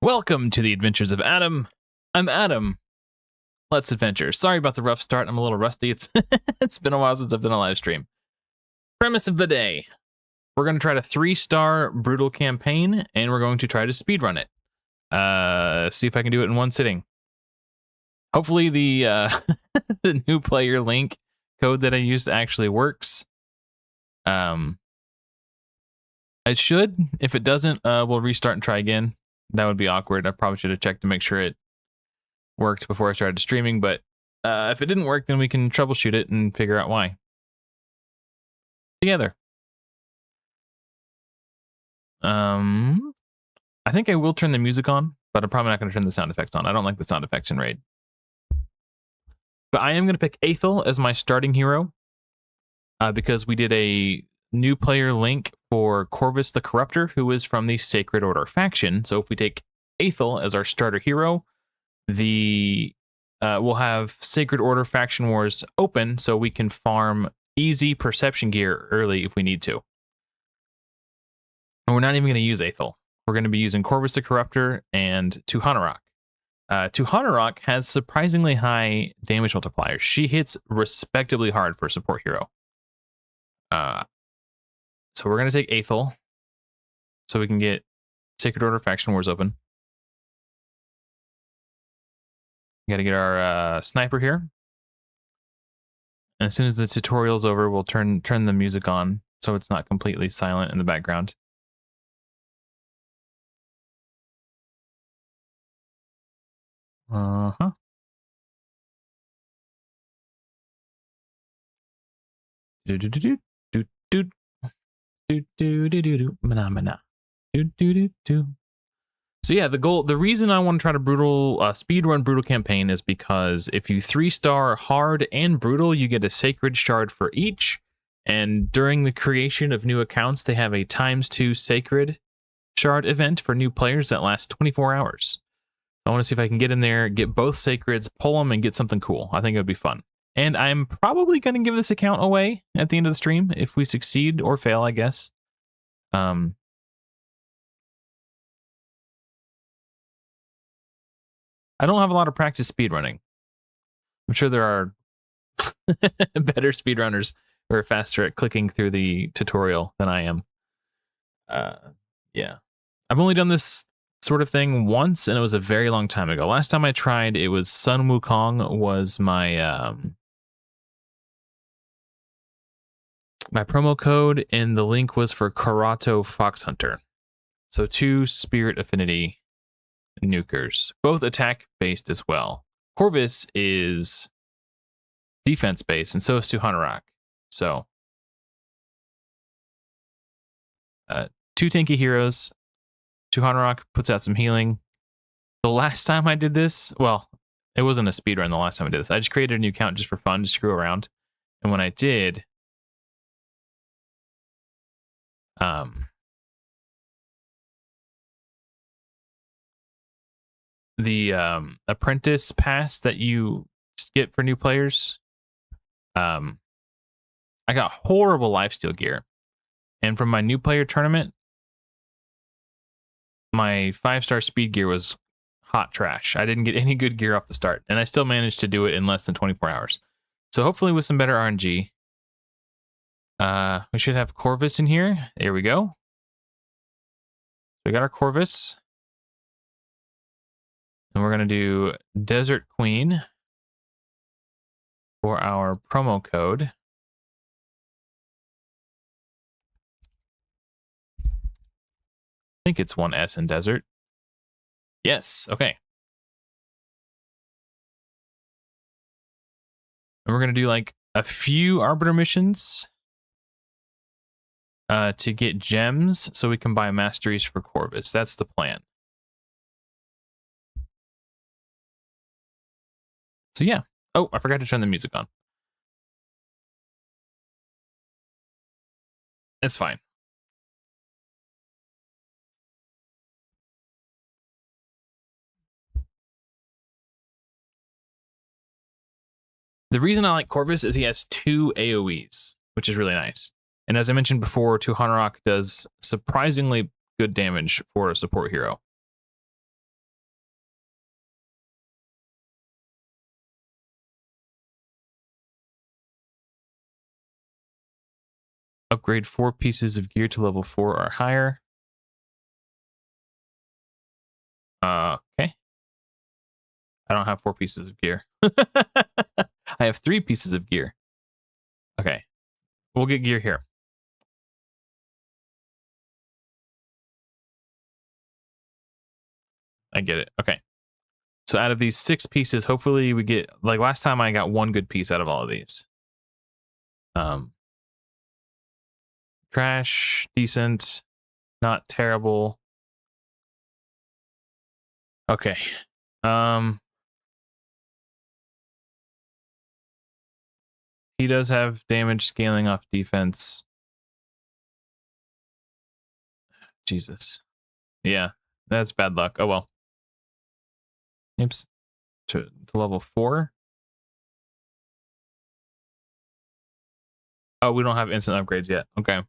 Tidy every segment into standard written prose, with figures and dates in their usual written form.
Welcome to the Adventures of Adam. I'm Adam. Let's adventure. Sorry about the rough start. I'm a little rusty. It's been a while since I've done a live stream. Premise of the day. We're going to try to 3-star brutal campaign, and we're going to try to speedrun it. See if I can do it in one sitting. Hopefully the the new player link code that I used actually works. It should. If it doesn't, we'll restart and try again. That would be awkward. I probably should have checked to make sure it worked before I started streaming, but if it didn't work, then we can troubleshoot it and figure out why. Together. I think I will turn the music on, but I'm probably not going to turn the sound effects on. I don't like the sound effects in Raid. But I am going to pick Aethel as my starting hero, because we did a new player link for Corvus the Corruptor, who is from the Sacred Order faction. So if we take Aethel as our starter hero, we'll have Sacred Order faction wars open, so we can farm easy perception gear early if we need to. And we're not even going to use Aethel. We're going to be using Corvus the Corruptor and Tuhanarok. Tuhanarok has surprisingly high damage multipliers. She hits respectably hard for a support hero. So we're going to take Aethel so we can get Sacred Order faction wars open. We got to get our sniper here. And as soon as the tutorial's over, we'll turn the music on so it's not completely silent in the background. Uh-huh. Do-do-do-do-do-do. Do-do-do-do-do. Mana-mana. Do-do-do-do. So yeah, the reason I want to try to speedrun brutal campaign is because if you 3-star hard and brutal, you get a sacred shard for each. And during the creation of new accounts, they have a ×2 sacred shard event for new players that lasts 24 hours. I want to see if I can get in there, get both sacreds, pull them, and get something cool. I think it would be fun. And I'm probably going to give this account away at the end of the stream if we succeed or fail, I guess. I don't have a lot of practice speedrunning. I'm sure there are better speedrunners who are faster at clicking through the tutorial than I am. Yeah. I've only done this sort of thing once, and it was a very long time ago. Last time I tried, it was Sun Wukong was my my promo code, and the link was for Karato Foxhunter. So 2 spirit affinity nukers, both attack based as well. Corvus is defense based, and so is Tuhanarok. So 2 tanky heroes. Tuhanarok puts out some healing. The last time I did this, well, it wasn't a speedrun the last time I did this. I just created a new account just for fun, to screw around. And when I did, the apprentice pass that you get for new players, I got horrible lifesteal gear. And from my new player tournament, my 5-star speed gear was hot trash. I didn't get any good gear off the start, and I still managed to do it in less than 24 hours. So hopefully with some better RNG, we should have Corvus in here. There we go. We got our Corvus. And we're going to do Desert Queen for our promo code. I think it's 1 S in desert. Yes, okay. And we're going to do like a few Arbiter missions to get gems so we can buy masteries for Corvus. That's the plan. So yeah. Oh, I forgot to turn the music on. It's fine. The reason I like Corvus is he has 2 AoEs, which is really nice. And as I mentioned before, Tuhanarok does surprisingly good damage for a support hero. Upgrade 4 pieces of gear to level 4 or higher. Okay. I don't have 4 pieces of gear. I have 3 pieces of gear. Okay. We'll get gear here. I get it. Okay. So out of these 6 pieces, hopefully we get, like last time I got 1 good piece out of all of these. Trash, decent, not terrible. Okay. He does have damage scaling off defense. Jesus. Yeah, that's bad luck. Oh well. Oops. To level 4. Oh, we don't have instant upgrades yet. Okay.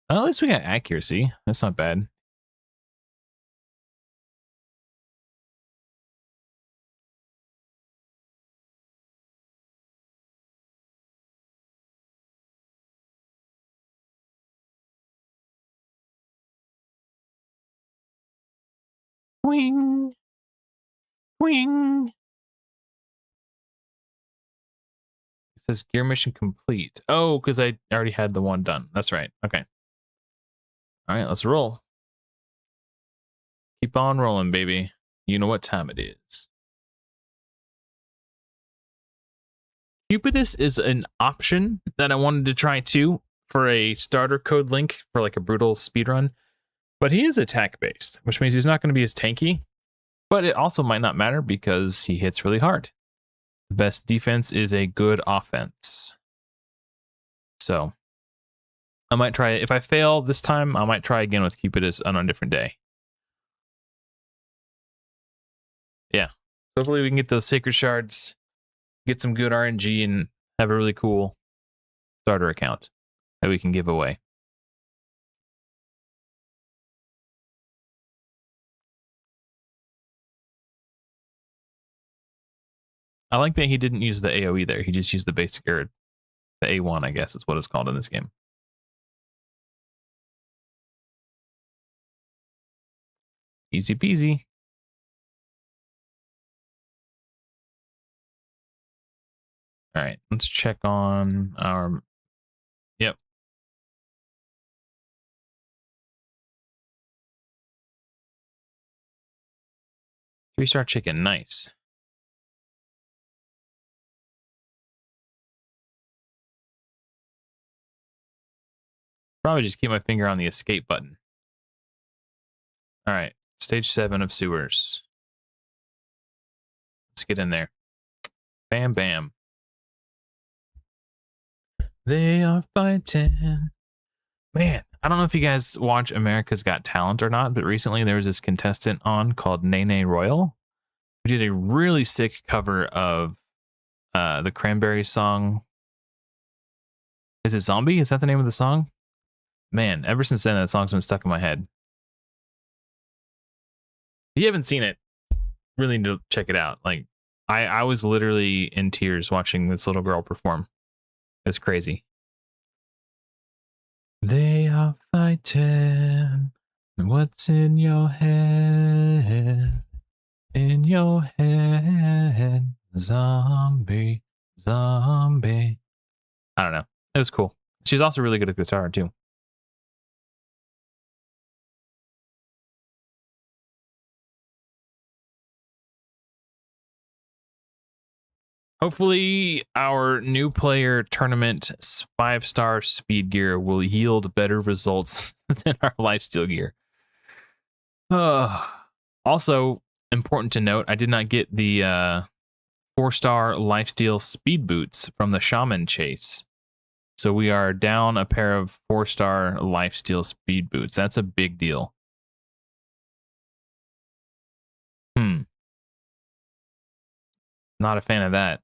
Well, at least we got accuracy. That's not bad. Wing. Wing. It says gear mission complete. Oh, because I already had the one done. That's right. Okay. All right, let's roll. Keep on rolling, baby. You know what time it is. Cupidus is an option that I wanted to try too for a starter code link for like a brutal speedrun. But he is attack based, which means he's not going to be as tanky. But it also might not matter because he hits really hard. The best defense is a good offense. So I might try it. If I fail this time, I might try again with Cupidus on a different day. Yeah. Hopefully we can get those sacred shards, get some good RNG, and have a really cool starter account that we can give away. I like that he didn't use the AoE there. He just used the basic, or the A1, I guess is what it's called in this game. Easy peasy. All right, let's check on our... Yep. 3-star chicken, nice. Probably just keep my finger on the escape button. All right, stage 7 of sewers. Let's get in there. Bam, bam. They are fighting. Man, I don't know if you guys watch America's Got Talent or not, but recently there was this contestant on called Nene Royal who did a really sick cover of the Cranberries song. Is it Zombie? Is that the name of the song? Man, ever since then, that song's been stuck in my head. If you haven't seen it, really need to check it out. Like, I was literally in tears watching this little girl perform. It's crazy. They are fighting. What's in your head? In your head, zombie, zombie. I don't know. It was cool. She's also really good at guitar too. Hopefully, our new player tournament 5-star speed gear will yield better results than our lifesteal gear. Also, important to note, I did not get the 4-star lifesteal speed boots from the Shaman chase. So we are down a pair of 4-star lifesteal speed boots. That's a big deal. Not a fan of that.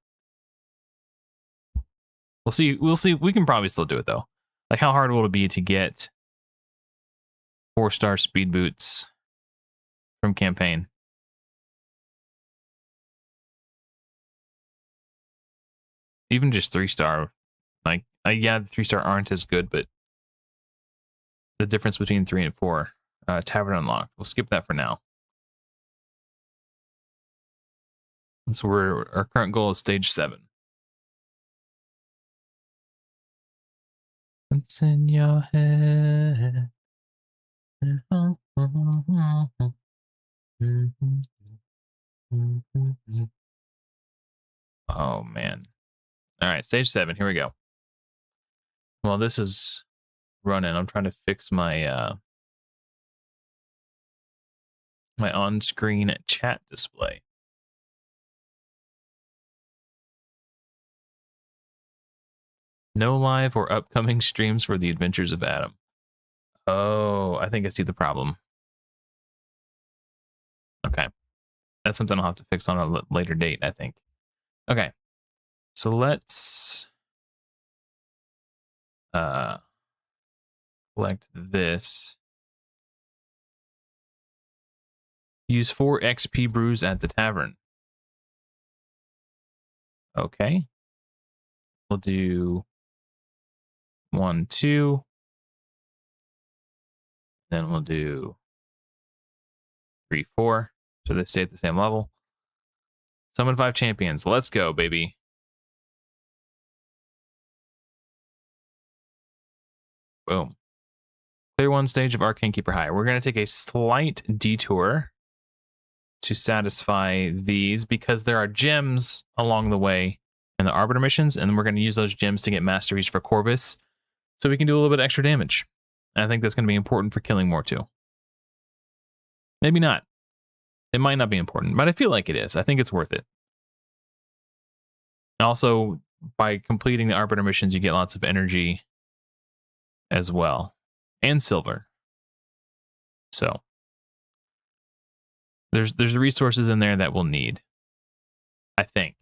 We'll see. We'll see. We can probably still do it though. Like, how hard will it be to get 4-star speed boots from campaign? Even just 3-star, Like, yeah, the 3-star aren't as good, but the difference between 3 and 4. Tavern unlocked. We'll skip that for now. So our current goal is stage 7. What's in your head? Oh man. All right, stage 7. Here we go. Well, this is running. I'm trying to fix my my on-screen chat display. No live or upcoming streams for the Adventures of Adam. Oh, I think I see the problem. Okay. That's something I'll have to fix on a later date, I think. Okay. So let's collect this. Use 4 XP brews at the tavern. Okay. We'll do 1, 2. Then we'll do 3, 4. So they stay at the same level. Summon 5 champions. Let's go, baby. Boom. Clear 1 stage of Arcane Keeper High. We're going to take a slight detour to satisfy these because there are gems along the way in the Arbiter missions, and we're going to use those gems to get masteries for Corvus so we can do a little bit of extra damage. And I think that's going to be important for killing more too. Maybe not. It might not be important, but I feel like it is. I think it's worth it. Also, by completing the Arbiter missions, you get lots of energy as well, and silver. So there's resources in there that we'll need, I think.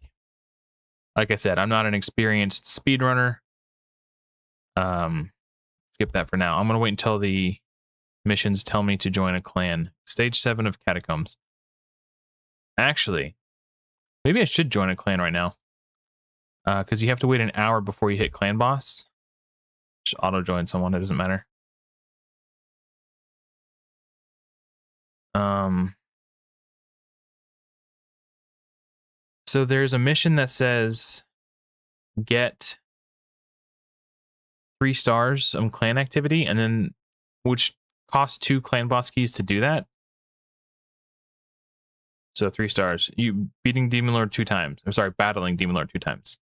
Like I said, I'm not an experienced speedrunner. Skip that for now. I'm gonna wait until the missions tell me to join a clan. Stage 7 of Catacombs. Actually, maybe I should join a clan right now. Because you have to wait an hour before you hit clan boss. Just auto join someone, it doesn't matter. So there's a mission that says get 3 stars of clan activity, and then which costs 2 clan boss keys to do that. So 3 stars. You beating Demon Lord 2 times. I'm sorry, battling Demon Lord 2 times.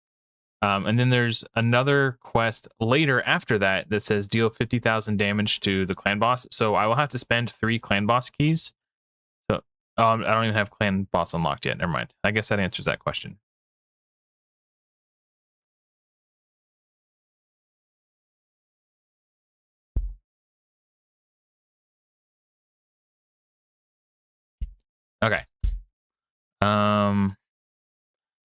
And then there's another quest later after that that says deal 50,000 damage to the clan boss. So I will have to spend 3 clan boss keys. So I don't even have clan boss unlocked yet. Never mind. I guess that answers that question. Okay.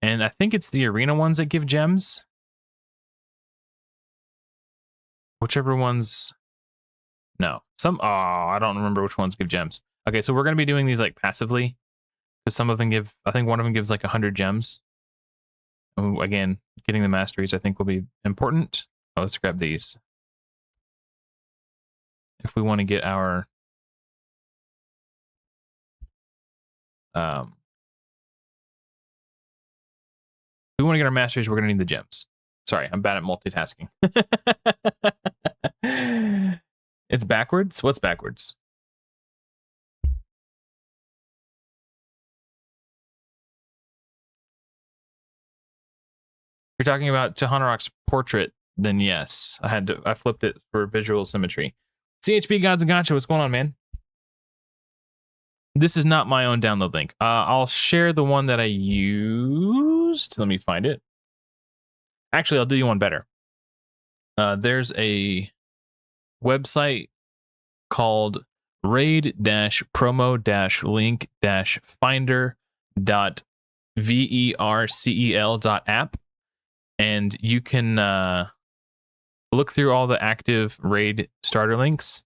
And I think it's the arena ones that give gems. Whichever ones. No. I don't remember which ones give gems. Okay, so we're going to be doing these like passively. Because some of them give, I think one of them gives like 100 gems. Again, getting the masteries I think will be important. Oh, let's grab these. If we want to get our if we want to get our masteries, we're going to need the gems. Sorry, I'm bad at multitasking. It's backwards? What's backwards? If you're talking about Tahanarok's portrait, then yes. I flipped it for visual symmetry. CHP Gods and Gotcha, what's going on, man? This is not my own download link. I'll share the one that I used. Let me find it. Actually, I'll do you one better. There's a website called raid-promo-link-finder.vercel.app, and you can look through all the active raid starter links,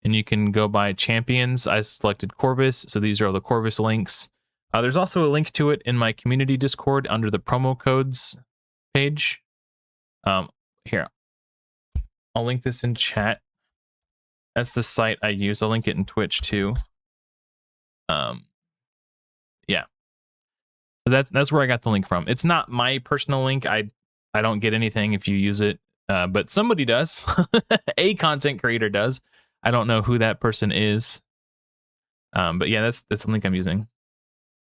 and you can go by champions. I selected Corvus, so these are all the Corvus links. There's also a link to it in my community Discord under the promo codes page. Here, I'll link this in chat. That's the site I use. I'll link it in Twitch too. Yeah. So that's where I got the link from. It's not my personal link. I don't get anything if you use it, but somebody does. A content creator does. I don't know who that person is. But yeah, that's the link I'm using.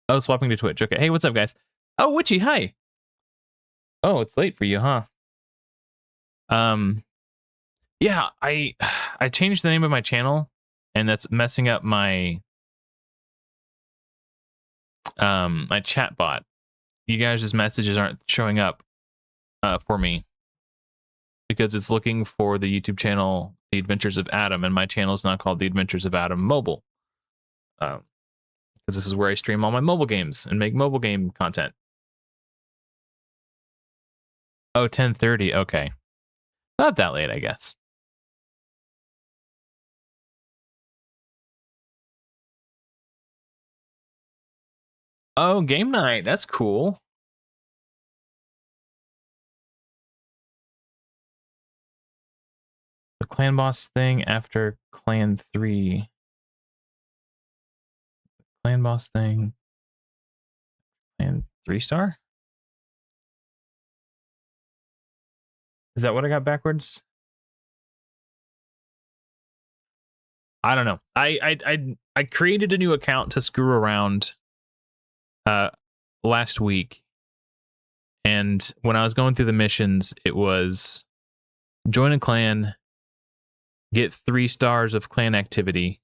Oh, swapping to Twitch. Okay. Hey, what's up, guys? Oh, Witchy, hi. Oh, it's late for you, huh? Yeah, I changed the name of my channel, and that's messing up my my chat bot. You guys' messages aren't showing up for me because it's looking for the YouTube channel The Adventures of Adam, and my channel is not called The Adventures of Adam Mobile. Because this is where I stream all my mobile games and make mobile game content. Oh, 10:30. Okay. Not that late, I guess. Oh, game night. That's cool. The clan boss thing after clan 3. Clan boss thing. Clan 3-star? Is that what I got backwards? I don't know. I created a new account to screw around last week. And when I was going through the missions, it was join a clan, get 3 stars of clan activity.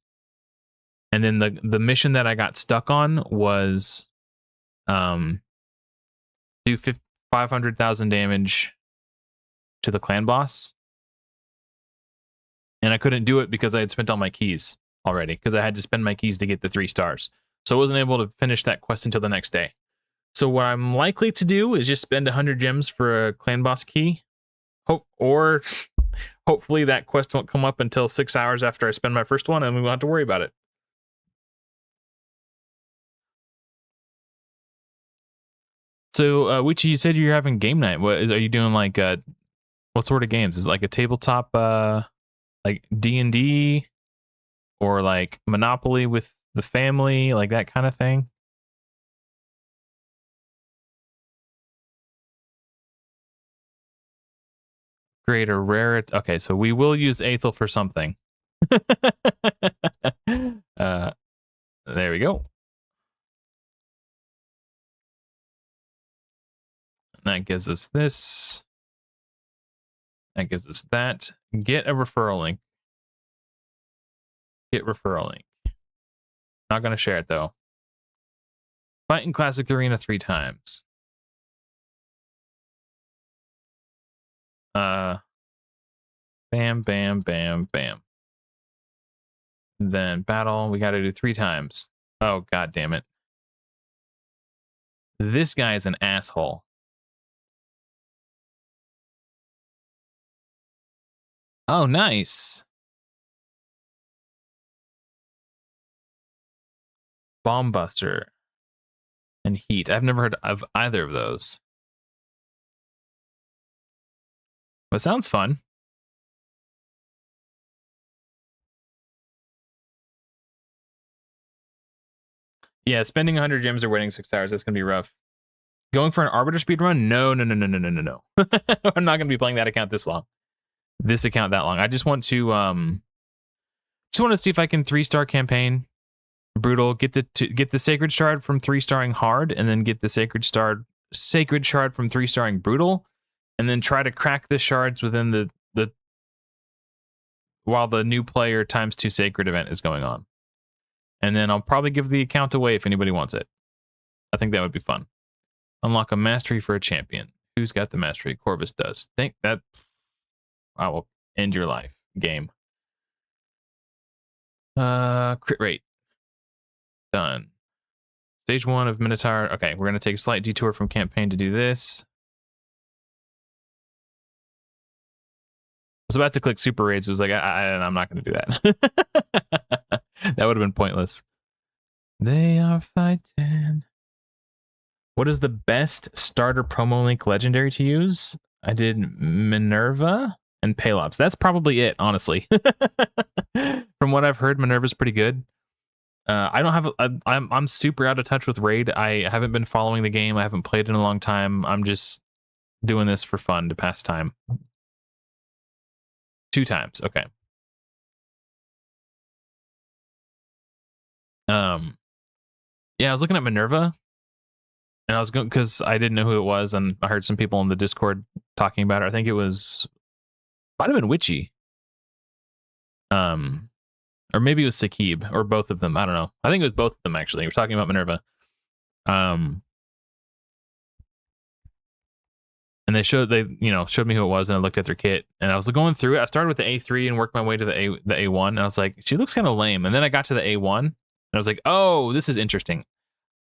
And then the mission that I got stuck on was do 500,000 damage to the clan boss. And I couldn't do it because I had spent all my keys already, because I had to spend my keys to get the 3 stars. So I wasn't able to finish that quest until the next day. So what I'm likely to do is just spend 100 gems for a clan boss key. Hopefully that quest won't come up until 6 hours after I spend my first one, and we won't have to worry about it. So, Wichi, you said you're having game night. Are you doing like what sort of games? Is it like a tabletop like D&D or like Monopoly with the family, like that kind of thing? Greater rarity. Okay, so we will use Aethel for something. There we go. And that gives us this. That gives us that. Get a referral link. Get referral link. Not going to share it, though. Fight in Classic Arena 3 times. Bam, bam, bam, bam. Then battle, we got to do 3 times. Oh, god damn it. This guy is an asshole. Oh, nice. Bomb Buster and Heat. I've never heard of either of those. But sounds fun. Yeah, spending 100 gems or waiting 6 hours, that's going to be rough. Going for an Arbiter speedrun? No. I'm not going to be playing that account this long. This account that long. I just want to see if I can 3-star campaign brutal, get the sacred shard from 3-starring hard, and then get the sacred shard from 3-starring brutal, and then try to crack the shards within the while the new player ×2 sacred event is going on. And then I'll probably give the account away if anybody wants it. I think that would be fun. Unlock a mastery for a champion. Who's got the mastery? Corvus does. Think that I will end your life. Game. Crit rate. Done. Stage 1 of Minotaur. Okay, we're going to take a slight detour from campaign to do this. I was about to click super raids. It was like, I'm not going to do that. That would have been pointless. They are fighting. What is the best starter promo link legendary to use? I did Minerva and Pelops. That's probably it, honestly. From what I've heard, Minerva's pretty good. I don't have. I'm super out of touch with Raid. I haven't been following the game. I haven't played in a long time. I'm just doing this for fun to pass time. 2 times, okay. Yeah, I was looking at Minerva, and I was going because I didn't know who it was, and I heard some people in the Discord talking about it. I think it might have been Witchy. Or maybe it was Sakib, or both of them. I don't know. I think it was both of them, actually. We're talking about Minerva. And they showed me who it was, and I looked at their kit, and I was going through it. I started with the A3 and worked my way to the A1, and I was like, she looks kind of lame. And then I got to the A1, and I was like, oh, this is interesting.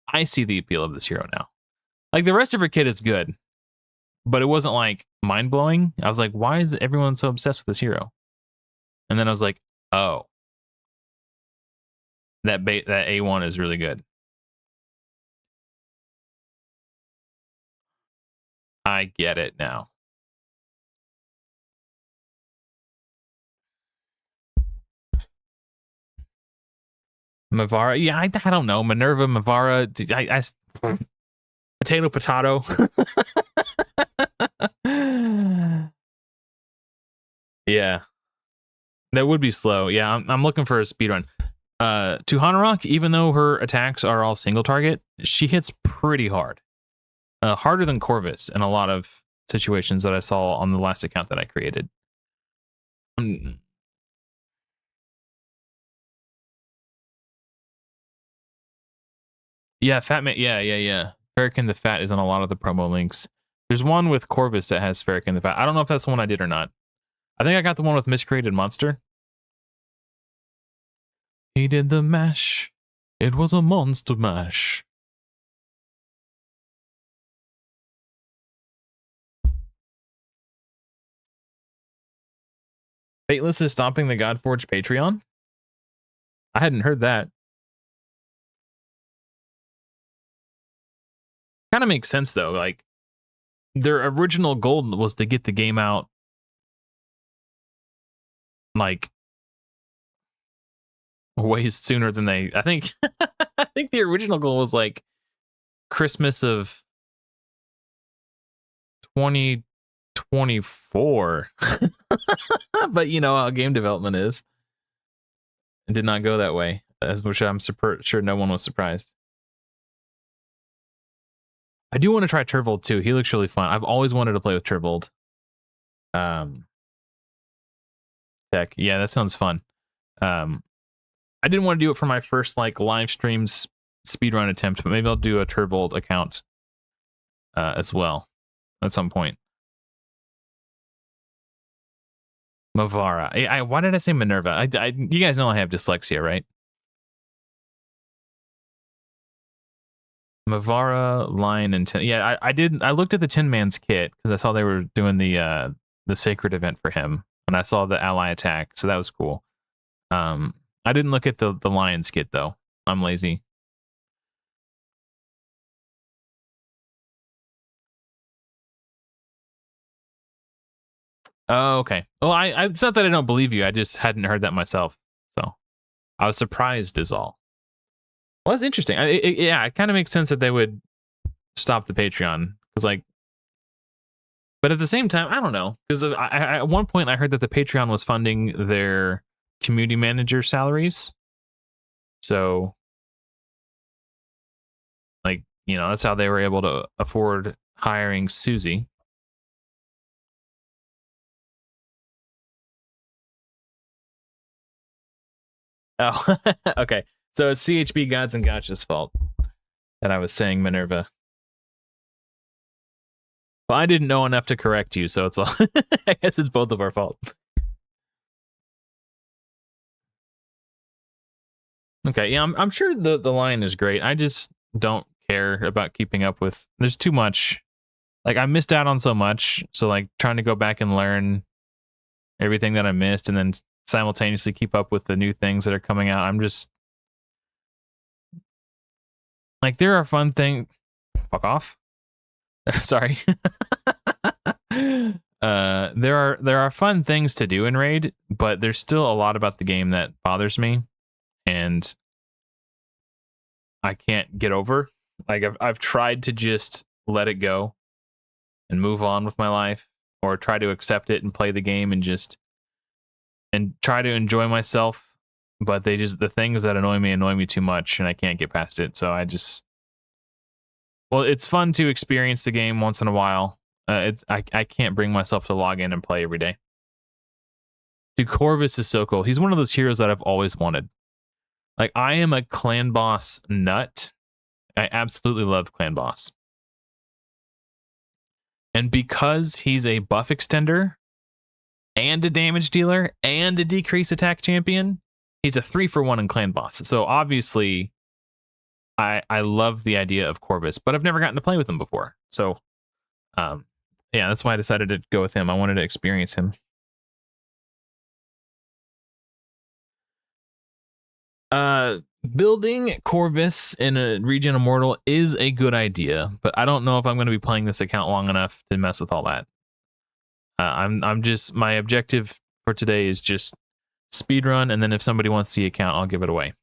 I see the appeal of this hero now. Like, the rest of her kit is good, but it wasn't like mind blowing. I was like, why is everyone so obsessed with this hero? And then I was like, oh, that A1 is really good. I get it now. Mavara, yeah, I don't know. Minerva, Mavara, potato. Yeah, that would be slow. Yeah, I'm looking for a speed run. Tuhanarok, even though her attacks are all single target, she hits pretty hard. Harder than Corvus in a lot of situations that I saw on the last account that I created. Yeah, yeah. Farrakhan the Fat is on a lot of the promo links. There's one with Corvus that has Farrakhan the Fat. I don't know if that's the one I did or not. I think I got the one with Miscreated Monster. He did the mash. It was a monster mash. Fateless is stopping the Godforge Patreon? I hadn't heard that. Kind of makes sense, though. Like, their original goal was to get the game out, like, way sooner than they... I think I think the original goal was, like, Christmas of 2024. But you know how game development is. It did not go that way, which I'm sure no one was surprised. I do want to try Turvold too. He looks really fun. I've always wanted to play with Turvold. Tech. Yeah, that sounds fun. I didn't want to do it for my first like live streams speedrun attempt, but maybe I'll do a Turvold account as well at some point. Mavara. Why did I say Minerva? You guys know I have dyslexia, right? Mavara, Lion, and Tin. Yeah, I did. I looked at the Tin Man's kit because I saw they were doing the sacred event for him, and I saw the ally attack, so that was cool. I didn't look at the Lion's kit though. I'm lazy. Oh, okay. Well, it's not that I don't believe you. I just hadn't heard that myself, so I was surprised. Is all. Well, that's interesting. It kind of makes sense that they would stop the Patreon because, like, but at the same time, I don't know because at one point I heard that the Patreon was funding their community manager salaries, so like that's how they were able to afford hiring Susie. Oh, okay. So it's CHB Gods and Gotcha's fault that I was saying Minerva. Well, I didn't know enough to correct you, so it's all. I guess it's both of our fault. Okay, yeah, I'm sure the Lion is great. I just don't care about keeping up with. There's too much. Like I missed out on so much, so like trying to go back and learn everything that I missed, and then simultaneously keep up with the new things that are coming out. I'm just like there are fun things. Fuck off. Sorry. There are fun things to do in Raid, but there's still a lot about the game that bothers me, and I can't get over. Like I've tried to just let it go and move on with my life, or try to accept it and play the game and try to enjoy myself. But the things that annoy me too much, and I can't get past it. So it's fun to experience the game once in a while. I can't bring myself to log in and play every day. Dude, Corvus is so cool. He's one of those heroes that I've always wanted. Like, I am a clan boss nut. I absolutely love clan boss. And because he's a buff extender and a damage dealer and a decrease attack champion, he's a 3-for-1 in clan boss. So obviously, I love the idea of Corvus, but I've never gotten to play with him before. So, yeah, that's why I decided to go with him. I wanted to experience him. Building Corvus in a Regen Immortal is a good idea, but I don't know if I'm going to be playing this account long enough to mess with all that. I'm just, my objective for today is just speedrun, and then if somebody wants the account, I'll give it away.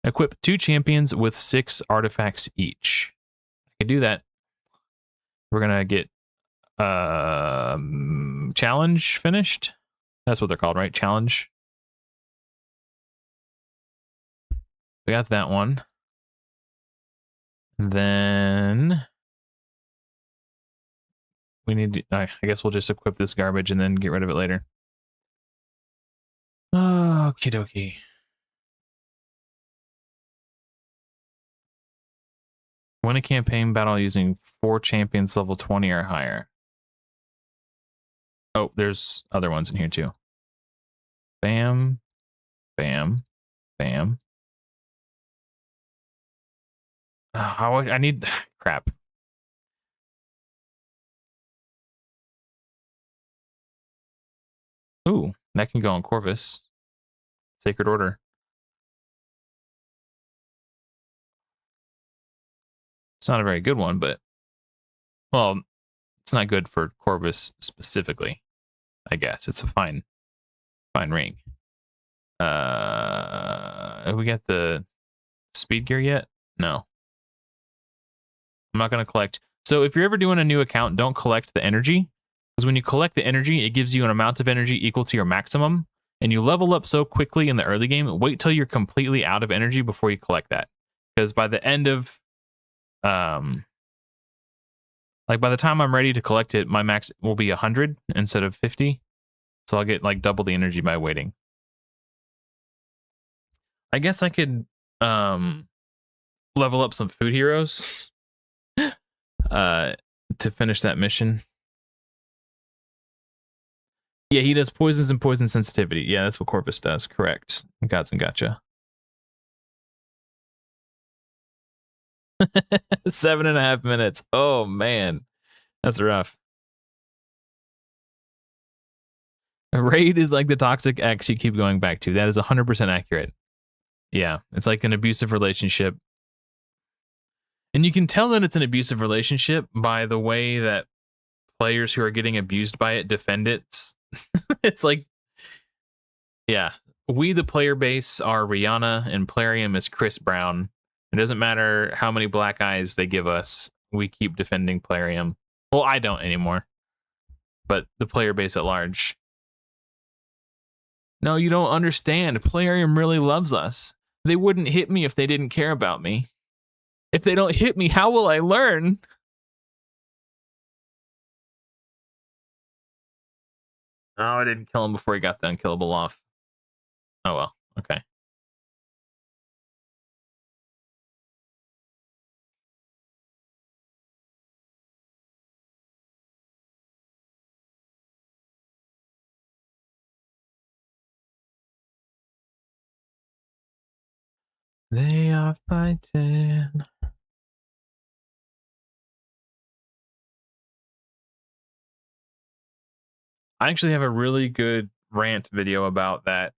Equip 2 champions with 6 artifacts each. I can do that. We're gonna get challenge finished. That's what they're called, right? Challenge. We got that one. Then we need to, I guess we'll just equip this garbage and then get rid of it later. Oh, okie dokie. Win a campaign battle using 4 champions level 20 or higher. Oh, there's other ones in here too. Bam, bam, bam. I need crap. Ooh, that can go on Corvus. Sacred Order. It's not a very good one, but well, it's not good for Corvus specifically. I guess it's a fine ring. Have we got the speed gear yet? No. I'm not going to collect. So if you're ever doing a new account, don't collect the energy, because when you collect the energy, it gives you an amount of energy equal to your maximum, and you level up so quickly in the early game. Wait till you're completely out of energy before you collect that, because by the end of like by the time I'm ready to collect it, my max will be 100 instead of 50. So I'll get like double the energy by waiting. I guess I could level up some food heroes to finish that mission. Yeah, he does poisons and poison sensitivity. Yeah, that's what Corvus does. Correct. Gods and gotcha. 7.5 minutes. Oh man, that's rough. Raid is like the toxic ex you keep going back to. That is 100% accurate. Yeah, it's like an abusive relationship. And you can tell that it's an abusive relationship by the way that players who are getting abused by it defend it. It's like, yeah, we, the player base, are Rihanna, and Plarium is Chris Brown. It doesn't matter how many black eyes they give us, we keep defending Plarium. Well, I don't anymore, but the player base at large. No, you don't understand. Plarium really loves us. They wouldn't hit me if they didn't care about me. If they don't hit me, how will I learn? Oh, I didn't kill him before he got the unkillable off. Oh well, okay. They are fighting. I actually have a really good rant video about that.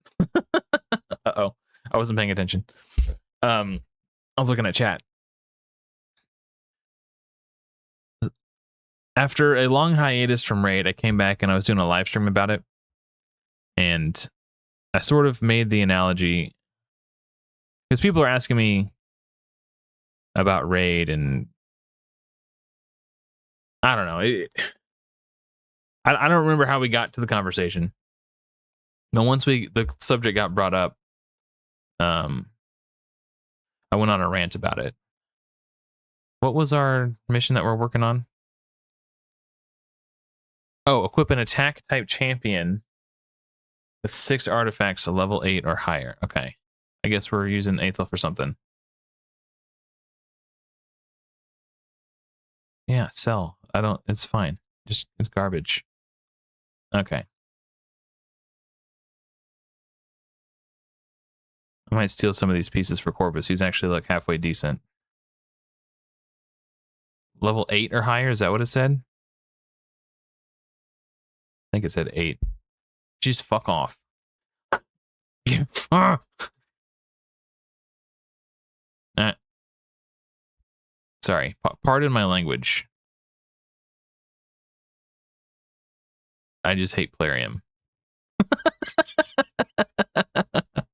Uh-oh. I wasn't paying attention. I was looking at chat. after a long hiatus from Raid, I came back and I was doing a live stream about it. And I sort of made the analogy because people are asking me about Raid, and I don't know. I don't remember how we got to the conversation. No, once the subject got brought up, I went on a rant about it. What was our mission that we're working on? Oh, equip an attack type champion with 6 artifacts to level 8 or higher. Okay. I guess we're using Aethel for something. Yeah, sell. It's fine. Just, it's garbage. Okay. I might steal some of these pieces for Corvus. He's actually like halfway decent. Level 8 or higher, is that what it said? I think it said 8. Just fuck off. Sorry, pardon my language. I just hate Plarium.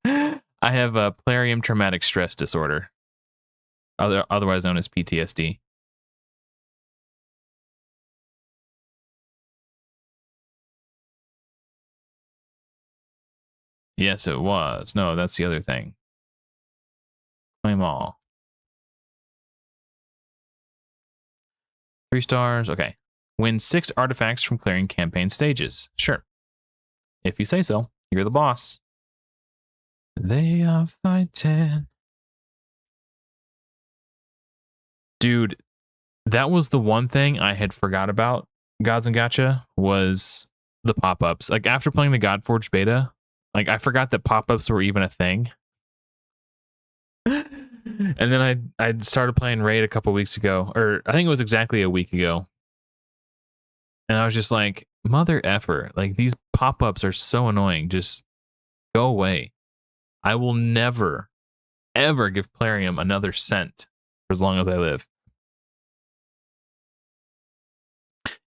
I have a Plarium traumatic stress disorder, otherwise known as PTSD. Yes, it was. No, that's the other thing. Claim all. 3 stars. Okay. Win 6 artifacts from clearing campaign stages. Sure. If you say so. You're the boss. They are fighting. Dude, that was the one thing I had forgot about Gods and Gacha was the pop-ups. Like after playing the Godforged beta, like I forgot that pop-ups were even a thing. And then I started playing Raid a couple weeks ago, or I think it was exactly a week ago. And I was just like, mother effer, like these pop-ups are so annoying. Just go away. I will never, ever give Plarium another cent for as long as I live.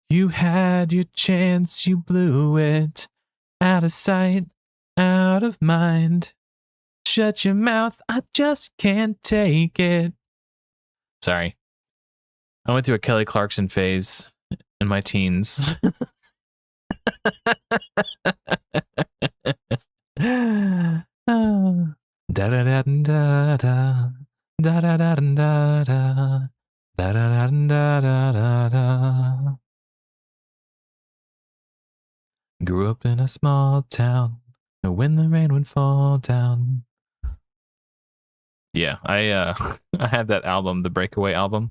You had your chance, you blew it. Out of sight, out of mind. Shut your mouth, I just can't take it. Sorry. I went through a Kelly Clarkson phase in my teens. Da da da da da da da da da da da da da da da. Grew up in a small town, and when the rain would fall down. Yeah, I had that album, the Breakaway album.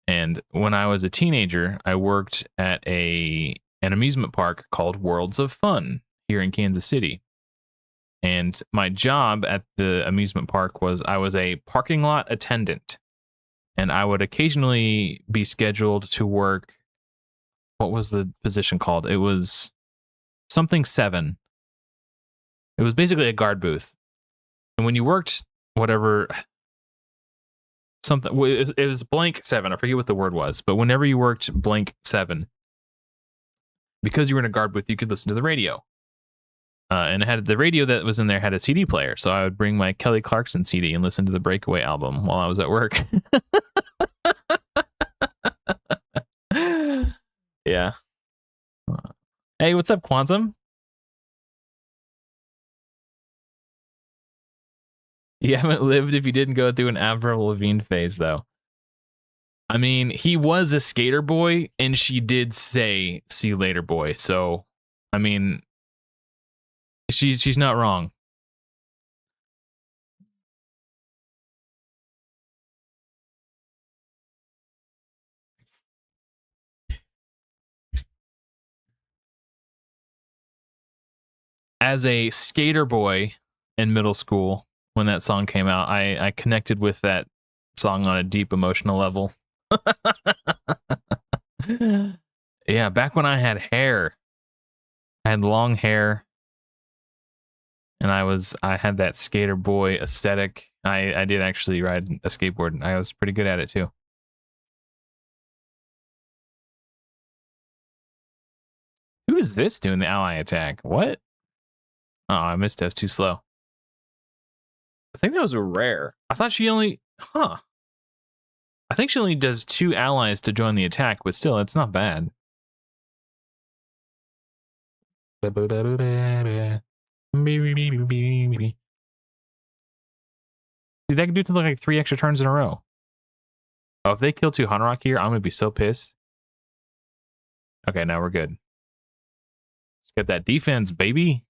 And when I was a teenager, I worked at an amusement park called Worlds of Fun here in Kansas City. And my job at the amusement park was I was a parking lot attendant. And I would occasionally be scheduled to work. What was the position called? It was something 7. It was basically a guard booth. And when you worked whatever, something, it was blank 7. I forget what the word was. But whenever you worked blank 7, because you were in a guard booth, you could listen to the radio. And it had the radio that was in there had a CD player. So I would bring my Kelly Clarkson CD and listen to the Breakaway album while I was at work. Yeah. Hey, what's up, Quantum? You haven't lived if you didn't go through an Avril Lavigne phase, though. I mean, he was a skater boy, and she did say "see you later, boy." So, I mean, she's not wrong. As a skater boy in middle school, when that song came out, I connected with that song on a deep emotional level. Yeah, back when I had hair, I had long hair, and I had that skater boy aesthetic. I did actually ride a skateboard, and I was pretty good at it too. Who is this doing the ally attack? What? Oh, I missed it. It was too slow. I think that was a rare. I thought she only... Huh. I think she only does 2 allies to join the attack, but still, it's not bad. See, that can do to like 3 extra turns in a row. Oh, if they kill 2 Hanorok here, I'm gonna be so pissed. Okay, now we're good. Let's get that defense, baby.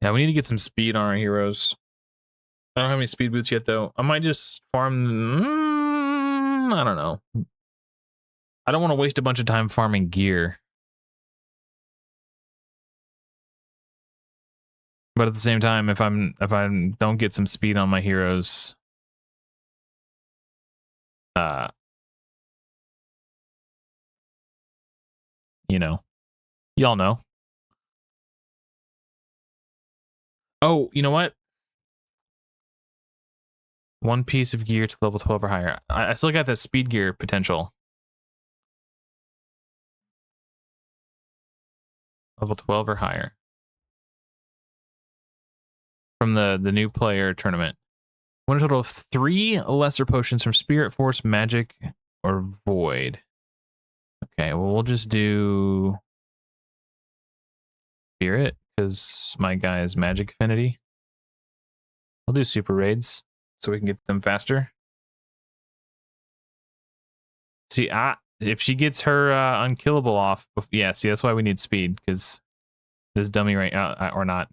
Yeah, we need to get some speed on our heroes. I don't have any speed boots yet, though. I might just farm... I don't know. I don't want to waste a bunch of time farming gear. But at the same time, if I don't get some speed on my heroes, you know, y'all know. Oh, you know what? 1 piece of gear to level 12 or higher. I still got that speed gear potential. Level 12 or higher. From the new player tournament. Won a total of 3 lesser potions from Spirit, Force, Magic, or Void. Okay, well, we'll just do Spirit, because my guy is Magic Affinity. I'll do Super Raids, so we can get them faster. See, if she gets her unkillable off, yeah, see, that's why we need speed, because this dummy right or not.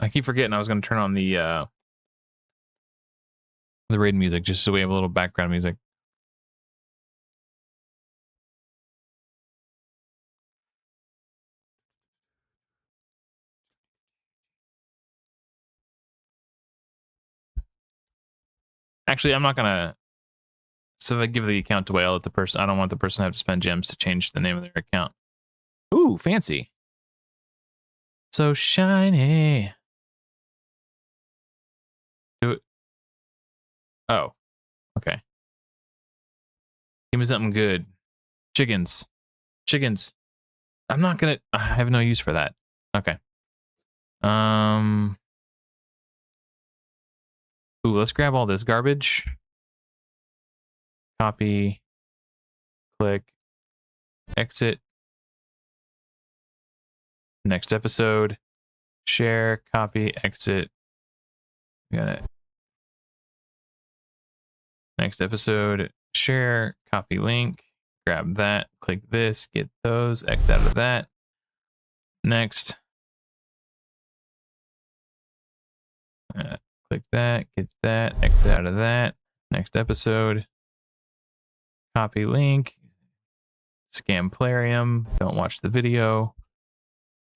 I keep forgetting I was going to turn on the raid music just so we have a little background music. Actually, I'm not gonna. So if I give the account away, I'll let the person. I don't want the person to have to spend gems to change the name of their account. Ooh, fancy. So shiny. Do it. Oh, okay. Give me something good. Chickens. Chickens. I'm not gonna. I have no use for that. Okay. Ooh, let's grab all this garbage. Copy. Click. Exit. Next episode. Share. Copy. Exit. Got it. Next episode. Share. Copy link. Grab that. Click this. Get those. Exit out of that. Next. Click that. Get that. Exit out of that. Next episode. Copy link. Scamplarium. Don't watch the video.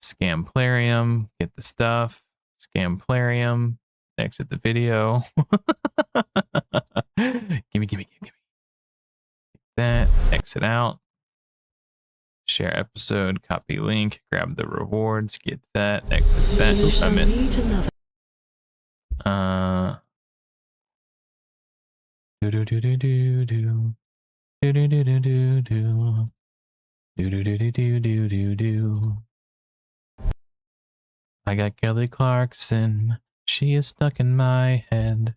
Scamplarium. Get the stuff. Scamplarium. Exit the video. Gimme. That. Exit out. Share episode. Copy link. Grab the rewards. Get that. Exit that. Oops, I missed. I got Kelly Clarkson. She is stuck in my head.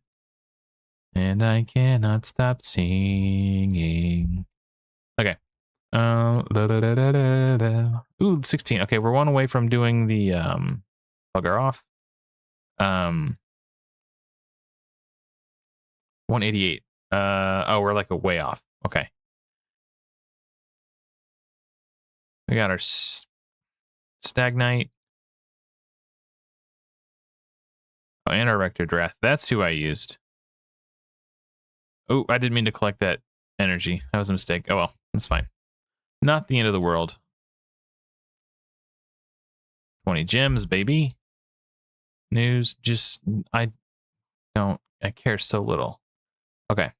And I cannot stop singing. Okay. Ooh, 16. Okay, we're 1 away from doing the bugger off. 188. Oh, we're like a way off. Okay. We got our Stagnite. Oh, and our Rector Drath. That's who I used. Oh, I didn't mean to collect that energy. That was a mistake. Oh well, that's fine. Not the end of the world. 20 gems, baby. News. Just I care so little. Okay.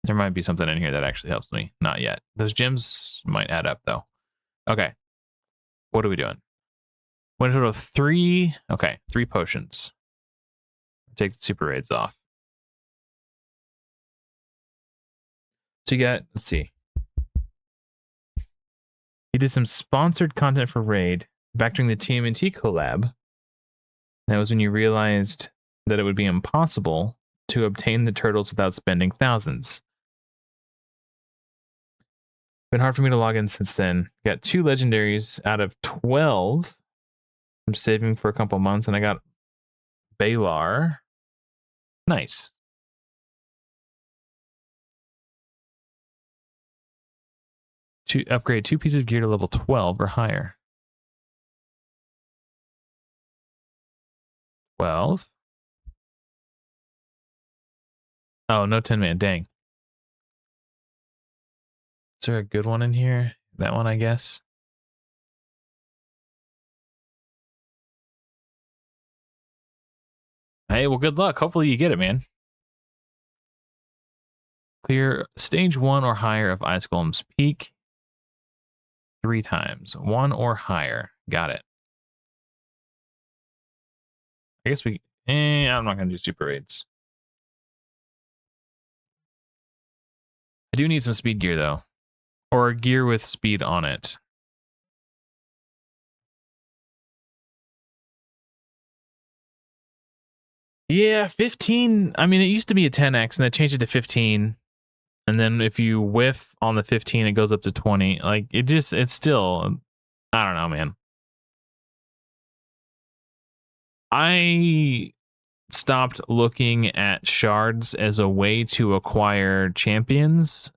There might be something in here that actually helps me. Not yet. Those gems might add up though. Okay. What are we doing? One total of 3. Okay, 3 potions. Take the super raids off. So you got, let's see. You did some sponsored content for Raid back during the TMNT collab. That was when you realized that it would be impossible to obtain the turtles without spending thousands. Been hard for me to log in since then. Got 2 legendaries out of 12 from saving for a couple months, and I got Balar. Nice. To upgrade 2 pieces of gear to level 12 or higher. 12. Oh, no 10-man. Dang. Is there a good one in here? That one, I guess. Hey, well, good luck. Hopefully you get it, man. Clear stage 1 or higher of Ice Golem's Peak 3 times. 1 or higher. Got it. I guess I'm not going to do super raids. I do need some speed gear, though. Or gear with speed on it. Yeah, 15. I mean, it used to be a 10x, and they changed it to 15. And then if you whiff on the 15, it goes up to 20. Like, it's still, I don't know, man. I stopped looking at shards as a way to acquire champions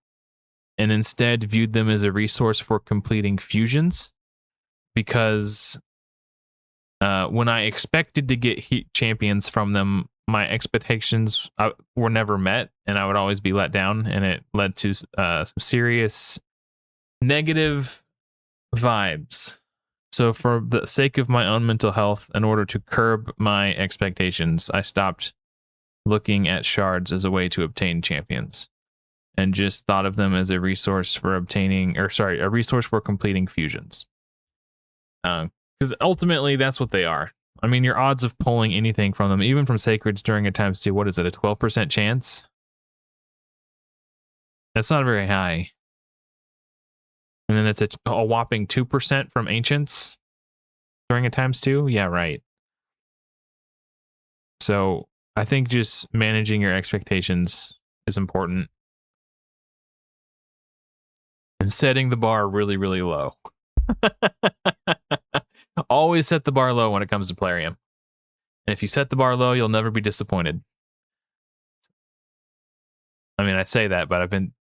and instead viewed them as a resource for completing fusions, because when I expected to get champions from them, my expectations were never met, and I would always be let down, and it led to some serious negative vibes. So for the sake of my own mental health, in order to curb my expectations, I stopped looking at shards as a way to obtain champions and just thought of them as a resource for a resource for completing fusions. Because ultimately that's what they are. I mean, your odds of pulling anything from them, even from Sacreds during a ×2, what is it, a 12% chance? That's not very high. And then it's a whopping 2% from Ancients during a ×2? Yeah, right. So I think just managing your expectations is important. And setting the bar really, really low. Always set the bar low when it comes to Plarium. And if you set the bar low, you'll never be disappointed. I mean, I say that, but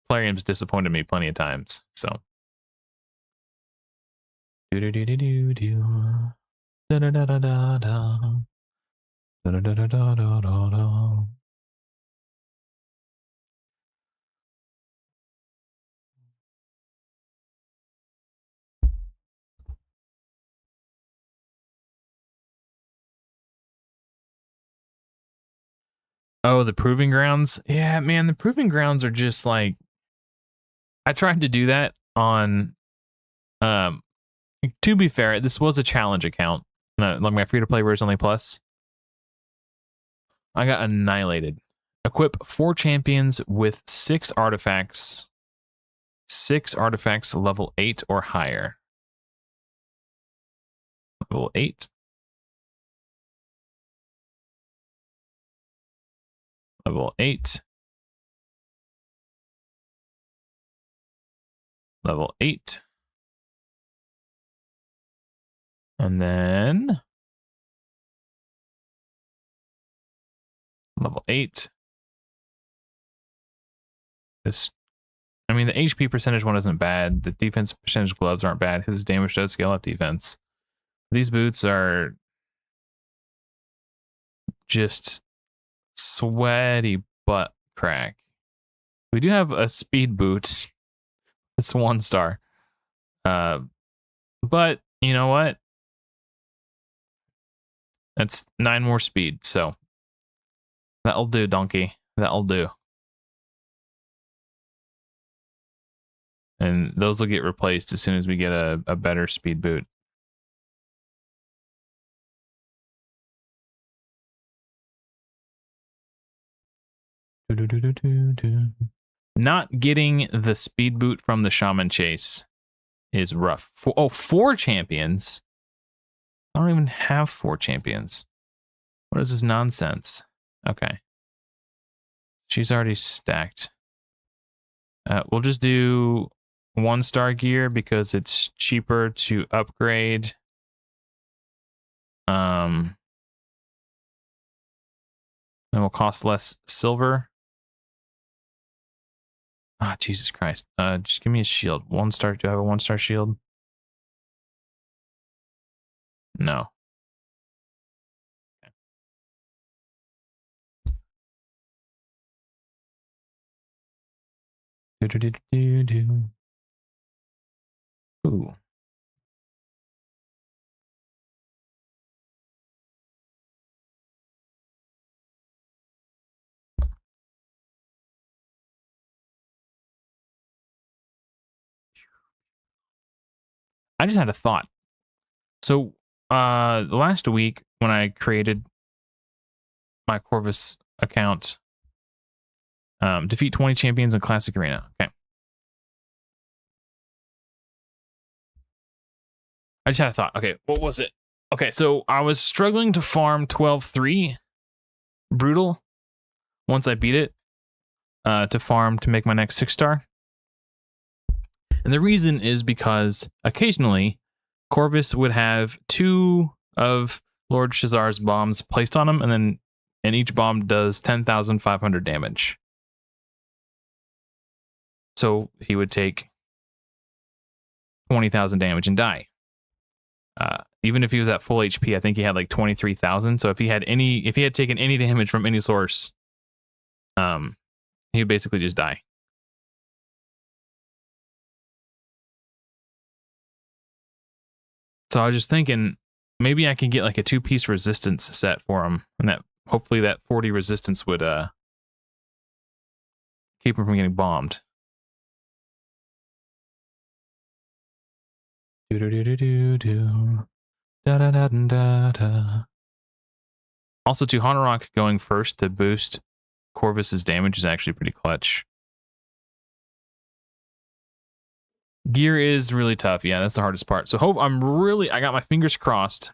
Plarium's disappointed me plenty of times, so. Oh, the Proving Grounds? Yeah, man, the Proving Grounds are just like, I tried to do that on, to be fair, this was a challenge account, like my free-to-play version only plus. I got annihilated. Equip 4 champions with 6 artifacts. 6 artifacts level 8 or higher. Level 8. Level 8. Level 8. And then level 8. I mean, the HP percentage one isn't bad. The defense percentage gloves aren't bad. His damage does scale up defense. These boots are just sweaty butt crack. We do have a speed boot. It's 1 star. But, You know what? That's 9 more speed, so that'll do, donkey. That'll do. And those will get replaced as soon as we get a better speed boot. Not getting the speed boot from the Shaman Chase is rough. 4 champions? I don't even have 4 champions. What is this nonsense? Okay. She's already stacked. We'll just do 1-star gear because it's cheaper to upgrade. And will cost less silver. Ah, Jesus Christ. Just give me a shield. 1-star. Do I have a 1-star shield? No. Ooh. I just had a thought. So, last week when I created my Corvus account, defeat 20 champions in Classic Arena. Okay. I just had a thought. Okay, what was it? Okay, so I was struggling to farm 12-3 Brutal once I beat it to farm to make my next 6-star. And the reason is because occasionally Corvus would have 2 of Lord Shazar's bombs placed on him, and each bomb does 10,500 damage. So he would take 20,000 damage and die. Even if he was at full HP, I think he had like 23,000. So if he had taken any damage from any source, he would basically just die. So I was just thinking, maybe I can get like a 2-piece resistance set for him, and that hopefully that 40 resistance would keep him from getting bombed. Also, to Hanorok going first to boost Corvus's damage is actually pretty clutch. Gear is really tough. Yeah, that's the hardest part. So I got my fingers crossed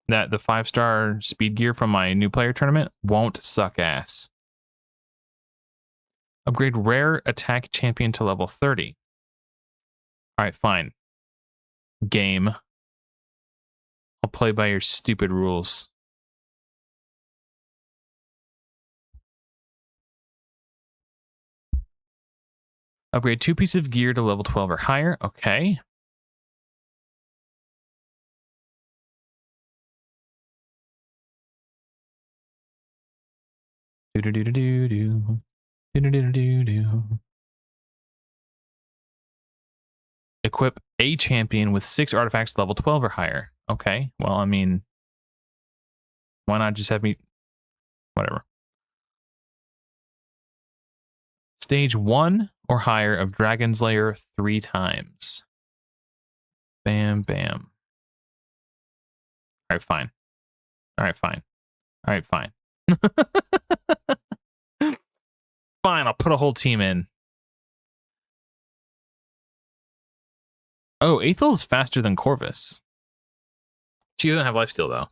that the 5-star speed gear from my new player tournament won't suck ass. Upgrade rare attack champion to level 30. All right, fine. Game. I'll play by your stupid rules. Upgrade 2 pieces of gear to level 12 or higher. Okay. Equip a champion with 6 artifacts level 12 or higher. Okay. Well, I mean, why not just have me... Whatever. Stage 1 or higher of Dragon's Lair 3 times. Bam, bam. All right, fine. All right, fine. All right, fine. Fine, I'll put a whole team in. Oh, Aethel's faster than Corvus. She doesn't have lifesteal, though.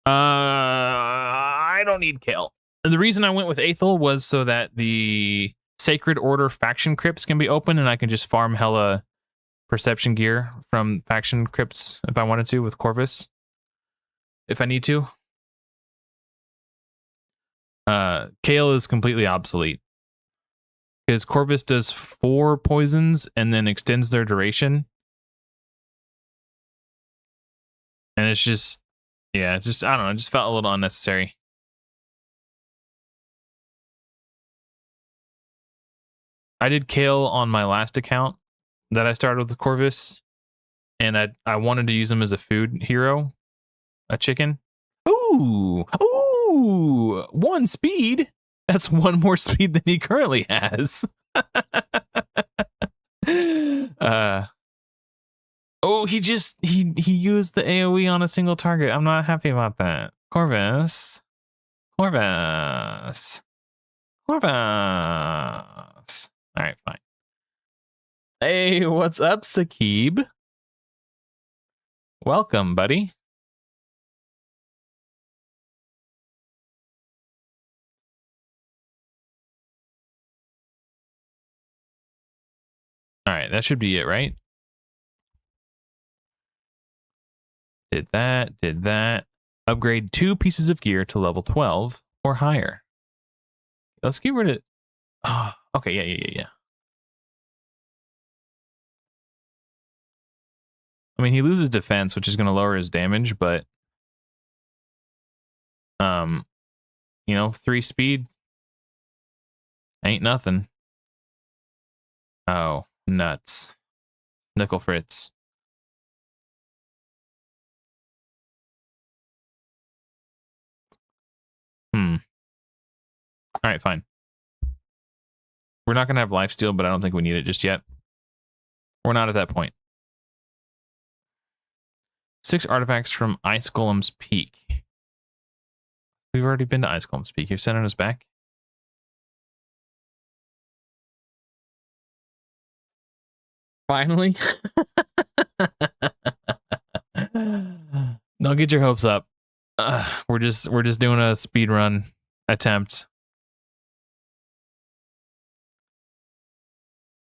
I don't need Kayle. The reason I went with Aethel was so that the Sacred Order faction crypts can be open, and I can just farm hella perception gear from faction crypts if I wanted to with Corvus. If I need to. Kayle is completely obsolete. Because Corvus does 4 poisons and then extends their duration. And it's just, yeah, it's just, I don't know, it just felt a little unnecessary. I did Kale on my last account that I started with Corvus, and I wanted to use him as a food hero, a chicken. Ooh, 1 speed. That's 1 more speed than he currently has. Oh, he used the AoE on a single target. I'm not happy about that. Corvus. All right, fine. Hey, what's up, Sakib? Welcome, buddy. All right, that should be it, right? Did that. Upgrade 2 pieces of gear to level 12 or higher. Let's get rid of... Oh, okay, yeah. I mean, he loses defense, which is going to lower his damage, but... You know, 3 speed ain't nothing. Oh, nuts. Nickel Fritz. All right, fine. We're not going to have lifesteal, but I don't think we need it just yet. We're not at that point. 6 artifacts from Ice Golem's Peak. We've already been to Ice Golem's Peak. You're sending us back? Finally? Don't get your hopes up. We're just doing a speed run attempt.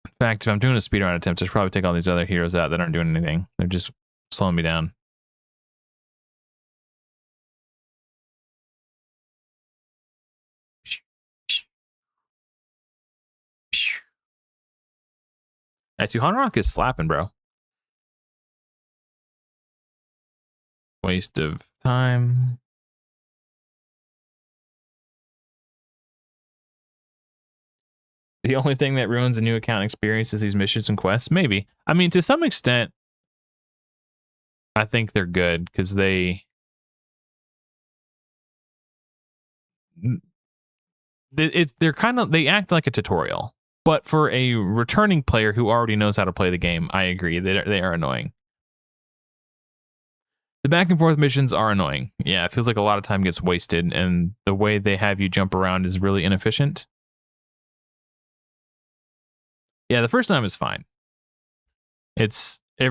In fact, if I'm doing a speed run attempt, I should probably take all these other heroes out that aren't doing anything. They're just slowing me down. Actually, Hanrock is slapping, bro. Waste of time. The only thing that ruins a new account experience is these missions and quests? Maybe. I mean, to some extent, I think they're good because they're kind of, they act like a tutorial. But for a returning player who already knows how to play the game, I agree. They are annoying. The back and forth missions are annoying. Yeah, it feels like a lot of time gets wasted, and the way they have you jump around is really inefficient. Yeah, the first time is fine. It's the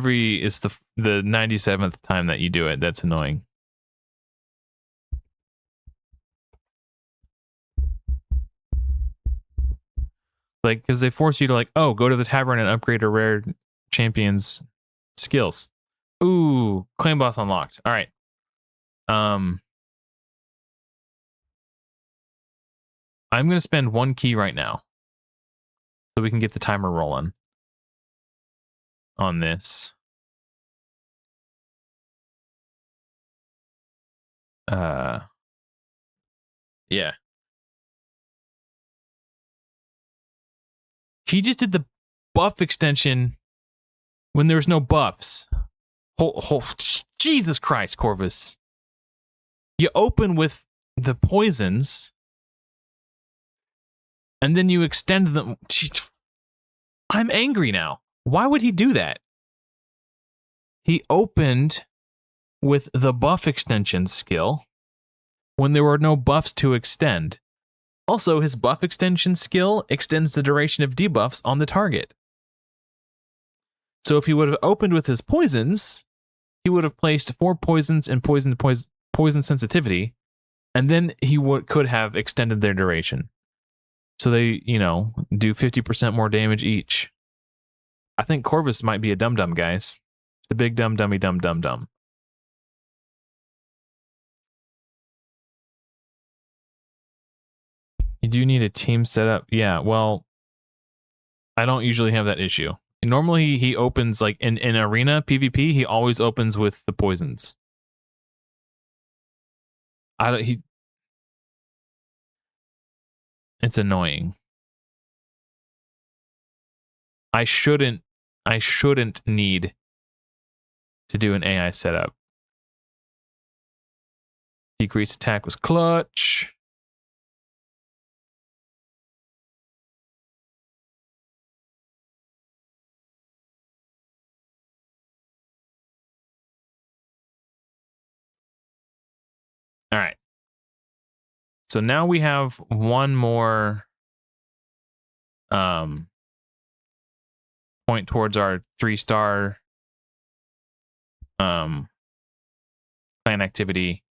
97th time that you do it that's annoying. Like, because they force you to, like, oh, go to the tavern and upgrade a rare champion's skills. Ooh, claim boss unlocked. All right. I'm going to spend 1 key right now so we can get the timer rolling on this. Yeah. He just did the buff extension when there was no buffs. Jesus Christ, Corvus. You open with the poisons, and then you extend them. I'm angry now. Why would he do that? He opened with the buff extension skill when there were no buffs to extend. Also, his buff extension skill extends the duration of debuffs on the target. So if he would have opened with his poisons, he would have placed 4 poisons and poison sensitivity, and then he could have extended their duration. So they, do 50% more damage each. I think Corvus might be a dum-dum, guys. The big dummy dum-dum-dum. You do need a team setup. Yeah, well, I don't usually have that issue. Normally, he opens, like, in arena PvP, he always opens with the poisons. It's annoying. I shouldn't need to do an AI setup. Decreased attack was clutch. All right. So now we have one more point towards our 3-star clan activity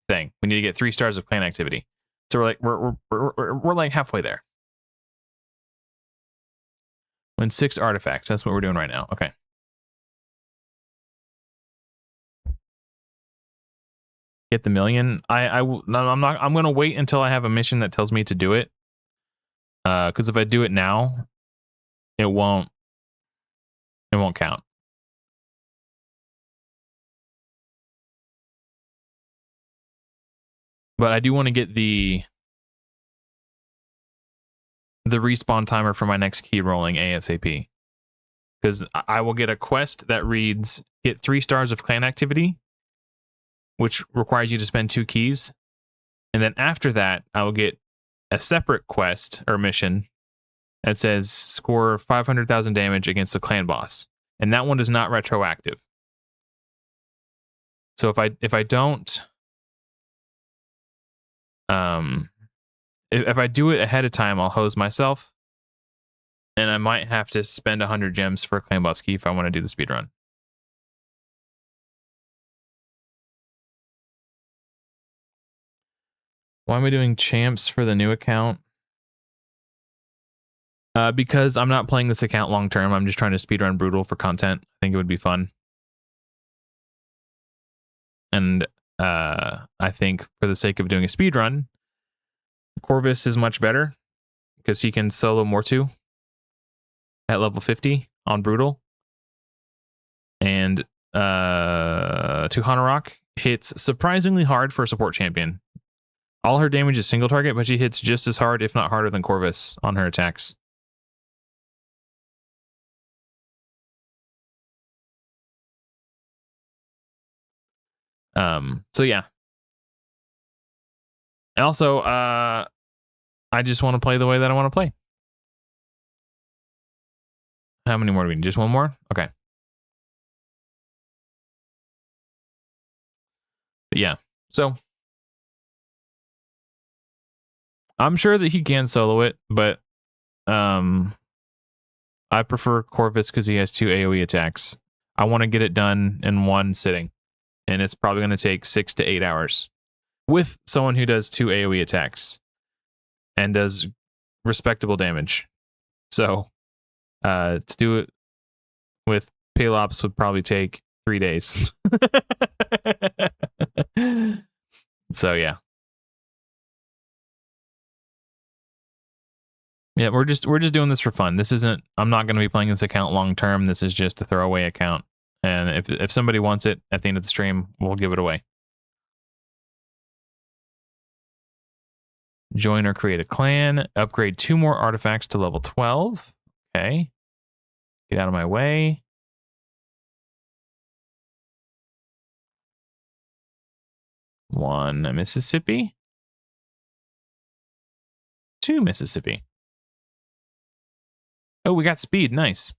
thing. We need to get 3 stars of clan activity. So we're like halfway there. Win 6 artifacts. That's what we're doing right now. Okay. Get the million. I'm gonna wait until I have a mission that tells me to do it. Because if I do it now, it won't count. But I do want to get the respawn timer for my next key rolling ASAP. Because I will get a quest that reads, get 3 stars of clan activity, which requires you to spend 2 keys. And then after that, I will get a separate quest or mission that says score 500,000 damage against the clan boss. And that one is not retroactive. So if I don't if I do it ahead of time, I'll hose myself. And I might have to spend 100 gems for a clan boss key if I want to do the speed run. Why am I doing champs for the new account? Because I'm not playing this account long term. I'm just trying to speedrun Brutal for content. I think it would be fun. And I think for the sake of doing a speedrun, Corvus is much better because he can solo Mortu at level 50 on Brutal. And Tuhanarok hits surprisingly hard for a support champion. All her damage is single target, but she hits just as hard, if not harder, than Corvus on her attacks. So yeah. And also, I just want to play the way that I want to play. How many more do we need? Just one more? Okay. But yeah. So I'm sure that he can solo it, but I prefer Corvus because he has 2 AoE attacks. I want to get it done in one sitting, and it's probably going to take 6 to 8 hours with someone who does 2 AoE attacks and does respectable damage. So to do it with Pelops would probably take 3 days. So yeah. Yeah, we're just doing this for fun. This isn't, I'm not going to be playing this account long term. This is just a throwaway account. And if somebody wants it at the end of the stream, we'll give it away. Join or create a clan. Upgrade 2 more artifacts to level 12. Okay. Get out of my way. One Mississippi. 2 Mississippi. Oh, we got speed. Nice.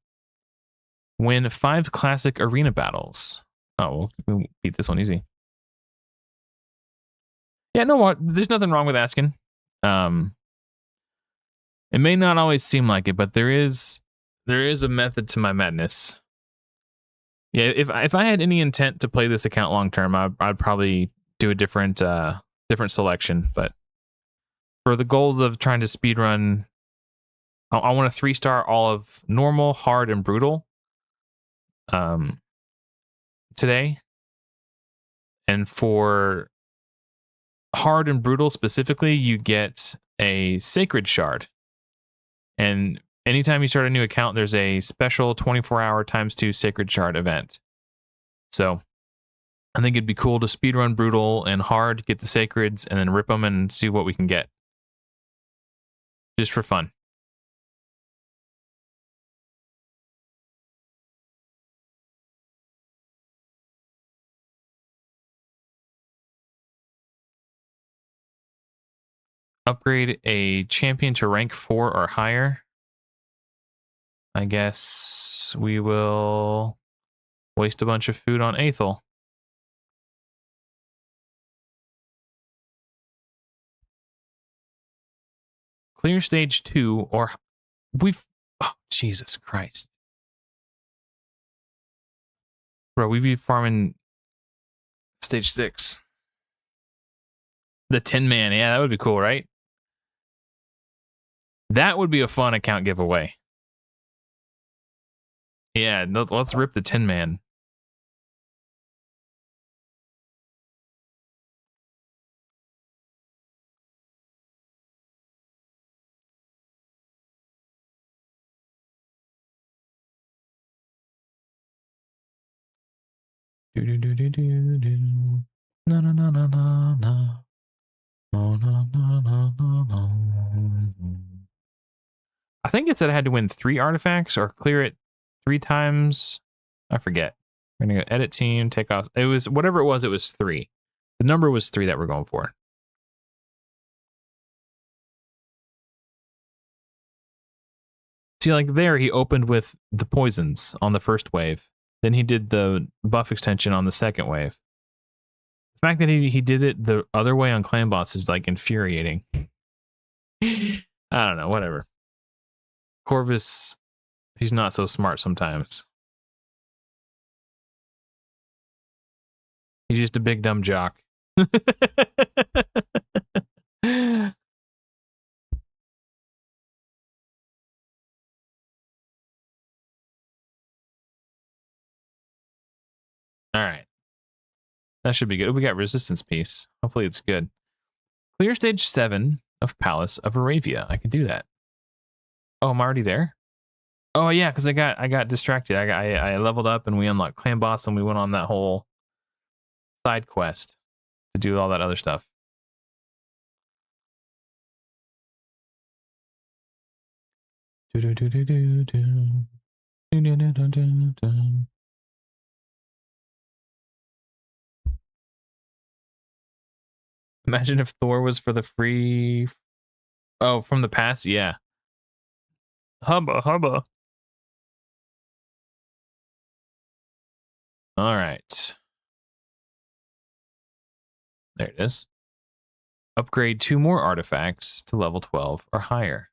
Win 5 classic arena battles. Oh, we'll beat this one easy. Yeah, no, what? There's nothing wrong with asking. It may not always seem like it, but there is a method to my madness. Yeah, if I had any intent to play this account long term, I'd probably do a different selection. But for the goals of trying to speedrun, I want to 3-star all of normal, hard, and brutal. Today, and for hard and brutal specifically, you get a sacred shard, and anytime you start a new account, there's a special 24-hour ×2 sacred shard event. So I think it'd be cool to speedrun brutal and hard, get the sacreds, and then rip them and see what we can get, just for fun. Upgrade a champion to rank 4 or higher. I guess we will waste a bunch of food on Aethel. Clear stage 2 or we've... Oh, Jesus Christ. Bro, we've been farming stage 6. The Tin Man. Yeah, that would be cool, right? That would be a fun account giveaway. Yeah, let's rip the Tin Man. Do do do do do do. No no no no no no. No no no no no no. I think it said I had to win 3 artifacts or clear it 3 times. I forget. We're gonna go edit team, take off. It was whatever it was 3. The number was 3 that we're going for. See, like there, he opened with the poisons on the first wave. Then he did the buff extension on the second wave. The fact that he did it the other way on Clan Boss is like infuriating. I don't know, whatever. Corvus, he's not so smart sometimes. He's just a big dumb jock. All right. That should be good. We got resistance piece. Hopefully it's good. Clear stage 7 of Palace of Aravia. I can do that. Oh, I'm already there? Oh yeah, because I got distracted. I leveled up and we unlocked Clan Boss and we went on that whole side quest to do all that other stuff. Imagine if Thor was for the free... Oh, from the past? Yeah. Hubba, hubba. All right. There it is. Upgrade 2 more artifacts to level 12 or higher.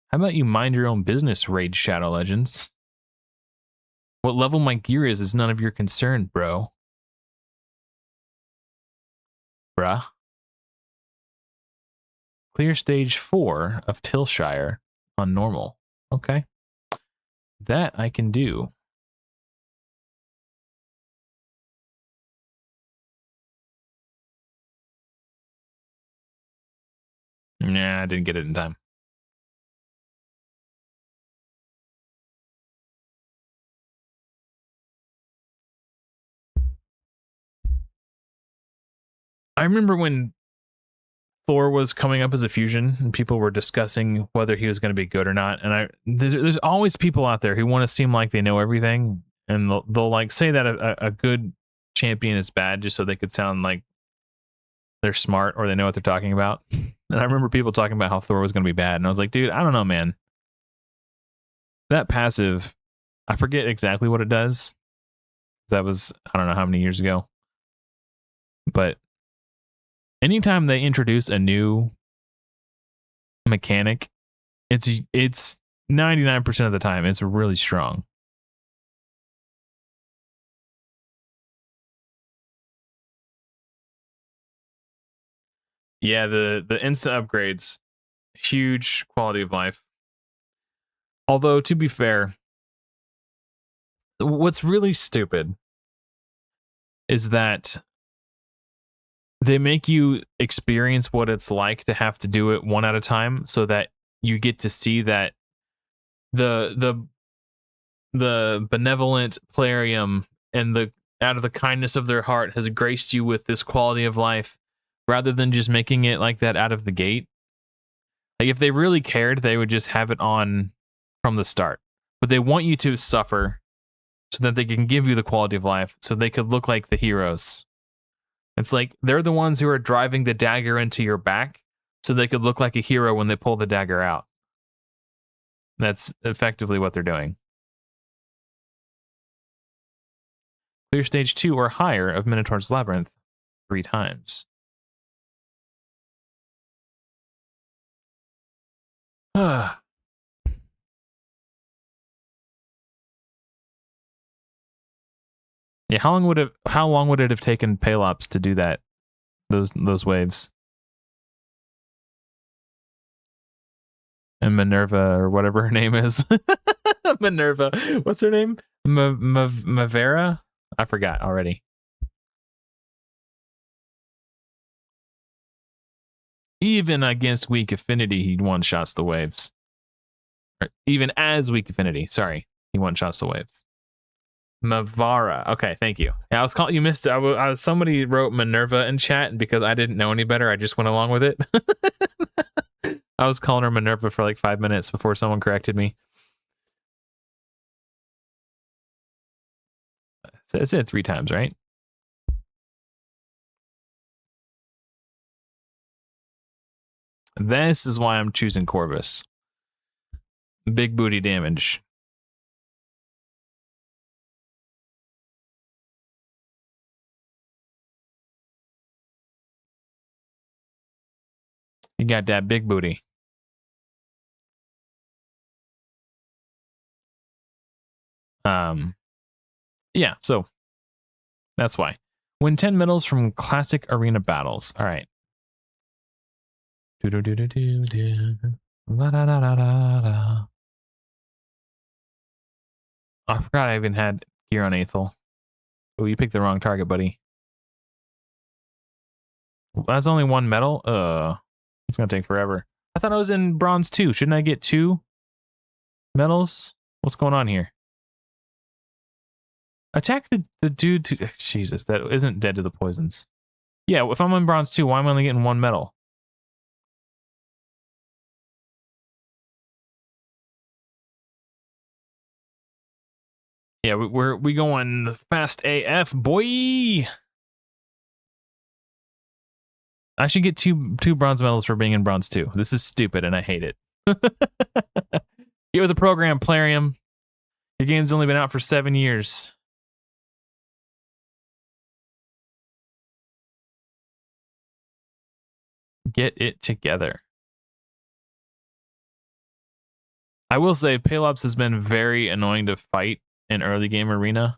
How about you mind your own business, Raid Shadow Legends? What level my gear is none of your concern, bro. Bruh. Clear stage 4 of Tilshire on normal. Okay. That I can do. Nah, I didn't get it in time. I remember when Thor was coming up as a fusion and people were discussing whether he was going to be good or not. And there's always people out there who want to seem like they know everything. And they'll like say that a good champion is bad just so they could sound like they're smart or they know what they're talking about. And I remember people talking about how Thor was going to be bad. And I was like, dude, I don't know, man. That passive, I forget exactly what it does. That was, I don't know how many years ago. But anytime they introduce a new mechanic, it's 99% of the time, it's really strong. Yeah, the instant upgrades, huge quality of life. Although, to be fair, what's really stupid is that they make you experience what it's like to have to do it one at a time so that you get to see that the benevolent Plarium and the out of the kindness of their heart has graced you with this quality of life rather than just making it like that out of the gate. Like if they really cared, they would just have it on from the start. But they want you to suffer so that they can give you the quality of life so they could look like the heroes. It's like they're the ones who are driving the dagger into your back so they could look like a hero when they pull the dagger out. That's effectively what they're doing. Clear stage 2 or higher of Minotaur's Labyrinth 3 times. Yeah, how long would it have taken Pelops to do that? Those waves. And Minerva, or whatever her name is. Minerva. What's her name? Mavera? I forgot already. Even against weak affinity, he one-shots the waves. Or even as weak affinity, sorry. He one-shots the waves. Mavara. Okay, thank you. I was calling you missed it. Somebody wrote Minerva in chat, and because I didn't know any better, I just went along with it. I was calling her Minerva for like 5 minutes before someone corrected me. So it's it 3 times, right? This is why I'm choosing Corvus. Big booty damage. You got that big booty. Yeah, so that's why. Win 10 medals from classic arena battles. All right. I forgot I even had gear on Aethel. Oh, you picked the wrong target, buddy. That's only 1 medal? It's gonna take forever. I thought I was in bronze 2. Shouldn't I get 2 medals? What's going on here? Attack the dude to... Jesus, that isn't dead to the poisons. Yeah, if I'm in bronze 2, why am I only getting 1 medal? Yeah, we going fast AF, boy. I should get two bronze medals for being in bronze 2. This is stupid and I hate it. Get with the program, Plarium. Your game's only been out for 7 years. Get it together. I will say Pelops has been very annoying to fight in early game arena.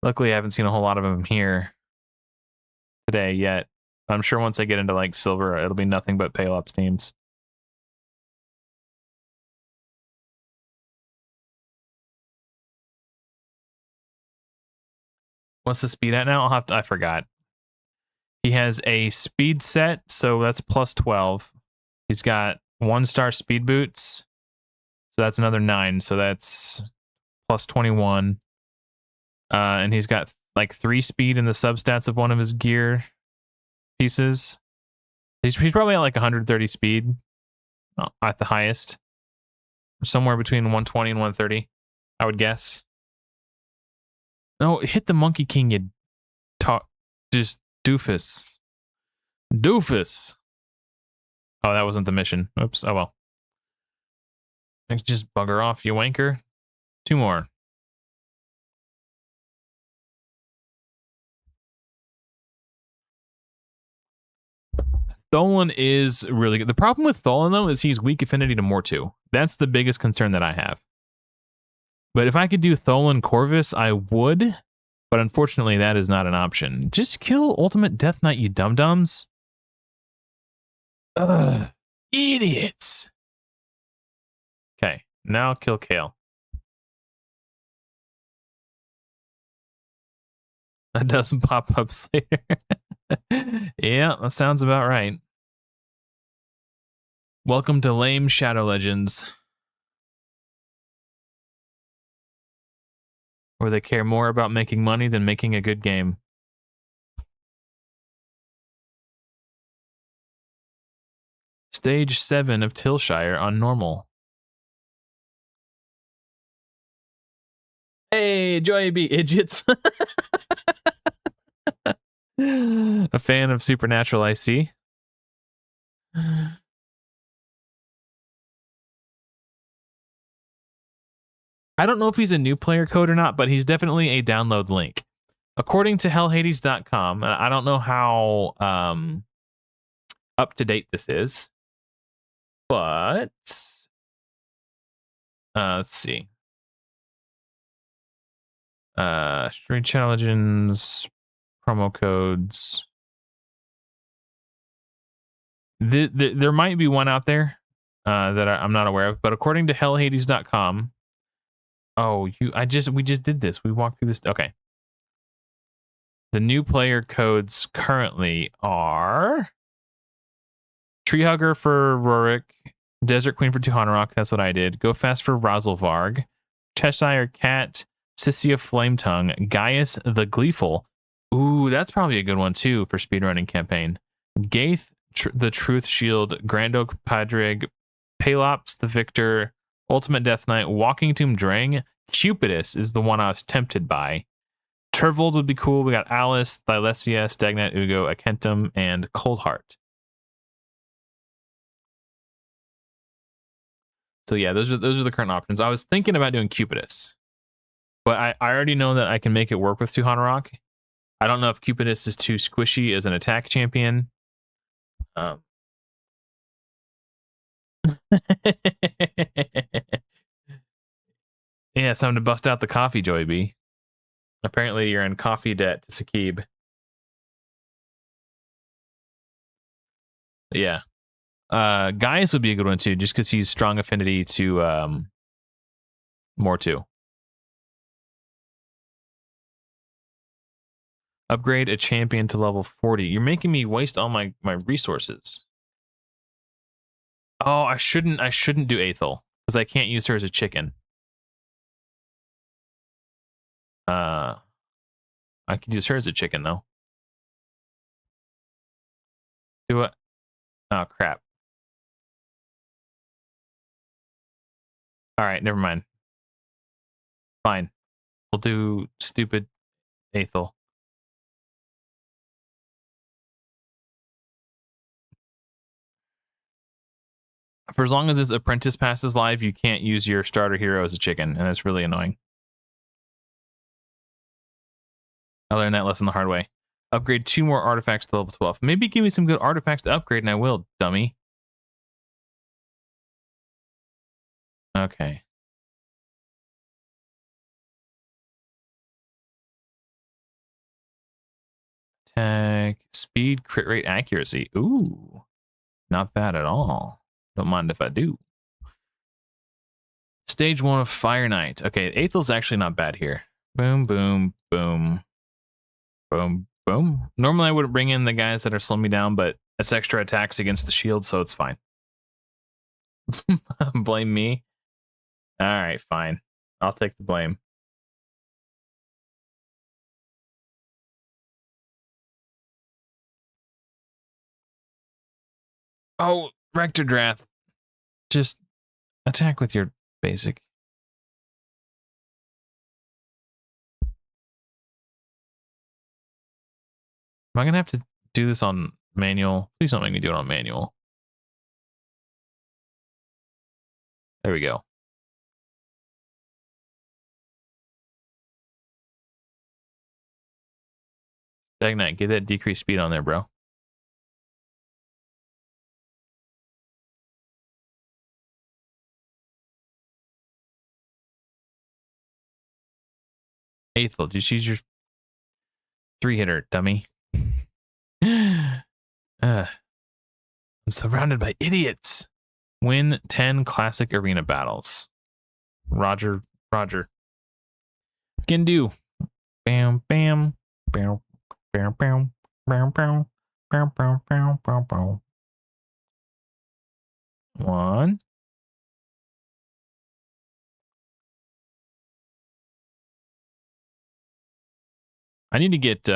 Luckily, I haven't seen a whole lot of them here today yet. I'm sure once I get into like silver, it'll be nothing but Pelops teams. What's the speed at now? I forgot. He has a speed set, so that's plus 12. He's got 1-star speed boots, so that's another 9. So that's plus 21. And he's got like 3 speed in the substats of one of his gear pieces. He's probably at like 130 speed at the highest, somewhere between 120 and 130, I would guess. No, hit the Monkey King, you just doofus. Doofus. Oh, that wasn't the mission. Oops. Oh well. Just bugger off, you wanker. 2 more. Tholen is really good. The problem with Tholen, though, is he's weak affinity to Mortu. That's the biggest concern that I have. But if I could do Tholen Corvus, I would. But unfortunately, that is not an option. Just kill Ultimate Death Knight, you dum-dums. Ugh. Idiots. Okay, now kill Kale. That doesn't pop up later. Yeah, that sounds about right. Welcome to lame Shadow Legends, where they care more about making money than making a good game. Stage 7 of Tilshire on normal. Hey, Joy B, idiots. A fan of Supernatural, I see. I don't know if he's a new player code or not, but he's definitely a download link. According to hellhades.com, I don't know how up to date this is, but let's see. Street Challenges, promo codes. There might be one out there that I'm not aware of, but according to hellhades.com, we just did this. We walked through this. Okay. The new player codes currently are Treehugger for Rorik, Desert Queen for Tuhanarok, that's what I did. Go Fast for Razelvarg, Cheshire Cat, Sissia Flametongue, Gaius the Gleeful. Ooh, that's probably a good one too for speedrunning campaign. Gaith the Truth Shield, Grandoak Padrig, Pelops the Victor, Ultimate Death Knight, Walking Tomb Drang. Cupidus is the one I was tempted by. Turvold would be cool. We got Alice, Thylesia, Stagnant Ugo, Akentum, and Coldheart. So yeah, those are the current options. I was thinking about doing Cupidus, but I already know that I can make it work with Tuhanarok. I don't know if Cupidus is too squishy as an attack champion. Yeah, it's time to bust out the coffee, Joey B. Apparently, you're in coffee debt to Sakib. Yeah. Gaius would be a good one too, just because he's strong affinity to more too. Upgrade a champion to level 40. You're making me waste all my resources. Oh, I shouldn't do Aethel because I can't use her as a chicken. I could use her as a chicken though. Do what? Oh crap. All right, never mind. Fine. We'll do stupid Aethel. For as long as this apprentice pass is live, you can't use your starter hero as a chicken, and it's really annoying. I learned that lesson the hard way. Upgrade 2 more artifacts to level 12. Maybe give me some good artifacts to upgrade, and I will, dummy. Okay. Attack, speed, crit rate, accuracy. Ooh, not bad at all. Don't mind if I do. Stage 1 of Fire Knight. Okay, Aethel's actually not bad here. Boom, boom, boom. Boom, boom. Normally I wouldn't bring in the guys that are slowing me down, but it's extra attacks against the shield, so it's fine. Blame me? Alright, fine. I'll take the blame. Oh, Rector Drath. Just attack with your basic. Am I gonna have to do this on manual? Please don't make me do it on manual. There we go. Stagnant, get that decreased speed on there, bro. Aethel, just use your 3-hitter, dummy. I'm surrounded by idiots. Win 10 classic arena battles. Roger. Can do. Bam, bam, bam, bam, bam, bam, bam, bam, bam, bam, bam, bam. 1. I need to get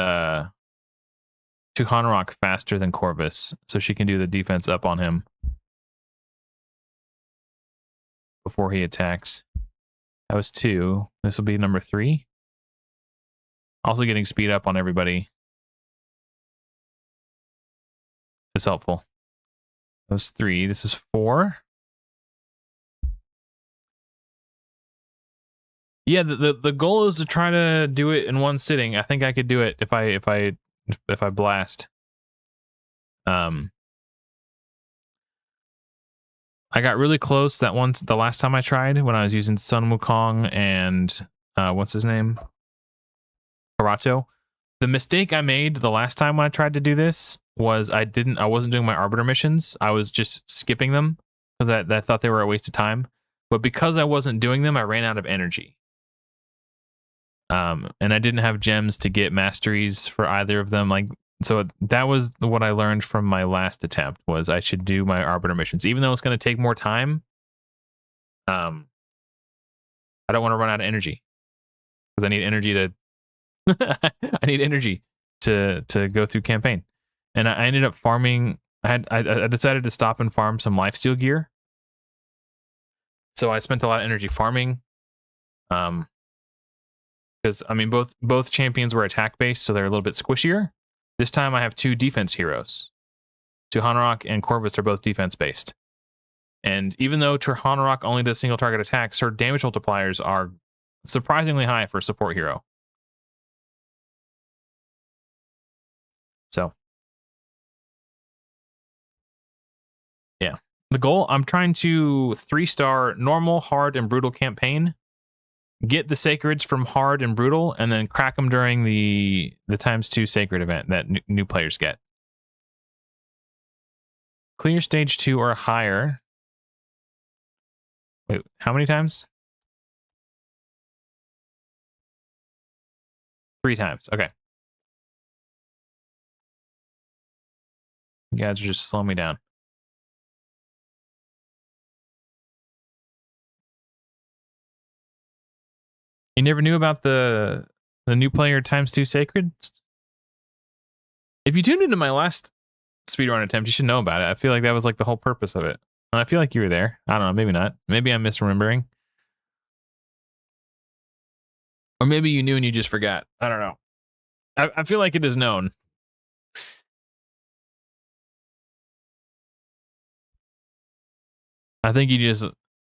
Tuhanarok faster than Corvus so she can do the defense up on him before he attacks. That was 2. This will be number 3. Also getting speed up on everybody is helpful. That was 3. This is 4. Yeah, the goal is to try to do it in one sitting. I think I could do it if I blast. I got really close the last time I tried when I was using Sun Wukong and what's his name? Karato. The mistake I made the last time when I tried to do this was I wasn't doing my Arbiter missions. I was just skipping them because I thought they were a waste of time. But because I wasn't doing them, I ran out of energy. And I didn't have gems to get masteries for either of them. So that was what I learned from my last attempt was I should do my Arbiter missions, even though it's going to take more time. I don't want to run out of energy because I need energy to I need energy to go through campaign. And I ended up farming. I decided to stop and farm some lifesteal gear. So I spent a lot of energy farming. Because I mean both champions were attack based, so they're a little bit squishier. This time I have 2 defense heroes. Hanorok and Corvus are both defense based. And even though Hanorok only does single target attacks, her damage multipliers are surprisingly high for a support hero. So, yeah. The goal, I'm trying to 3-star normal, hard, and brutal campaign. Get the sacreds from hard and brutal, and then crack them during the ×2 sacred event that new players get. Clear stage 2 or higher. Wait, how many times? 3 times. Okay. You guys are just slowing me down. You never knew about the new player ×2 sacred? If you tuned into my last speedrun attempt, you should know about it. I feel like that was like the whole purpose of it. And I feel like you were there. I don't know, maybe not. Maybe I'm misremembering. Or maybe you knew and you just forgot. I don't know. I feel like it is known. I think you just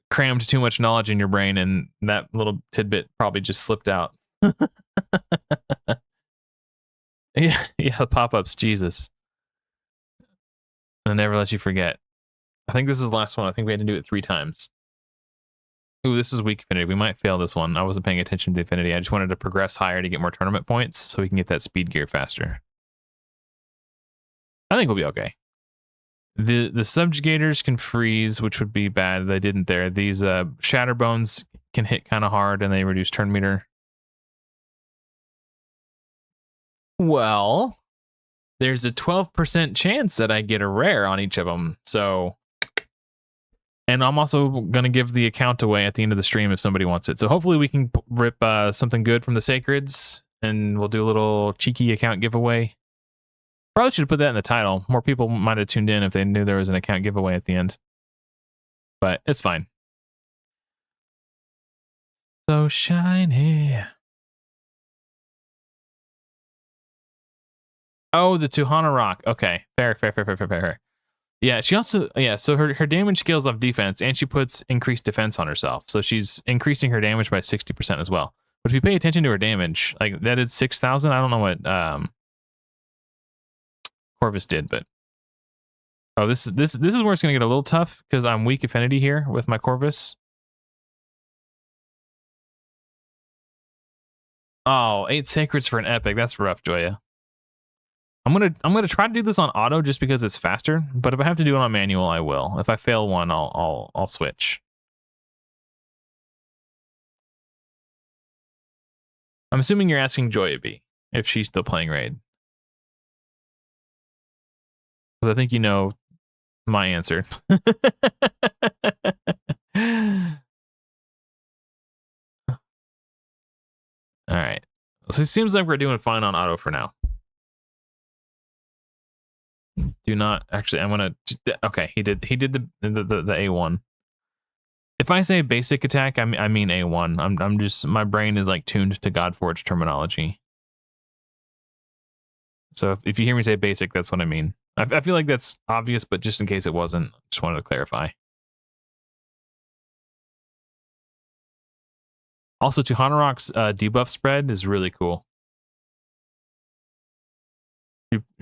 crammed too much knowledge in your brain and that little tidbit probably just slipped out. Yeah, pop-ups, Jesus. I'll never let you forget. I think this is the last one. I think we had to do it 3 times. Ooh, this is weak affinity. We might fail this one. I wasn't paying attention to the affinity. I just wanted to progress higher to get more tournament points so we can get that speed gear faster. I think we'll be okay. The subjugators can freeze, which would be bad. They didn't there. These shatterbones can hit kind of hard and they reduce turn meter. Well, there's a 12% chance that I get a rare on each of them. So, and I'm also going to give the account away at the end of the stream if somebody wants it. So hopefully we can rip something good from the sacreds and we'll do a little cheeky account giveaway. Probably should have put that in the title. More people might have tuned in if they knew there was an account giveaway at the end. But it's fine. So shiny. Oh, the Hanorok. Okay. Fair. Yeah, she also, so her damage scales off defense and she puts increased defense on herself. So she's increasing her damage by 60% as well. But if you pay attention to her damage, like that is 6,000. I don't know what Corvus did, but oh, this is where it's going to get a little tough because I'm weak affinity here with my Corvus. Oh, 8 sacreds for an epic. That's rough, Joya. I'm gonna try to do this on auto just because it's faster, but if I have to do it on manual, I will. If I fail one, I'll switch. I'm assuming you're asking Joya B if she's still playing Raid. Because I think you know my answer. Alright. So it seems like we're doing fine on auto for now. Do not actually I'm gonna okay, he did the A1. If I say basic attack, I mean A1. I'm just, my brain is like tuned to Godforge terminology. So if you hear me say basic, that's what I mean. I feel like that's obvious, but just in case it wasn't, just wanted to clarify. Also, to Hanorok's debuff spread is really cool.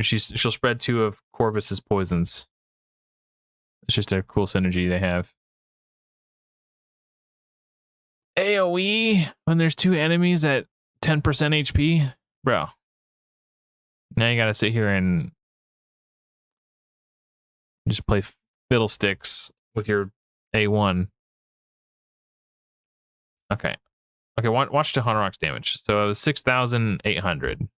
She'll spread 2 of Corvus's poisons. It's just a cool synergy they have. AoE when there's 2 enemies at 10% HP, bro. Now you gotta sit here and just play fiddlesticks with your A1. Okay. Okay, watch the Hanorok's damage. So it was 6,800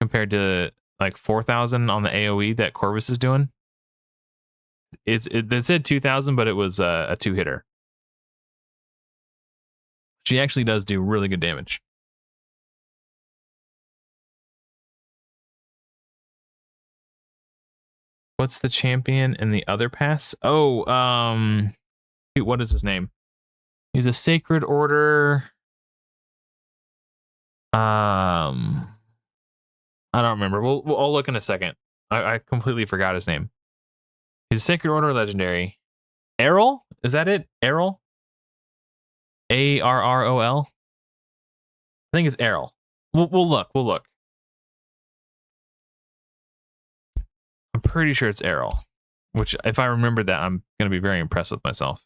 compared to like 4,000 on the AoE that Corvus is doing. It said 2,000, but it was a 2-hitter. She actually does do really good damage. What's the champion in the other pass? Oh, what is his name? He's a Sacred Order. I don't remember. I'll look in a second. I completely forgot his name. He's a Sacred Order legendary. Errol? Is that it? Errol? Arrol? I think it's Errol. We'll look. We'll look. I'm pretty sure it's Errol. Which, if I remember that, I'm going to be very impressed with myself.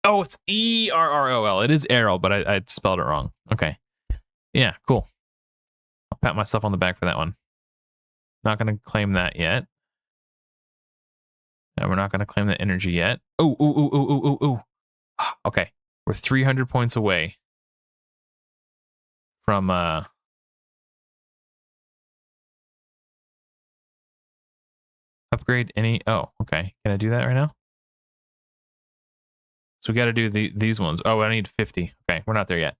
Oh, it's Errol. It is Errol, but I spelled it wrong. Okay. Yeah, cool. I'll pat myself on the back for that one. Not going to claim that yet. And we're not going to claim that energy yet. Ooh. Okay. We're 300 points away from upgrade any. Oh, okay. Can I do that right now? So we got to do these ones. Oh, I need 50. Okay, we're not there yet.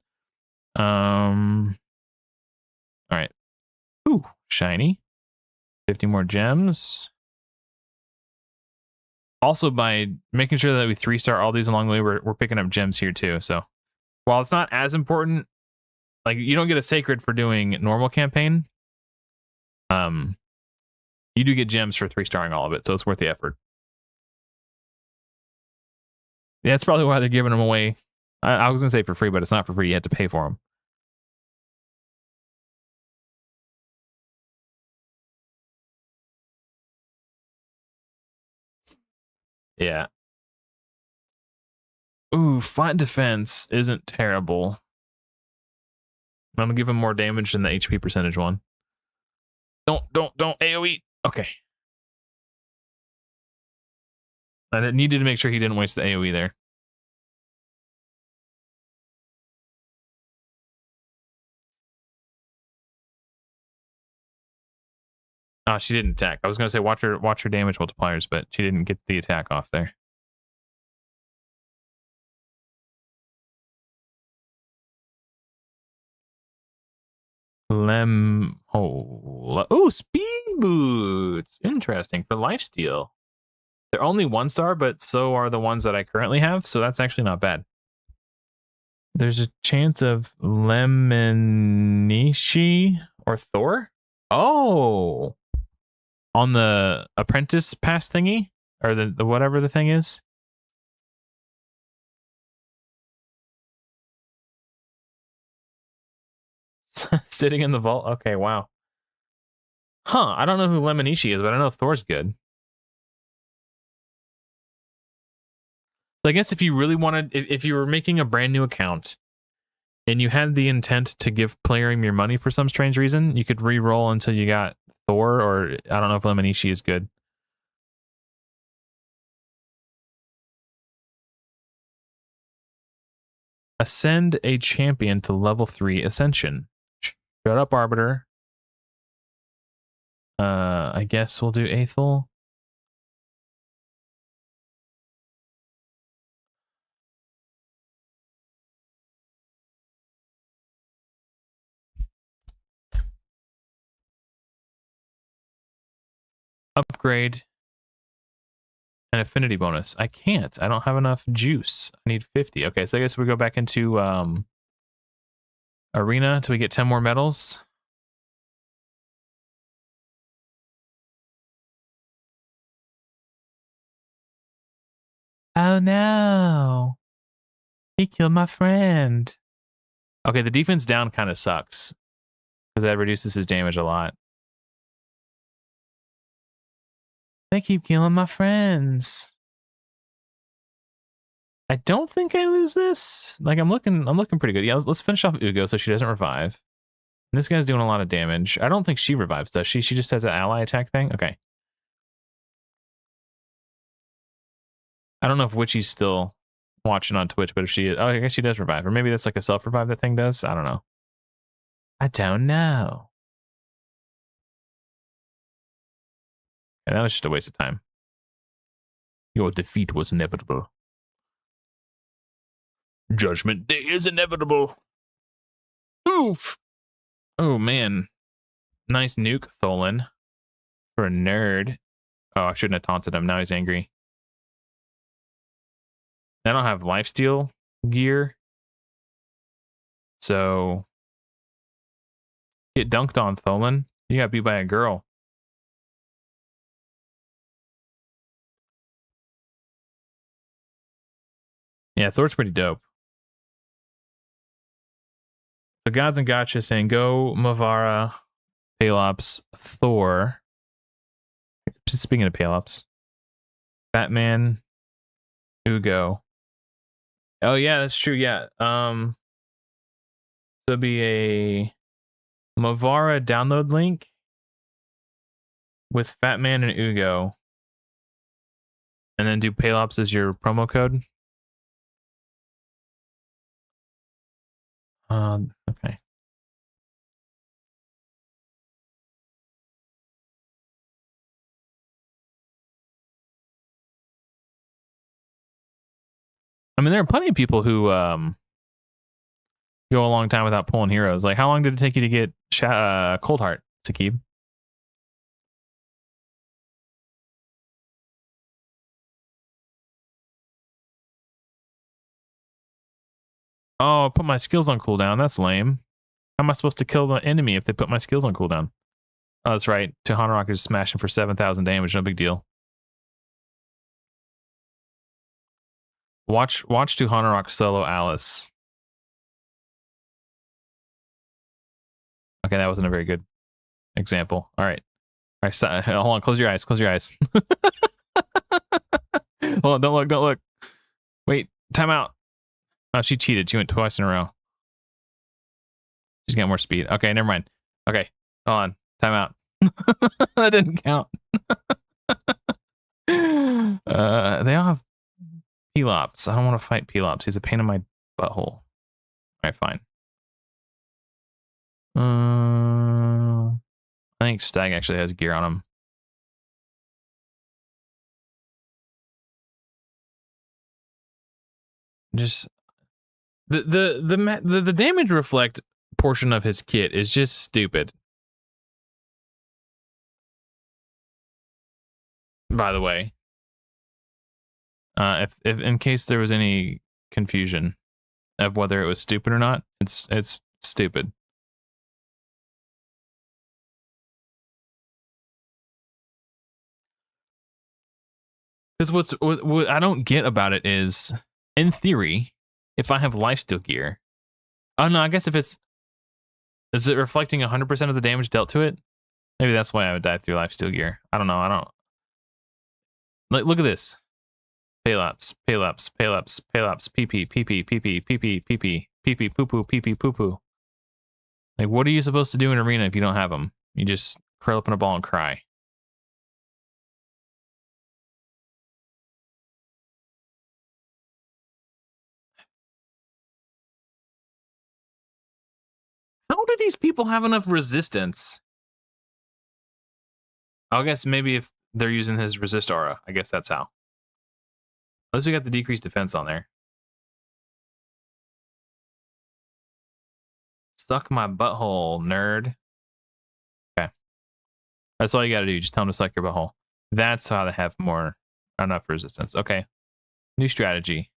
All right. Ooh, shiny. 50 more gems. Also, by making sure that we 3-star all these along the way, we're picking up gems here too. So while it's not as important, like you don't get a sacred for doing normal campaign, you do get gems for 3-starring all of it, so it's worth the effort. Yeah, that's probably why they're giving them away. I was gonna say for free, but it's not for free. You have to pay for them. Yeah. Ooh, flat defense isn't terrible. I'm gonna give him more damage than the HP percentage one. Don't AoE. Okay. I needed to make sure he didn't waste the AoE there. Oh, she didn't attack. I was gonna say watch her damage multipliers, but she didn't get the attack off there. Oh, speed boots. Interesting for lifesteal. They're only 1-star, but so are the ones that I currently have, so that's actually not bad. There's a chance of Lemonishi or Thor. Oh, on the apprentice pass thingy or the whatever the thing is. Sitting in the vault. Okay, wow. Huh, I don't know who Lemonishi is, but I know Thor's good. So I guess if you really wanted, if you were making a brand new account and you had the intent to give Plarium your money for some strange reason, you could re-roll until you got Thor, or I don't know if Lemonishi is good. Ascend a champion to level 3 ascension. Shut up, Arbiter. I guess we'll do Aethel. Upgrade an affinity bonus. I can't. I don't have enough juice. I need 50. Okay, so I guess we go back into arena until we get 10 more medals. Oh no. He killed my friend. Okay, the defense down kind of sucks because that reduces his damage a lot. They keep killing my friends. I don't think I lose this. Like I'm looking pretty good. Yeah, let's finish off Ugo so she doesn't revive. And this guy's doing a lot of damage. I don't think she revives, does she? She just has an ally attack thing. Okay. I don't know if Witchy's still watching on Twitch, but if she is, oh, I guess she does revive, or maybe that's like a self revive that thing does. I don't know. I don't know. Yeah, that was just a waste of time. Your defeat was inevitable. Judgment Day is inevitable. Oof. Oh, man. Nice nuke, Tholen. For a nerd. Oh, I shouldn't have taunted him. Now he's angry. I don't have lifesteal gear. So, get dunked on, Tholen. You got beat by a girl. Yeah, Thor's pretty dope. So Gods and Gotcha saying, go Mavara, Palops, Thor. Speaking of Palops. Batman, Ugo. Oh yeah, that's true. Yeah. So it'll be a Mavara download link with Fatman and Ugo. And then do Palops as your promo code. Okay. I mean, there are plenty of people who go a long time without pulling heroes. Like, how long did it take you to get Cold Heart, Sakib? Oh, put my skills on cooldown. That's lame. How am I supposed to kill the enemy if they put my skills on cooldown? Oh, that's right. Tahanarok is smashing for 7,000 damage. No big deal. Watch Tahanarok solo Alice. Okay, that wasn't a very good example. All right. All right, so, hold on. Close your eyes. Close your eyes. Hold on. Don't look. Don't look. Wait. Time out. Oh, she cheated. She went twice in a row. She's got more speed. Okay, never mind. Okay, hold on. Time out. That didn't count. They all have Pelops. I don't want to fight Pelops. He's a pain in my butthole. All right, fine. I think Stag actually has gear on him. Just the damage reflect portion of his kit is just stupid. By the way, if in case there was any confusion of whether it was stupid or not, it's stupid. Because what I don't get about it is, in theory, if I have lifesteal gear, oh no, I guess if is it reflecting 100% of the damage dealt to it? Maybe that's why I would die through lifesteal gear. I don't know. I don't. Like, look at this. Palops, Palops, Palops, Palops, PP, PP, PP, PP, PP, PP, poo poo, PP, poo poo. Like, what are you supposed to do in arena if you don't have them? You just curl up in a ball and cry. How do these people have enough resistance? I guess maybe if they're using his resist aura, I guess that's how. At least we got the decreased defense on there. Suck my butthole, nerd. Okay. That's all you gotta do. Just tell him to suck your butthole. That's how they have more enough resistance. Okay. New strategy.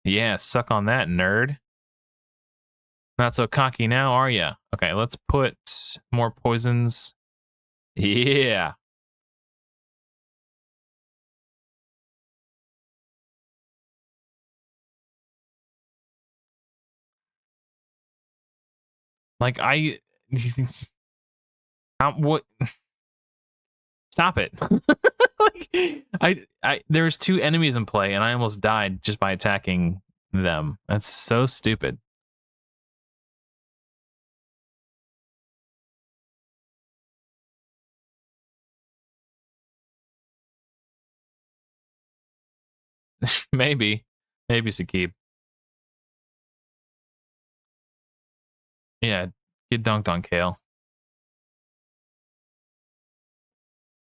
Yeah, suck on that, nerd. Not so cocky now, are ya? Okay, let's put more poisons. Yeah. Like what? Stop it. Like, there's two enemies in play and I almost died just by attacking them. That's so stupid. Maybe Sakib. Yeah, get dunked on, Kale.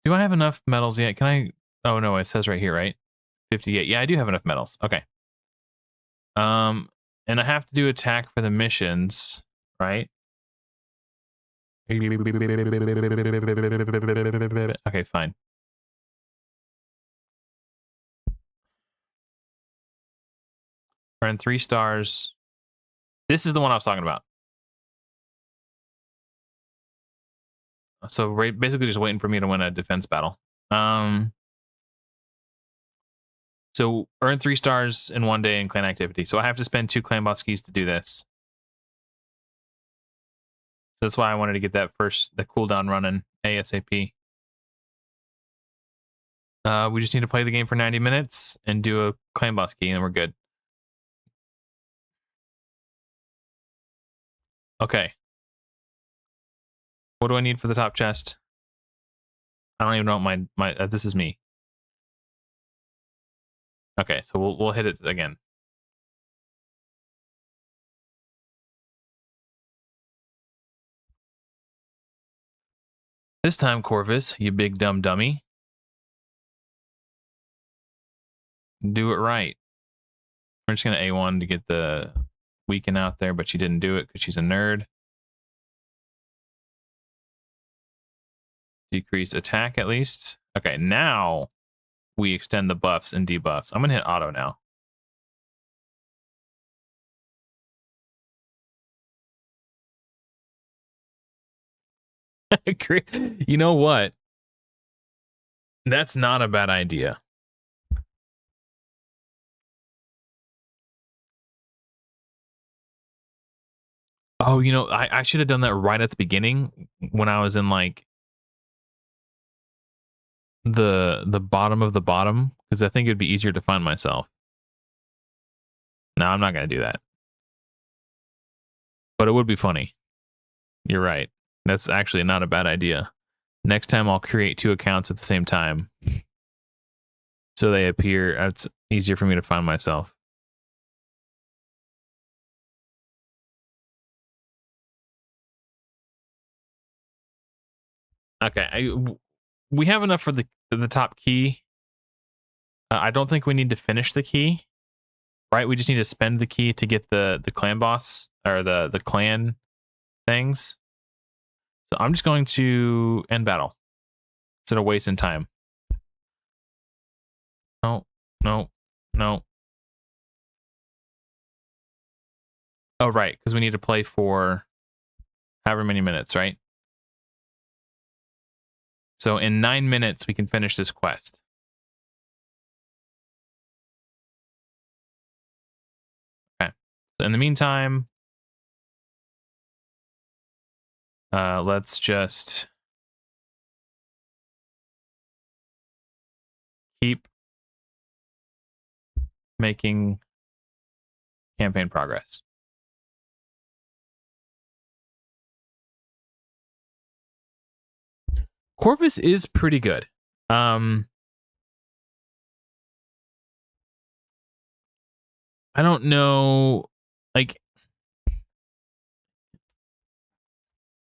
Do I have enough medals yet? Can I? Oh no, it says right here, right? 58. Yeah, I do have enough medals. Okay. And I have to do attack for the missions, right? Okay, fine. Earn 3 stars. This is the one I was talking about. So basically just waiting for me to win a defense battle. So earn 3 stars in 1 day in clan activity. So I have to spend 2 clan boss keys to do this. So that's why I wanted to get the cooldown running ASAP. We just need to play the game for 90 minutes and do a clan boss key, and we're good. Okay. What do I need for the top chest? I don't even know what my this is me. Okay, so we'll hit it again. This time, Corvus, you big dumb dummy. Do it right. We're just gonna A1 to get the weaken out there, but she didn't do it because she's a nerd. Decrease attack at least. Okay, now we extend the buffs and debuffs. I'm gonna hit auto now. You know what? That's not a bad idea. Oh, you know, I should have done that right at the beginning when I was in like the bottom of the bottom, because I think it'd be easier to find myself. No, I'm not gonna do that. But it would be funny. You're right. That's actually not a bad idea. Next time I'll create 2 accounts at the same time. So they appear, it's easier for me to find myself. Okay, we have enough for the top key. I don't think we need to finish the key, right? We just need to spend the key to get the clan boss or the clan things. So I'm just going to end battle instead of wasting time. No. Oh, right, because we need to play for however many minutes, right? So in 9 minutes, we can finish this quest. Okay. So in the meantime, let's just keep making campaign progress. Corvus is pretty good. I don't know, like,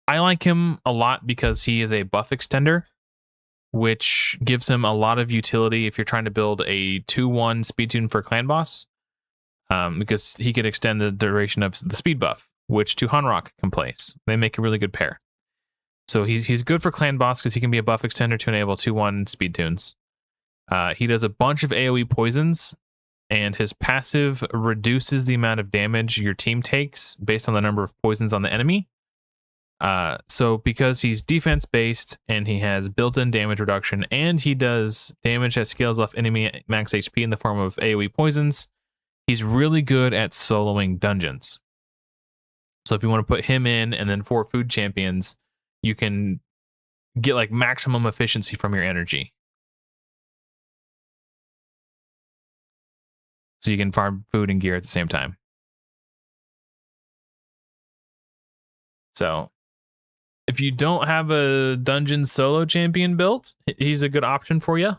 I like him a lot because he is a buff extender, which gives him a lot of utility if you're trying to build a 2-1 speed tune for clan boss. because he could extend the duration of the speed buff, which Tuhonrock can place. They make a really good pair. So he's good for clan boss because he can be a buff extender to enable 2/1 speed tunes. He does a bunch of AoE poisons, and his passive reduces the amount of damage your team takes based on the number of poisons on the enemy. So because he's defense based and he has built-in damage reduction, and he does damage that scales off enemy max HP in the form of AoE poisons, he's really good at soloing dungeons. So if you want to put him in and then 4 food champions, you can get like maximum efficiency from your energy. So you can farm food and gear at the same time. So if you don't have a dungeon solo champion built, he's a good option for you.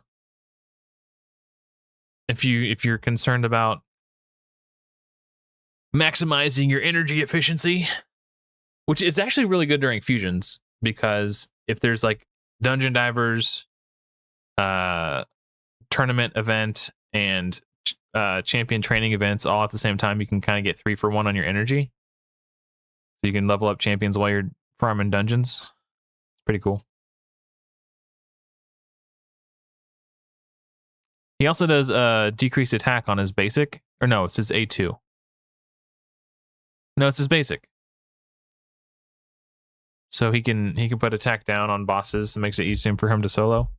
If you're concerned about maximizing your energy efficiency, which is actually really good during fusions, because if there's like dungeon divers, tournament event, and champion training events all at the same time, you can kind of get 3 for 1 on your energy. So you can level up champions while you're farming dungeons. It's pretty cool. He also does decreased attack on his basic. Or no, it's his A2. No, it's his basic. So he can put attack down on bosses. It makes it easier for him to solo.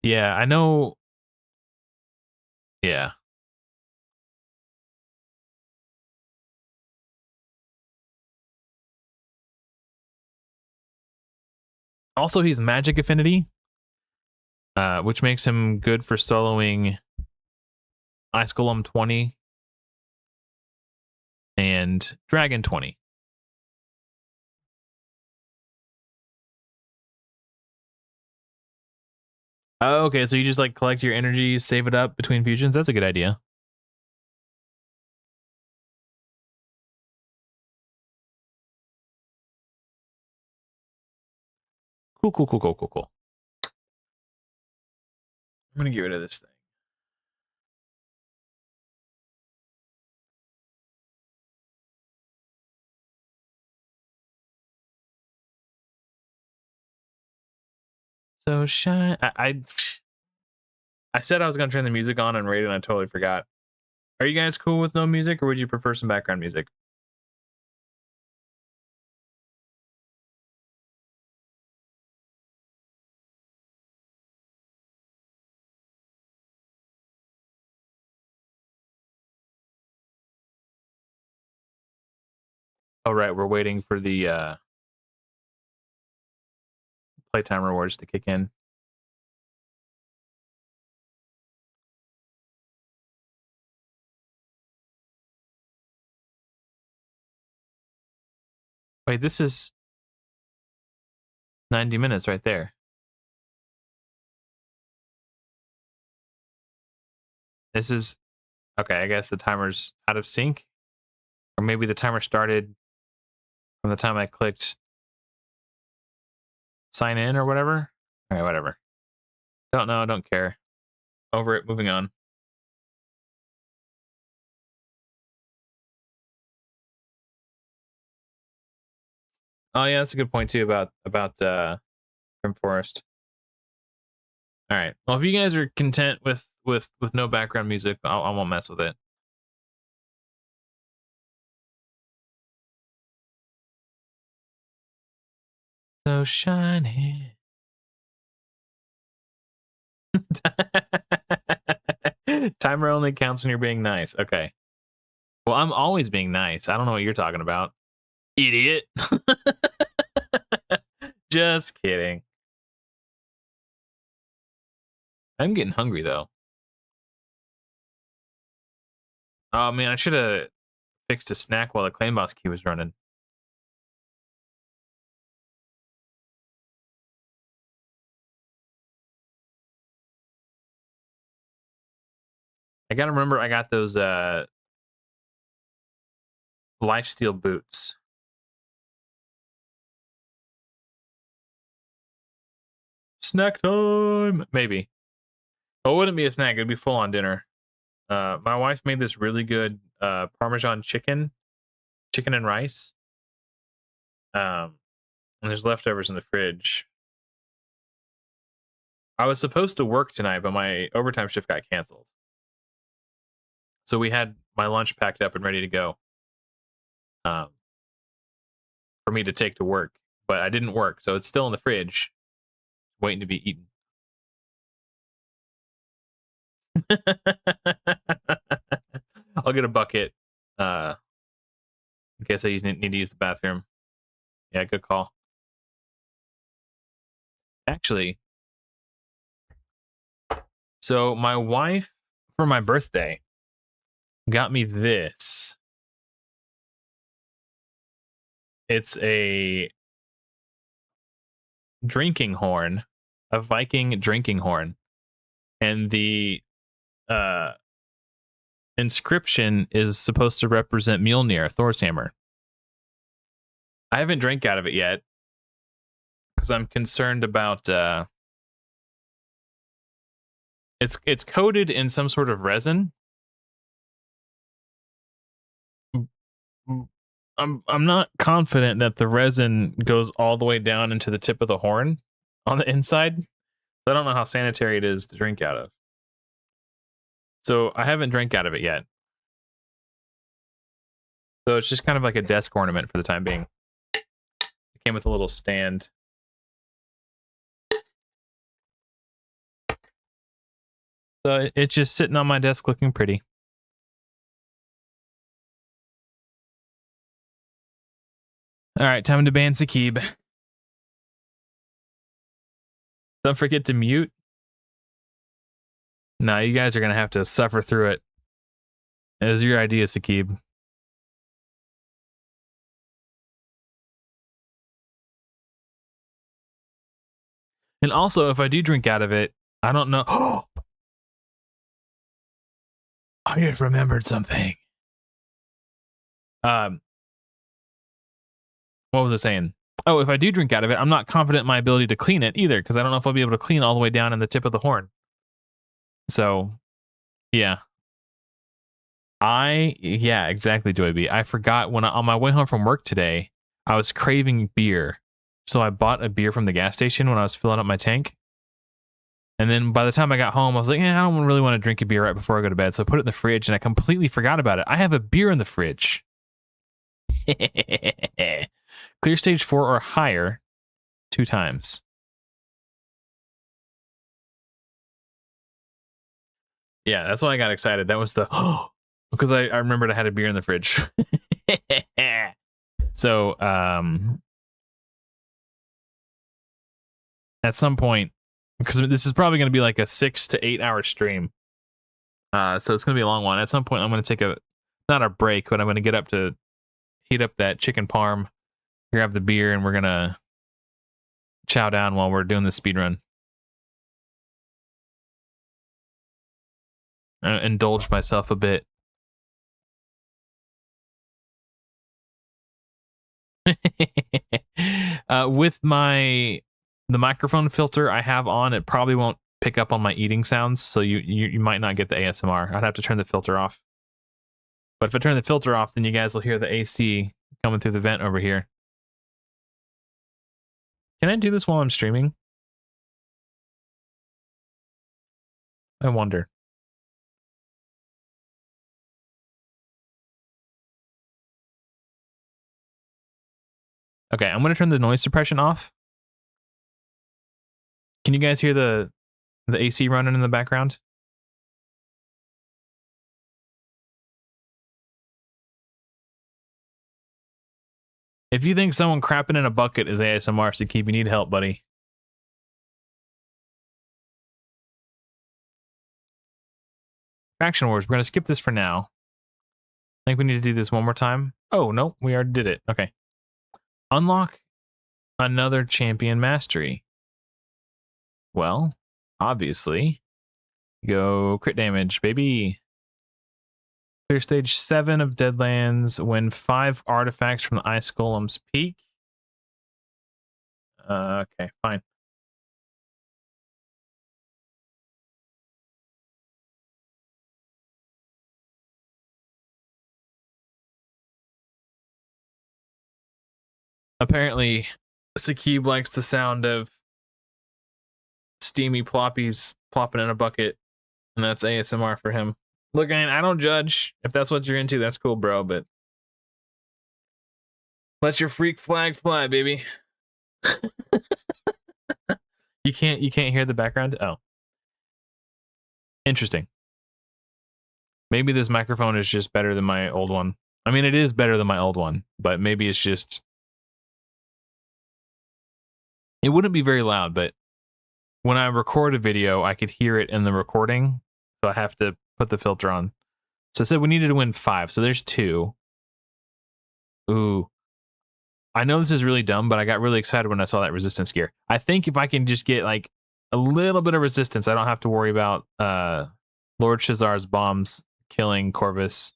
Yeah, I know. Yeah. Also, he's magic affinity, which makes him good for soloing Ice Golem 20 and Dragon 20. Oh, okay, so you just like collect your energy, save it up between fusions. That's a good idea. Cool. I'm gonna get rid of this thing. So shine. I said I was gonna turn the music on and rate it, and I totally forgot. Are you guys cool with no music, or would you prefer some background music? Oh right, we're waiting for the playtime rewards to kick in. Wait, this is 90 minutes right there. This is okay. I guess the timer's out of sync, or maybe the timer started from the time I clicked sign in or whatever. All right, whatever. Don't know. Don't care. Over it. Moving on. Oh yeah, that's a good point too about Grim Forest. All right. Well, if you guys are content with no background music, I won't mess with it. So shiny. Timer only counts when you're being nice. Okay. Well, I'm always being nice. I don't know what you're talking about. Idiot. Just kidding. I'm getting hungry though. Oh man, I should have fixed a snack while the Claim Boss queue was running. I gotta remember I got those lifesteal boots. Snack time. Maybe. Oh, it wouldn't be a snack. It'd be full on dinner. My wife made this really good Parmesan chicken and rice. And there's leftovers in the fridge. I was supposed to work tonight, but my overtime shift got canceled. So we had my lunch packed up and ready to go for me to take to work. But I didn't work, so it's still in the fridge, waiting to be eaten. I'll get a bucket in case I need to use the bathroom. Yeah, good call. Actually, so my wife, for my birthday, got me this. It's a drinking horn, a Viking drinking horn. And the inscription is supposed to represent Mjolnir, Thor's hammer. I haven't drank out of it yet because I'm concerned about it's coated in some sort of resin. I'm not confident that the resin goes all the way down into the tip of the horn on the inside. I don't know how sanitary it is to drink out of. So I haven't drank out of it yet. So it's just kind of like a desk ornament for the time being. It came with a little stand. So it's just sitting on my desk looking pretty. All right, time to ban Sakib. Don't forget to mute. No, you guys are going to have to suffer through it. It was your idea, Sakib. And also, if I do drink out of it, I don't know. I just remembered something. What was I saying? Oh, if I do drink out of it, I'm not confident in my ability to clean it either, because I don't know if I'll be able to clean all the way down in the tip of the horn. So, yeah. Yeah, exactly, Joy B. I forgot when on my way home from work today, I was craving beer. So I bought a beer from the gas station when I was filling up my tank. And then by the time I got home, I was like, I don't really want to drink a beer right before I go to bed. So I put it in the fridge and I completely forgot about it. I have a beer in the fridge. Clear stage 4 or higher 2 times. Yeah, that's why I got excited. That was the because I remembered I had a beer in the fridge. So at some point, because this is probably going to be like a 6 to 8 hour stream, so it's going to be a long one. At some point, I'm going to take not a break, but I'm going to get up to heat up that chicken parm, grab the beer, and we're going to chow down while we're doing the speed run. Indulge myself a bit. With the microphone filter I have on, it probably won't pick up on my eating sounds, so you might not get the ASMR. I'd have to turn the filter off. But if I turn the filter off, then you guys will hear the AC coming through the vent over here. Can I do this while I'm streaming? I wonder. Okay, I'm going to turn the noise suppression off. Can you guys hear the AC running in the background? If you think someone crapping in a bucket is ASMR, Sakib, you need help, buddy. Faction Wars, we're going to skip this for now. I think we need to do this one more time. Oh, no, we already did it. Okay. Unlock another champion mastery. Well, obviously, go crit damage, baby. Clear stage 7 of Deadlands. Win 5 artifacts from the Ice Golem's Peak. Okay, fine. Apparently, Sakib likes the sound of steamy ploppies plopping in a bucket, and that's ASMR for him. Look, I don't judge. If that's what you're into, that's cool, bro, but let your freak flag fly, baby. You can't hear the background? Oh. Interesting. Maybe this microphone is just better than my old one. I mean, it is better than my old one, but maybe it's just... It wouldn't be very loud, but when I record a video, I could hear it in the recording, so I have to put the filter on. So I said we needed to win 5, so there's 2. Ooh. I know this is really dumb, but I got really excited when I saw that resistance gear. I think if I can just get, like, a little bit of resistance, I don't have to worry about Lord Shazar's bombs killing Corvus.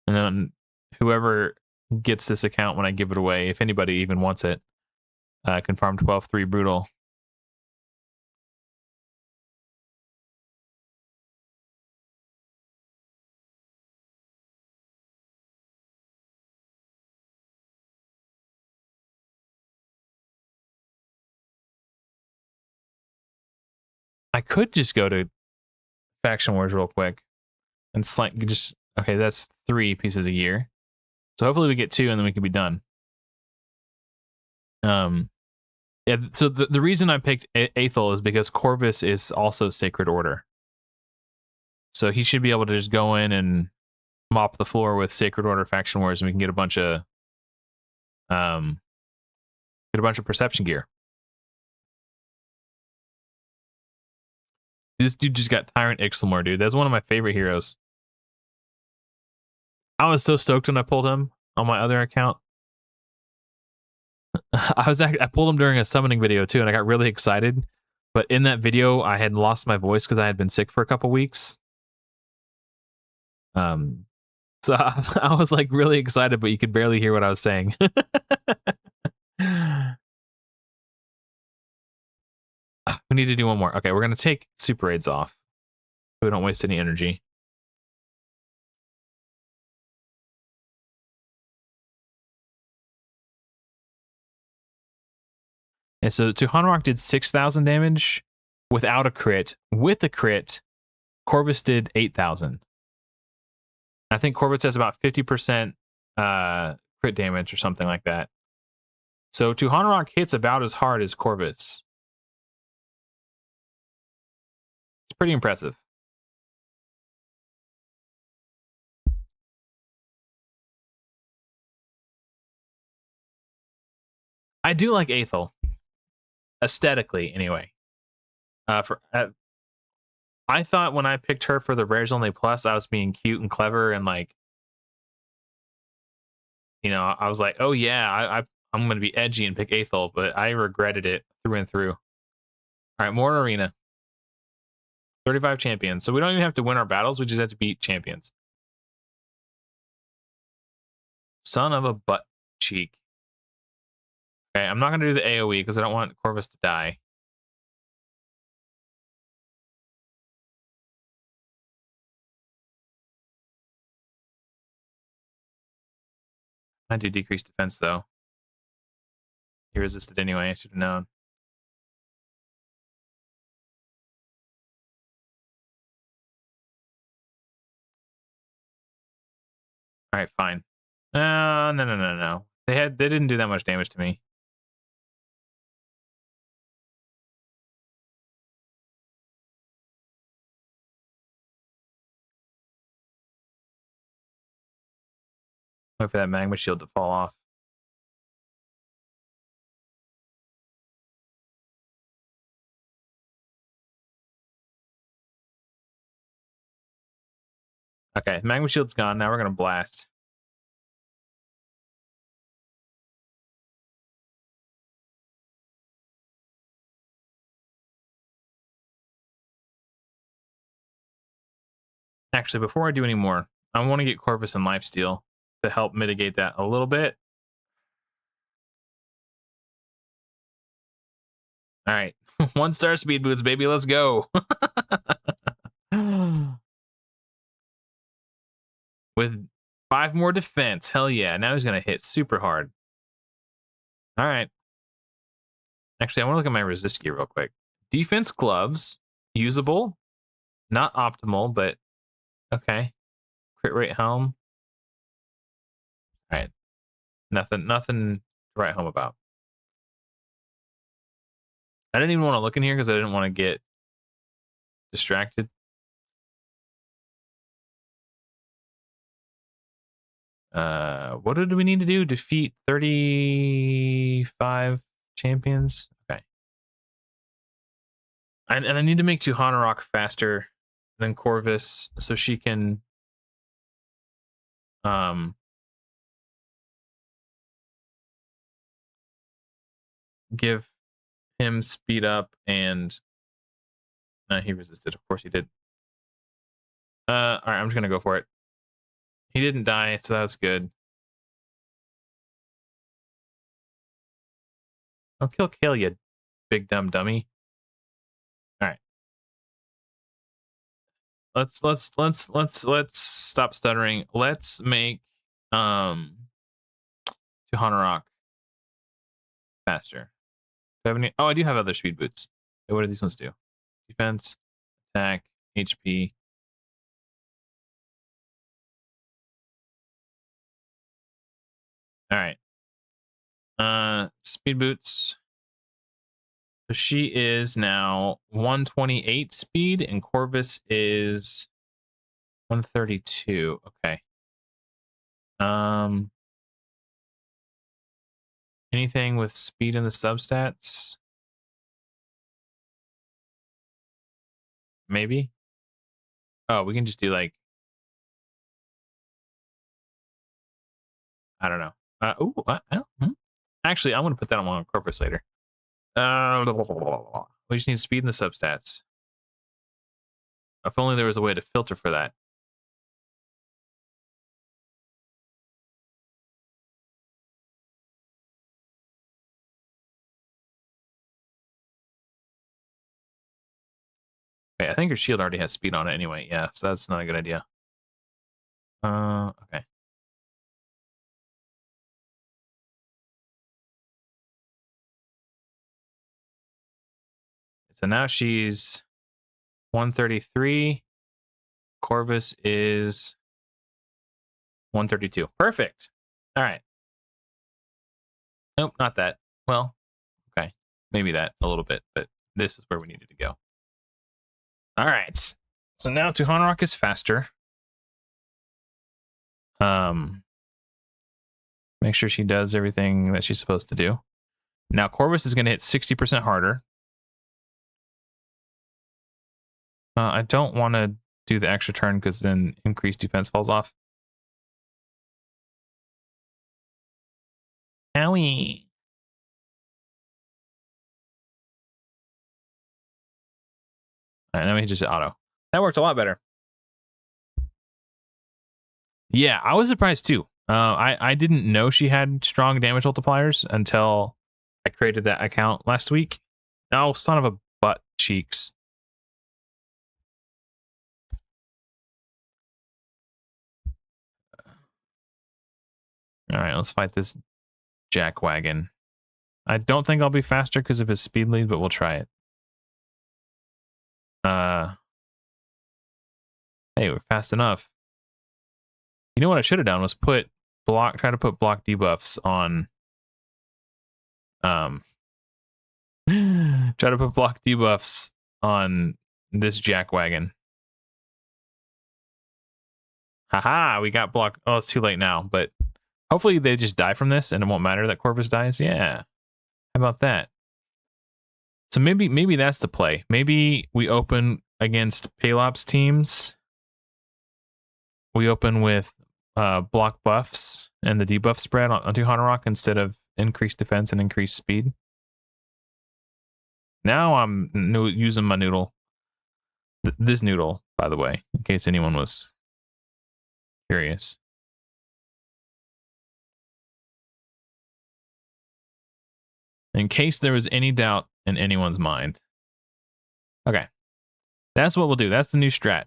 And then whoever gets this account when I give it away, if anybody even wants it, can farm 12-3 Brutal. I could just go to Faction Wars real quick and just... Okay, that's 3 pieces a year. So hopefully we get 2 and then we can be done. Yeah, so the reason I picked Aethel is because Corvus is also Sacred Order. So he should be able to just go in and mop the floor with Sacred Order Faction Wars, and we can get a bunch of perception gear. This dude just got Tyrant Ixlamor, dude. That's one of my favorite heroes. I was so stoked when I pulled him on my other account. I pulled him during a summoning video too, and I got really excited. But in that video, I had lost my voice because I had been sick for a couple weeks. So I was like really excited, but you could barely hear what I was saying. We need to do one more. Okay, we're gonna take Super Raids off so we don't waste any energy. And so Tuhanarok did 6,000 damage without a crit. With a crit, Corvus did 8,000. I think Corvus has about 50% crit damage or something like that. So Tuhanarok hits about as hard as Corvus. It's pretty impressive. I do like Aethel. Aesthetically, anyway. I thought when I picked her for the Rares Only Plus, I was being cute and clever and like, you know, I was like, oh yeah, I'm going to be edgy and pick Aethel, but I regretted it through and through. All right, more arena. 35 champions. So we don't even have to win our battles. We just have to beat champions. Son of a butt cheek. Okay, I'm not going to do the AoE because I don't want Corvus to die. I do decrease defense, though. He resisted anyway. I should have known. All right, fine. No. They didn't do that much damage to me. Wait for that magma shield to fall off. Okay, magma shield's gone. Now we're gonna blast. Actually, before I do any more, I want to get Corvus and Lifesteal to help mitigate that a little bit. All right, 1-star speed boots, baby. Let's go. with 5 more defense. Hell yeah. Now he's going to hit super hard. All right. Actually, I want to look at my resist gear real quick. Defense gloves, usable, not optimal, but okay. Crit rate helm. All right. Nothing to write home about. I didn't even want to look in here because I didn't want to get distracted. What did we need to do? Defeat 35 champions. Okay. And I need to make Tuhanarok faster than Corvus so she can give him speed up and he resisted. Of course he did. All right, I'm just gonna go for it. He didn't die, so that's good. I'll kill Kale, you big dumb dummy. All right. Let's stop stuttering. Let's make Tuhanarok faster. Do I have any? Oh, I do have other speed boots. Okay, what do these ones do? Defense, attack, HP. All right. Speed boots. So she is now 128 speed and Corvus is 132. Okay. Anything with speed in the substats? Maybe. Oh, we can just do like, I don't know. Actually, I'm gonna put that on Corvus later. We just need speed in the substats. If only there was a way to filter for that. Okay, I think her shield already has speed on it anyway. Yeah, so that's not a good idea. Okay. So now she's 133. Corvus is 132. Perfect. All right. Nope, not that. Well, okay. Maybe that a little bit, but this is where we needed to go. All right. So now Tuhanarok is faster. Make sure she does everything that she's supposed to do. Now Corvus is going to hit 60% harder. I don't want to do the extra turn because then increased defense falls off. Owie. All right, now we just auto. That worked a lot better. Yeah, I was surprised too. I didn't know she had strong damage multipliers until I created that account last week. Oh, son of a butt cheeks. All right, let's fight this jackwagon. I don't think I'll be faster because of his speed lead, but we'll try it. Hey, we're fast enough. You know what I should have done was try to put block debuffs on. Try to put block debuffs on this jackwagon. Haha, we got block. Oh, it's too late now, but hopefully they just die from this and it won't matter that Corvus dies. Yeah. How about that? So maybe that's the play. Maybe we open against Pelops teams. We open with block buffs and the debuff spread on Tuhanarok instead of increased defense and increased speed. Now I'm using my noodle. This noodle, by the way, in case anyone was curious. In case there was any doubt in anyone's mind. Okay. That's what we'll do. That's the new strat.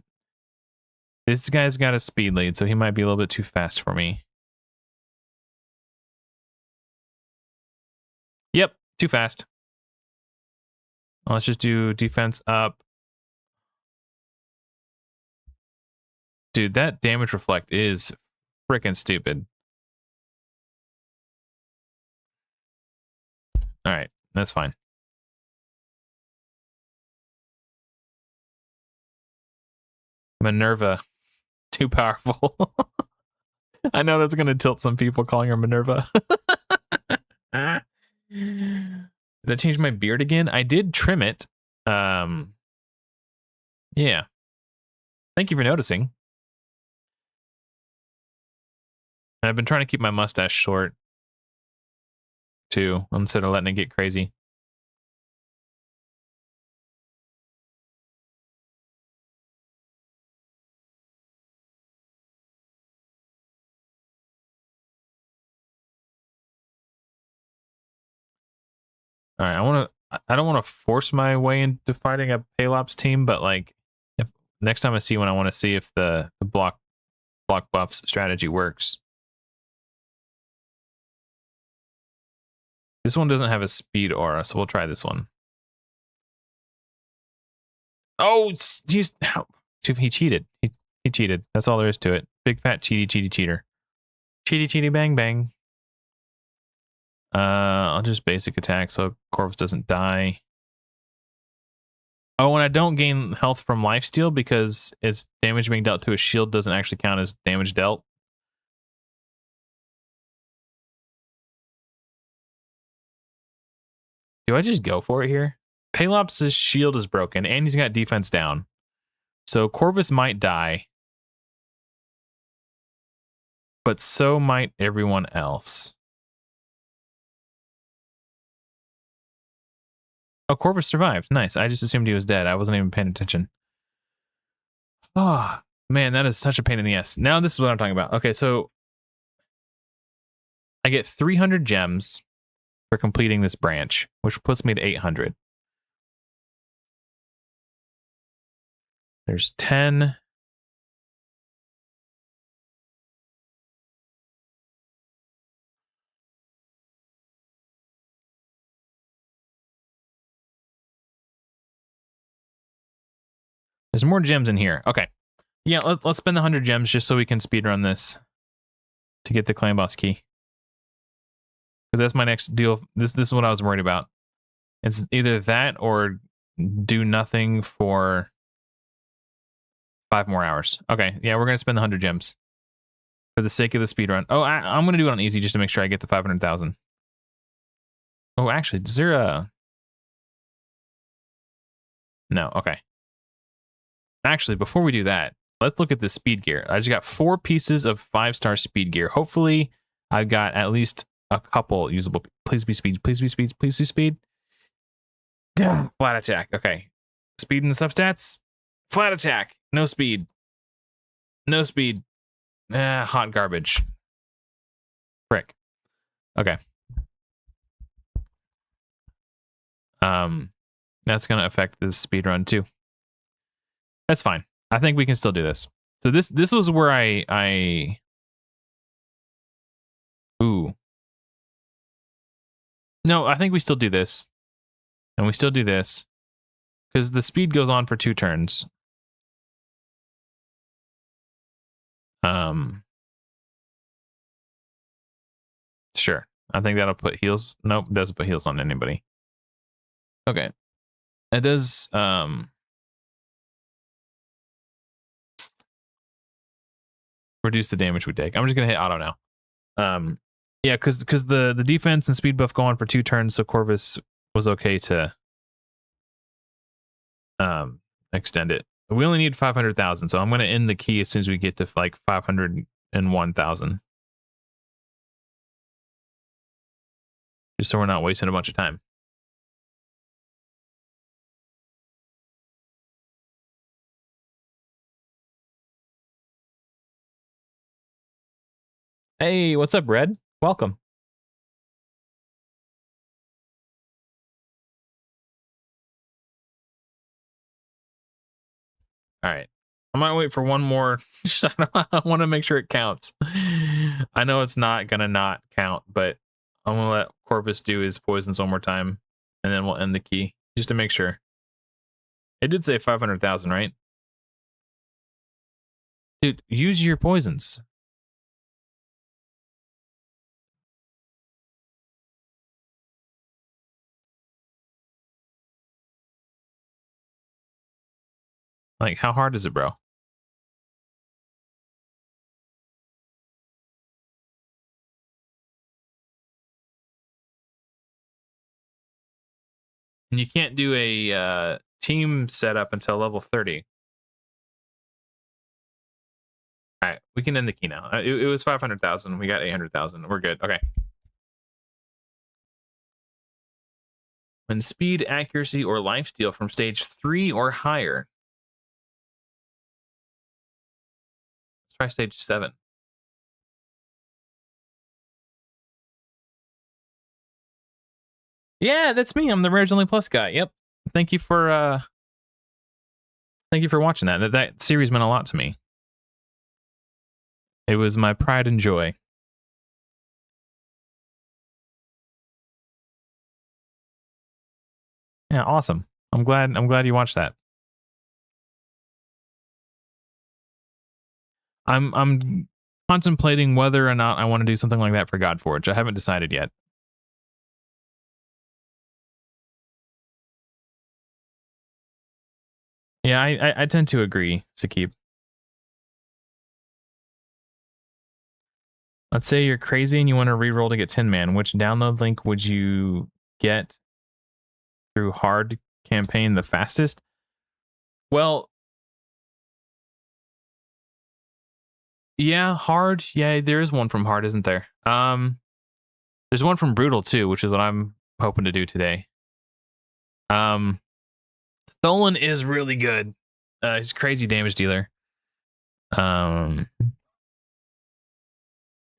This guy's got a speed lead, so he might be a little bit too fast for me. Yep, too fast. Let's just do defense up. Dude, that damage reflect is freaking stupid. All right, that's fine. Minerva, too powerful. I know that's going to tilt some people calling her Minerva. Did I change my beard again? I did trim it. Yeah. Thank you for noticing. I've been trying to keep my mustache short too, instead of letting it get crazy. All right, I don't want to force my way into fighting a Pelops team, but like if next time I see one, I want to see if the block buffs strategy works. This one doesn't have a speed aura, so we'll try this one. Oh, he cheated. He cheated. That's all there is to it. Big fat cheater. Cheaty bang bang. I'll just basic attack so Corvus doesn't die. Oh, and I don't gain health from lifesteal because it's damage being dealt to a shield doesn't actually count as damage dealt. Do I just go for it here? Pelops' shield is broken and he's got defense down. So Corvus might die. But so might everyone else. Oh, Corvus survived. Nice. I just assumed he was dead. I wasn't even paying attention. Oh, man, that is such a pain in the ass. Now this is what I'm talking about. Okay, so I get 300 gems for completing this branch, which puts me to 800. There's 10. There's more gems in here. Okay. Yeah, let's spend the 100 gems just so we can speedrun this to get the clan boss key. Because that's my next deal. This is what I was worried about. It's either that or do nothing for 5 more hours. Okay, yeah, we're going to spend the 100 gems for the sake of the speedrun. Oh, I'm going to do it on easy just to make sure I get the 500,000. Oh, actually, is there a... No, okay. Actually, before we do that, let's look at the speed gear. I just got 4 pieces of 5-star speed gear. Hopefully, I've got at least a couple usable... Please be speed, please be speed, please be speed. Flat attack, okay. Speed and substats? Flat attack, no speed. No speed. Hot garbage. Frick. Okay. That's gonna affect the speed run too. That's fine. I think we can still do this. So this was where I ooh. No, I think we still do this. And we still do this. Because the speed goes on for 2 turns. Sure. I think that'll put heals. Nope, it doesn't put heals on anybody. Okay. It does reduce the damage we take. I'm just gonna hit auto now. Yeah, because the defense and speed buff go on for 2 turns, so Corvus was okay to extend it. We only need 500,000, so I'm gonna end the key as soon as we get to like 501,000. Just so we're not wasting a bunch of time. Hey, what's up, Red? Welcome. All right. I might wait for one more. I want to make sure it counts. I know it's not gonna not count, but I'm gonna let Corvus do his poisons one more time, and then we'll end the key just to make sure. It did say 500,000, right? Dude, use your poisons. Like, how hard is it, bro? And you can't do a team setup until level 30. All right, we can end the key now. It was 500,000. We got 800,000. We're good. Okay. When speed, accuracy, or lifesteal from stage 3 or higher. Let's try stage 7. Yeah, that's me. I'm the Rares Only Plus guy. Yep. Thank you for watching that. That series meant a lot to me. It was my pride and joy. Yeah, awesome. I'm glad you watched that. I'm contemplating whether or not I want to do something like that for Godforge. I haven't decided yet. Yeah, I tend to agree, Sakib. Let's say you're crazy and you want to reroll to get Tin Man. Which download link would you get through hard campaign the fastest? Well, yeah, hard. Yeah, there is one from hard, isn't there? There's one from brutal too, which is what I'm hoping to do today. Tholen is really good. He's a crazy damage dealer.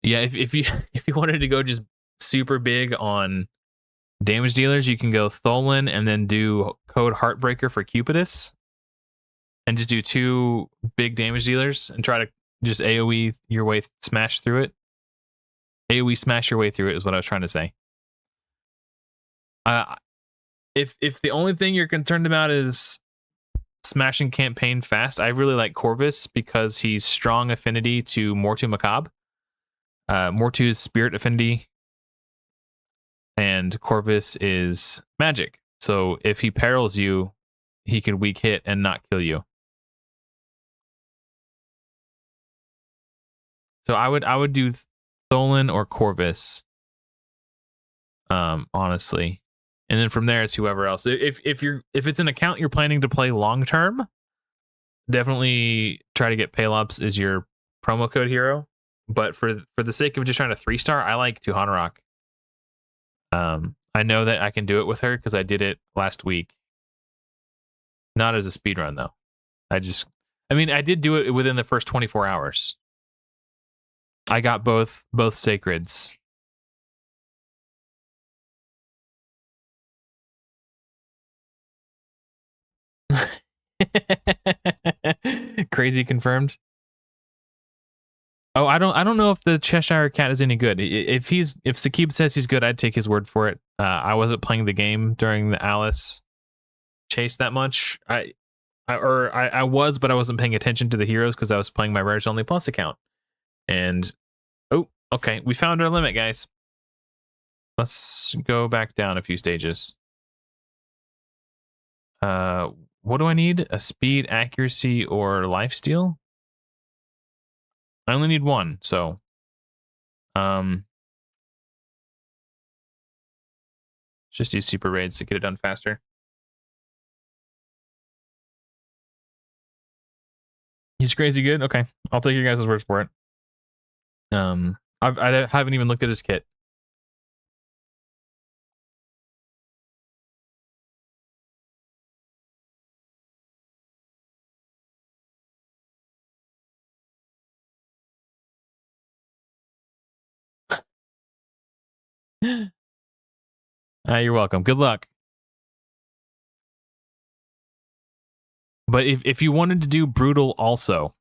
Yeah, if you if you wanted to go just super big on damage dealers, you can go Tholen and then do code Heartbreaker for Cupidus, and just do 2 big damage dealers and try to just AOE your way, smash through it. AOE smash your way through it is what I was trying to say. If the only thing you're concerned about is smashing campaign fast, I really like Corvus because he's strong affinity to Mortu Macabre. Mortu's spirit affinity, and Corvus is magic. So if he perils you, he could weak hit and not kill you. So I would do Tholen or Corvus, honestly, and then from there it's whoever else. If it's an account you're planning to play long term, definitely try to get Pelops as your promo code hero. But for the sake of just trying to 3-star, I like Tuhanarok. I know that I can do it with her because I did it last week. Not as a speed run though. I did do it within the first 24 hours. I got both sacreds. Crazy confirmed. Oh, I don't know if the Cheshire Cat is any good. If Sakib says he's good, I'd take his word for it. I wasn't playing the game during the Alice chase that much. I was, but I wasn't paying attention to the heroes because I was playing my Rares Only Plus account. And oh, okay, we found our limit, guys. Let's go back down a few stages. What do I need? A speed, accuracy, or lifesteal? I only need one, so just use super raids to get it done faster. He's crazy good. Okay, I'll take your guys' words for it. I haven't even looked at his kit. You're welcome. Good luck. But if you wanted to do brutal also,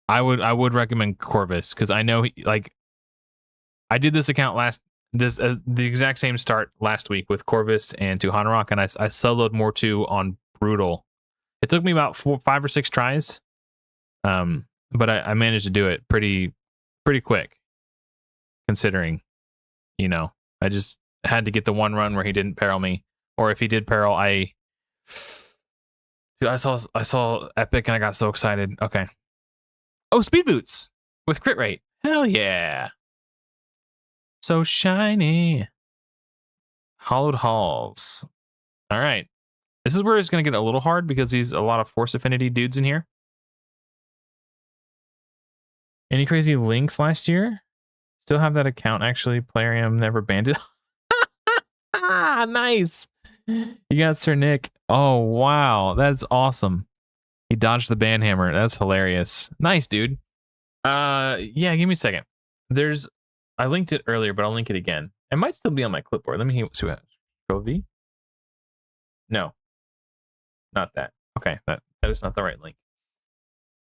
I would recommend Corvus, because I know I did this account the exact same start last week with Corvus and Tuhanarok, and I soloed Mortu on brutal. It took me about 5 or 6 tries, but I managed to do it pretty quick, considering, I just had to get the one run where he didn't peril me, or if he did peril, I saw Epic and I got so excited. Okay. Oh, speed boots with crit rate. Hell yeah. So shiny. Hollowed halls. All right. This is where it's going to get a little hard because there's a lot of Force Affinity dudes in here. Any crazy links last year? Still have that account, actually. Plarium never banned it. Nice. You got Sir Nick. Oh, wow. That's awesome. He dodged the ban hammer. That's hilarious. Nice, dude. Yeah, give me a second. I linked it earlier, but I'll link it again. It might still be on my clipboard. Let me see what. Control V? No. Not that. Okay, that is not the right link.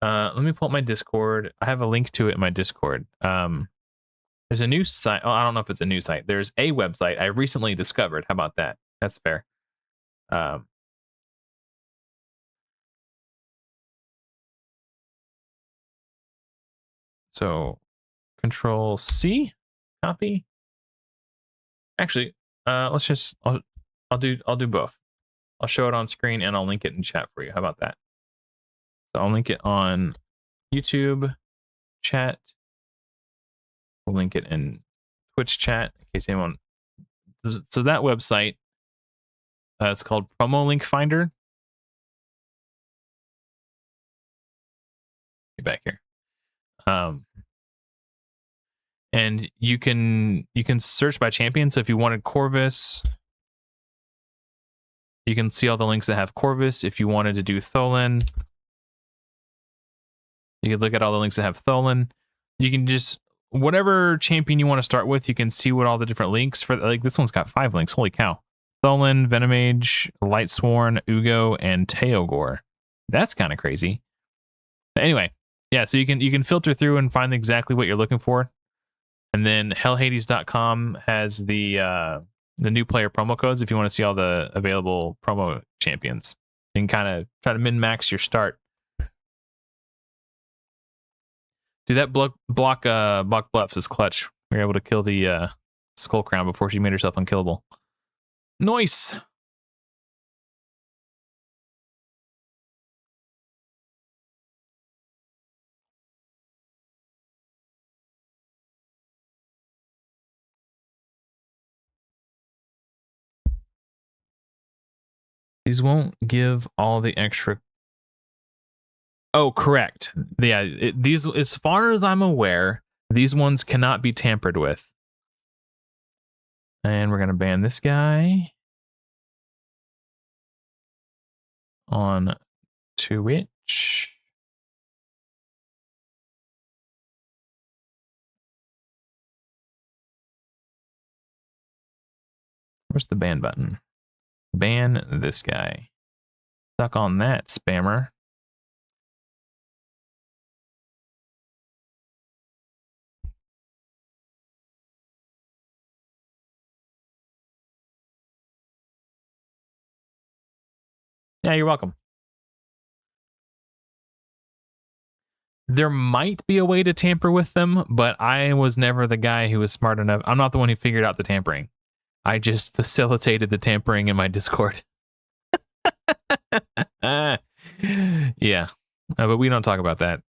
Let me pull up my Discord. I have a link to it in my Discord. There's a new site. Oh, I don't know if it's a new site. There's a website I recently discovered. How about that? That's fair. So Control C, copy. Actually, let's just I'll do both. I'll show it on screen and I'll link it in chat for you. How about that? So I'll link it on YouTube chat. We'll link it in Twitch chat in case anyone. So that website, it's called Promo Link Finder. Get back here. And you can search by champion. So if you wanted Corvus, you can see all the links that have Corvus. If you wanted to do Tholen, you could look at all the links that have Tholen. You can just, whatever champion you want to start with, you can see what all the different links for. Like this one's got 5 links. Holy cow! Tholen, Venomage, Lightsworn, Ugo, and Teogor. That's kind of crazy. But anyway, yeah. So you can filter through and find exactly what you're looking for. And then hellhades.com has the new player promo codes if you want to see all the available promo champions. You can kind of try to min-max your start. Dude, that block bluffs is clutch. We were able to kill the Skull Crown before she made herself unkillable. Nice. These won't give all the extra. Oh, correct. Yeah, these, as far as I'm aware, these ones cannot be tampered with. And we're going to ban this guy on Twitch. Where's the ban button? Ban this guy. Suck on that, spammer. Yeah, you're welcome. There might be a way to tamper with them, but I was never the guy who was smart enough. I'm not the one who figured out the tampering. I just facilitated the tampering in my Discord. Yeah, but we don't talk about that.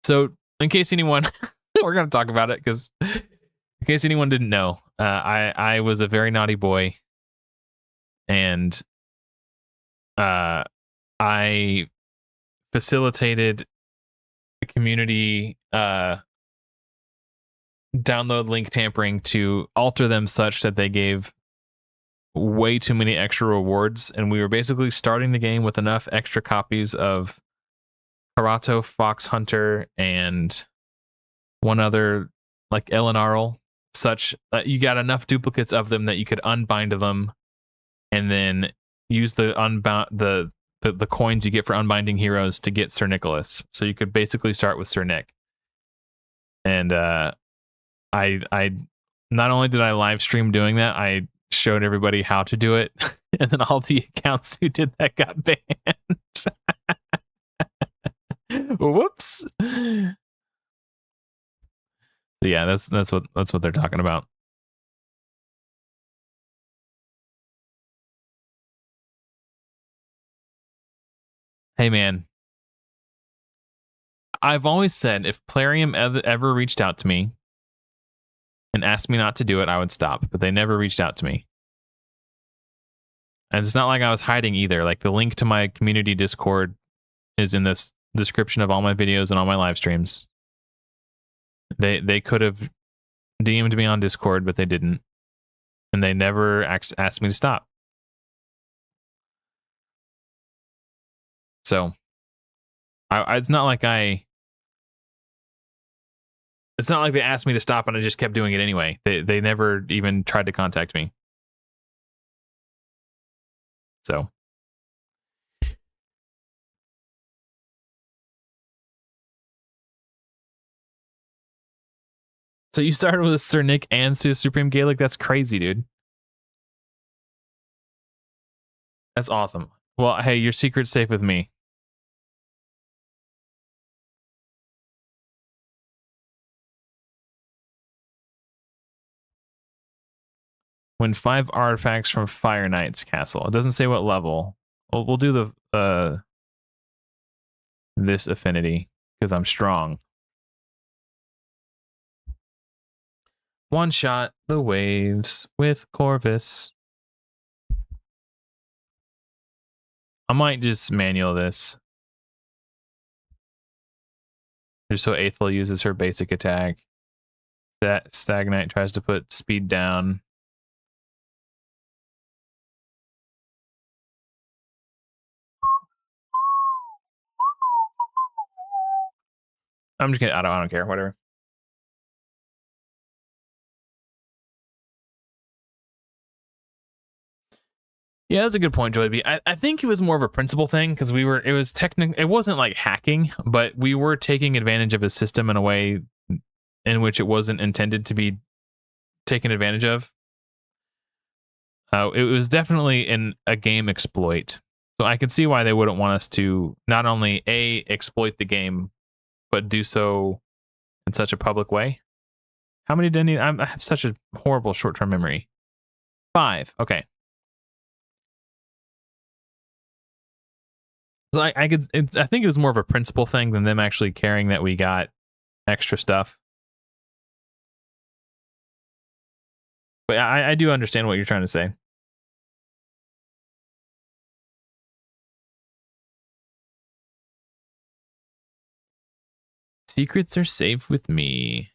So, in case anyone, we're going to talk about it because, in case anyone didn't know, I was a very naughty boy, and I facilitated the community download link tampering to alter them such that they gave way too many extra rewards, and we were basically starting the game with enough extra copies of Karato, Fox Hunter, and one other, like Elenarl, such you got enough duplicates of them that you could unbind them, and then use the the coins you get for unbinding heroes to get Sir Nicholas. So you could basically start with Sir Nick. And I not only did I live stream doing that, I showed everybody how to do it, and then all the accounts who did that got banned. Whoops. So yeah, that's what they're talking about. Hey man, I've always said if Plarium ever reached out to me and asked me not to do it, I would stop. But they never reached out to me. And it's not like I was hiding either. Like the link to my community Discord is in this description of all my videos and all my live streams. They could have DM'd me on Discord, but they didn't. And they never asked me to stop. So it's not like it's not like they asked me to stop and I just kept doing it anyway. They never even tried to contact me. So you started with Sir Nick and Supreme Gaelic? That's crazy, dude. That's awesome. Well, hey, your secret's safe with me. Win 5 artifacts from Fire Knight's castle. It doesn't say what level. We'll do the this affinity because I'm strong. One shot the waves with Corvus. I might just manual this. Just so Aethel uses her basic attack. That Stag Knight tries to put speed down. I'm just gonna. I don't care. Whatever. Yeah, that's a good point, Joey B. I think it was more of a principle thing because it was technically, it wasn't like hacking, but we were taking advantage of a system in a way in which it wasn't intended to be taken advantage of. It was definitely a game exploit. So I can see why they wouldn't want us to not only exploit the game, but do so in such a public way. How many did I need? I have such a horrible short-term memory. 5. Okay. So I think it was more of a principle thing than them actually caring that we got extra stuff. But I do understand what you're trying to say. Secrets are safe with me.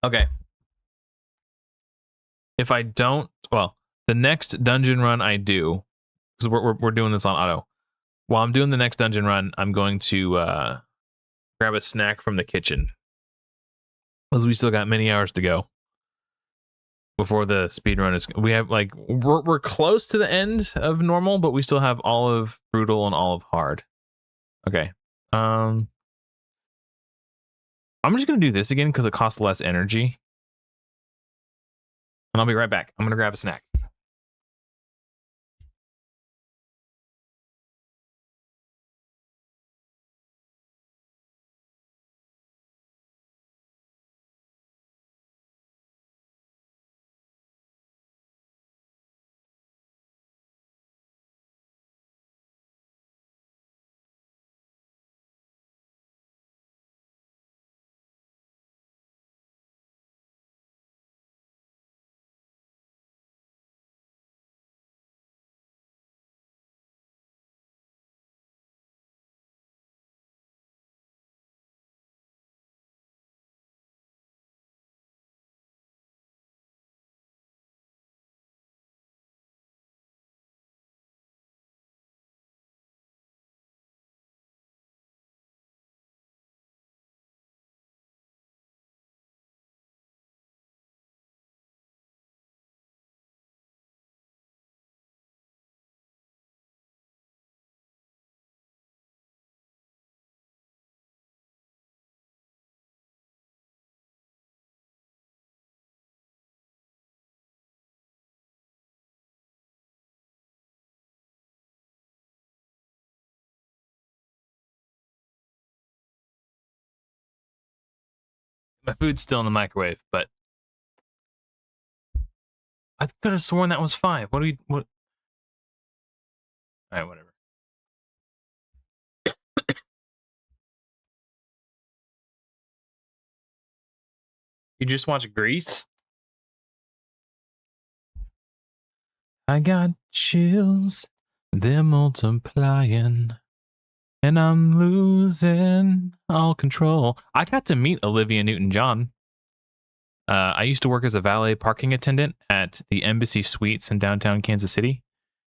Okay. If I don't, well, the next dungeon run I do, because we're doing this on auto. While I'm doing the next dungeon run, I'm going to grab a snack from the kitchen, because we still got many hours to go before the speed run is. We have like we're close to the end of normal, but we still have all of brutal and all of hard. Okay. I'm just gonna do this again because it costs less energy, and I'll be right back. I'm gonna grab a snack. My food's still in the microwave, but I could have sworn that was 5. What? All right, whatever. You just watch Grease? I got chills, they're multiplying, and I'm losing all control. I got to meet Olivia Newton-John. I used to work as a valet parking attendant at the Embassy Suites in downtown Kansas City,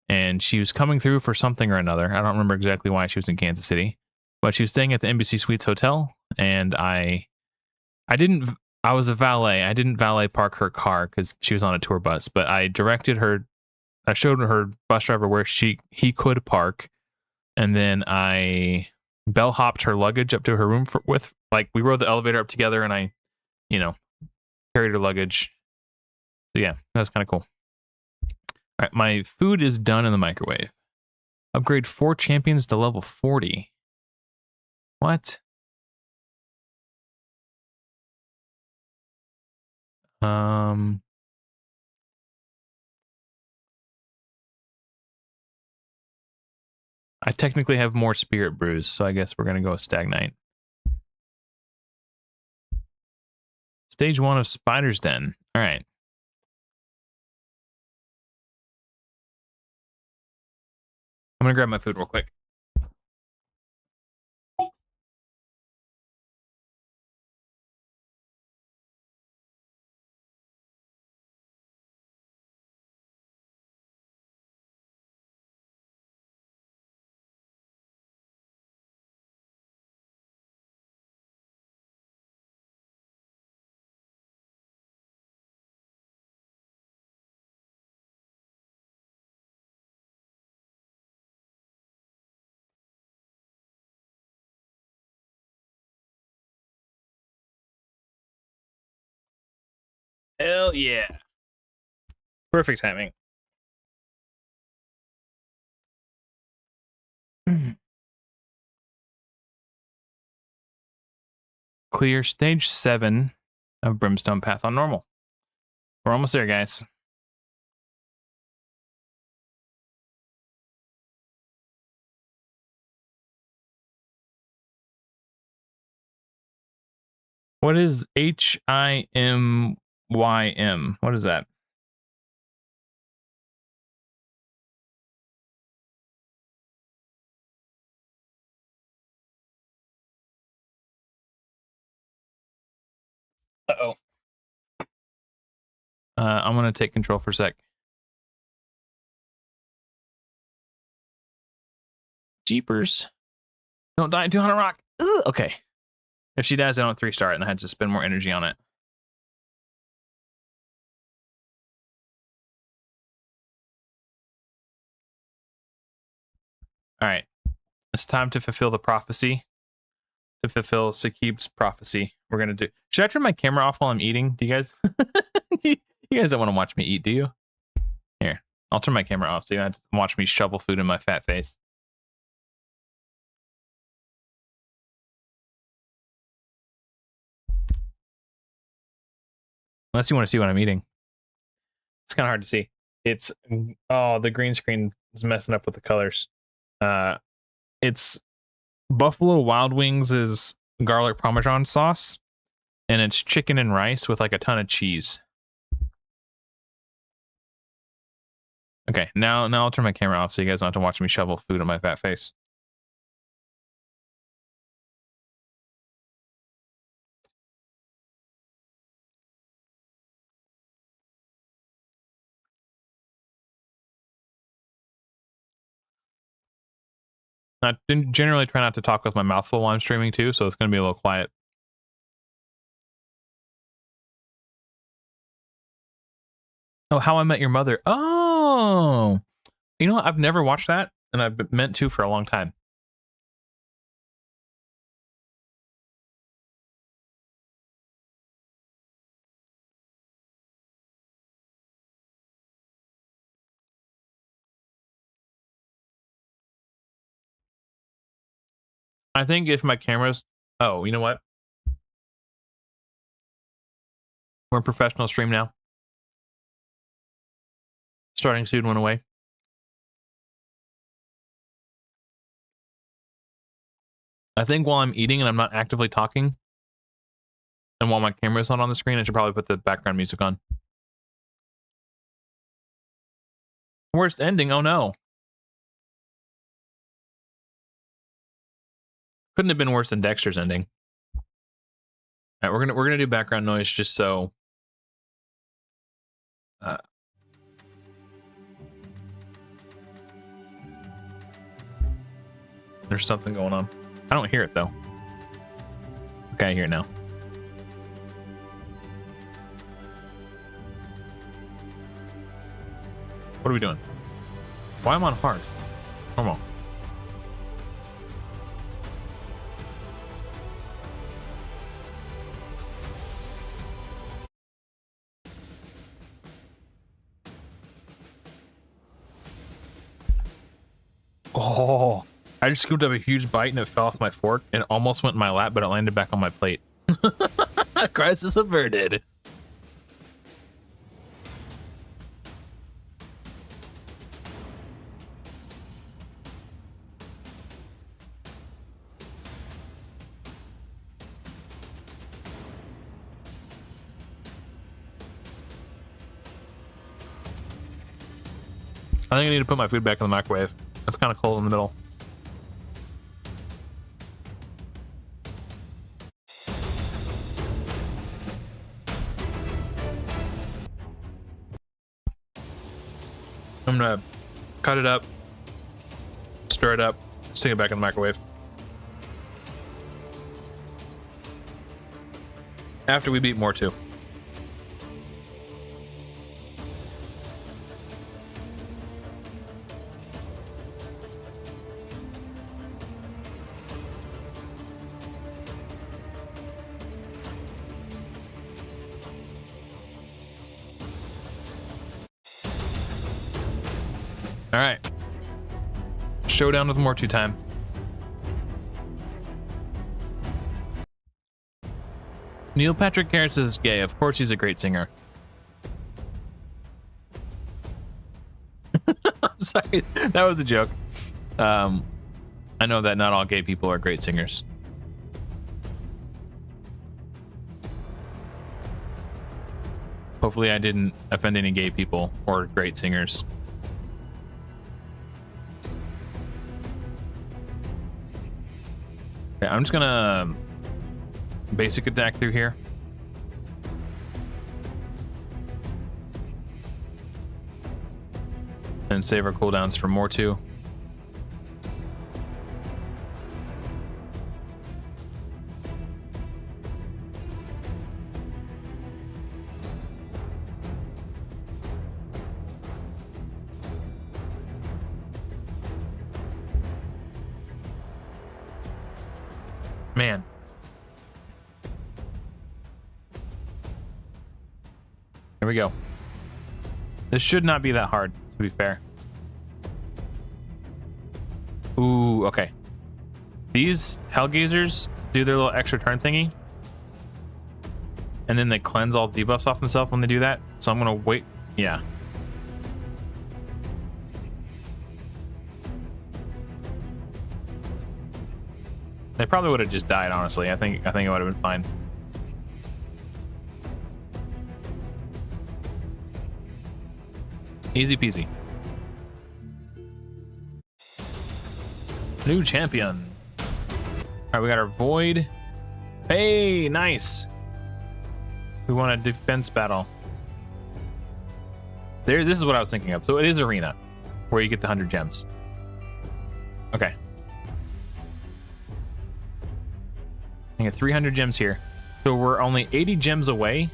and she was coming through for something or another. I don't remember exactly why she was in Kansas City, but she was staying at the Embassy Suites Hotel, and I was a valet. I didn't valet park her car because she was on a tour bus, but I directed her. I showed her bus driver where he could park, and then I bellhopped her luggage up to her room we rode the elevator up together, and I, carried her luggage. So yeah, that was kind of cool. All right, my food is done in the microwave. Upgrade 4 champions to level 40. What? I technically have more spirit brews, so I guess we're gonna go with Stagnite. Stage 1 of Spider's Den. All right. I'm gonna grab my food real quick. Hell yeah. Perfect timing. Clear stage 7 of Brimstone Path on normal. We're almost there, guys. What is HIMYM? What is that? Uh-oh. I'm going to take control for a sec. Jeepers. Don't die, 200 rock. Ugh, okay. If she dies, I don't 3-star it, and I had to spend more energy on it. All right. It's time to fulfill the prophecy. To fulfill Sakib's prophecy. We're going to do... Should I turn my camera off while I'm eating? Do you guys... you guys don't want to watch me eat, do you? Here. I'll turn my camera off so you don't have to watch me shovel food in my fat face. Unless you want to see what I'm eating. It's kind of hard to see. It's... Oh, the green screen is messing up with the colors. It's Buffalo Wild Wings' garlic parmesan sauce, and it's chicken and rice with like a ton of cheese. Okay, now I'll turn my camera off so you guys don't have to watch me shovel food on my fat face. I generally try not to talk with my mouth full while I'm streaming too, so it's going to be a little quiet. Oh, How I Met Your Mother. Oh, you know what? I've never watched that, and I've meant to for a long time. I think if my camera's... Oh, you know what? We're in professional stream now. Starting soon went away. I think while I'm eating and I'm not actively talking, and while my camera's not on the screen, I should probably put the background music on. Worst ending? Oh no. Couldn't have been worse than Dexter's ending. All right, we're gonna do background noise just so. There's something going on. I don't hear it though. Okay, I hear it now. What are we doing? Why am I on hard? Normal. Oh, I just scooped up a huge bite and it fell off my fork and almost went in my lap, but it landed back on my plate. Crisis averted. I think I need to put my food back in the microwave. It's kind of cold in the middle. I'm gonna cut it up, stir it up, stick it back in the microwave. After we beat more too. All right. Showdown with Mortu time. Neil Patrick Harris is gay. Of course he's a great singer. I'm sorry. That was a joke. I know that not all gay people are great singers. Hopefully I didn't offend any gay people or great singers. Okay, I'm just gonna basic attack through here. And save our cooldowns for Mortu. Man. Here we go. This should not be that hard, to be fair. Ooh, okay. These Hellgazers do their little extra turn thingy. And then they cleanse all debuffs off themselves when they do that. So I'm gonna wait. Yeah. They probably would have just died, honestly. I think it would have been fine. Easy peasy. New champion. All right, we got our Void. Hey, nice. We want a defense battle. This is what I was thinking of. So it is arena, where you get the 100 gems. Okay. I get 300 gems here. So we're only 80 gems away.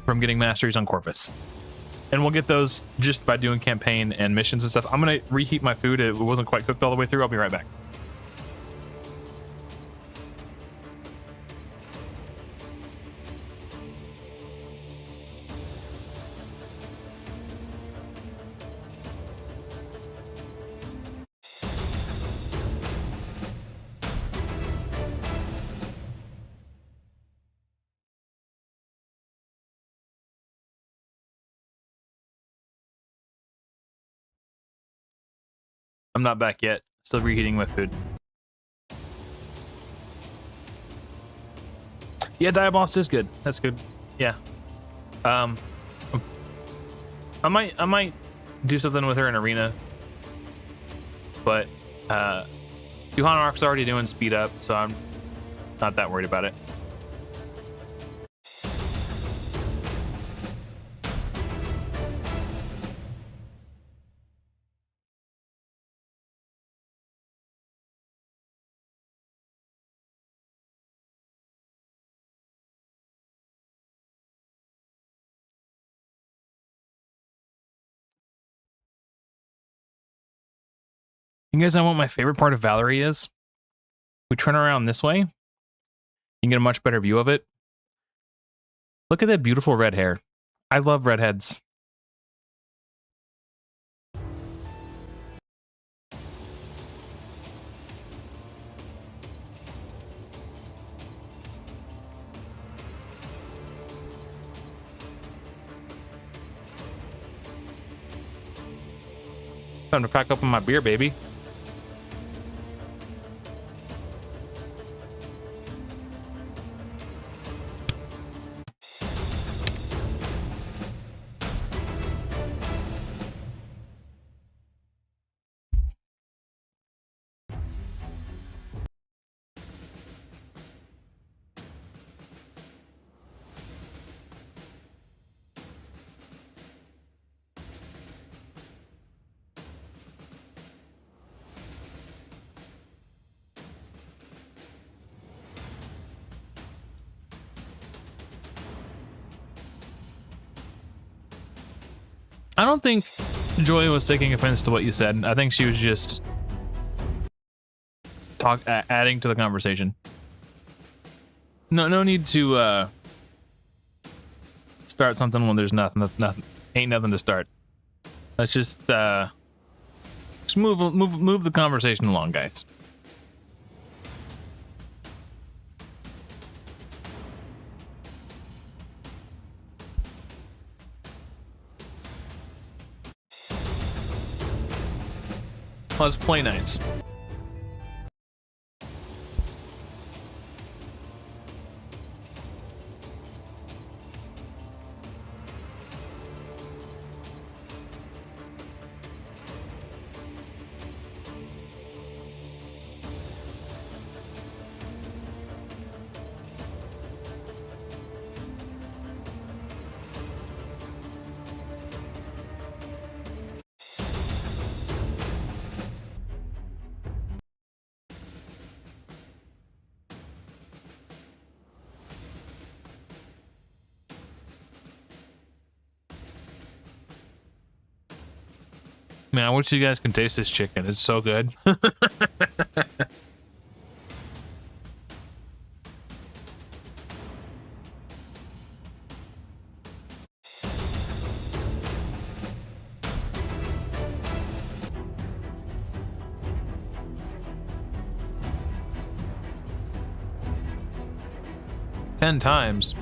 From getting masteries on Corvus. And we'll get those just by doing campaign and missions and stuff. I'm gonna reheat my food. It wasn't quite cooked all the way through. I'll be right back. I'm not back yet. Still reheating my food. Yeah, Diaboss is good. That's good. Yeah. I might do something with her in Arena, but Johanna Arc's already doing speed up, so I'm not that worried about it. You guys know what my favorite part of Valerie is? We turn around this way, you can get a much better view of it. Look at that beautiful red hair. I love redheads. Time to crack open my beer, baby. I don't think Joy was taking offense to what you said. I think she was just adding to the conversation. No need to start something when there's nothing to start. Let's just move the conversation along, guys. Let's play nice. Man, I wish you guys can taste this chicken. It's so good. Ten times.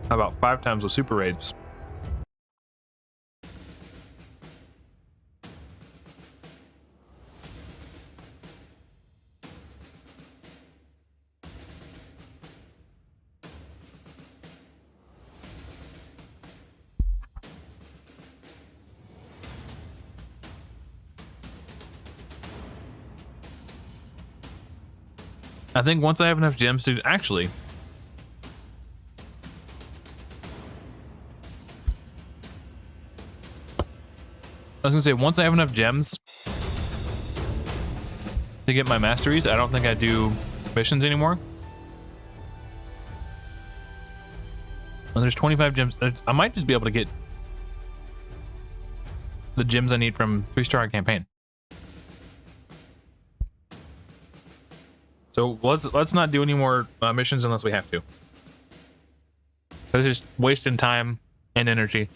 How about 5 times with super raids? I think once I have enough gems to actually. I was gonna say, once I have enough gems to get my masteries, I don't think I do missions anymore. Well, there's 25 gems. I might just be able to get the gems I need from 3-star campaign. So let's not do any more missions unless we have to. It's just wasting time and energy.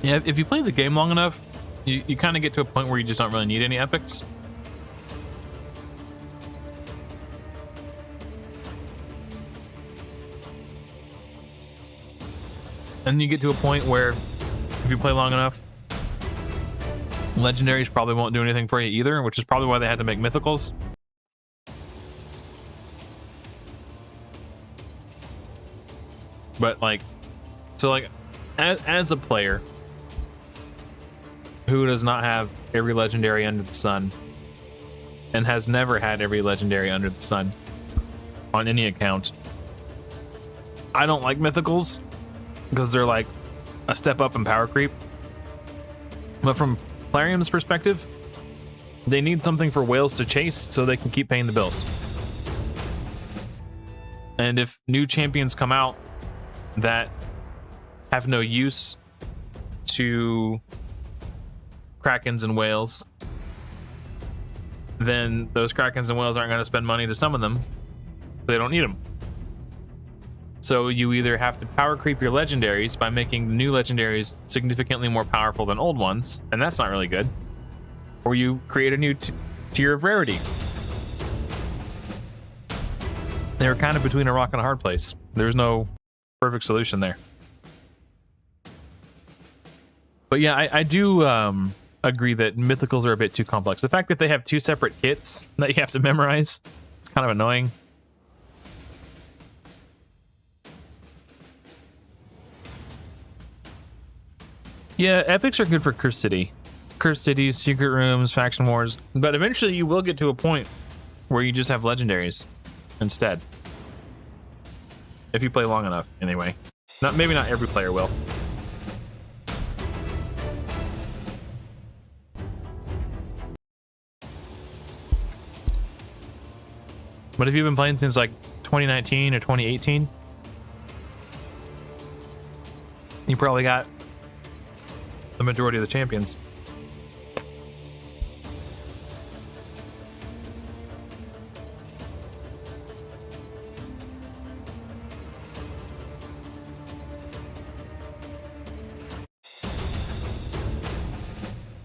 Yeah, if you play the game long enough, you kind of get to a point where you just don't really need any epics. And you get to a point where if you play long enough, legendaries probably won't do anything for you either, which is probably why they had to make mythicals. But like, so like, as a player who does not have every legendary under the sun and has never had every legendary under the sun on any account, I don't like mythicals because they're like a step up in power creep. But from Plarium's perspective, they need something for whales to chase so they can keep paying the bills. And if new champions come out that have no use to krakens and whales, then those krakens and whales aren't going to spend money to summon them. They don't need them. So you either have to power creep your legendaries by making the new legendaries significantly more powerful than old ones, and that's not really good, or you create a new tier of rarity. They were kind of between a rock and a hard place. There's no perfect solution there. But yeah, I do agree that mythicals are a bit too complex. The fact that they have two separate kits that you have to memorize, it's kind of annoying. Yeah, epics are good for Cursed City. Cursed Cities, secret rooms, faction wars, but eventually you will get to a point where you just have legendaries instead. If you play long enough, anyway. Maybe not every player will. But if you've been playing since like 2019 or 2018, you probably got the majority of the champions.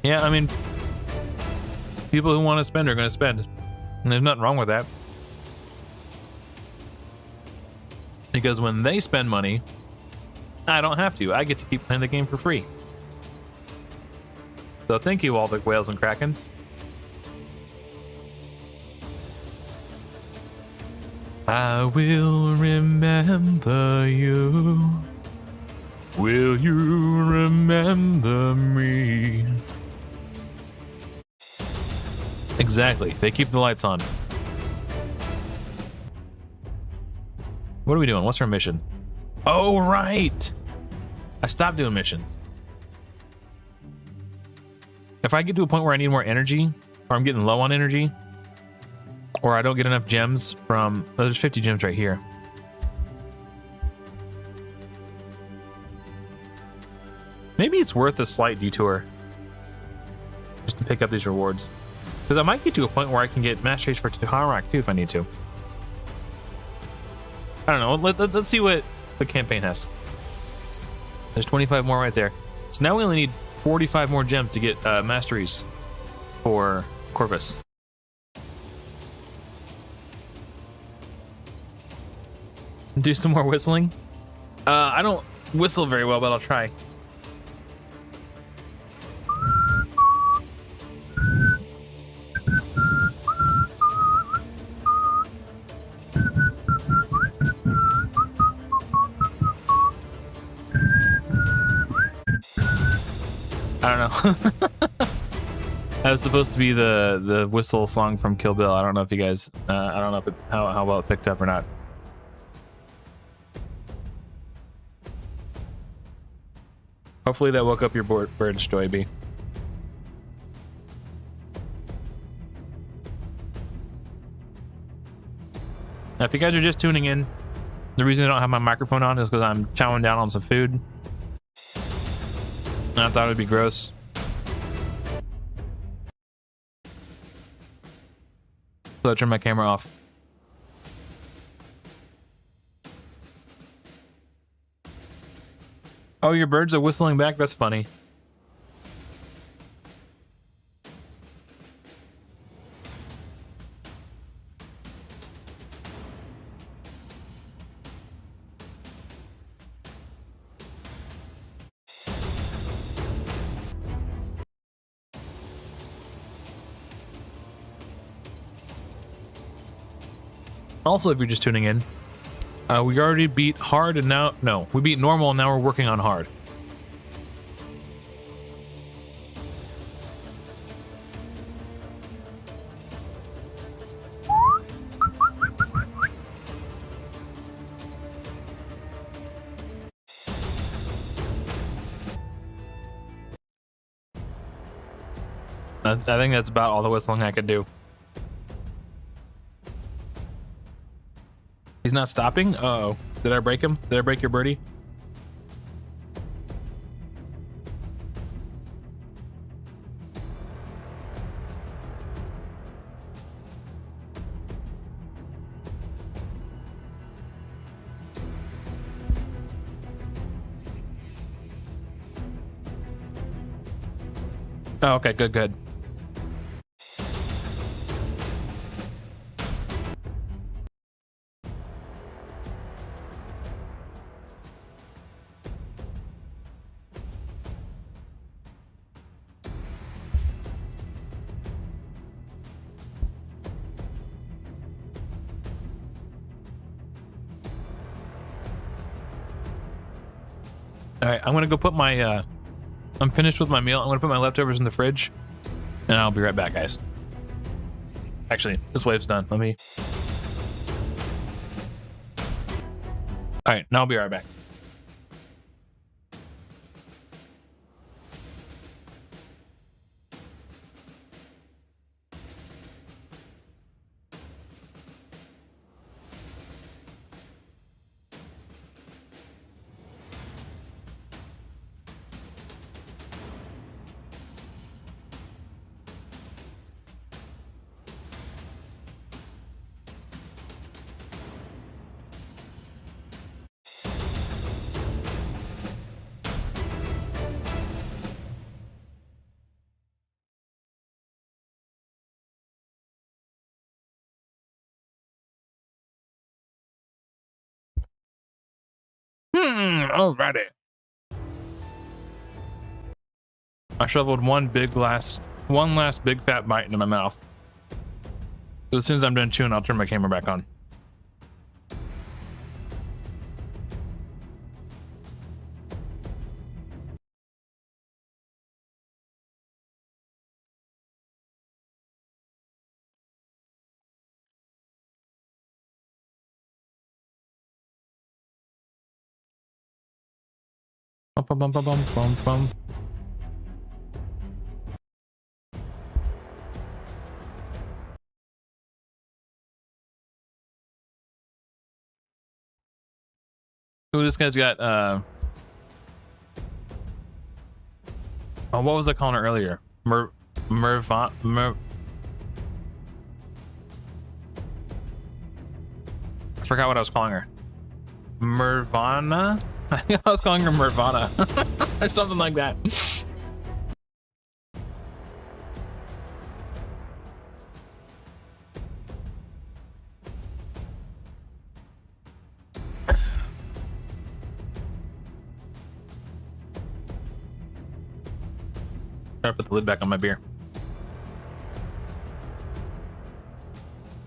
Yeah, I mean, people who want to spend are going to spend. And there's nothing wrong with that. Because when they spend money, I don't have to. I get to keep playing the game for free. So thank you, all the whales and krakens. I will remember you. Will you remember me? Exactly. They keep the lights on. What are we doing? What's our mission? Oh, right. I stopped doing missions. If I get to a point where I need more energy, or I'm getting low on energy, or I don't get enough gems from... Oh, there's 50 gems right here. Maybe it's worth a slight detour just to pick up these rewards. Because I might get to a point where I can get Masteries for Taharak too if I need to. I don't know. Let's see what the campaign has. There's 25 more right there. So now we only need 45 more gems to get Masteries for Corvus. Do some more whistling. I don't whistle very well, but I'll try. I don't know. That was supposed to be the whistle song from Kill Bill. I don't know if you guys, I don't know if how well it picked up or not. Hopefully that woke up your birds, Joy-B. Now, if you guys are just tuning in, the reason I don't have my microphone on is because I'm chowing down on some food. And I thought it would be gross. So I turned my camera off. Oh, your birds are whistling back? That's funny. Also, if you're just tuning in, we already beat hard and now, no, we beat normal and now we're working on hard. I think that's about all the whistling I could do. He's not stopping? Uh-oh. Did I break him? Did I break your birdie? Oh, okay, good, good. All right, I'm gonna go put my, I'm finished with my meal. I'm gonna put my leftovers in the fridge and I'll be right back, guys. Actually, this wave's done. Let me. All right, now I'll be right back. Alrighty. I shoveled one last big fat bite into my mouth. So as soon as I'm done chewing, I'll turn my camera back on. Bum, bum, bum, bum, bum, bum. Ooh, this guy's got oh, what was I calling her earlier? Mervana. I forgot what I was calling her. Mervana? I think I was calling her Mervana or something like that. I put the lid back on my beer.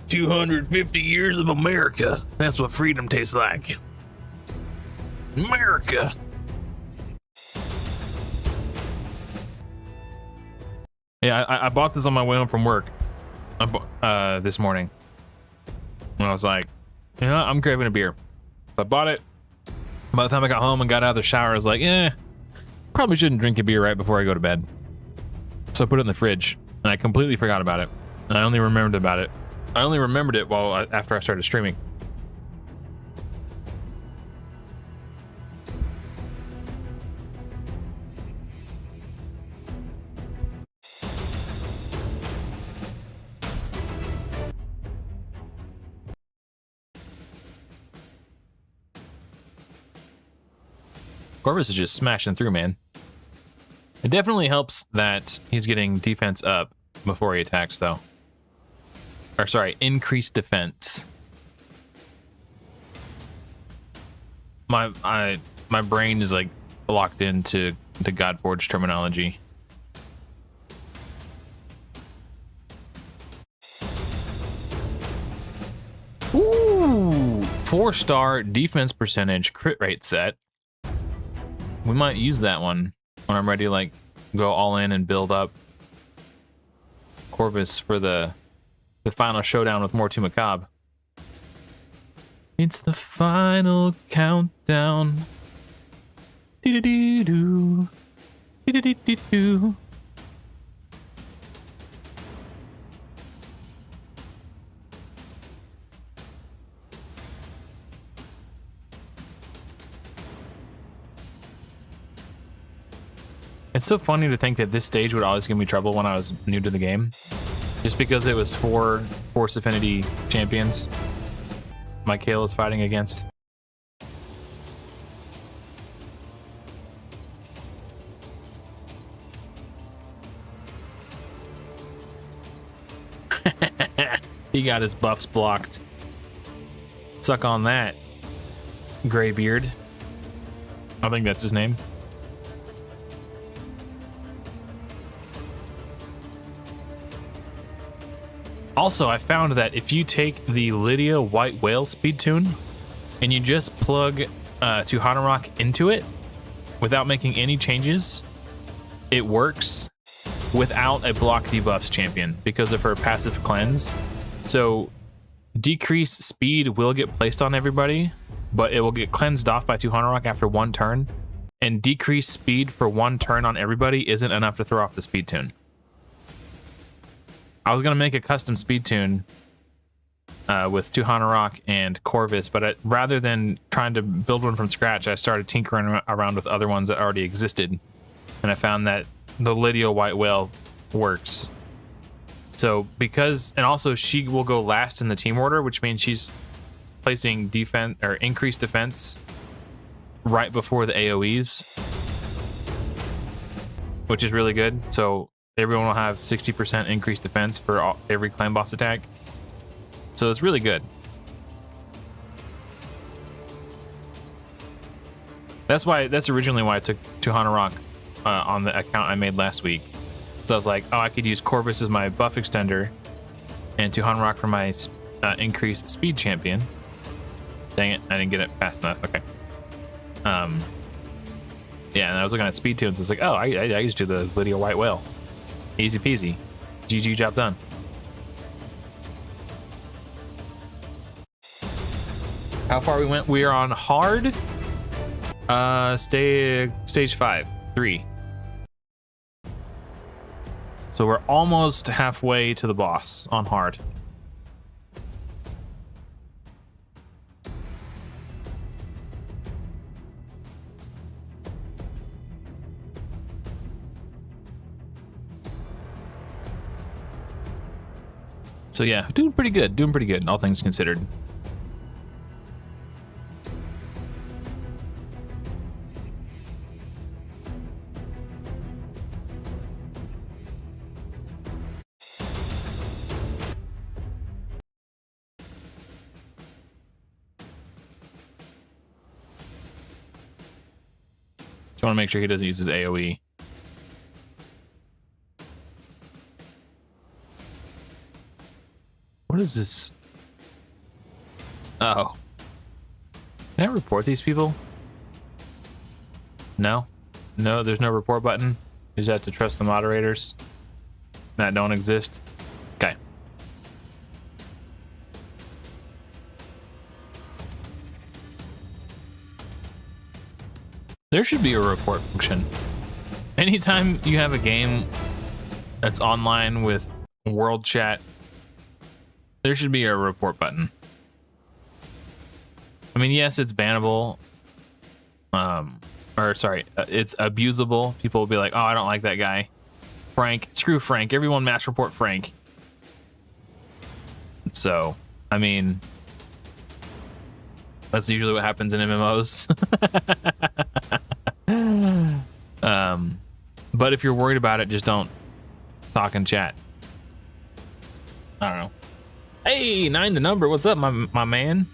250 years of America. That's what freedom tastes like. America. Yeah, I bought this on my way home from work this morning. And I was like, you know, I'm craving a beer. So I bought it. By the time I got home and got out of the shower, I was like, probably shouldn't drink a beer right before I go to bed. So I put it in the fridge, and I completely forgot about it. And I only remembered about it. I only remembered it after I started streaming. Corvus is just smashing through, man. It definitely helps that he's getting defense up before he attacks, though. Or sorry, increased defense. My brain is like locked into Godforge terminology. Ooh. 4-star defense percentage crit rate set. We might use that one when I'm ready to like go all in and build up Corvus for the final showdown with Mortu Macabre. It's the final countdown. Do-do-do-do. Do-do-do-do-do. It's so funny to think that this stage would always give me trouble when I was new to the game. Just because it was 4 Force Affinity champions Mykael is fighting against. He got his buffs blocked. Suck on that, Greybeard. I think that's his name. Also, I found that if you take the Lydia White Whale speed tune and you just plug Tuhanarok into it without making any changes, it works without a block debuffs champion because of her passive cleanse. So decreased speed will get placed on everybody, but it will get cleansed off by Tuhanarok after 1 turn, and decreased speed for 1 turn on everybody isn't enough to throw off the speed tune. I was going to make a custom speed tune with Tuhanarok and Corvus, but rather than trying to build one from scratch, I started tinkering around with other ones that already existed. And I found that the Lydia White Whale works. So and also she will go last in the team order, which means she's placing defense or increased defense right before the AoEs, which is really good. So everyone will have 60% increased defense for every clan boss attack. So it's really good. That's originally why I took Tuhanarok on the account I made last week. So I was like, oh, I could use Corvus as my buff extender and Tuhanarok for my increased speed champion. Dang it, I didn't get it fast enough. Okay. Yeah, and I was looking at speed tunes. It's like, oh, I used to do the Lydia White Whale. Easy peasy. GG, job done. How far we went? We are on hard. Stage 3. So we're almost halfway to the boss on hard. So yeah, doing pretty good, all things considered. Just want to make sure he doesn't use his AoE. What is this? Oh. Can I report these people? No? No, there's no report button? You just have to trust the moderators that don't exist? Okay. There should be a report function. Anytime you have a game that's online with world chat, there should be a report button. I mean, yes, it's bannable. It's abusable. People will be like, oh, I don't like that guy. Frank, screw Frank. Everyone mass report Frank. So, I mean, that's usually what happens in MMOs. But if you're worried about it, just don't talk and chat. I don't know. Hey, 9 the number. What's up, my man?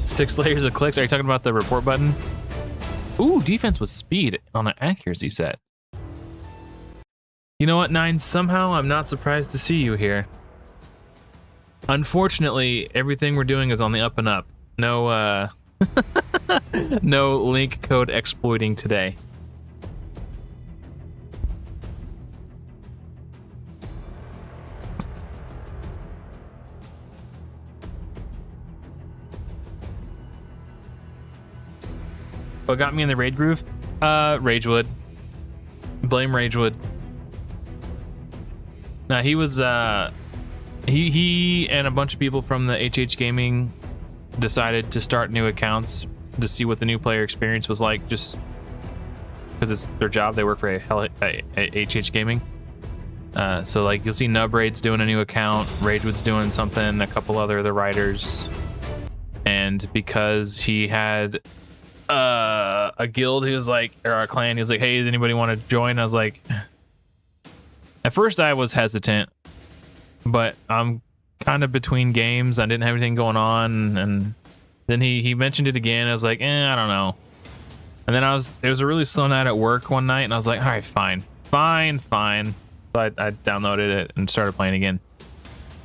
6 layers of clicks. Are you talking about the report button? Ooh, defense with speed on an accuracy set. You know what, 9? Somehow I'm not surprised to see you here. Unfortunately, everything we're doing is on the up and up. No, no link code exploiting today. What got me in the raid groove? Ragewood. Blame Ragewood. Now he was he and a bunch of people from the HH Gaming decided to start new accounts to see what the new player experience was like, just because it's their job. They work for HH Gaming. So like you'll see Nubraid's doing a new account, Ragewood's doing something, a couple other of the writers, and because he had a guild, he was like, or a clan, he was like, hey, does anybody want to join? I was like, at first I was hesitant, but I'm kind of between games. I didn't have anything going on, and then he mentioned it again. I was like, I don't know. And then it was a really slow night at work one night, and I was like, all right, fine. So I downloaded it and started playing again.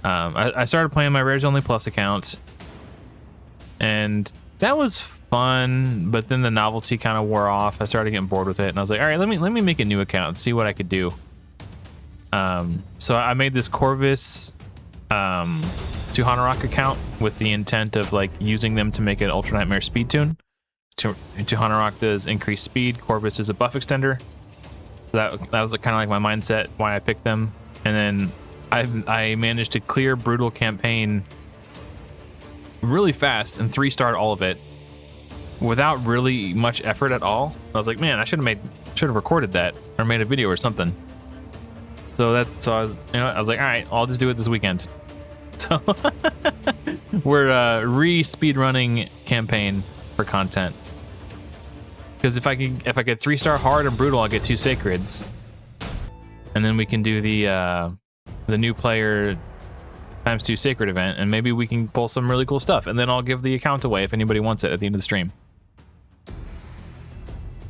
I started playing my Rares Only Plus account, and that was fun, but then the novelty kind of wore off. I started getting bored with it, and I was like, all right, let me make a new account and see what I could do. So I made this Corvus Tuhanarok account with the intent of like using them to make an Ultra Nightmare speed tune. Tuhanarok does increased speed, Corvus is a buff extender. So that was kind of like my mindset why I picked them. And then I managed to clear Brutal Campaign really fast and 3-starred all of it without really much effort at all. I was like, man, I should have recorded that or made a video or something. So I was like, all right, I'll just do it this weekend. So we're re-speed running campaign for content. Because if I get 3-star hard and brutal, I'll get 2 sacreds, and then we can do the new player ×2 sacred event, and maybe we can pull some really cool stuff. And then I'll give the account away if anybody wants it at the end of the stream.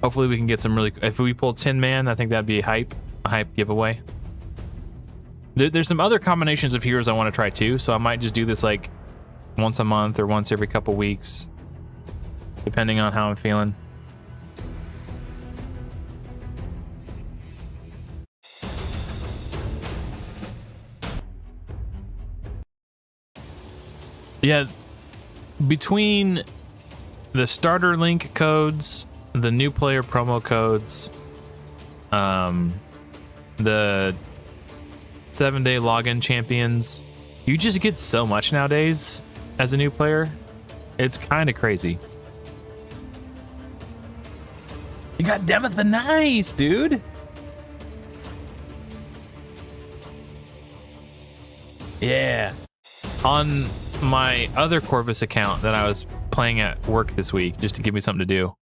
Hopefully we can get some really. If we pull 10 man, I think that'd be a hype giveaway. There's some other combinations of heroes I want to try too, so I might just do this like once a month or once every couple weeks, depending on how I'm feeling. Yeah, between the starter link codes, the new player promo codes, the 7-day login champions, you just get so much nowadays as a new player. It's kind of crazy. You got Demetha, nice, dude. Yeah. On my other Corvus account that I was playing at work this week, just to give me something to do,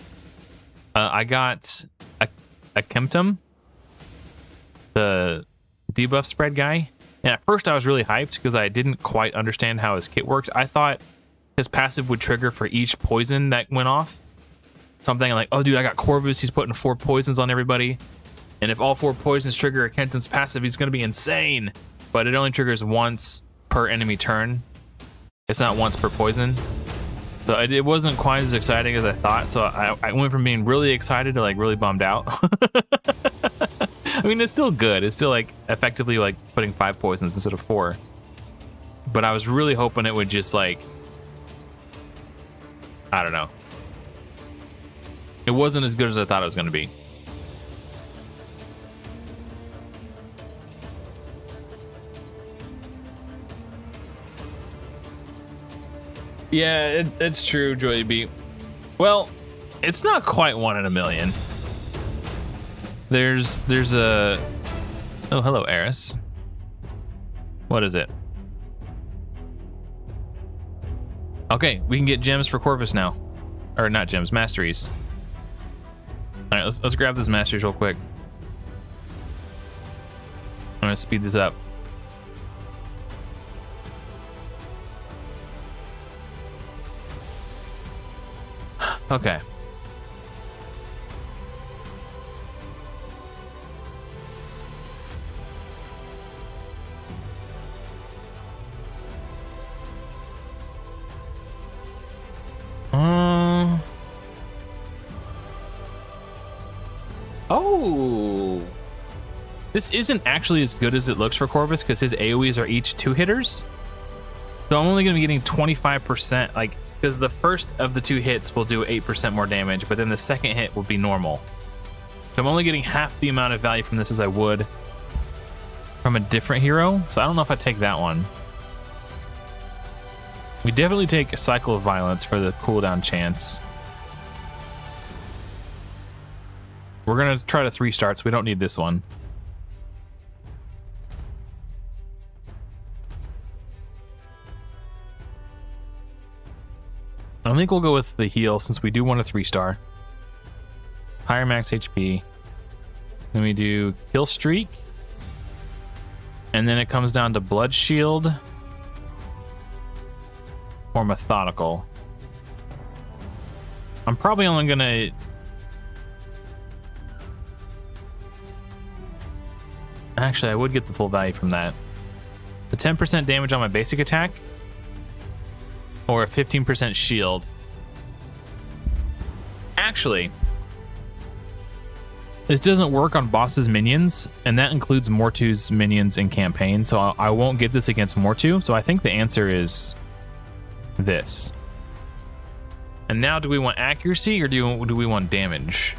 I got a Kemptum, the debuff spread guy. And at first I was really hyped because I didn't quite understand how his kit worked. I thought his passive would trigger for each poison that went off. So I'm thinking like, oh dude, I got Corvus, he's putting 4 poisons on everybody. And if all 4 poisons trigger a Kentum's passive, he's going to be insane. But it only triggers once per enemy turn. It's not once per poison. So it wasn't quite as exciting as I thought. So I went from being really excited to like really bummed out. I mean, it's still good. It's still like effectively like putting 5 poisons instead of 4. But I was really hoping it would just like, I don't know. It wasn't as good as I thought it was going to be. Yeah, it's true, Joy B. Well, it's not quite 1 in a million. There's a... Oh, hello, Eris. What is it? Okay, we can get gems for Corvus now. Or not gems, masteries. All right, let's grab this masteries real quick. I'm gonna speed this up. Okay. Oh, this isn't actually as good as it looks for Corvus because his AoEs are each 2 hitters. So I'm only going to be getting 25%, like, because the first of the 2 hits will do 8% more damage, but then the second hit will be normal. So I'm only getting half the amount of value from this as I would from a different hero. So I don't know if I take that one. We definitely take a Cycle of Violence for the cooldown chance. We're going to try to 3 starts. We don't need this one. I think we'll go with the heal since we do want a 3-star. Higher max HP. Then we do Kill Streak. And then it comes down to Blood Shield or Methodical. I'm probably only gonna... Actually, I would get the full value from that. The 10% damage on my basic attack or a 15% shield. Actually, this doesn't work on boss's minions, and that includes Mortu's minions in campaign, so I won't get this against Mortu. So I think the answer is this. And now, do we want accuracy or do we want damage?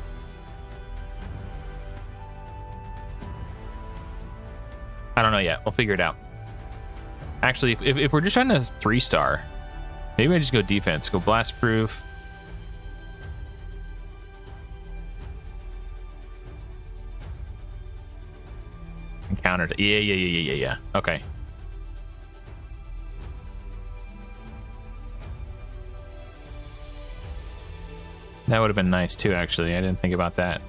I don't know yet. We'll figure it out. Actually, if we're just trying to 3-star, maybe I just go defense. Go blast proof. And counter. Yeah. Okay. That would have been nice too, actually. I didn't think about that.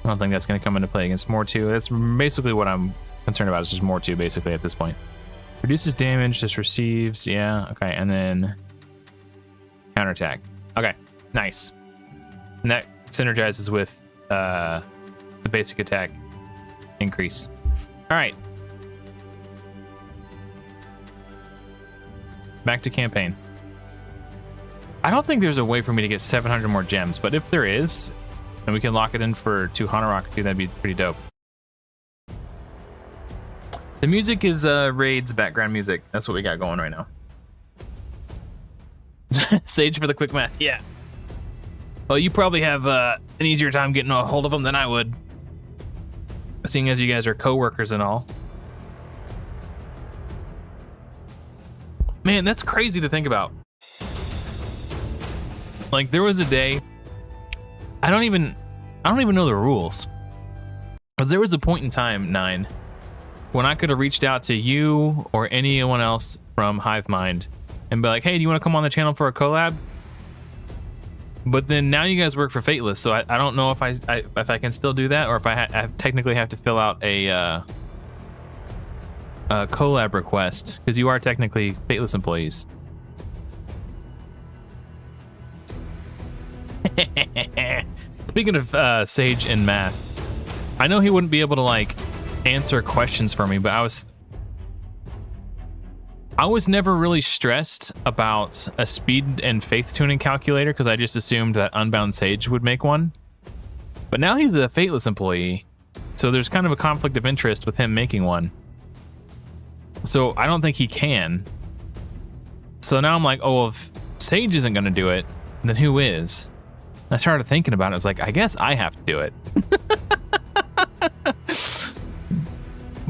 I don't think that's going to come into play against Mortu. That's basically what I'm concerned about, is just Mortu, basically, at this point. Reduces damage, just receives, yeah, okay, and then counterattack. Okay, nice. And that synergizes with the basic attack increase. All right. Back to campaign. I don't think there's a way for me to get 700 more gems, but if there is, and we can lock it in for 2 Hanorok, that'd be pretty dope. The music is Raid's background music. That's what we got going right now. Sage for the quick math. Yeah. Well, you probably have an easier time getting a hold of them than I would, seeing as you guys are co-workers and all. Man, that's crazy to think about. Like, there was a day, I don't even know the rules. But there was a point in time, 9, when I could have reached out to you or anyone else from Hivemind and be like, hey, do you want to come on the channel for a collab? But then now you guys work for Fateless, so I don't know if I can still do that, or if I technically have to fill out a collab request, because you are technically Fateless employees. Speaking of Sage and math, I know he wouldn't be able to like answer questions for me, but I was never really stressed about a speed and faith tuning calculator because I just assumed that Unbound Sage would make one. But now he's a Fateless employee, so there's kind of a conflict of interest with him making one. So I don't think he can. So now I'm like, oh, well, if Sage isn't going to do it, then who is? And I started thinking about it. I was like, I guess I have to do it.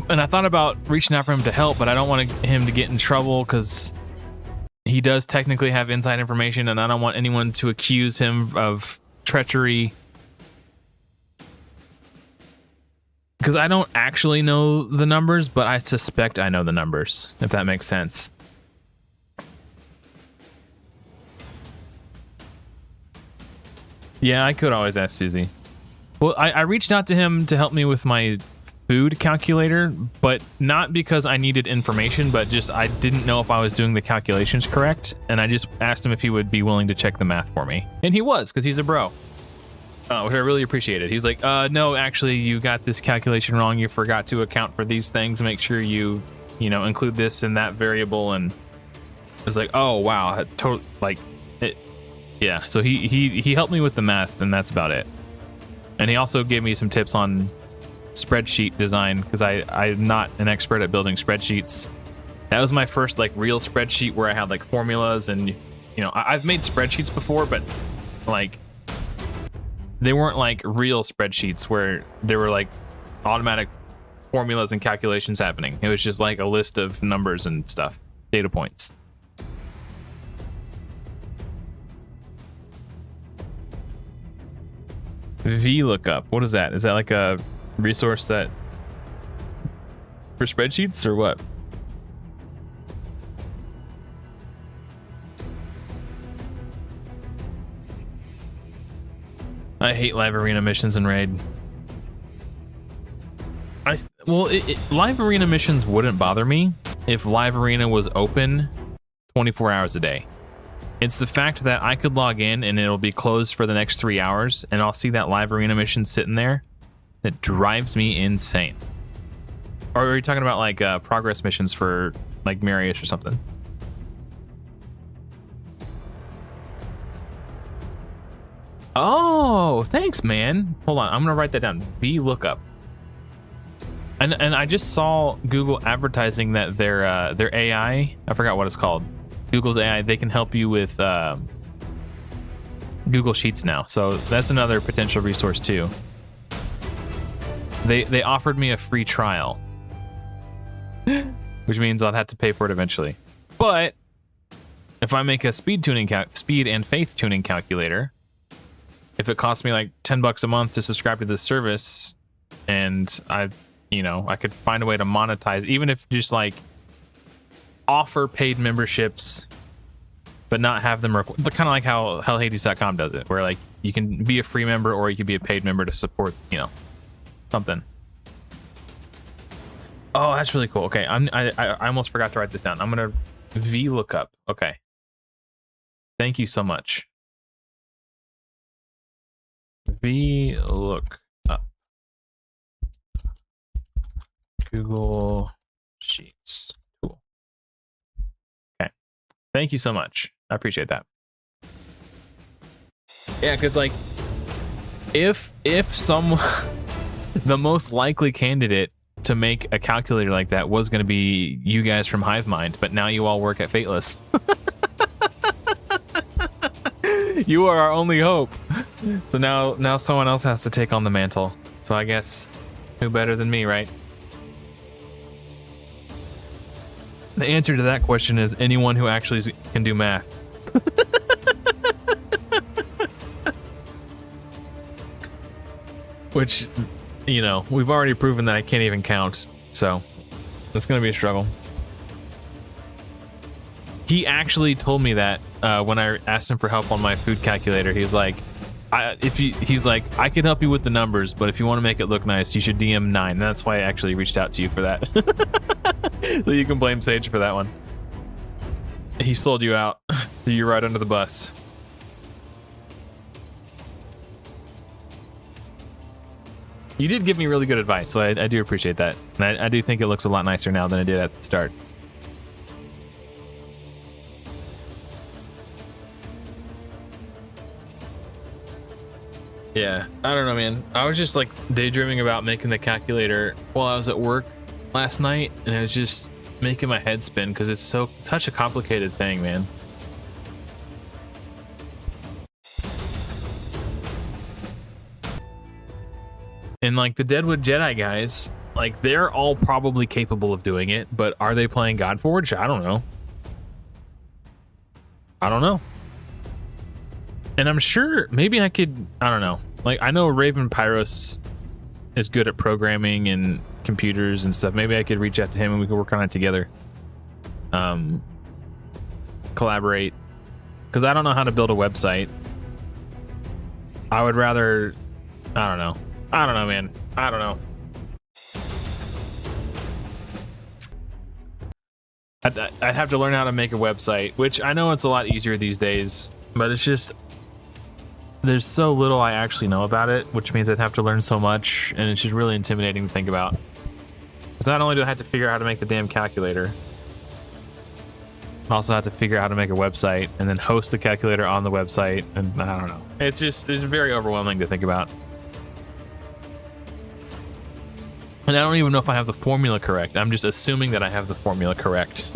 And I thought about reaching out for him to help, but I don't want him to get in trouble because he does technically have inside information, and I don't want anyone to accuse him of treachery. Because I don't actually know the numbers, but I suspect I know the numbers, if that makes sense. Yeah, I could always ask Susie. Well, I reached out to him to help me with my food calculator, but not because I needed information, but just I didn't know if I was doing the calculations correct, and I just asked him if he would be willing to check the math for me. And he was, because he's a bro. Which I really appreciated. He's like, no, actually, you got this calculation wrong. You forgot to account for these things. Make sure you include this and that variable. And I was like, oh, wow. Yeah, so he helped me with the math, and that's about it. And he also gave me some tips on spreadsheet design, because I'm not an expert at building spreadsheets. That was my first like real spreadsheet where I had like formulas, and you know, I've made spreadsheets before, but like they weren't like real spreadsheets where there were like automatic formulas and calculations happening. It was just like a list of numbers and stuff, data points. VLOOKUP, what is that? Is that like a resource that for spreadsheets or what? I hate live arena missions in Raid. Live arena missions wouldn't bother me if live arena was open 24 hours a day. It's the fact that I could log in and it'll be closed for the next 3 hours, and I'll see that live arena mission sitting there that drives me insane. Or are you talking about like progress missions for like Marius or something? Oh, thanks, man. Hold on, I'm gonna write that down. VLOOKUP. And I just saw Google advertising that their AI, I forgot what it's called. Google's AI, they can help you with Google Sheets now. So that's another potential resource too. They offered me a free trial, which means I'll have to pay for it eventually. But if I make a speed and faith tuning calculator, if it costs me like $10 a month to subscribe to this service, and I could find a way to monetize, even if just like offer paid memberships, but not have them kind of like how hellhades.com does it, where like you can be a free member or you can be a paid member to support, something. Oh, that's really cool. Okay, I almost forgot to write this down. I'm gonna VLOOKUP. Okay, thank you so much. VLOOKUP. Google Sheets. Cool. Okay. Thank you so much. I appreciate that. Yeah, because like if some the most likely candidate to make a calculator like that was going to be you guys from Hivemind, but now you all work at Fateless. You are our only hope. So now someone else has to take on the mantle. So I guess who better than me, right? The answer to that question is anyone who actually can do math. Which, we've already proven that I can't even count, so that's going to be a struggle. He actually told me that when I asked him for help on my food calculator. He's like, I can help you with the numbers, but if you want to make it look nice, you should DM 9. And that's why I actually reached out to you for that. So you can blame Sage for that one. He sold you out. You're right under the bus. You did give me really good advice, so I do appreciate that. And I do think it looks a lot nicer now than it did at the start. Yeah, I don't know, man. I was just like daydreaming about making the calculator while I was at work last night, and it was just making my head spin because it's such a complicated thing, man. And like the Deadwood Jedi guys, like they're all probably capable of doing it, but are they playing Godforge? I don't know. And I'm sure maybe I could, I don't know. Like I know Raven Pyros is good at programming and computers and stuff. Maybe I could reach out to him and we could work on it together. Collaborate. Because I don't know how to build a website. I would rather, I don't know, man. I don't know. I'd have to learn how to make a website, which I know it's a lot easier these days, but it's just, there's so little I actually know about it, which means I'd have to learn so much, and it's just really intimidating to think about. Because not only do I have to figure out how to make the damn calculator, Also have to figure out how to make a website and then host the calculator on the website, and I don't know. It's very overwhelming to think about. And I don't even know if I have the formula correct. I'm just assuming that I have the formula correct.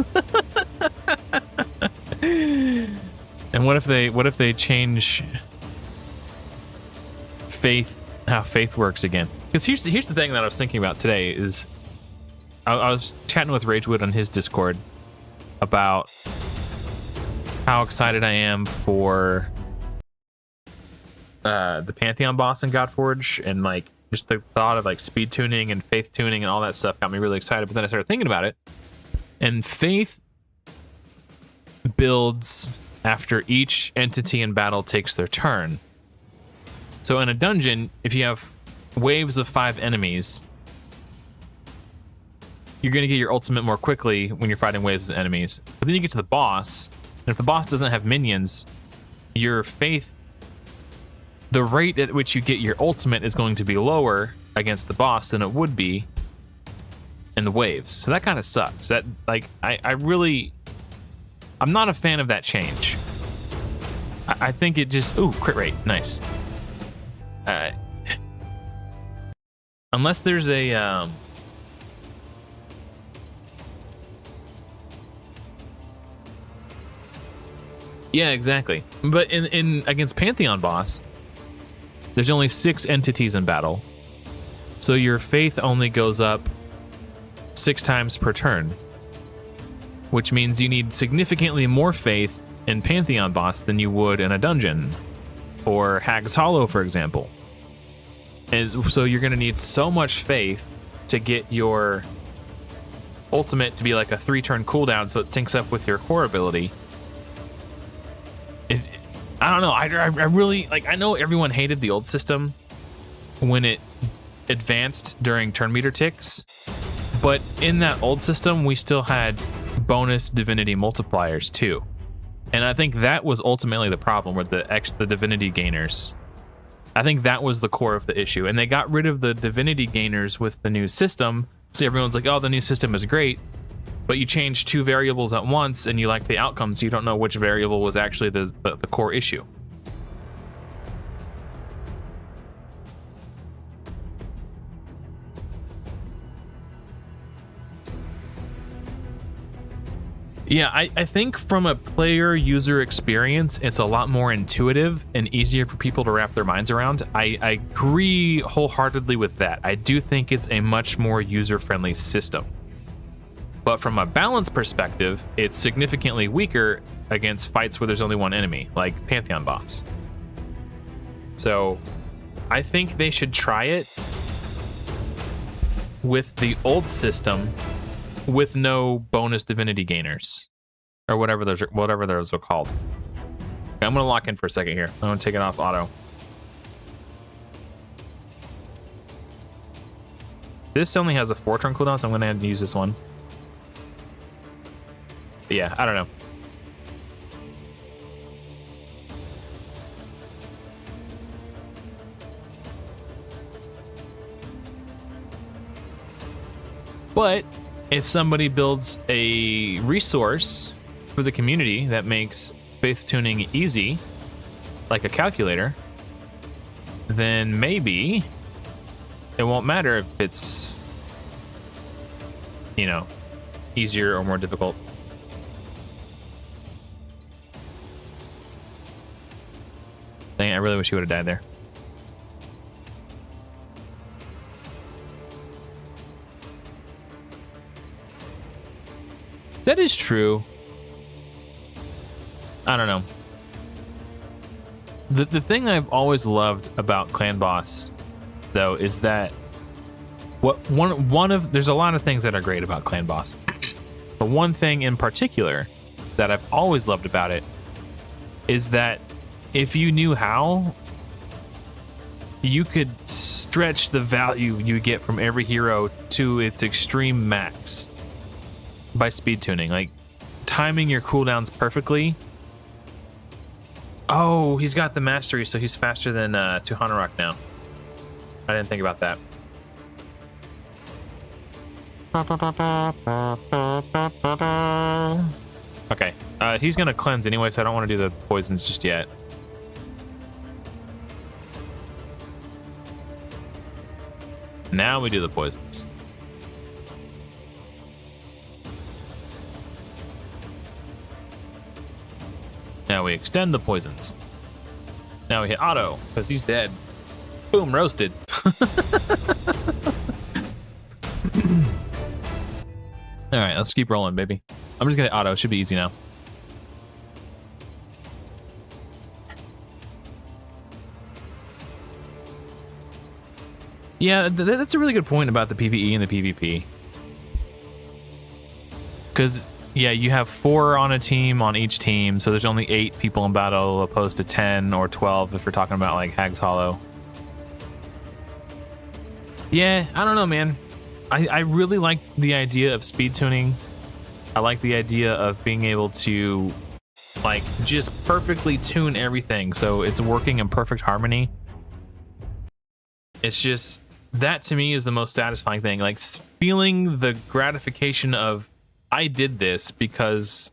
And what if they change faith, how faith works again? Because here's the thing that I was thinking about today is I was chatting with Ragewood on his Discord about how excited I am for the Pantheon boss in Godforge, and like just the thought of like speed tuning and faith tuning and all that stuff got me really excited. But then I started thinking about it, and faith builds after each entity in battle takes their turn. So in a dungeon, if you have waves of 5 enemies, you're going to get your ultimate more quickly when you're fighting waves of enemies. But then you get to the boss, and if the boss doesn't have minions, your faith, the rate at which you get your ultimate is going to be lower against the boss than it would be in the waves. So that kind of sucks. That, like, I'm not a fan of that change. I think it just... Ooh, crit rate. Nice. Unless there's a... Yeah, exactly. But in against Pantheon boss, there's only 6 entities in battle. So your faith only goes up 6 times per turn, which means you need significantly more faith in Pantheon boss than you would in a dungeon or Hag's Hollow, for example. And so you're going to need so much faith to get your ultimate to be like a 3-turn cooldown, so it syncs up with your core ability. I don't know. I really, like, I know everyone hated the old system when it advanced during turn meter ticks, but in that old system, we still had bonus divinity multipliers too. And I think that was ultimately the problem with the divinity gainers. I think that was the core of the issue. And they got rid of the divinity gainers with the new system. So everyone's like, oh, the new system is great. But you change 2 variables at once and you like the outcomes, so you don't know which variable was actually the core issue. Yeah, I think from a player user experience, it's a lot more intuitive and easier for people to wrap their minds around. I agree wholeheartedly with that. I do think it's a much more user-friendly system. But from a balance perspective, it's significantly weaker against fights where there's only one enemy, like Pantheon boss. So I think they should try it with the old system with no bonus divinity gainers or whatever those are called. Okay, I'm gonna lock in for a second here. I'm gonna take it off auto. This only has a 4-turn cooldown, so I'm gonna have to use this one. But yeah, I don't know. But if somebody builds a resource for the community that makes faith tuning easy, like a calculator, then maybe it won't matter if it's, you know, easier or more difficult. Dang, I really wish he would have died there. That is true. I don't know. The thing I've always loved about Clan Boss, though, is that there's a lot of things that are great about Clan Boss, but one thing in particular that I've always loved about it is that if you knew how, you could stretch the value you get from every hero to its extreme max by speed tuning, like timing your cooldowns perfectly. Oh, he's got the mastery, so he's faster than Tuhanarok now. I didn't think about that. Okay. He's gonna cleanse anyway, so I don't want to do the poisons just yet. Now we do the poisons. Now we extend the poisons. Now we hit auto, because he's dead. Boom, roasted. Alright, let's keep rolling, baby. I'm just gonna hit auto, should be easy now. Yeah, that's a really good point about the PvE and the PvP. Because, yeah, you have 4 on a team on each team, so there's only 8 people in battle opposed to 10 or 12 if we're talking about, like, Hag's Hollow. Yeah, I don't know, man. I really like the idea of speed tuning. I like the idea of being able to, like, just perfectly tune everything so it's working in perfect harmony. It's just, that to me is the most satisfying thing. Like, feeling the gratification of, I did this because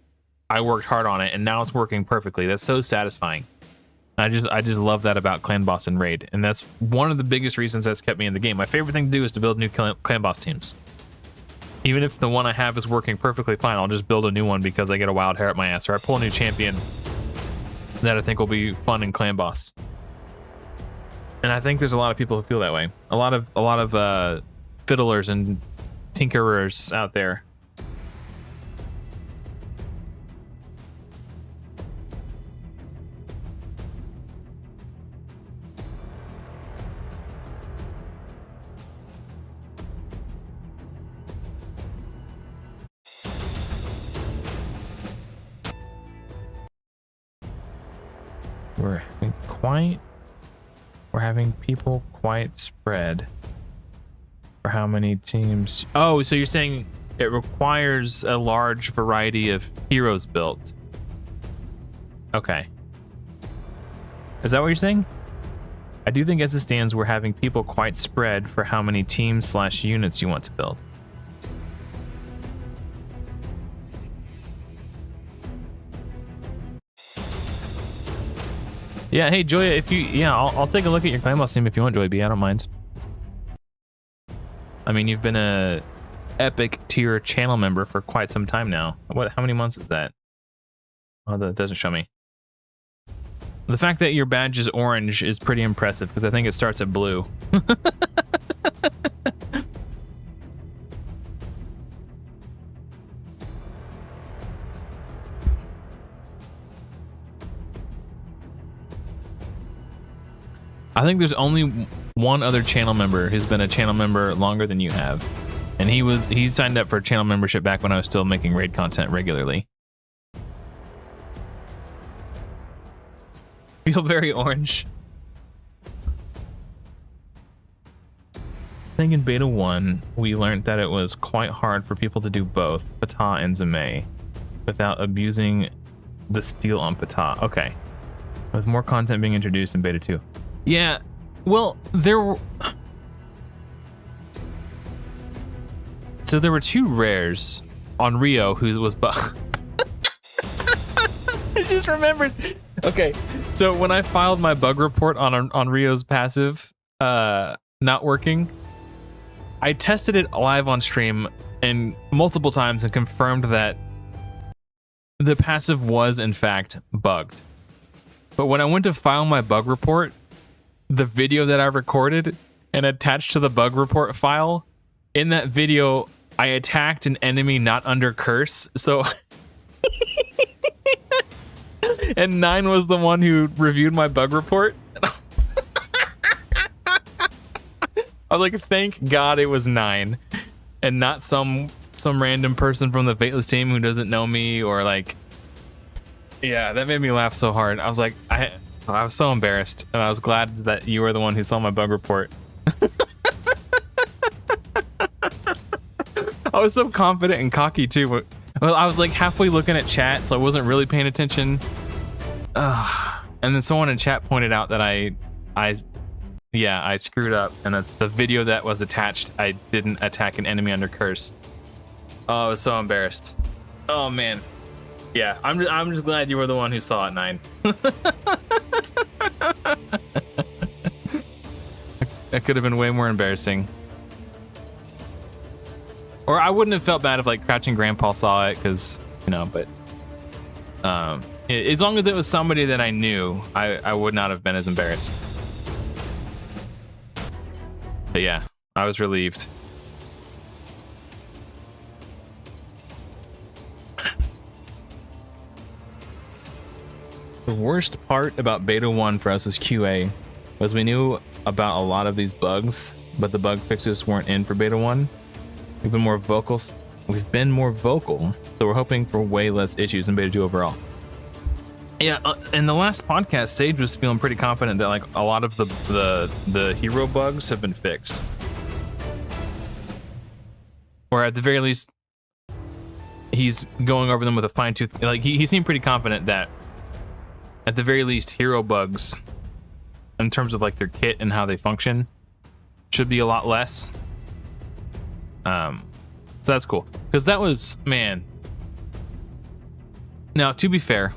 I worked hard on it and now it's working perfectly. That's so satisfying. I just love that about Clan Boss and Raid, and that's one of the biggest reasons that's kept me in the game. My favorite thing to do is to build new Clan Boss teams. Even if the one I have is working perfectly fine, I'll just build a new one because I get a wild hair at my ass, or I pull a new champion that I think will be fun in Clan Boss. And I think there's a lot of people who feel that way. A lot of fiddlers and tinkerers out there. We're having people quite spread. For how many teams? Oh, so you're saying it requires a large variety of heroes built. Okay. Is that what you're saying? I do think as it stands, we're having people quite spread for how many teams / units you want to build. Yeah, hey Joya, if you, yeah, I'll take a look at your Clan Boss team if you want, Joy B. I don't mind. I mean, you've been a epic tier channel member for quite some time now. How many months is that? Oh, that doesn't show me. The fact that your badge is orange is pretty impressive because I think it starts at blue. I think there's only one other channel member who's been a channel member longer than you have. And he signed up for channel membership back when I was still making raid content regularly. Feel very orange. I think in beta 1, we learned that it was quite hard for people to do both Ptah and Zemay without abusing the steel on Ptah. Okay. With more content being introduced in beta 2. Yeah, well, there were... So there were 2 rares on Rio who was... I just remembered. Okay, so when I filed my bug report on Rio's passive not working, I tested it live on stream and multiple times and confirmed that the passive was in fact bugged. But when I went to file my bug report, the video that I recorded and attached to the bug report file, in that video, I attacked an enemy not under curse, so... And 9 was the one who reviewed my bug report. I was like, thank God it was 9. And not some random person from the Fateless team who doesn't know me, or like... Yeah, that made me laugh so hard. I was like, I was so embarrassed, and I was glad that you were the one who saw my bug report. I was so confident and cocky too. Well, I was like halfway looking at chat, so I wasn't really paying attention. And then someone in chat pointed out that I screwed up, and the video that was attached, I didn't attack an enemy under curse. Oh, I was so embarrassed. Oh man. Yeah, I'm just glad you were the one who saw it, 9. That could have been way more embarrassing. Or I wouldn't have felt bad if like Crouching Grandpa saw it, because, you know, but as long as it was somebody that I knew, I would not have been as embarrassed. But yeah, I was relieved. The worst part about beta 1 for us was QA, was we knew about a lot of these bugs, but the bug fixes weren't in for beta 1. We've been more vocal, so we're hoping for way less issues in beta 2 overall. Yeah, in the last podcast, Sage was feeling pretty confident that like a lot of the hero bugs have been fixed, or at the very least, he's going over them with a fine tooth. Like he seemed pretty confident that, at the very least, hero bugs, in terms of like their kit and how they function, should be a lot less. So that's cool, because that was, man. Now, to be fair,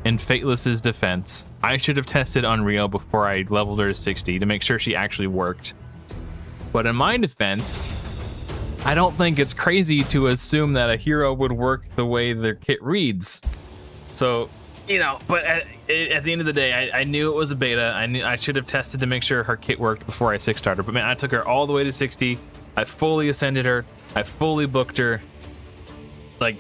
in Fateless's defense, I should have tested Unreal before I leveled her to 60 to make sure she actually worked. But in my defense, I don't think it's crazy to assume that a hero would work the way their kit reads. So, you know, but at the end of the day, I knew it was a beta. I knew I should have tested to make sure her kit worked before I 6-starred her. But man, I took her all the way to 60. I fully ascended her. I fully booked her. Like,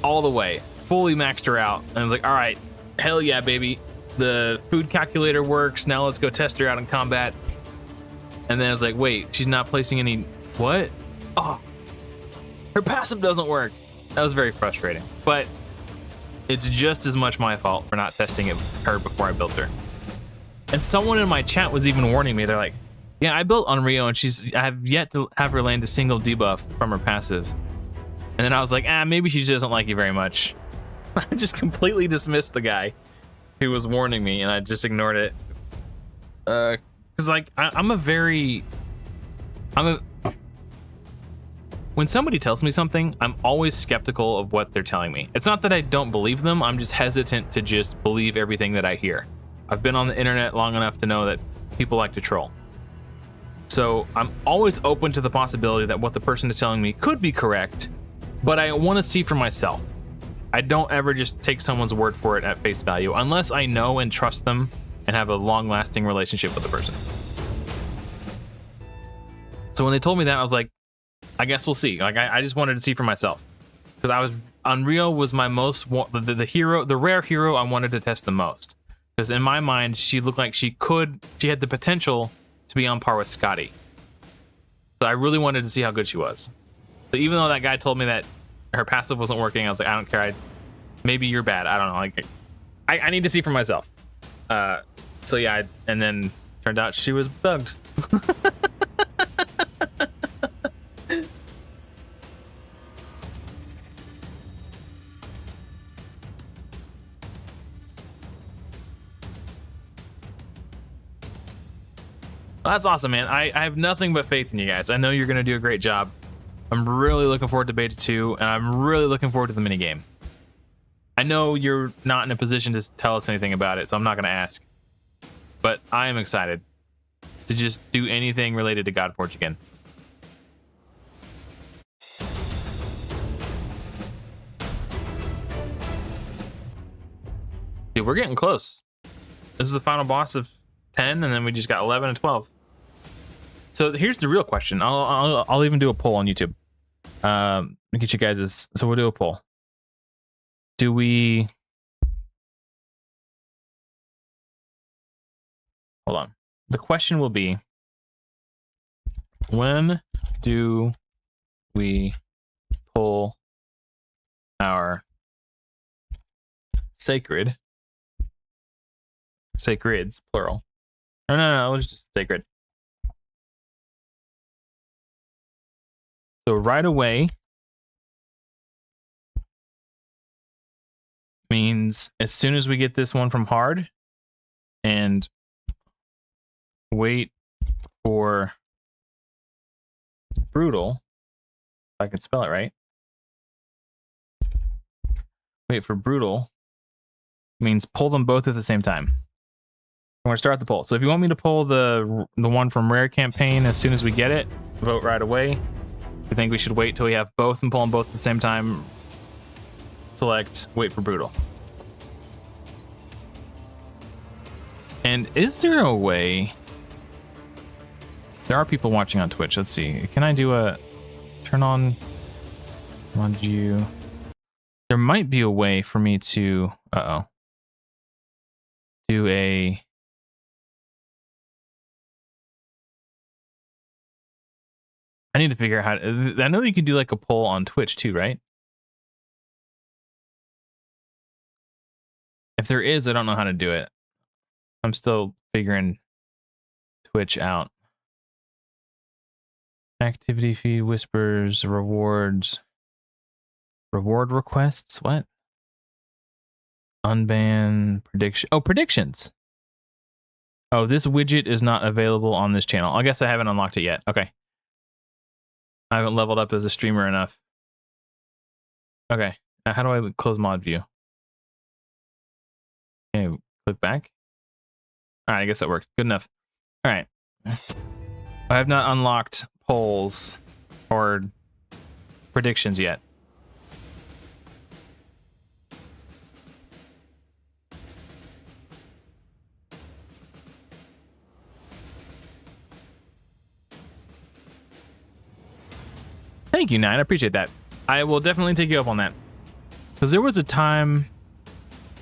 all the way. Fully maxed her out. And I was like, all right, hell yeah, baby. The food calculator works. Now let's go test her out in combat. And then I was like, wait, she's not placing any... What? Oh, her passive doesn't work. That was very frustrating. But it's just as much my fault for not testing her before I built her. And someone in my chat was even warning me. They're like, yeah, I built Unreal and I have yet to have her land a single debuff from her passive. And then I was like, maybe she doesn't like you very much. I just completely dismissed the guy who was warning me, and I just ignored it. Cause like when somebody tells me something, I'm always skeptical of what they're telling me. It's not that I don't believe them, I'm just hesitant to just believe everything that I hear. I've been on the internet long enough to know that people like to troll. So I'm always open to the possibility that what the person is telling me could be correct, but I want to see for myself. I don't ever just take someone's word for it at face value, unless I know and trust them and have a long-lasting relationship with the person. So when they told me that, I was like, I guess we'll see. Like I just wanted to see for myself, because Unreal was my most the rare hero I wanted to test the most, because in my mind she looked like she had the potential to be on par with Scotty. So I really wanted to see how good she was. So even though that guy told me that her passive wasn't working, I was like, I don't care. Maybe you're bad. I don't know. Like, I need to see for myself. So yeah, and then turned out she was bugged. Well, that's awesome, man. I have nothing but faith in you guys. I know you're going to do a great job. I'm really looking forward to beta 2, and I'm really looking forward to the minigame. I know you're not in a position to tell us anything about it, so I'm not going to ask. But I am excited to just do anything related to Godforge again. Dude, we're getting close. This is the final boss of 10, and then we just got 11 and 12. So here's the real question. I'll even do a poll on YouTube. Get you guys so we'll do a poll. Do we... Hold on. The question will be, when do we pull our sacreds, plural. No, it's just sacred. So right away means as soon as we get this one from hard, and wait for brutal, if I can spell it right. wait for brutal means pull them both at the same time. We're gonna start the poll. So if you want me to pull the one from rare campaign as soon as we get it, vote right away. If you think we should wait till we have both and pull them both at the same time, select wait for brutal. And is there a way? There are people watching on Twitch. Let's see. Can I do a turn on mod view? There might be a way for me to do a I need to figure out how to, I know you can do like a poll on Twitch too, right? If there is, I don't know how to do it. I'm still figuring Twitch out. Activity feed, whispers, rewards, reward requests. What? Unban prediction. Oh, predictions. Oh, this widget is not available on this channel. I guess I haven't unlocked it yet. Okay. I haven't leveled up as a streamer enough. Okay. Now how do I close mod view? Okay, click back. All right, I guess that worked. Good enough. All right. I have not unlocked polls or predictions yet. Thank you, Nine. I appreciate that. I will definitely take you up on that. Because there was a time...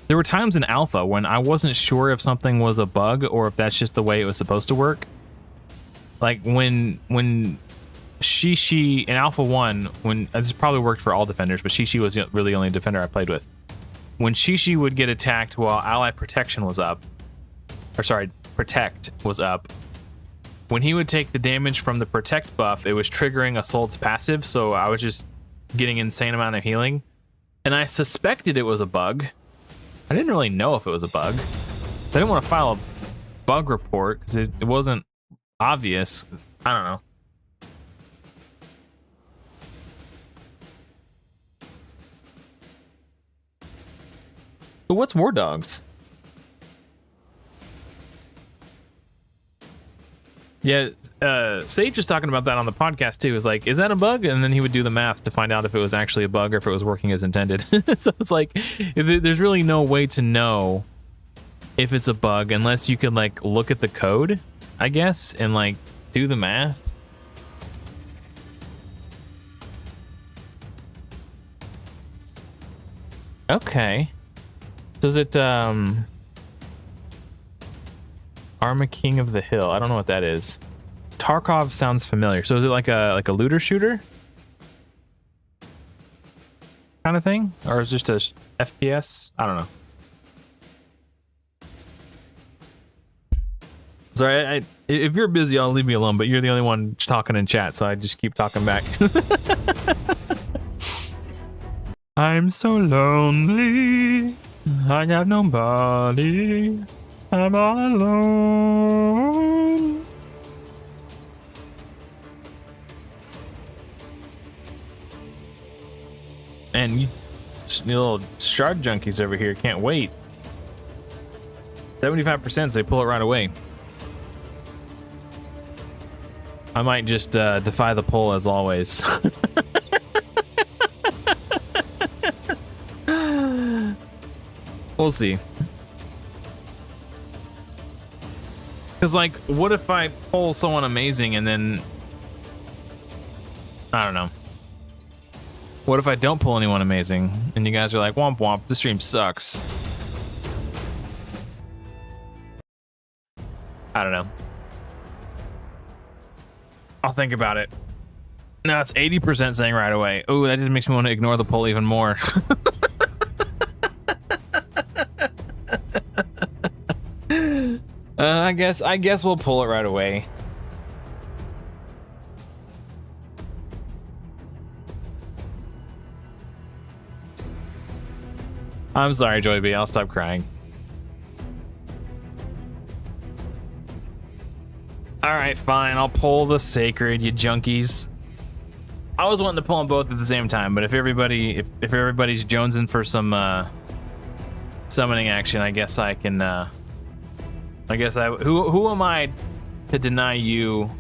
There were times in alpha when I wasn't sure if something was a bug or if that's just the way it was supposed to work. Like when Shishi in Alpha 1, when this probably worked for all defenders, but Shishi was really the only defender I played with. When Shishi would get attacked while ally protection was up, or sorry, protect was up, when he would take the damage from the protect buff, it was triggering Assault's passive, so I was just getting insane amount of healing. And I suspected it was a bug. I didn't really know if it was a bug. I didn't want to file a bug report because it wasn't obvious. I don't know. But what's War Dogs? Yeah, Sage was talking about that on the podcast too. Is like, is that a bug? And then he would do the math to find out if it was actually a bug or if it was working as intended. So it's like, there's really no way to know if it's a bug unless you can like look at the code, I guess, and like do the math. Okay. Does it Arma King of the Hill? I don't know what that is. Tarkov sounds familiar. So is it like a looter shooter kind of thing, or is it just a FPS? I don't know. Sorry, if you're busy, I'll leave me alone. But you're the only one talking in chat, so I just keep talking back. I'm so lonely. I got nobody. I'm all alone. And you little shard junkies over here can't wait. 75% say pull it right away. I might just defy the poll as always. We'll see. Because, like, what if I pull someone amazing and then... I don't know. What if I don't pull anyone amazing and you guys are like, womp womp, the stream sucks? I don't know. I'll think about it. No, it's 80% saying right away. Oh, that just makes me want to ignore the poll even more. I guess we'll pull it right away. I'm sorry, Joy B. I'll stop crying. All right, fine. I'll pull the sacred, you junkies. I was wanting to pull them both at the same time, but if everybody's jonesing for some summoning action, I guess I can. Who am I to deny you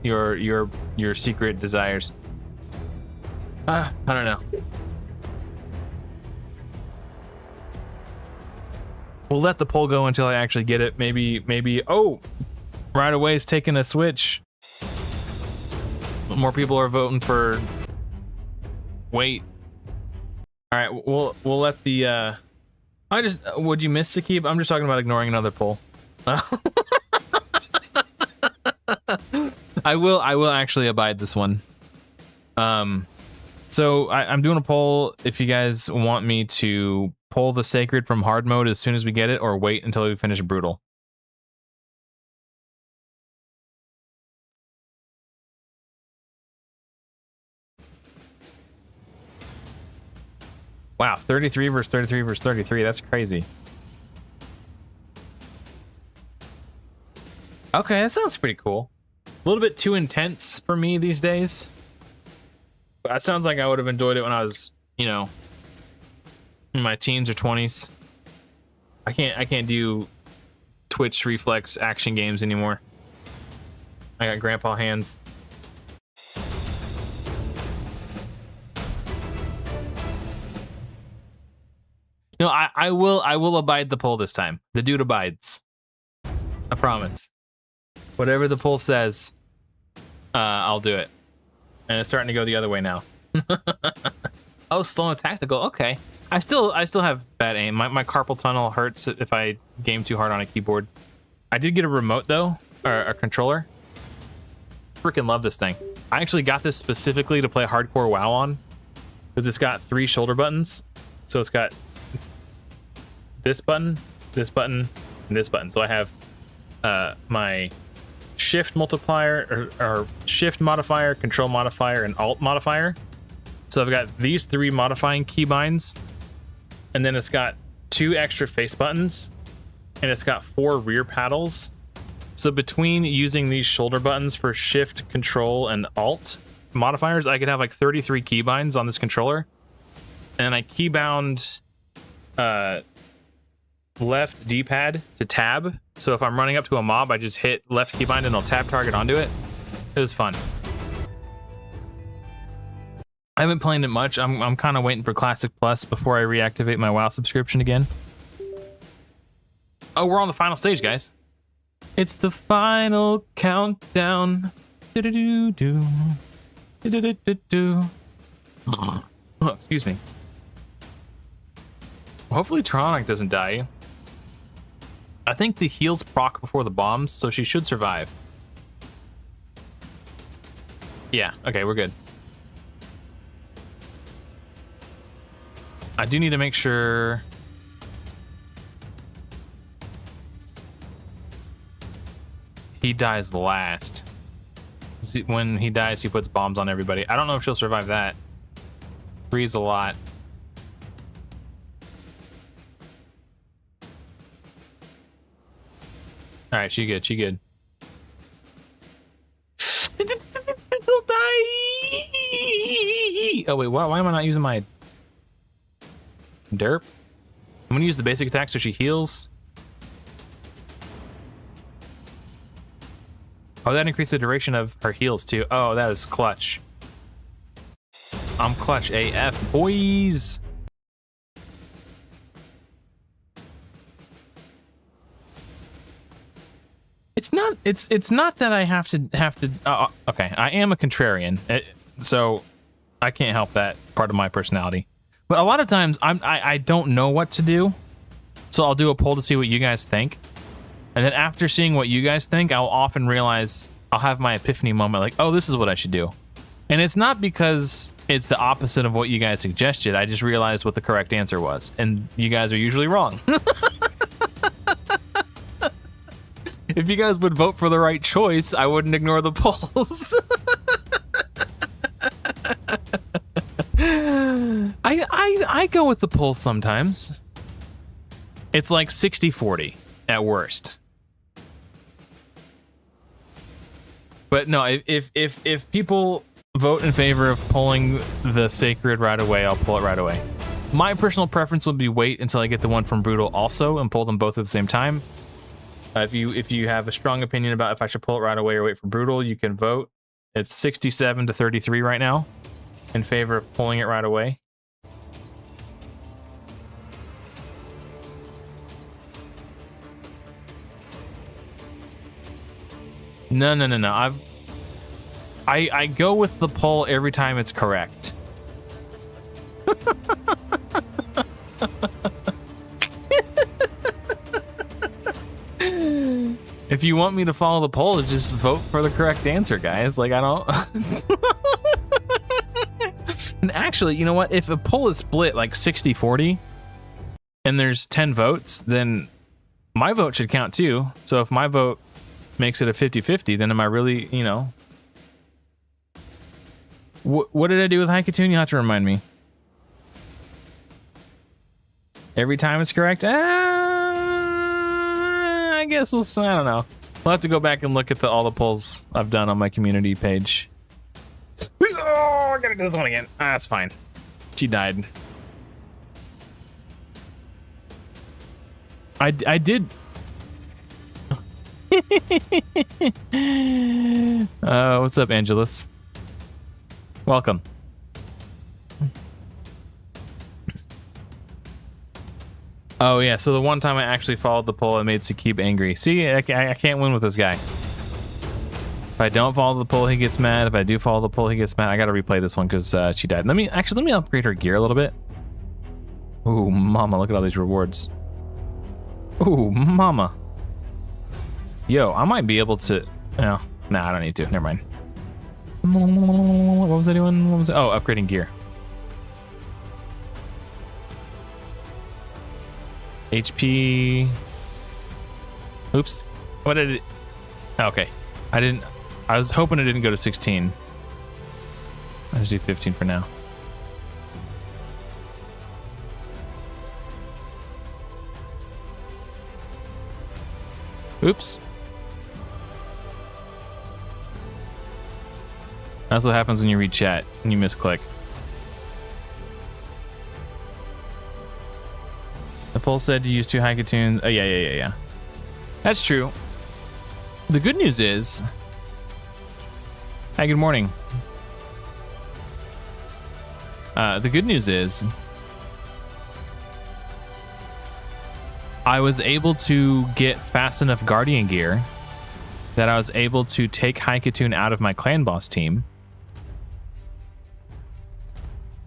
your secret desires? I don't know. We'll let the poll go until I actually get it. Maybe. Oh, right away is taking a switch. More people are voting for. Wait. All right, we'll let the. Would you miss Sakib? I'm just talking about ignoring another poll. I will actually abide this one. So I'm doing a poll. If you guys want me to pull the Sacred from hard mode as soon as we get it, or wait until we finish Brutal. Wow, 33 versus 33 versus 33. That's crazy. Okay, that sounds pretty cool. A little bit too intense for me these days. But that sounds like I would have enjoyed it when I was, in my teens or 20s. I can't do Twitch reflex action games anymore. I got grandpa hands. No, I will abide the poll this time. The dude abides. I promise. Whatever the poll says, I'll do it. And it's starting to go the other way now. Oh, slow and tactical. Okay. I still have bad aim. My carpal tunnel hurts if I game too hard on a keyboard. I did get a remote though, or a controller. Freaking love this thing. I actually got this specifically to play hardcore WoW on, because it's got 3 shoulder buttons. So it's got this button, and this button. So I have my shift multiplier or shift modifier, control modifier, and alt modifier. So I've got these 3 modifying keybinds, and then it's got 2 extra face buttons, and it's got 4 rear paddles. So between using these shoulder buttons for shift, control, and alt modifiers, I could have like 33 keybinds on this controller. And I keybound left D-pad to tab. So if I'm running up to a mob, I just hit left keybind and it'll tab target onto it. It was fun. I haven't played it much. I'm kind of waiting for Classic Plus before I reactivate my WoW subscription again. Oh, we're on the final stage, guys. It's the final countdown. Do-do-do-do. Do-do-do-do-do. Oh, excuse me. Hopefully Tronic doesn't die. I think the heals proc before the bombs, so she should survive. Yeah, okay, we're good. I do need to make sure... he dies last. When he dies, he puts bombs on everybody. I don't know if she'll survive that. Freeze a lot. All right, she good. She good. She'll die. Oh wait, why am I not using my derp? I'm gonna use the basic attack so she heals. Oh, that increased the duration of her heals too. Oh, that is clutch. I'm clutch AF, boys. It's not that I have to. Okay, I am a contrarian, so I can't help that part of my personality. But a lot of times I don't know what to do, so I'll do a poll to see what you guys think. And then after seeing what you guys think, I'll often realize, I'll have my epiphany moment like, oh, this is what I should do. And it's not because it's the opposite of what you guys suggested. I just realized what the correct answer was. And you guys are usually wrong. If you guys would vote for the right choice, I wouldn't ignore the polls. I go with the polls sometimes. It's like 60-40 at worst. But no, if people vote in favor of pulling the Sacred right away, I'll pull it right away. My personal preference would be wait until I get the one from Brutal also and pull them both at the same time. If you have a strong opinion about if I should pull it right away or wait for Brutal, you can vote. It's 67 to 33 right now in favor of pulling it right away. No. I go with the pull every time it's correct. If you want me to follow the poll, just vote for the correct answer, guys. Like, I don't... And actually, you know what? If a poll is split like 60-40 and there's 10 votes, then my vote should count too. So if my vote makes it a 50-50, then am I really, you know... What did I do with Haikatoon? You'll have to remind me. Every time it's correct? I guess I don't know. We'll have to go back and look at all the polls I've done on my community page. Oh, I gotta do this one again. That's fine. She died. I did. What's up, Angelus? Welcome. Oh yeah, so the one time I actually followed the poll, I made Sakib angry. See, I can't win with this guy. If I don't follow the poll, he gets mad. If I do follow the poll, he gets mad. I gotta replay this one because she died. Let me upgrade her gear a little bit. Ooh, mama, look at all these rewards. Ooh, mama. Yo, I might be able to... Oh, nah, I don't need to. Never mind. What was I doing? What was it? Oh, upgrading gear. HP. Oops. What did it... Okay. I was hoping it didn't go to 16. I'll just do 15 for now. Oops. That's what happens when you read chat and you misclick. The poll said to use 2 Haikatoons. Oh, yeah. That's true. The good news is... Hi, good morning. The good news is... I was able to get fast enough Guardian gear that I was able to take Haikatoon out of my clan boss team.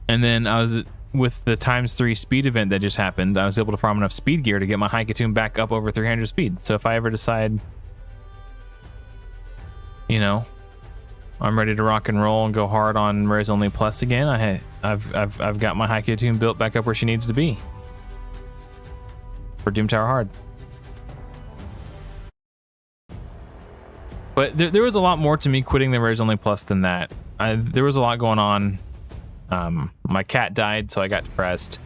And then I was... With the ×3 speed event that just happened, I was able to farm enough speed gear to get my Haikatoon back up over 300 speed. So if I ever decide, you know, I'm ready to rock and roll and go hard on Rares Only Plus again, I've got my Haikatoon built back up where she needs to be for Doom Tower Hard. But there was a lot more to me quitting the Rares Only Plus than that. There was a lot going on. My cat died, so I got depressed.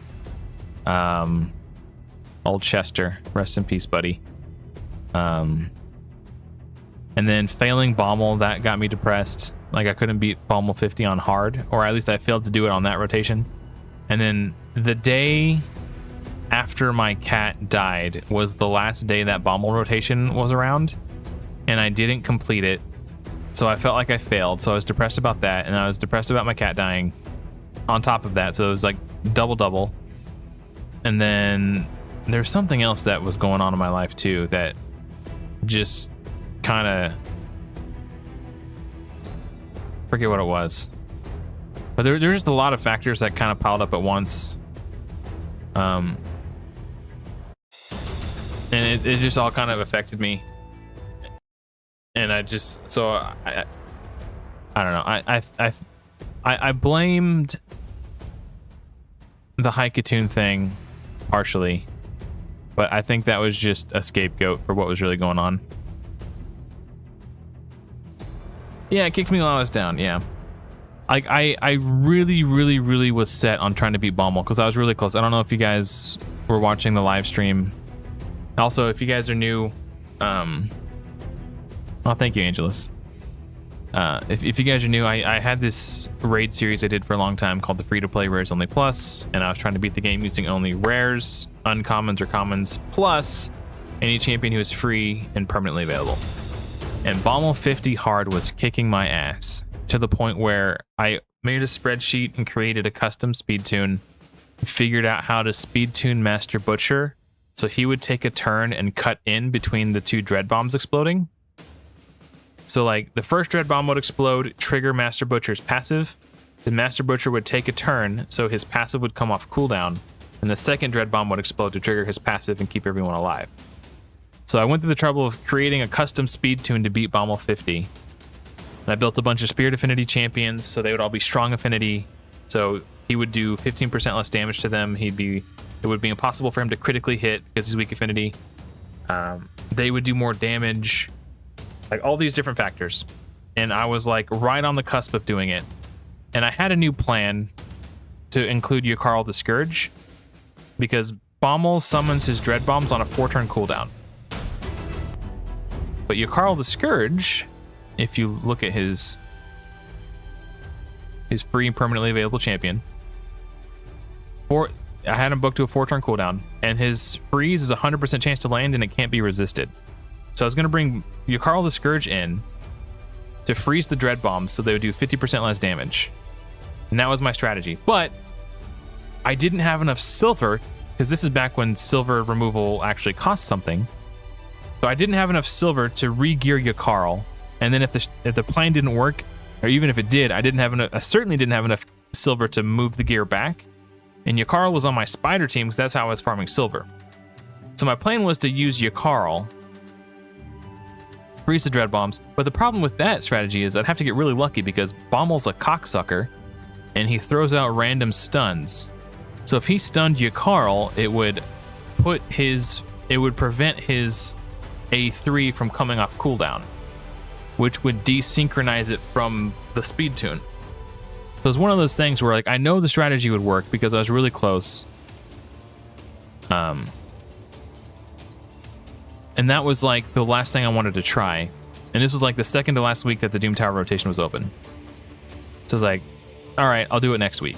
Old Chester, rest in peace, buddy. And then failing Bommel, that got me depressed. Like, I couldn't beat Bommel 50 on hard, or at least I failed to do it on that rotation. And then the day after my cat died was the last day that Bommel rotation was around, and I didn't complete it. So I felt like I failed, so I was depressed about that, and I was depressed about my cat dying on top of that, so it was like double. And then there's something else that was going on in my life too that just kind of forget what it was, but there's just a lot of factors that kind of piled up at once, and it just all kind of affected me, and I just I don't know, I blamed the Haikatoon thing partially, but I think that was just a scapegoat for what was really going on. Yeah, it kicked me while I was down, yeah. Like, I really was set on trying to beat Bommel because I was really close. I don't know if you guys were watching the live stream. Also, if you guys are new, oh, thank you, Angelus. If you guys are new, I had this raid series I did for a long time called the free-to-play Rares Only Plus, and I was trying to beat the game using only rares, uncommons, or commons, plus any champion who is free and permanently available. And Bommel 50 hard was kicking my ass to the point where I made a spreadsheet and created a custom speed tune, figured out how to speed tune Master Butcher so he would take a turn and cut in between the two dread bombs exploding. So like the first dread bomb would explode, trigger Master Butcher's passive. Then Master Butcher would take a turn, so his passive would come off cooldown. And the second dread bomb would explode to trigger his passive and keep everyone alive. So I went through the trouble of creating a custom speed tune to beat Bommel 50. And I built a bunch of Spirit Affinity champions, so they would all be strong affinity. So he would do 15% less damage to them. It would be impossible for him to critically hit because he's weak affinity. They would do more damage. Like all these different factors. And I was like right on the cusp of doing it. And I had a new plan to include Yakarl the Scourge, because Bommel summons his Dread Bombs on a 4-turn cooldown. But Yakarl the Scourge, if you look at his free and permanently available champion, I had him booked to a 4-turn cooldown, and his freeze is a 100% chance to land and it can't be resisted. So I was going to bring Yakarl the Scourge in to freeze the Dread Bombs so they would do 50% less damage. And that was my strategy. But I didn't have enough silver, because this is back when silver removal actually cost something. So I didn't have enough silver to re-gear Yakarl. And then if the plan didn't work, or even if it did, I certainly didn't have enough silver to move the gear back. And Yakarl was on my spider team, because that's how I was farming silver. So my plan was to use Yakarl, freeze the Dread Bombs, but the problem with that strategy is I'd have to get really lucky because Bommel's a cocksucker, and he throws out random stuns. So if he stunned Yakarl, it would prevent his A3 from coming off cooldown, which would desynchronize it from the speed tune. So it was one of those things where like I know the strategy would work because I was really close. And that was like the last thing I wanted to try. And this was like the second to last week that the Doom Tower rotation was open. So I was like, all right, I'll do it next week.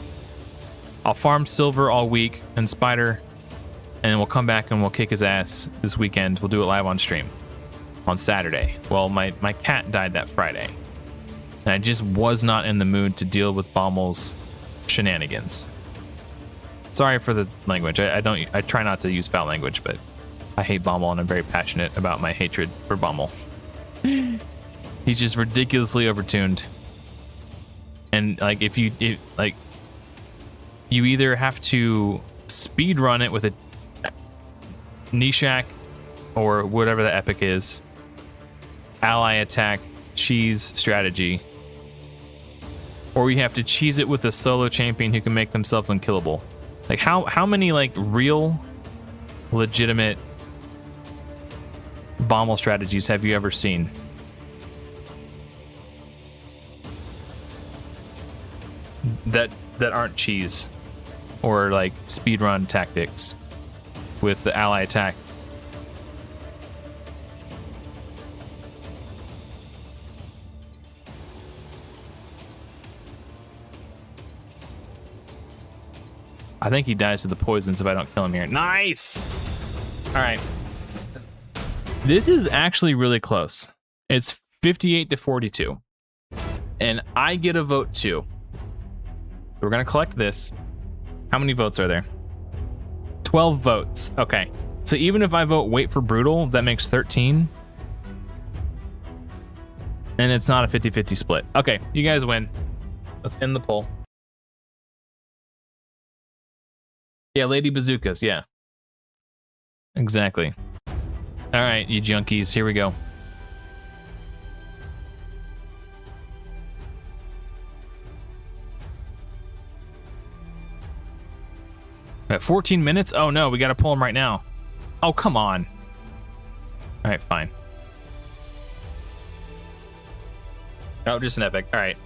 I'll farm silver all week and spider, and then we'll come back and we'll kick his ass this weekend. We'll do it live on stream on Saturday. Well, my cat died that Friday, and I just was not in the mood to deal with Bommel's shenanigans. Sorry for the language. I try not to use foul language, but I hate Bommel, and I'm very passionate about my hatred for Bommel. He's just ridiculously overtuned. And like you either have to speed run it with a Nishak or whatever the epic is, ally attack, cheese strategy, or you have to cheese it with a solo champion who can make themselves unkillable. Like how many like real legitimate Bommel strategies have you ever seen? That aren't cheese or like speedrun tactics with the ally attack. I think he dies to the poisons if I don't kill him here. Nice! Alright. This is actually really close. It's 58 to 42. And I get a vote too. We're going to collect this. How many votes are there? 12 votes. Okay. So even if I vote wait for brutal, that makes 13. And it's not a 50-50 split. Okay, you guys win. Let's end the poll. Yeah, Lady Bazookas, yeah. Exactly. All right, you junkies, here we go. At 14 minutes? Oh no, we gotta pull him right now. Oh, come on. All right, fine. Oh, just an epic. All right.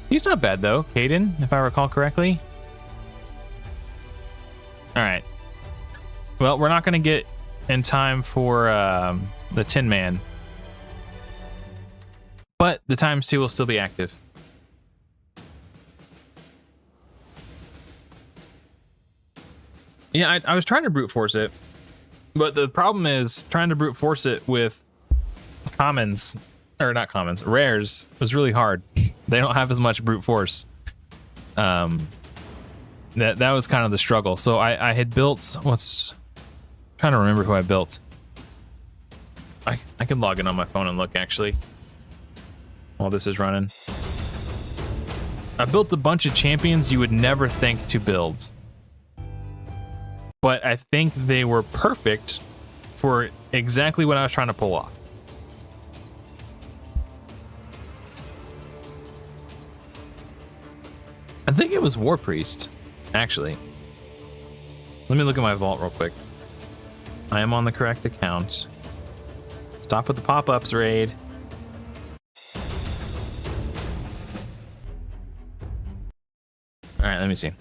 He's not bad though, Caden, if I recall correctly. All right. Well, we're not gonna get in time for the Tin Man. but the ×2 will still be active. Yeah, I was trying to brute force it, but the problem is trying to brute force it with commons, or not commons, rares was really hard. They don't have as much brute force. That was kind of the struggle. So I had built, trying to remember who I built. I can log in on my phone and look actually while this is running. I built a bunch of champions you would never think to build, but I think they were perfect for exactly what I was trying to pull off. I think it was War Priest, actually. Let me look at my vault real quick. I am on the correct account. Stop with the pop-ups, Raid. All right, let me see.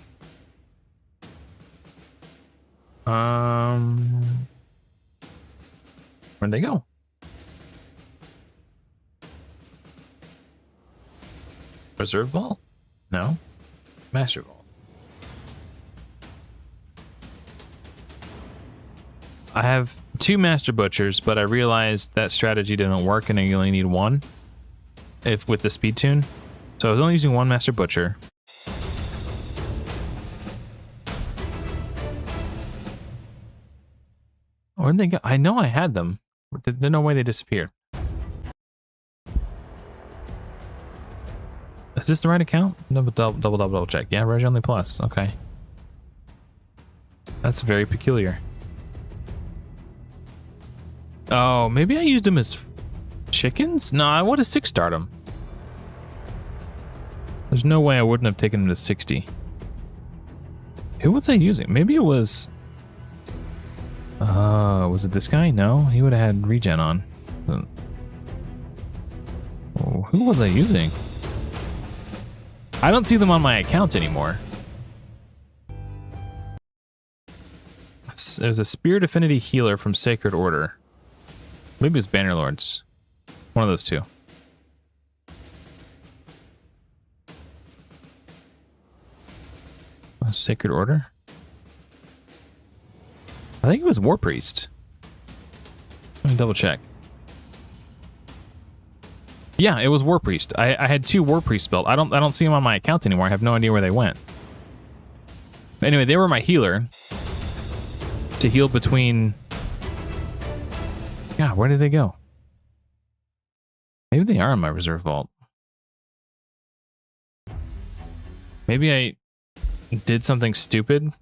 Where'd they go? Reserve Vault? No. Master Vault. I have 2 Master Butchers, but I realized that strategy didn't work and you only need 1 if with the speed tune. So I was only using 1 Master Butcher. Where'd they go? I know I had them. There's no way they disappeared. Is this the right account? Double check. Yeah, Regi Only Plus. Okay. That's very peculiar. Oh, maybe I used them as chickens? No, I would have 6-starred them. There's no way I wouldn't have taken them to 60. Who was I using? Maybe it was... was it this guy? No, he would have had regen on. Oh, who was I using? I don't see them on my account anymore. There's a Spirit Affinity Healer from Sacred Order. Maybe it's Bannerlords. One of those 2. Sacred Order? I think it was War Priest. Let me double check. Yeah, it was War Priest. I had 2 War Priests built. I don't see them on my account anymore. I have no idea where they went. Anyway, they were my healer to heal between. Yeah, where did they go? Maybe they are in my reserve vault. Maybe I did something stupid.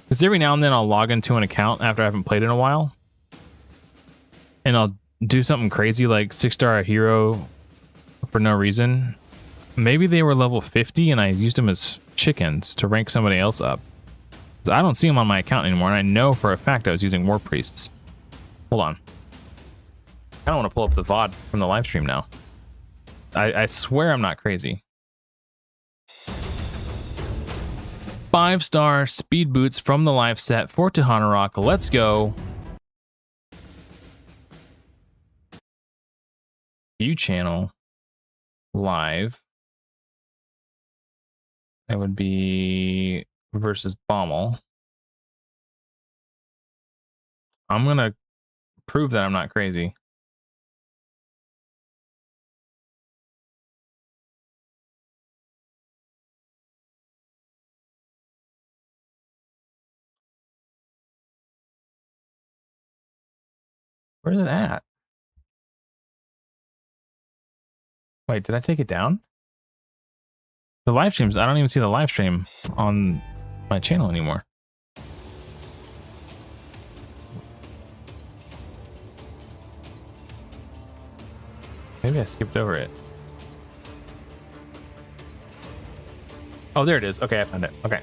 Because every now and then I'll log into an account after I haven't played in a while. And I'll do something crazy like 6-star a hero for no reason. Maybe they were level 50 and I used them as chickens to rank somebody else up. So I don't see them on my account anymore, and I know for a fact I was using War Priests. Hold on. I don't want to pull up the VOD from the live stream now. I swear I'm not crazy. 5-star speed boots from the live set for Tahanarok. Let's go. View channel. Live. That would be versus Bommel. I'm going to prove that I'm not crazy. Where's it at? Wait, did I take it down? The live streams, I don't even see the live stream on my channel anymore. Maybe I skipped over it. Oh, there it is. Okay, I found it. Okay.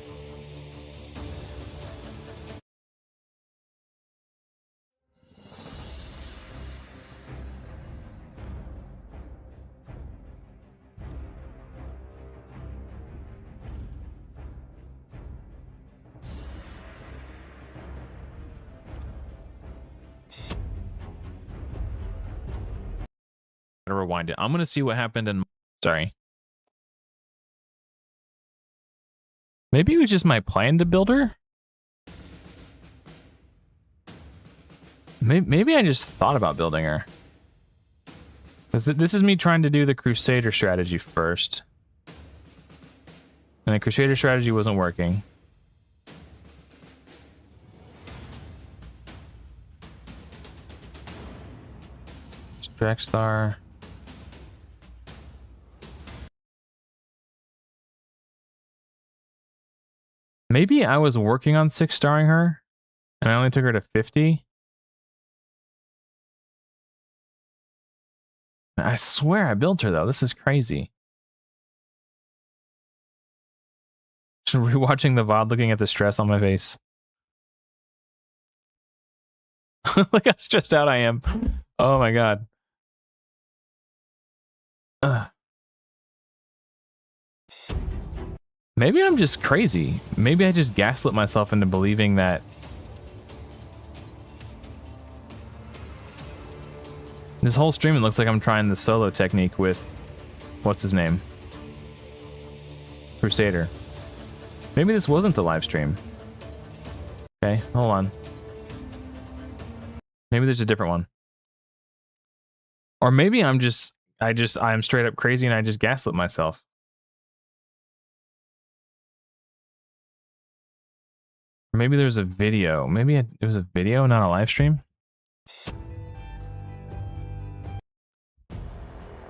gonna rewind it. I'm gonna see what happened in. Sorry. Maybe it was just my plan to build her. Maybe I just thought about building her. This is me trying to do the Crusader strategy first. And the Crusader strategy wasn't working. Dragstar. Maybe I was working on 6-starring her, and I only took her to 50. I swear I built her, though. This is crazy. Just rewatching the VOD, looking at the stress on my face. Look how stressed out I am. Oh my god. Maybe I'm just crazy. Maybe I just gaslit myself into believing that this whole stream, it looks like I'm trying the solo technique with what's his name? Crusader. Maybe this wasn't the live stream. Okay, hold on. Maybe there's a different one. Or maybe I'm straight up crazy and I just gaslit myself. Or maybe there's a video. Maybe it was a video, not a live stream.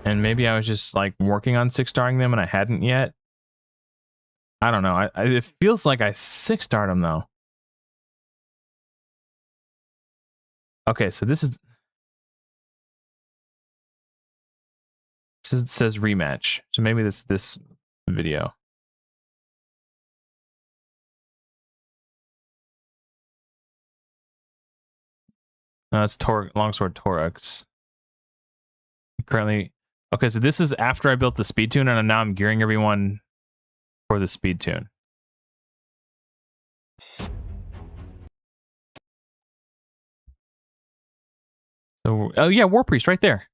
And maybe I was just like working on 6-starring them and I hadn't yet. I don't know. It feels like I 6-starred them though. Okay, so this says rematch. So maybe this video. No, it's Longsword Torux. Currently, okay, so this is after I built the speed tune, and now I'm gearing everyone for the speed tune. So, oh yeah, War Priest right there,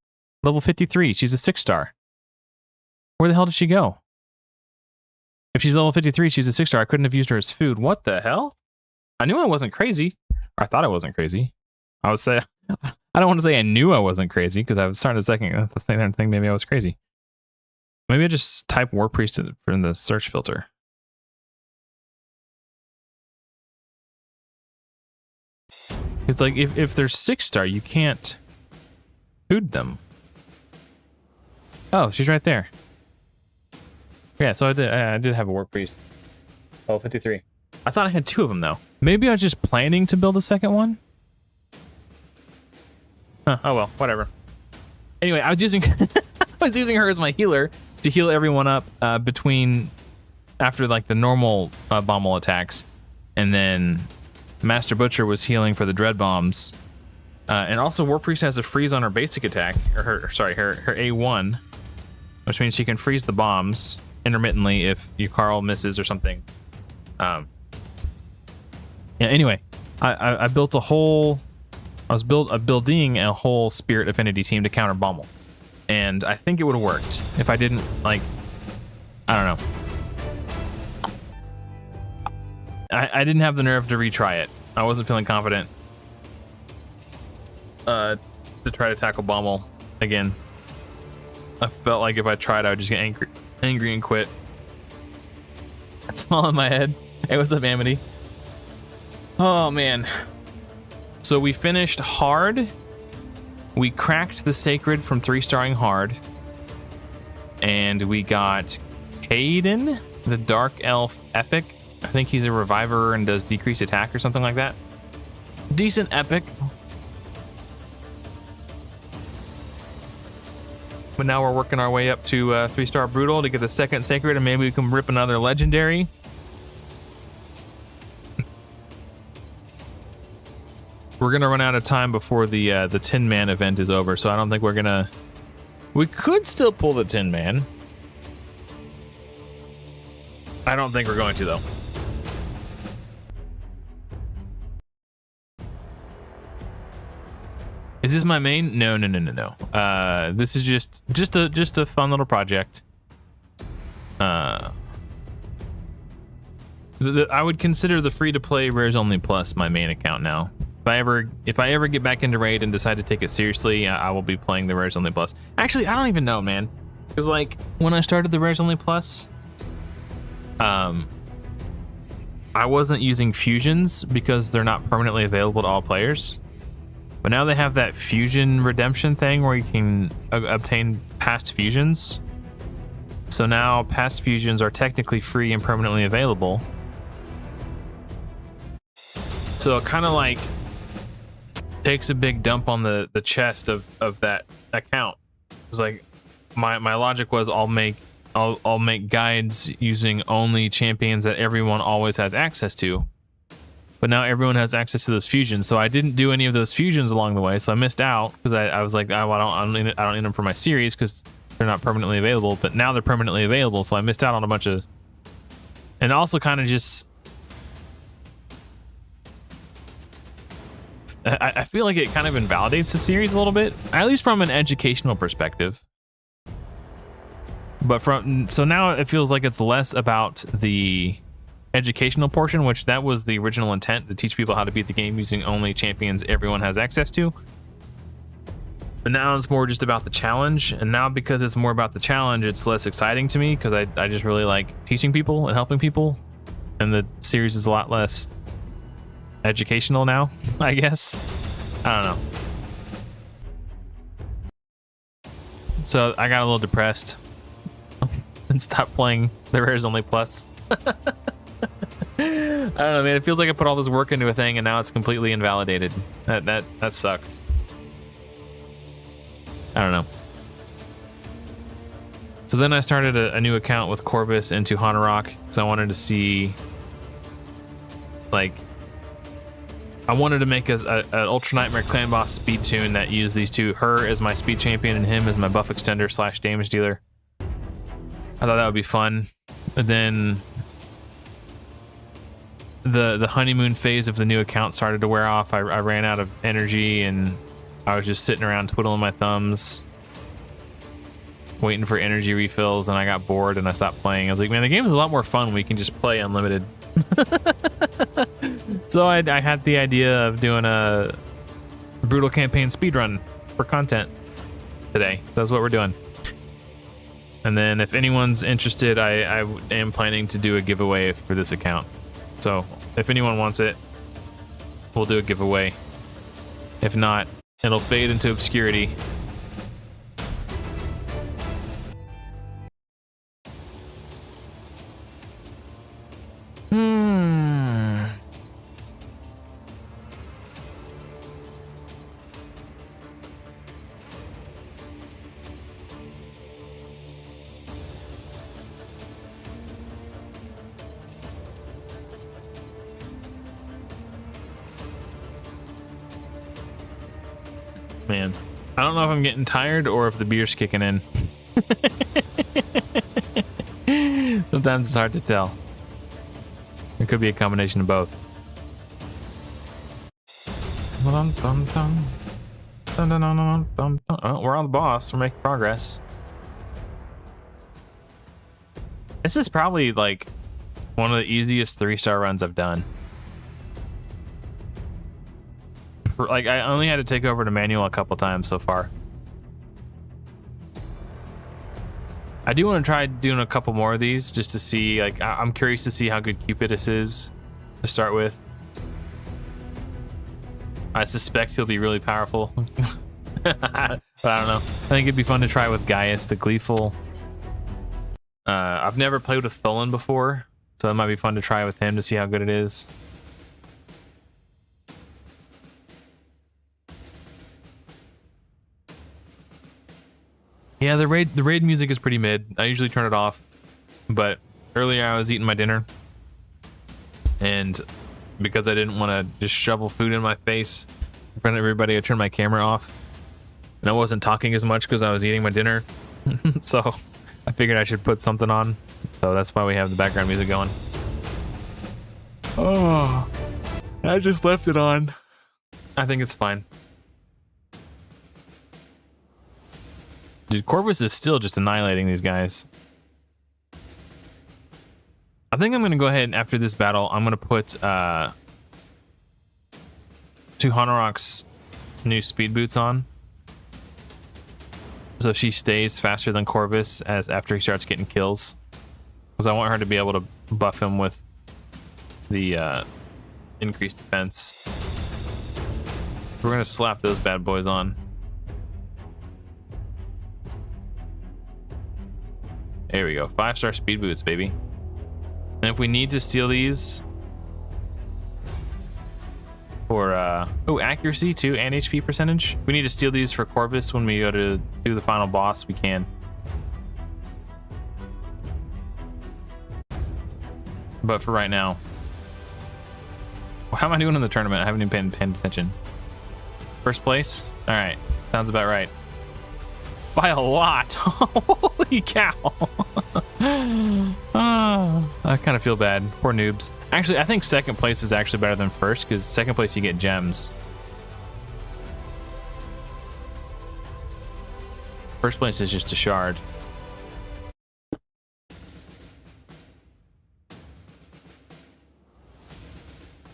level 53. She's a 6-star. Where the hell did she go? If she's level 53, she's a 6-star. I couldn't have used her as food. What the hell? I knew I wasn't crazy. Or I thought I wasn't crazy. I would say, I don't want to say I knew I wasn't crazy because I was starting to think maybe I was crazy. Maybe I just type War Priest in the search filter. It's like if they're 6-star, you can't food them. Oh, she's right there. Yeah, so I did have a War Priest. Level 53. I thought I had 2 of them though. Maybe I was just planning to build a second one. Huh, oh well, whatever. Anyway, I was using her as my healer to heal everyone up after like the normal bomb attacks, and then Master Butcher was healing for the dread bombs, and also War Priest has a freeze on her basic attack, or her A1, which means she can freeze the bombs intermittently if Yukari misses or something. Yeah. Anyway, I built a whole. I was building a whole Spirit Affinity team to counter Bommel. And I think it would have worked if I didn't, like, I don't know. I didn't have the nerve to retry it. I wasn't feeling confident to try to tackle Bommel again. I felt like if I tried, I would just get angry and quit. That's all in my head. Hey, what's up, Amity? Oh, man. So we finished hard. We cracked the Sacred from 3-starring hard. And we got Caden, the Dark Elf Epic. I think he's a reviver and does decreased attack or something like that. Decent epic. But now we're working our way up to 3-star Brutal to get the second Sacred, and maybe we can rip another Legendary. We're gonna run out of time before the Tin Man event is over, so I don't think we're gonna. We could still pull the Tin Man. I don't think we're going to though. Is this my main? No. This is just a fun little project. I would consider the free-to-play Rares Only Plus my main account now. If I ever get back into Raid and decide to take it seriously, I will be playing the Rares Only Plus. Actually, I don't even know, man. Because like when I started the Rares Only Plus, I wasn't using fusions because they're not permanently available to all players. But now they have that fusion redemption thing where you can obtain past fusions. So now past fusions are technically free and permanently available. So it kind of like takes a big dump on the chest of that account. It's like my logic was I'll make guides using only champions that everyone always has access to. But now everyone has access to those fusions, so I didn't do any of those fusions along the way, so I missed out because I was like, oh, I don't need them for my series because they're not permanently available. But now they're permanently available, so I missed out on a bunch of, and also kind of just, I feel like it kind of invalidates the series a little bit, at least from an educational perspective. But so now it feels like it's less about the educational portion, which that was the original intent, to teach people how to beat the game using only champions everyone has access to. But now it's more just about the challenge, and now because it's more about the challenge, it's less exciting to me because I just really like teaching people and helping people, and the series is a lot less educational now, I guess. I don't know. So I got a little depressed and stopped playing the Rares Only Plus. I don't know, man. It feels like I put all this work into a thing and now it's completely invalidated. That sucks. I don't know. So then I started a new account with Corvus into Haunterok because I wanted to see, like, I wanted to make an Ultra Nightmare Clan Boss speed tune that used these two, her as my speed champion and him as my buff extender / damage dealer. I thought that would be fun. But then the honeymoon phase of the new account started to wear off. I ran out of energy and I was just sitting around twiddling my thumbs, waiting for energy refills, and I got bored and I stopped playing. I was like, man, the game is a lot more fun when we can just play unlimited. So I had the idea of doing a Brutal Campaign speedrun for content today. That's what we're doing. And then if anyone's interested, I am planning to do a giveaway for this account. So if anyone wants it, we'll do a giveaway. If not, it'll fade into obscurity. Man, I don't know if I'm getting tired or if the beer's kicking in. Sometimes it's hard to tell. It could be a combination of both. Oh, we're on the boss. We're making progress. This is probably like one of the easiest 3-star runs I've done. Like, I only had to take over to manual a couple times so far. I do want to try doing a couple more of these just to see, like, I'm curious to see how good Cupidus is to start with. I suspect he'll be really powerful. But I don't know. I think it'd be fun to try with Gaius the Gleeful. I've never played with Tholen before, so it might be fun to try with him to see how good it is. Yeah, the raid music is pretty mid. I usually turn it off, but earlier I was eating my dinner, and because I didn't want to just shovel food in my face in front of everybody, I turned my camera off, and I wasn't talking as much because I was eating my dinner. So I figured I should put something on, so that's why we have the background music going. Oh, I just left it on. I think it's fine. Dude, Corvus is still just annihilating these guys. I think I'm going to go ahead after this battle. I'm going to put to Hanorok's new speed boots on. So she stays faster than Corvus after he starts getting kills. Because I want her to be able to buff him with the increased defense. We're going to slap those bad boys on. There we go. 5-star speed boots, baby. And if we need to steal these for accuracy too and HP percentage. We need to steal these for Corvus when we go to do the final boss, we can. But for right now. How am I doing in the tournament? I haven't even been paying attention. First place? Alright. Sounds about right. By a lot. Holy cow. I kind of feel bad. Poor noobs. Actually, I think second place is actually better than first, because second place you get gems. First place is just a shard.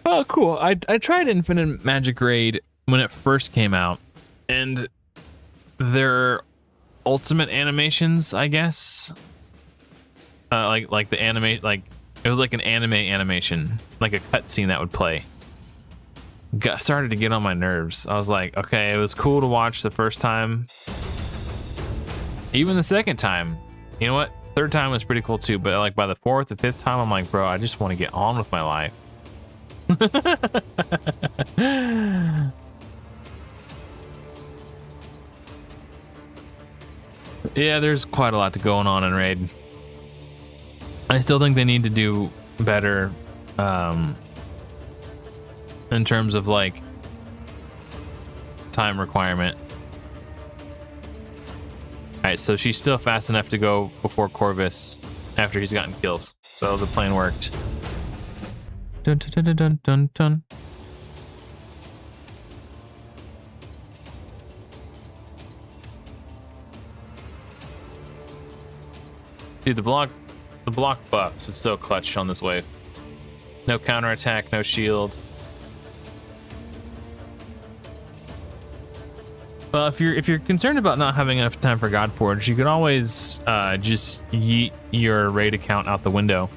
Oh, cool. I tried Infinite Magic Raid when it first came out, and their ultimate animations, I guess, like the anime, like it was like an anime animation, like a cutscene that would play. Started to get on my nerves. I was like, okay, it was cool to watch the first time, even the second time. You know what? Third time was pretty cool too, but like by the fourth or fifth time, I'm like, bro, I just want to get on with my life. Yeah, there's quite a lot to going on in Raid. I still think they need to do better in terms of like time requirement. Alright, so she's still fast enough to go before Corvus after he's gotten kills. So the plan worked. Dun dun dun dun dun dun. Dude, the block buffs is so clutch on this wave. No counterattack, no shield. Well, if you're concerned about not having enough time for Godforge, you can always just yeet your raid account out the window.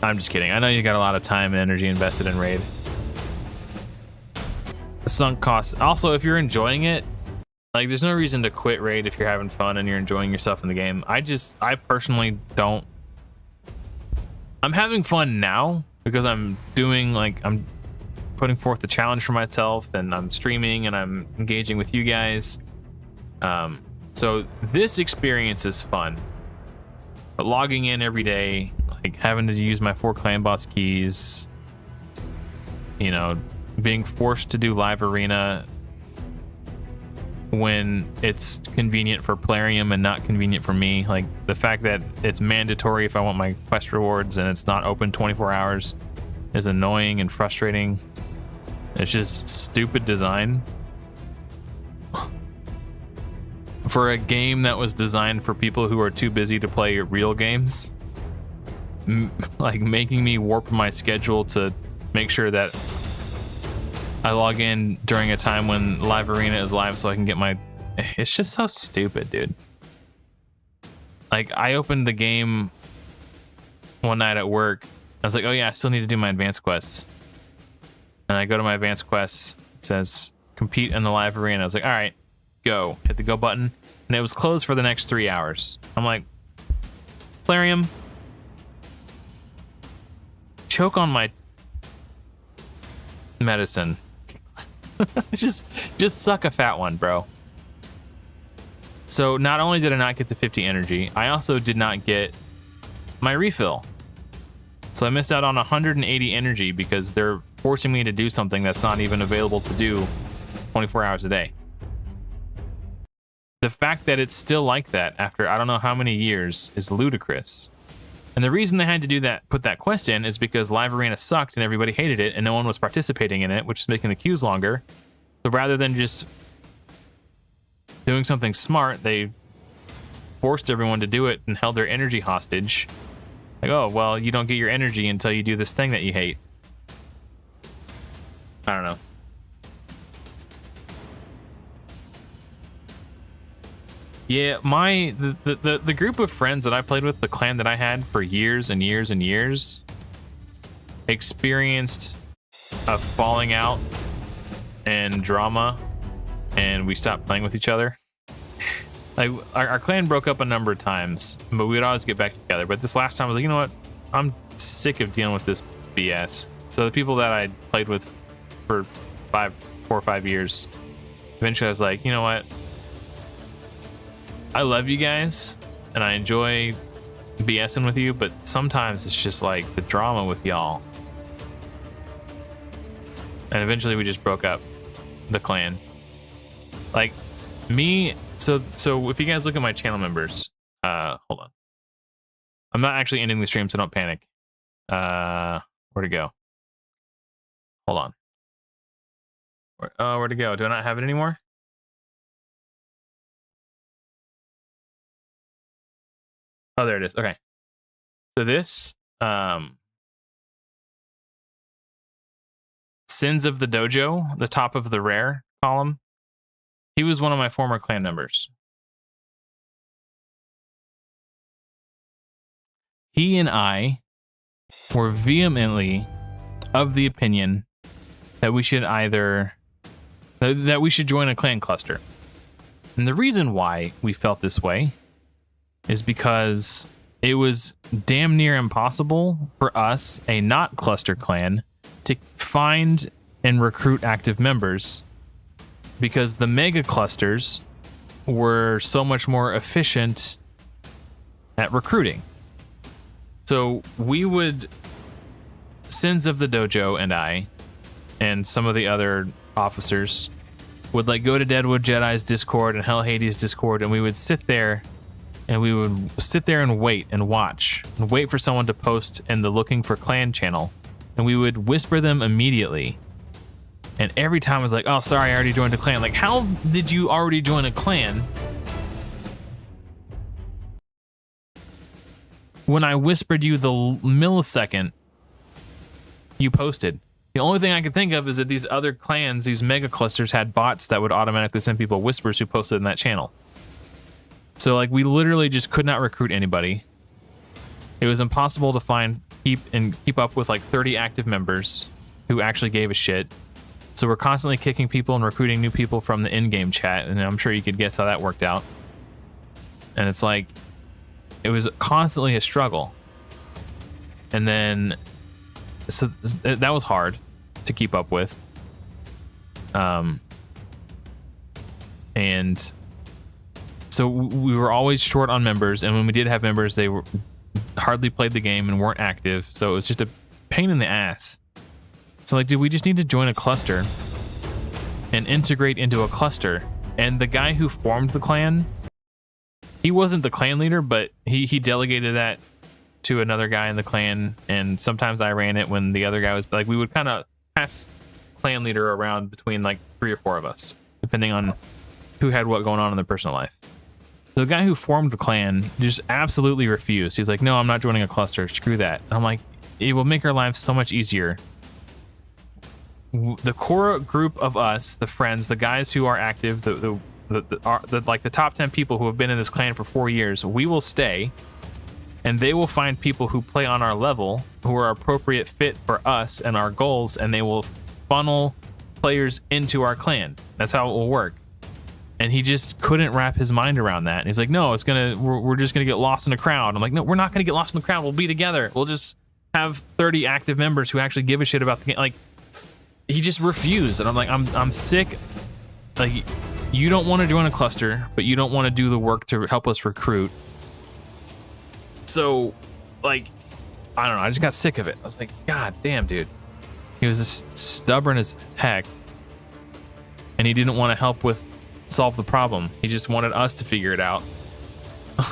I'm just kidding. I know you got a lot of time and energy invested in raid. The sunk costs. Also, if you're enjoying it, like, there's no reason to quit raid if you're having fun and you're enjoying yourself in the game. I personally don't. I'm having fun now because I'm doing, like, I'm putting forth the challenge for myself, and I'm streaming and I'm engaging with you guys. So this experience is fun. But logging in every day, like having to use my 4 clan boss keys, you know, being forced to do live arena when it's convenient for Plarium and not convenient for me. Like the fact that it's mandatory if I want my quest rewards and it's not open 24 hours is annoying and frustrating. It's just stupid design for a game that was designed for people who are too busy to play real games. Like making me warp my schedule to make sure that I log in during a time when live arena is live so I can get my... It's just so stupid, dude. Like, I opened the game one night at work. I was like, oh yeah, I still need to do my advanced quests. And I go to my advanced quests. It says, compete in the live arena. I was like, all right, go. Hit the go button. And it was closed for the next 3 hours. I'm like, Plarium, choke on my medicine. just suck a fat one, bro. So not only did I not get the 50 energy, I also did not get my refill. So I missed out on 180 energy because they're forcing me to do something that's not even available to do 24 hours a day. The fact that it's still like that after I don't know how many years is ludicrous. And the reason they had to do that, put that quest in, is because live arena sucked and everybody hated it and no one was participating in it, which is making the queues longer. So rather than just doing something smart, they forced everyone to do it and held their energy hostage. Like, oh, well, you don't get your energy until you do this thing that you hate. I don't know. Yeah, the group of friends that I played with, the clan that I had for years and years and years, experienced a falling out and drama, and we stopped playing with each other. Like, our clan broke up a number of times, but we would always get back together. But this last time I was like, you know what? I'm sick of dealing with this BS. So the people that I played with for 4 or 5 years, eventually I was like, you know what? I love you guys and I enjoy BSing with you, but sometimes it's just like the drama with y'all. And eventually we just broke up the clan. Like me, so if you guys look at my channel members, hold on. I'm not actually ending the stream, so don't panic. Where'd it go? Hold on. Where'd it go? Do I not have it anymore? Oh, there it is. Okay. So this, Sins of the Dojo, the top of the rare column, he was one of my former clan members. He and I were vehemently of the opinion that we should that we should join a clan cluster. And the reason why we felt this way is because it was damn near impossible for us, a not cluster clan, to find and recruit active members, because the mega clusters were so much more efficient at recruiting. So we would, Sins of the Dojo and I, and some of the other officers, would like go to Deadwood Jedi's Discord and Hell Hades Discord, and we would sit there and wait and watch and wait for someone to post in the Looking for Clan channel, and we would whisper them immediately. And every time I was like, oh, sorry, I already joined a clan. Like, how did you already join a clan when I whispered you the millisecond you posted? The only thing I could think of is that these other clans, these mega clusters, had bots that would automatically send people whispers who posted in that channel. So like, we literally just could not recruit anybody. It was impossible to keep up with like 30 active members who actually gave a shit. So we're constantly kicking people and recruiting new people from the in-game chat, and I'm sure you could guess how that worked out. And it's like, it was constantly a struggle. And then, so that was hard to keep up with. And so we were always short on members, and when we did have members, they hardly played the game and weren't active, so it was just a pain in the ass. So like, dude, we just need to join a cluster and integrate into a cluster. And the guy who formed the clan, he wasn't the clan leader, but he delegated that to another guy in the clan, and sometimes I ran it when the other guy was like, we would kind of pass clan leader around between like 3 or 4 of us, depending on who had what going on in their personal life. So the guy who formed the clan just absolutely refused. He's like, no, I'm not joining a cluster. Screw that. And I'm like, it will make our lives so much easier. The core group of us, the friends, the guys who are active, the top 10 people who have been in this clan for 4 years, we will stay, and they will find people who play on our level, who are appropriate fit for us and our goals, and they will funnel players into our clan. That's how it will work. And he just couldn't wrap his mind around that. And he's like, no, we're just gonna get lost in a crowd. I'm like, no, we're not gonna get lost in the crowd. We'll be together. We'll just have 30 active members who actually give a shit about the game. Like, he just refused. And I'm like, I'm sick. Like, you don't want to join a cluster, but you don't want to do the work to help us recruit. So, like, I don't know. I just got sick of it. I was like, God damn, dude. He was just stubborn as heck. And he didn't want to help solve the problem. He just wanted us to figure it out.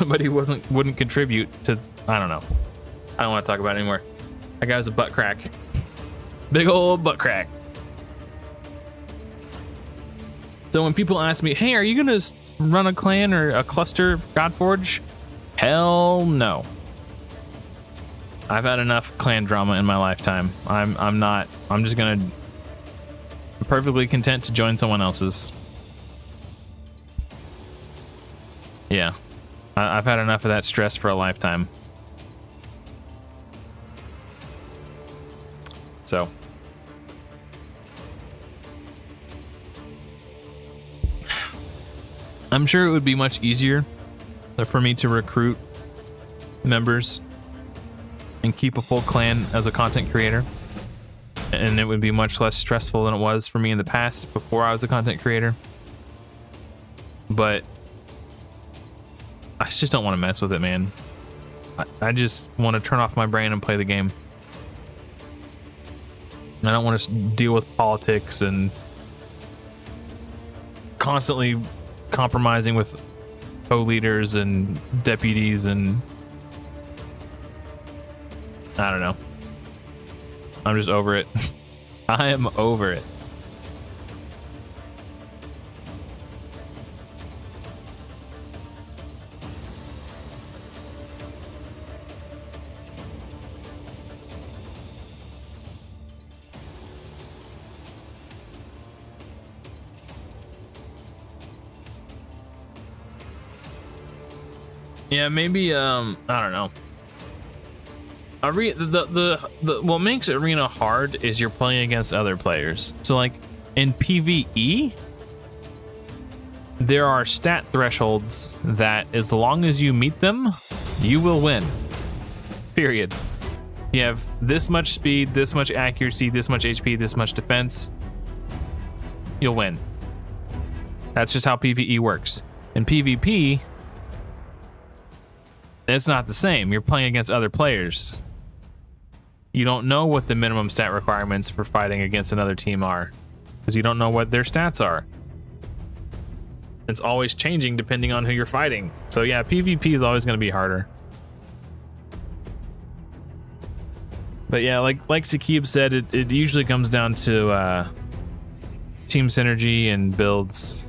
But he wouldn't contribute to, I don't know. I don't want to talk about it anymore. That guy was a butt crack. Big old butt crack. So when people ask me, hey, are you going to run a clan or a cluster Godforge? Hell no. I've had enough clan drama in my lifetime. I'm perfectly content to join someone else's. Yeah. I've had enough of that stress for a lifetime. So. I'm sure it would be much easier for me to recruit members and keep a full clan as a content creator. And it would be much less stressful than it was for me in the past before I was a content creator. But I just don't want to mess with it, man. I just want to turn off my brain and play the game. I don't want to deal with politics and constantly compromising with co-leaders and deputies, and I don't know. I'm just over it. I am over it. Yeah, maybe I don't know. What makes arena hard is you're playing against other players. So like in PvE, there are stat thresholds that as long as you meet them, you will win. Period. You have this much speed, this much accuracy, this much HP, this much defense, you'll win. That's just how PvE works. In PvP, it's not the same. You're playing against other players. You don't know what the minimum stat requirements for fighting against another team are, because you don't know what their stats are. It's always changing depending on who you're fighting. So yeah, PvP is always going to be harder. But yeah, like Sakib said, it usually comes down to team synergy and builds.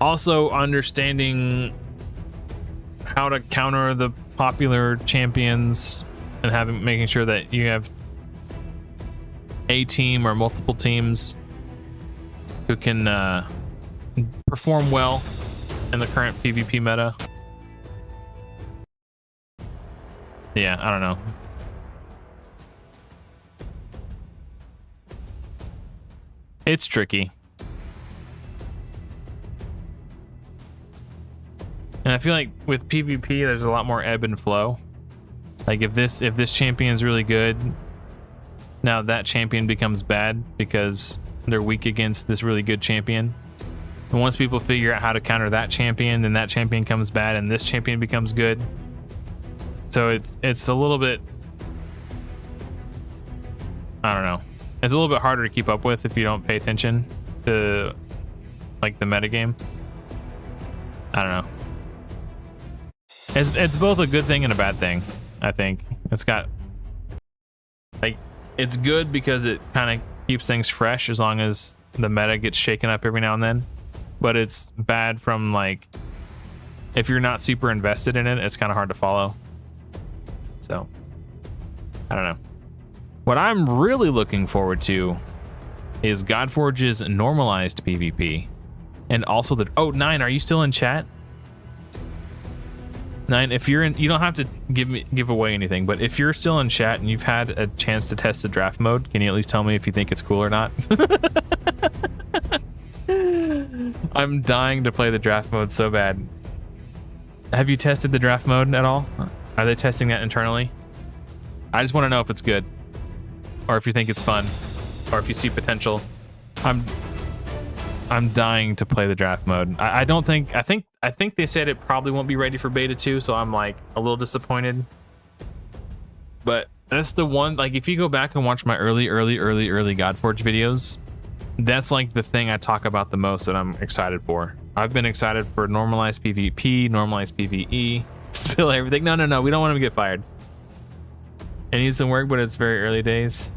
Also understanding how to counter the popular champions and making sure that you have a team or multiple teams who can perform well in the current PvP meta. Yeah, I don't know. It's tricky. And I feel like with PvP, there's a lot more ebb and flow. Like if this champion's really good, now that champion becomes bad because they're weak against this really good champion. And once people figure out how to counter that champion, then that champion comes bad and this champion becomes good. So it's a little bit, I don't know. It's a little bit harder to keep up with if you don't pay attention to like the metagame. I don't know. It's both a good thing and a bad thing, I think. It's got, like, it's good because it kind of keeps things fresh as long as the meta gets shaken up every now and then. But it's bad from, like, if you're not super invested in it, it's kind of hard to follow. So, I don't know. What I'm really looking forward to is Godforge's normalized PvP. And also the, oh, Nine, are you still in chat? Nine, if you're in, you don't have to give away anything, but if you're still in chat and you've had a chance to test the draft mode, can you at least tell me if you think it's cool or not? I'm dying to play the draft mode so bad. Have you tested the draft mode at all? Are they testing that internally? I just want to know if it's good, or if you think it's fun, or if you see potential. I'm dying to play the draft mode. I think they said it probably won't be ready for beta 2, so I'm like a little disappointed. But that's the one, like if you go back and watch my early Godforge videos, that's like the thing I talk about the most that I'm excited for. I've been excited for normalized PvP, normalized PvE, spill everything. No, we don't want him to get fired. It needs some work, but it's very early days.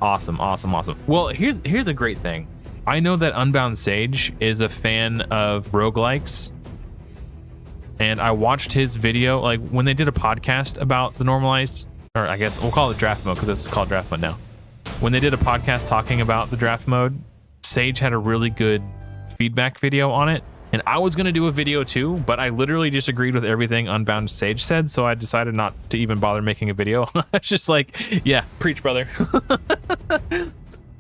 Awesome. Well, here's a great thing. I know that Unbound Sage is a fan of roguelikes, and I watched his video, like when they did a podcast about the normalized, or I guess we'll call it draft mode because it's called draft mode now. When they did a podcast talking about the draft mode, Sage had a really good feedback video on it, and I was going to do a video too, but I literally disagreed with everything Unbound Sage said, so I decided not to even bother making a video. I was just like, yeah, preach, brother.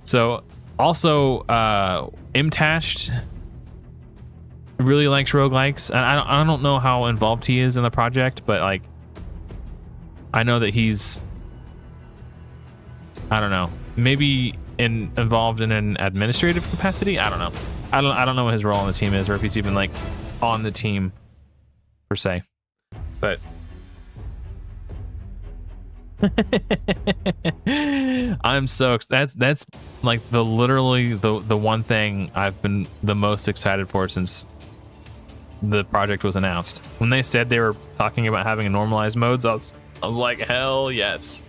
So also Imtashed really likes roguelikes, and I don't know how involved he is in the project, but like I know that he's, I don't know, maybe involved in an administrative capacity. I don't know. I don't know what his role on the team is, or if he's even like on the team per se. But I'm so that's like literally the one thing I've been the most excited for since the project was announced. When they said they were talking about having a normalized modes, I was like, hell yes.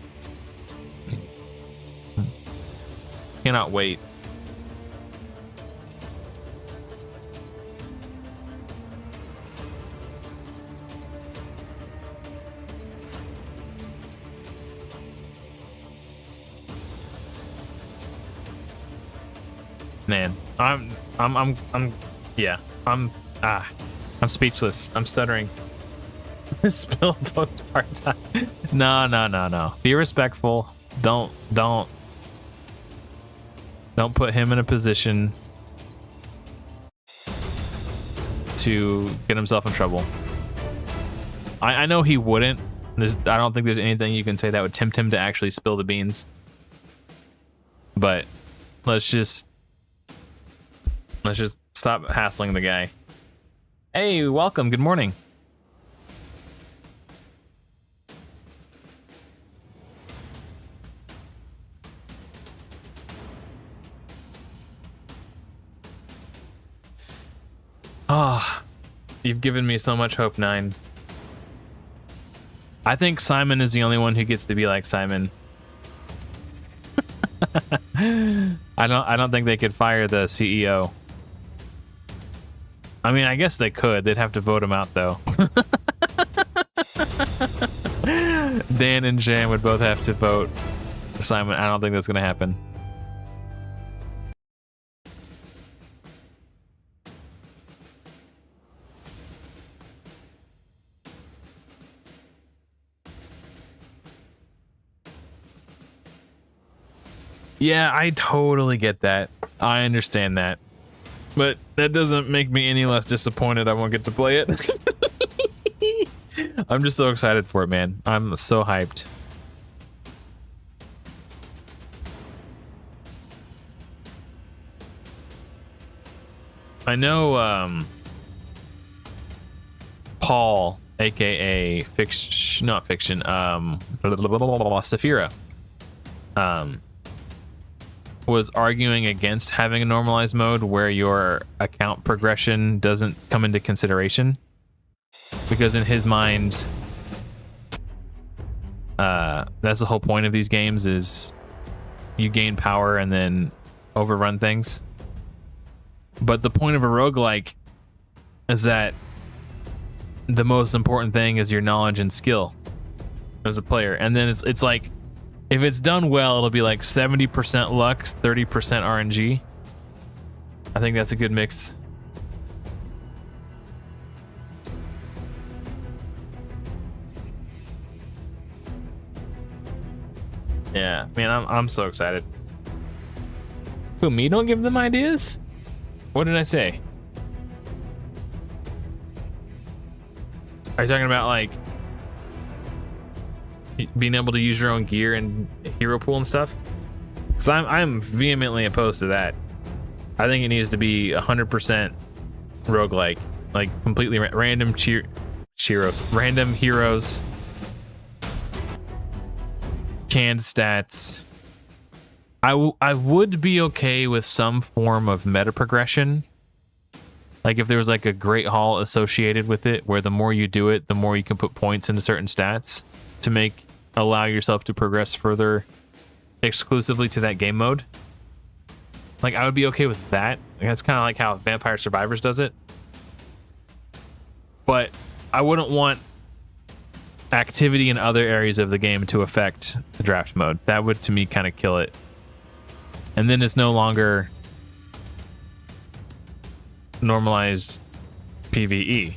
Cannot wait. Man, I'm speechless. I'm stuttering. Spill both part-time. No. Be respectful. Don't put him in a position to get himself in trouble. I know he wouldn't. I don't think there's anything you can say that would tempt him to actually spill the beans. But let's just stop hassling the guy. Hey, welcome. Good morning. Ah, you've given me so much hope, Nine. I think Simon is the only one who gets to be like Simon. I don't think they could fire the CEO. I mean, I guess they could. They'd have to vote him out, though. Dan and Jan would both have to vote Simon. I don't think that's going to happen. Yeah, I totally get that. I understand that. But that doesn't make me any less disappointed I won't get to play it. I'm just so excited for it, man. I'm so hyped. I know Paul, aka not fiction, Saphira, was arguing against having a normalized mode where your account progression doesn't come into consideration, because in his mind, that's the whole point of these games, is you gain power and then overrun things. But the point of a roguelike is that the most important thing is your knowledge and skill as a player, and then it's like, if it's done well, it'll be like 70% luck, 30% RNG. I think that's a good mix. Yeah, man, I'm so excited. Who, me? Don't give them ideas? What did I say? Are you talking about like being able to use your own gear and hero pool and stuff? Because I'm vehemently opposed to that. I think it needs to be 100% roguelike, like completely random random heroes, canned stats. I would be okay with some form of meta progression, like if there was like a Great Hall associated with it, where the more you do it, the more you can put points into certain stats to allow yourself to progress further exclusively to that game mode. Like, I would be okay with that. That's kind of like how Vampire Survivors does it. But I wouldn't want activity in other areas of the game to affect the draft mode. That would, to me, kind of kill it. And then it's no longer normalized PvE.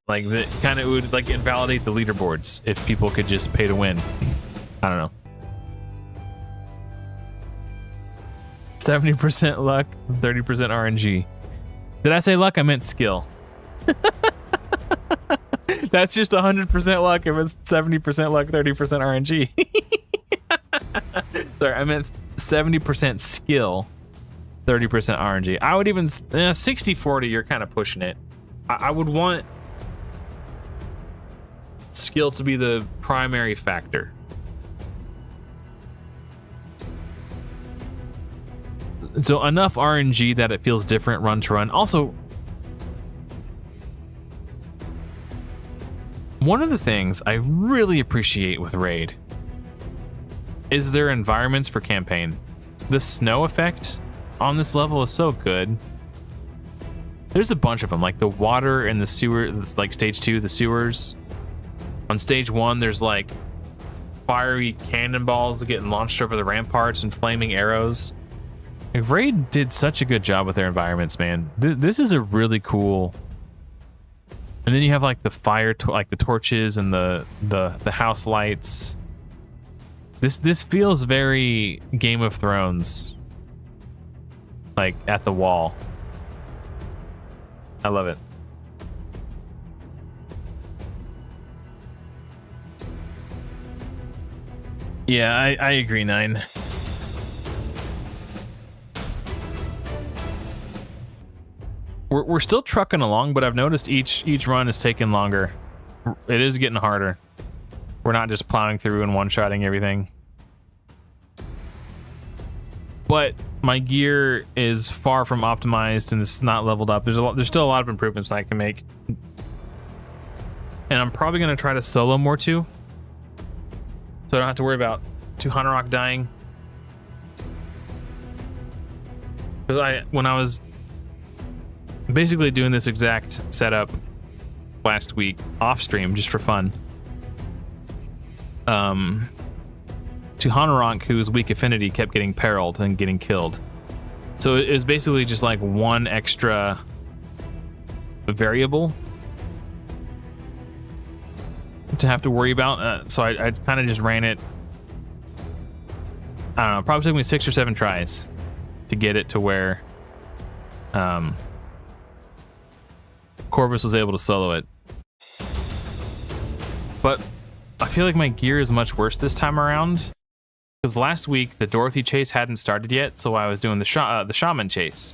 Like, that kind of would like invalidate the leaderboards if people could just pay to win. I don't know. 70% luck, 30% RNG. Did I say luck? I meant skill. That's just 100% luck if it's 70% luck, 30% RNG. Sorry, I meant 70% skill, 30% RNG. I would even 60-40, you're kind of pushing it. I would want skill to be the primary factor. So enough RNG that it feels different run to run. Also, one of the things I really appreciate with Raid is their environments for campaign. The snow effect on this level is so good. There's a bunch of them, like the water and the sewer. It's like stage 2, the sewers. On stage 1, there's like fiery cannonballs getting launched over the ramparts and flaming arrows. Like, Raid did such a good job with their environments, man. This is a really cool. And then you have like the fire, like the torches and the house lights. This feels very Game of Thrones, like at the wall. I love it. Yeah, I agree, 9. We're still trucking along, but I've noticed each run is taking longer. It is getting harder. We're not just plowing through and one-shotting everything. But my gear is far from optimized and it's not leveled up. There's still a lot of improvements I can make. And I'm probably going to try to solo more too. So I don't have to worry about Tuhanarok dying. Because when I was basically doing this exact setup last week off stream just for fun, Tuhanarok, whose weak affinity, kept getting perilled and getting killed. So it was basically just like one extra variable to have to worry about. So I kind of just ran it. I don't know, probably took me 6 or 7 tries to get it to where Corvus was able to solo it. But I feel like my gear is much worse this time around, because last week the Dorothy chase hadn't started yet, so I was doing the shaman chase.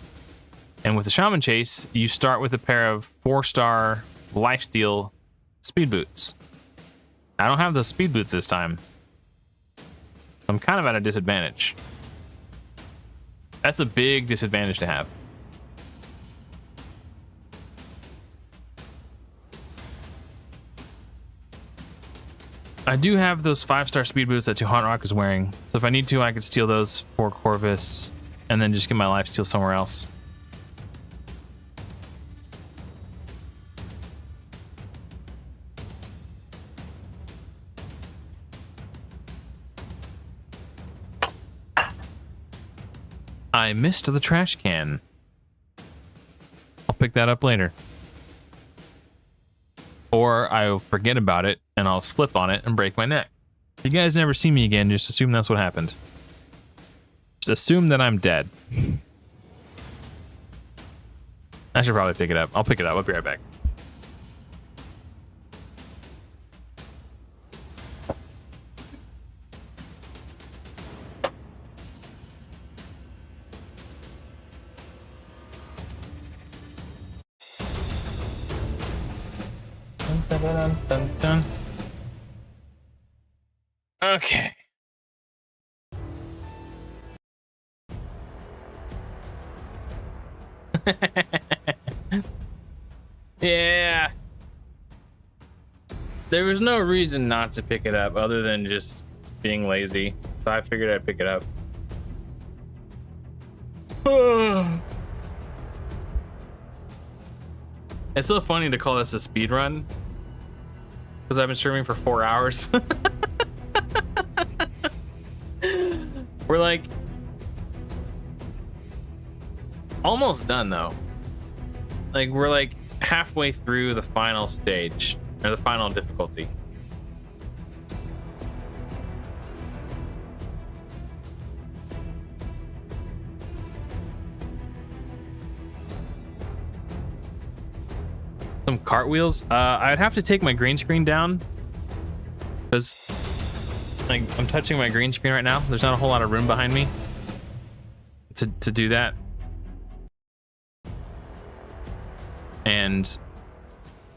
And with the shaman chase, you start with a pair of 4-star lifesteal speed boots. I don't have those speed boots this time. I'm kind of at a disadvantage. That's a big disadvantage to have. I do have those 5-star speed boots that Tuhanarok is wearing, so if I need to, I could steal those for Corvus and then just get my lifesteal somewhere else. I missed the trash can. I'll pick that up later. Or I'll forget about it and I'll slip on it and break my neck. If you guys never see me again, just assume that's what happened. Just assume that I'm dead. I should probably pick it up. I'll pick it up. I'll be right back. Dun, dun, dun, dun. Okay. Yeah. There was no reason not to pick it up other than just being lazy. so I figured I'd pick it up. It's so funny to call this a speed run because I've been streaming for 4 hours. We're like almost done though. Like we're like halfway through the final stage or the final difficulty. Some cartwheels. I'd have to take my green screen down because like I'm touching my green screen right now. There's not a whole lot of room behind me to do that. And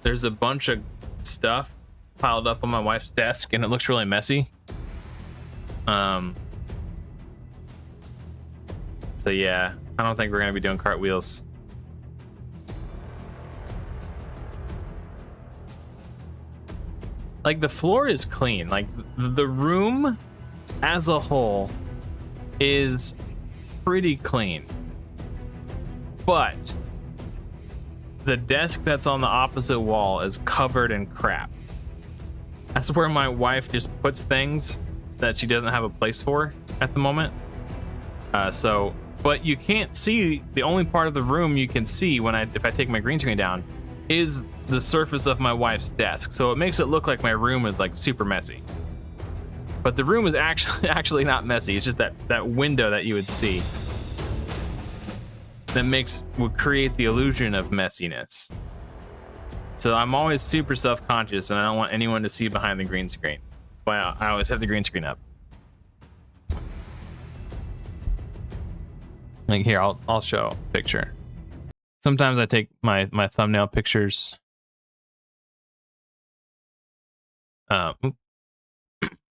there's a bunch of stuff piled up on my wife's desk and it looks really messy. So yeah, I don't think we're gonna be doing cartwheels. Like the floor is clean. Like the room as a whole is pretty clean. But the desk that's on the opposite wall is covered in crap. That's where my wife just puts things that she doesn't have a place for at the moment. But you can't see, the only part of the room you can see if I take my green screen down is the surface of my wife's desk. So it makes it look like my room is like super messy. But the room is actually not messy. It's just that window that you would see that would create the illusion of messiness. So I'm always super self-conscious and I don't want anyone to see behind the green screen. That's why I always have the green screen up. Like here, I'll show a picture. Sometimes I take my thumbnail pictures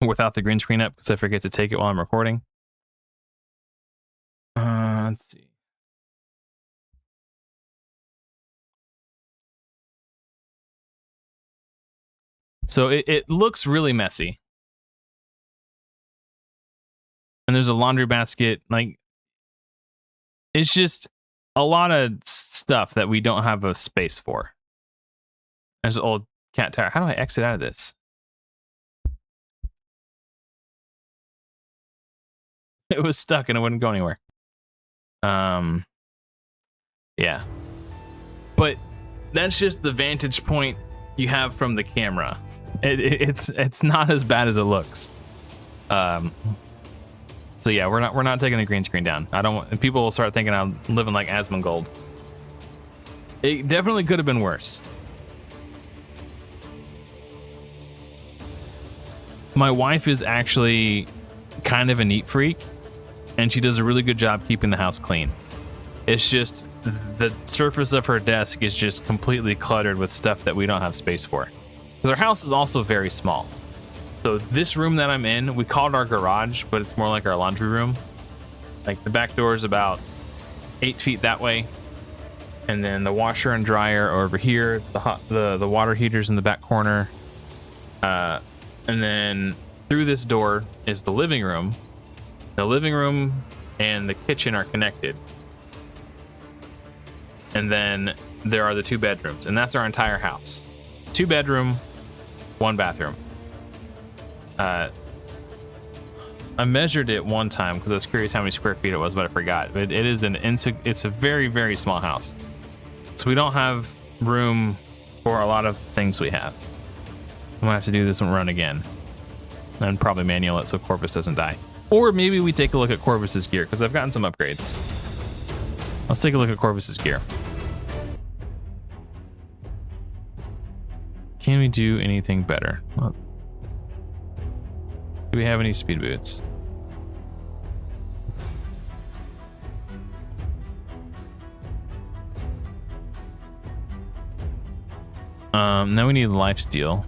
without the green screen up because I forget to take it while I'm recording. Let's see. So it looks really messy. And there's a laundry basket. Like, it's just a lot of stuff that we don't have a space for. There's an old cat tire. How do I exit out of this? It was stuck and it wouldn't go anywhere. Yeah. But that's just the vantage point you have from the camera. It's not as bad as it looks. So yeah, we're not taking the green screen down. I don't want, people will start thinking I'm living like Asmongold. It definitely could have been worse. My wife is actually kind of a neat freak, and she does a really good job keeping the house clean. It's just the surface of her desk is just completely cluttered with stuff that we don't have space for. Because our house is also very small. So this room that I'm in, we call it our garage, but it's more like our laundry room. Like the back door is about 8 feet that way. And then the washer and dryer are over here. The water heater's in the back corner. And then through this door is the living room. The living room and the kitchen are connected. And then there are the 2 bedrooms, and that's our entire house. 2 bedroom, 1 bathroom. I measured it one time because I was curious how many square feet it was, but I forgot. But it's a very, very small house. So we don't have room for a lot of things we have. I'm gonna have to do this one run again. And probably manual it so Corvus doesn't die. Or maybe we take a look at Corvus's gear, because I've gotten some upgrades. Let's take a look at Corvus's gear. Can we do anything better? Well, do we have any speed boots? Now we need lifesteal.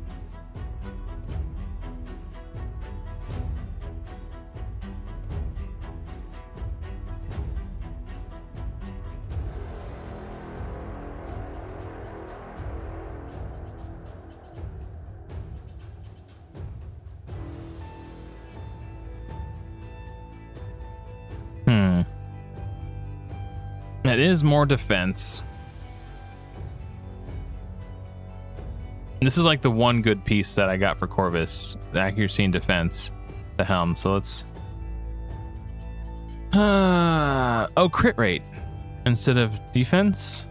That is more defense. This is like the one good piece that I got for Corvus, the accuracy and defense, the helm. So let's oh, crit rate instead of defense.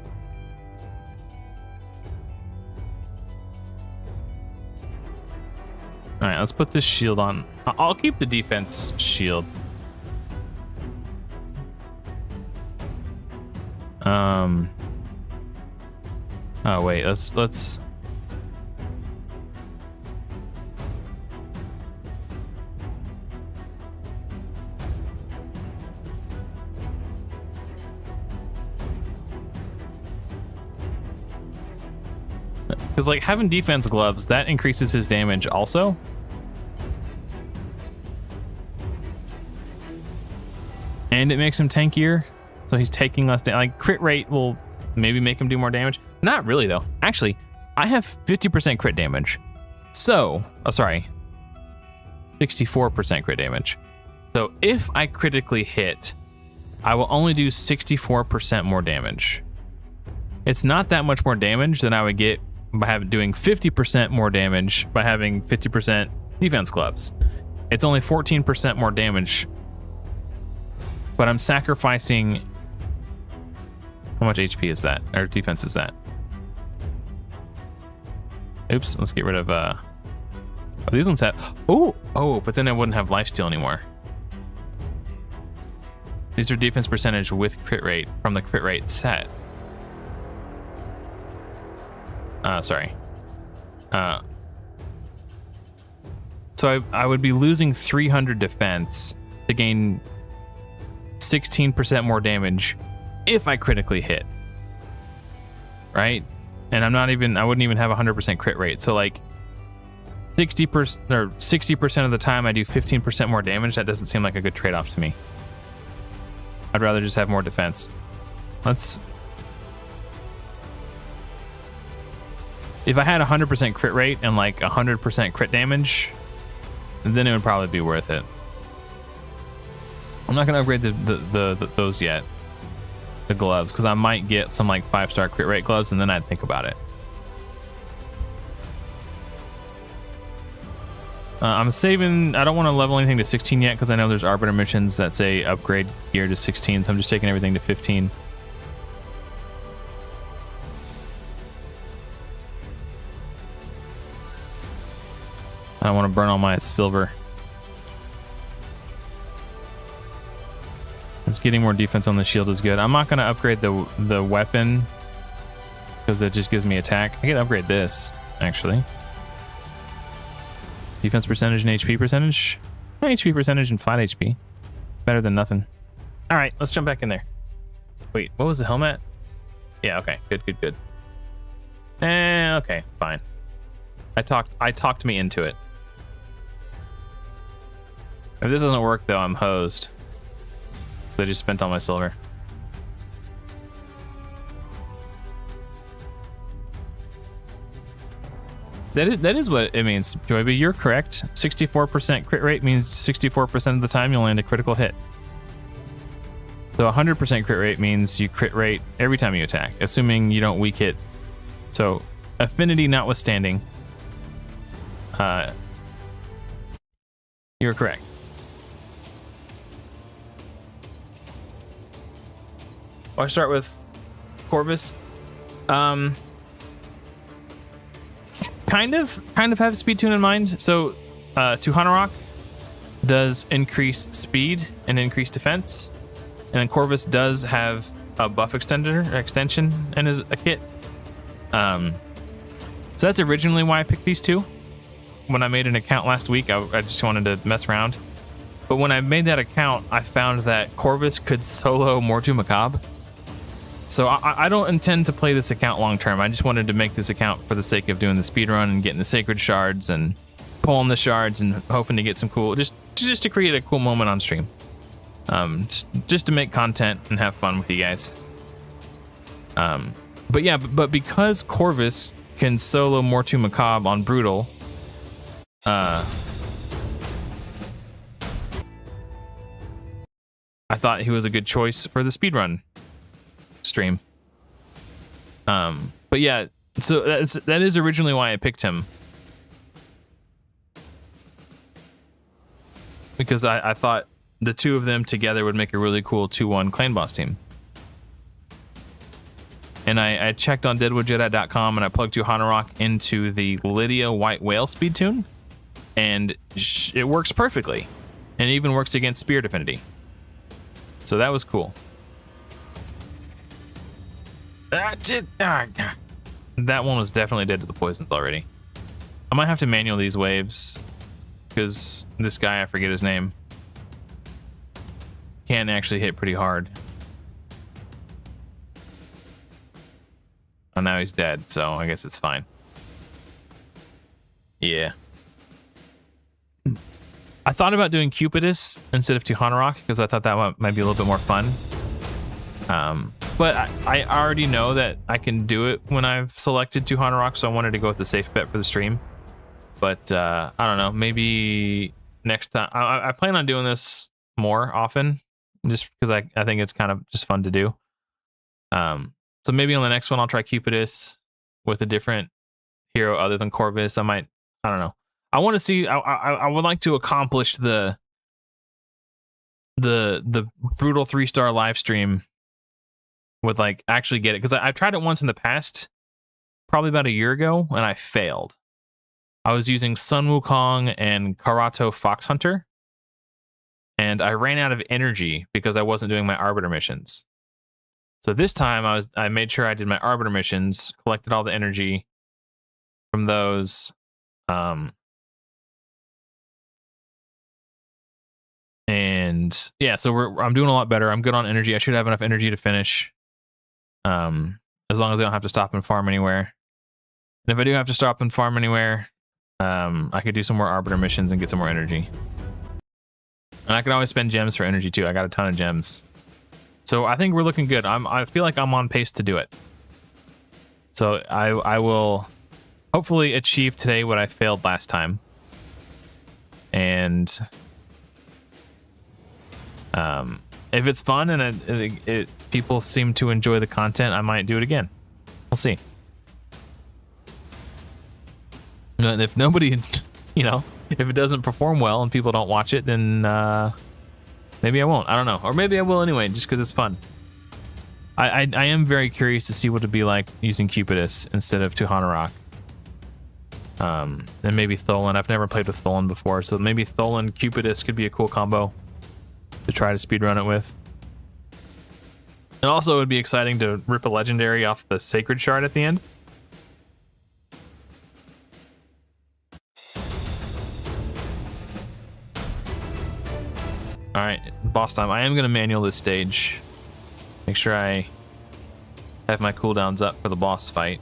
All right, let's put this shield on. I'll keep the defense shield. Oh wait, let's because like having defense gloves, that increases his damage also. And it makes him tankier, so he's taking less damage. Like crit rate will maybe make him do more damage. Not really though. Actually, I have 50% crit damage. So, oh sorry, 64% crit damage. So if I critically hit, I will only do 64% more damage. It's not that much more damage than I would get by doing 50% more damage by having 50% defense gloves. It's only 14% more damage, but I'm sacrificing. How much HP is that? Or defense is that? Oops, let's get rid of oh, these ones have oh, but then I wouldn't have lifesteal anymore. These are defense percentage with crit rate from the crit rate set. Sorry. So I would be losing 300 defense to gain 16% more damage if I critically hit. Right? And I wouldn't even have 100% crit rate. So like 60% or 60% of the time I do 15% more damage. That doesn't seem like a good trade-off to me. I'd rather just have more defense. If I had 100% crit rate and like 100% crit damage, then it would probably be worth it. I'm not gonna upgrade those yet, the gloves, because I might get some like 5-star crit rate gloves, and then I'd think about it. I'm saving. I don't want to level anything to 16 yet because I know there's Arbiter missions that say upgrade gear to 16, so I'm just taking everything to 15. I don't want to burn all my silver. Just getting more defense on the shield is good. I'm not going to upgrade the weapon because it just gives me attack. I can upgrade this, actually. Defense percentage and HP percentage. HP percentage and flat HP. Better than nothing. All right, let's jump back in there. Wait, what was the helmet? Yeah, okay. Good. Okay, fine. I talked me into it. If this doesn't work, though, I'm hosed. I just spent all my silver. That is what it means, Joy, but you're correct. 64% crit rate means 64% of the time you'll land a critical hit. So 100% crit rate means you crit rate every time you attack, assuming you don't weak hit. So affinity notwithstanding, you're correct. I'll start with Corvus. Kind of have speed tune in mind. So Tuhanarok does increase speed and increase defense, and then Corvus does have a buff extension and is a kit. So that's originally why I picked these two. When I made an account last week, I just wanted to mess around. But when I made that account, I found that Corvus could solo Mortu Macabre. So I don't intend to play this account long term. I just wanted to make this account for the sake of doing the speedrun and getting the sacred shards and pulling the shards and hoping to get some cool, just to create a cool moment on stream. Just to make content and have fun with you guys. But yeah, but because Corvus can solo Mortu Macabre on Brutal, I thought he was a good choice for the speedrun. stream. But yeah, so that is originally why I picked him. Because I thought the two of them together would make a really cool 2-1 clan boss team. And I checked on deadwoodjedi.com and I plugged Tuhanarok into the Lydia White Whale speed tune, and it works perfectly. And it even works against Spear Affinity. So that was cool. That one was definitely dead to the poisons already. I might have to manual these waves because this guy, I forget his name, can actually hit pretty hard. Oh, now he's dead, so I guess it's fine. Yeah. I thought about doing Cupidus instead of Tuhanarok because I thought that might be a little bit more fun. But I already know that I can do it when I've selected Tuhanarok, so I wanted to go with the safe bet for the stream. But I don't know, maybe next time. I plan on doing this more often just because I think it's kind of just fun to do. So maybe on the next one I'll try Cupidus with a different hero other than Corvus. I don't know. I want to see. I would like to accomplish the brutal 3-star live stream with like actually get it, because I tried it once in the past, probably about a year ago, and I failed. I was using Sun Wukong and Karato Fox Hunter, and I ran out of energy because I wasn't doing my Arbiter missions. So this time I made sure I did my Arbiter missions, collected all the energy from those. And yeah, so I'm doing a lot better. I'm good on energy. I should have enough energy to finish. As long as I don't have to stop and farm anywhere. And if I do have to stop and farm anywhere, I could do some more Arbiter missions and get some more energy. And I can always spend gems for energy too. I got a ton of gems. So I think we're looking good. I feel like I'm on pace to do it. So I will hopefully achieve today what I failed last time. And if it's fun and people seem to enjoy the content, I might do it again. We'll see. And if nobody, if it doesn't perform well and people don't watch it, then maybe I won't. I don't know. Or maybe I will anyway, just because it's fun. I am very curious to see what it'd be like using Cupidus instead of Tuhanarok. And maybe Tholen. I've never played with Tholen before, so maybe Tholen Cupidus could be a cool combo to try to speedrun it with. And also it would be exciting to rip a legendary off the Sacred Shard at the end. Alright, boss time. I am going to manual this stage. Make sure I have my cooldowns up for the boss fight.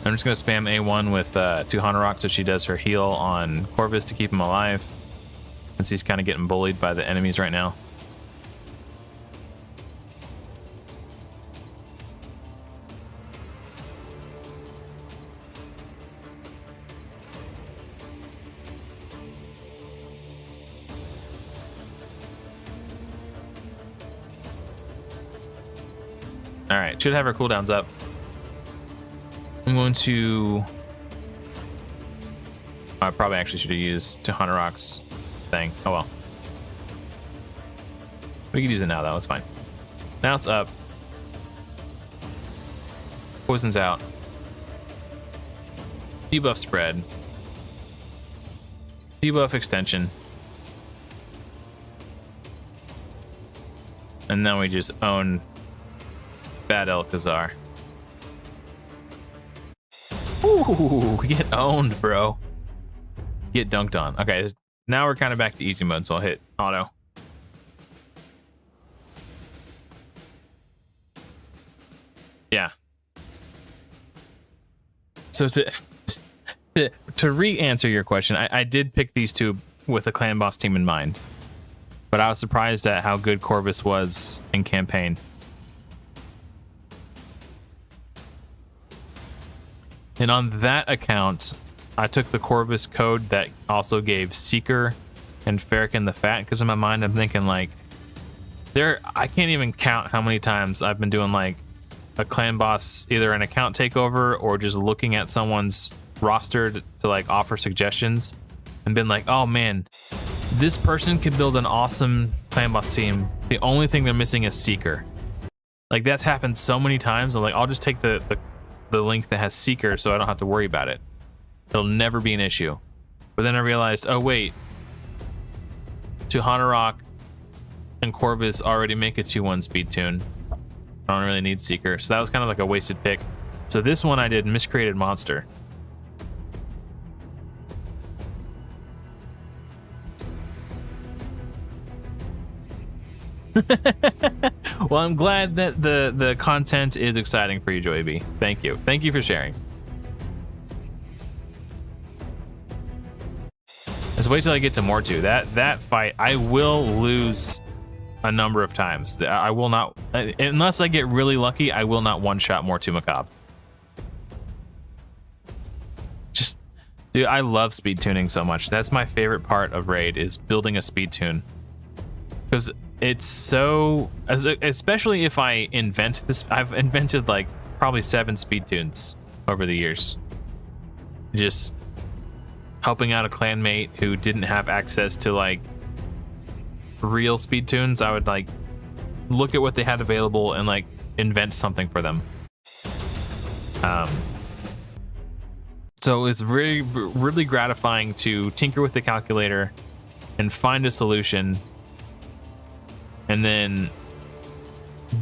I'm just going to spam A1 with Tuhanarok so she does her heal on Corvus to keep him alive, since he's kind of getting bullied by the enemies right now. Alright, should have her cooldowns up. I'm going to... I probably actually should have used Tuhanarok's thing. Oh well. We can use it now though, it's fine. Now it's up. Poison's out. Debuff spread. Debuff extension. And then we just own Bad Elcazar. Ooh, get owned, bro. Get dunked on. Okay, now we're kind of back to easy mode, so I'll hit auto. Yeah. So to re-answer your question, I did pick these two with a clan boss team in mind, but I was surprised at how good Corvus was in campaign. And on that account, I took the Corvus code that also gave Seeker and Farrakhan the Fat, because in my mind I'm thinking like, I can't even count how many times I've been doing like a clan boss, either an account takeover or just looking at someone's roster to like offer suggestions and been like, oh man, this person could build an awesome clan boss team. The only thing they're missing is Seeker. Like that's happened so many times. I'm like, I'll just take the link that has Seeker so I don't have to worry about it. It'll never be an issue. But then I realized, oh wait, Tuhanarok and Corvus already make a 2-1 speed tune. I don't really need Seeker, so that was kind of like a wasted pick. So this one I did Miscreated Monster. Well, I'm glad that the content is exciting for you, Joey B. Thank you. Thank you for sharing. Just wait till I get to Mortu. That fight, I will lose a number of times. I will not, unless I get really lucky, I will not one-shot Mortu Macabre. Just, dude, I love speed tuning so much. That's my favorite part of Raid, is building a speed tune. Because it's so, especially if I invent this, I've invented like probably 7 speed tunes over the years. Just helping out a clanmate who didn't have access to like real speed tunes. I would like look at what they had available and like invent something for them. So it's really gratifying to tinker with the calculator and find a solution, and then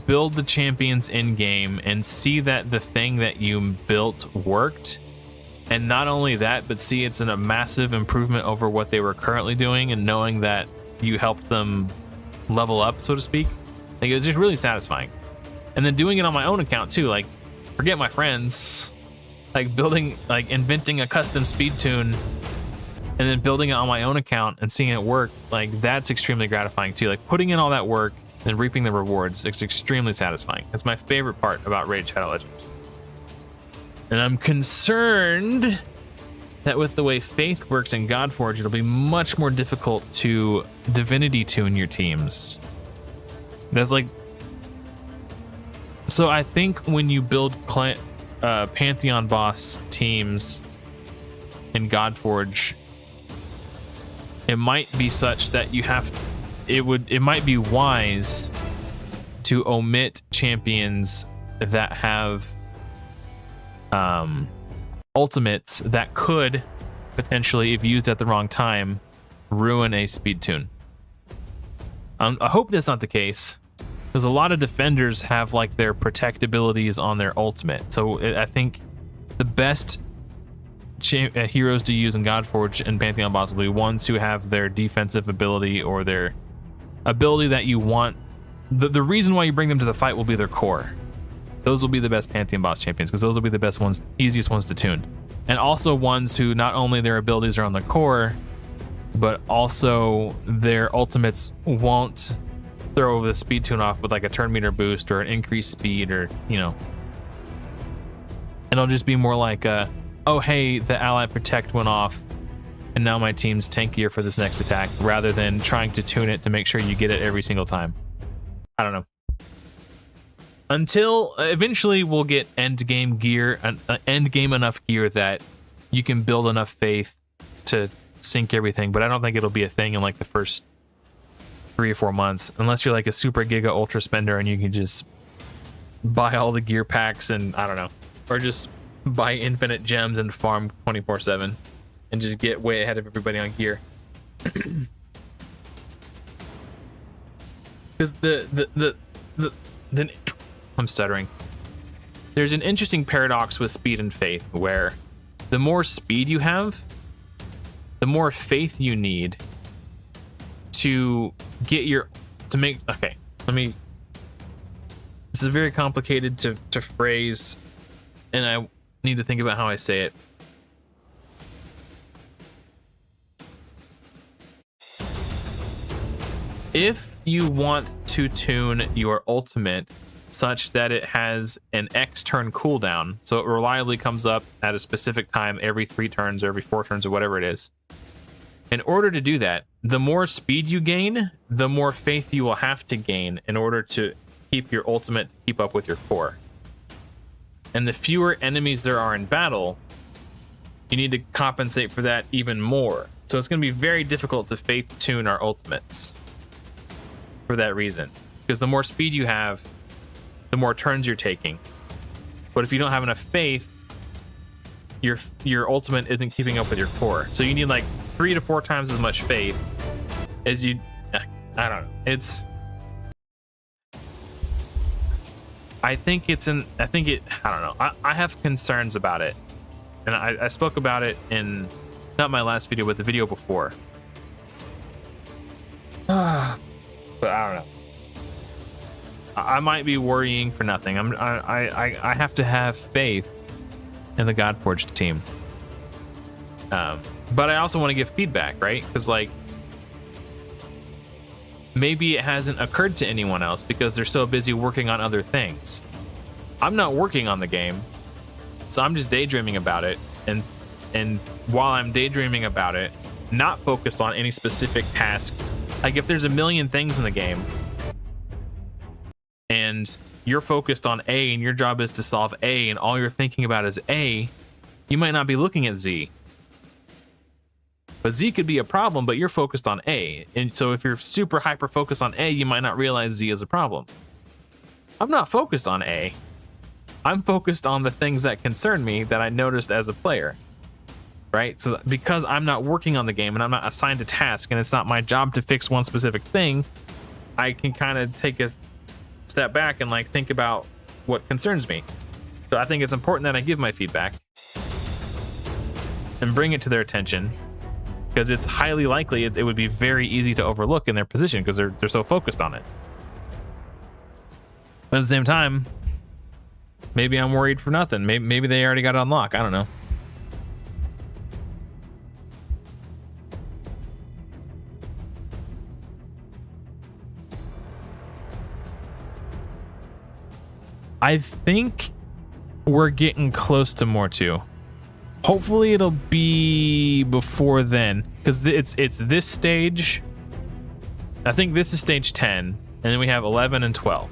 build the champions in game and see that the thing that you built worked. And not only that, but see it's a massive improvement over what they were currently doing, and knowing that you helped them level up, so to speak. Like, it was just really satisfying. And then doing it on my own account too, like, forget my friends, like building, like inventing a custom speed tune and then building it on my own account and seeing it work, like that's extremely gratifying too. Like putting in all that work and reaping the rewards, it's extremely satisfying. That's my favorite part about Raid Shadow Legends. And I'm concerned that with the way Faith works in Godforge, it'll be much more difficult to divinity tune your teams. That's like, so I think when you build Pantheon boss teams in Godforge, it might be such that you have, it might be wise to omit champions that have ultimates that could potentially, if used at the wrong time, ruin a speed tune. I hope that's not the case, because a lot of defenders have like their protect abilities on their ultimate. So I think the best heroes to use in Godforge and Pantheon boss will be ones who have their defensive ability or their ability that you want. The reason why you bring them to the fight will be their core. Those will be the best Pantheon boss champions, because those will be the best ones, easiest ones to tune. And also ones who not only their abilities are on the core, but also their ultimates won't throw the speed tune off with like a turn meter boost or an increased speed, or, you know. And it'll just be more like, oh hey, the ally protect went off, and now my team's tankier for this next attack, rather than trying to tune it to make sure you get it every single time. I don't know. Until eventually we'll get end game gear, end game enough gear that you can build enough faith to sync everything, but I don't think it'll be a thing in like the first 3 or 4 months, unless you're like a super giga ultra spender and you can just buy all the gear packs and I don't know, or just buy infinite gems and farm 24/7 and just get way ahead of everybody on gear. Because I'm stuttering. There's an interesting paradox with speed and faith, where the more speed you have, the more faith you need to get your, to make, okay, let me, this is very complicated to phrase, and I need to think about how I say it. If you want to tune your ultimate such that it has an X turn cooldown, so it reliably comes up at a specific time every 3 turns or every 4 turns or whatever it is, in order to do that, the more speed you gain, the more faith you will have to gain in order to keep your ultimate to keep up with your core. And the fewer enemies there are in battle, you need to compensate for that even more. So it's going to be very difficult to faith tune our ultimates for that reason, because the more speed you have, the more turns you're taking. But if you don't have enough faith, your ultimate isn't keeping up with your core. So you need like 3 to 4 times as much faith as you. I don't know. I think it. I don't know. I have concerns about it, and I spoke about it in not my last video, but the video before. But I don't know. I might be worrying for nothing. I have to have faith in the Godforged team. But I also want to give feedback, right? Because like maybe it hasn't occurred to anyone else because they're so busy working on other things. I'm not working on the game, so I'm just daydreaming about it. And while I'm daydreaming about it, not focused on any specific task. Like if there's a million things in the game and you're focused on A and your job is to solve A and all you're thinking about is A, you might not be looking at Z. But Z could be a problem, but you're focused on A. And so if you're super hyper focused on A, you might not realize Z is a problem. I'm not focused on A. I'm focused on the things that concern me that I noticed as a player. Right? So because I'm not working on the game and I'm not assigned a task and it's not my job to fix one specific thing, I can kind of take a step back and like think about what concerns me. So I think it's important that I give my feedback and bring it to their attention, because it's highly likely it would be very easy to overlook in their position because they're so focused on it. But at the same time, maybe I'm worried for nothing. Maybe they already got it on lock. I don't know. I think we're getting close to more too. Hopefully it'll be before then, because it's this stage. I think this is stage 10, and then we have 11 and 12.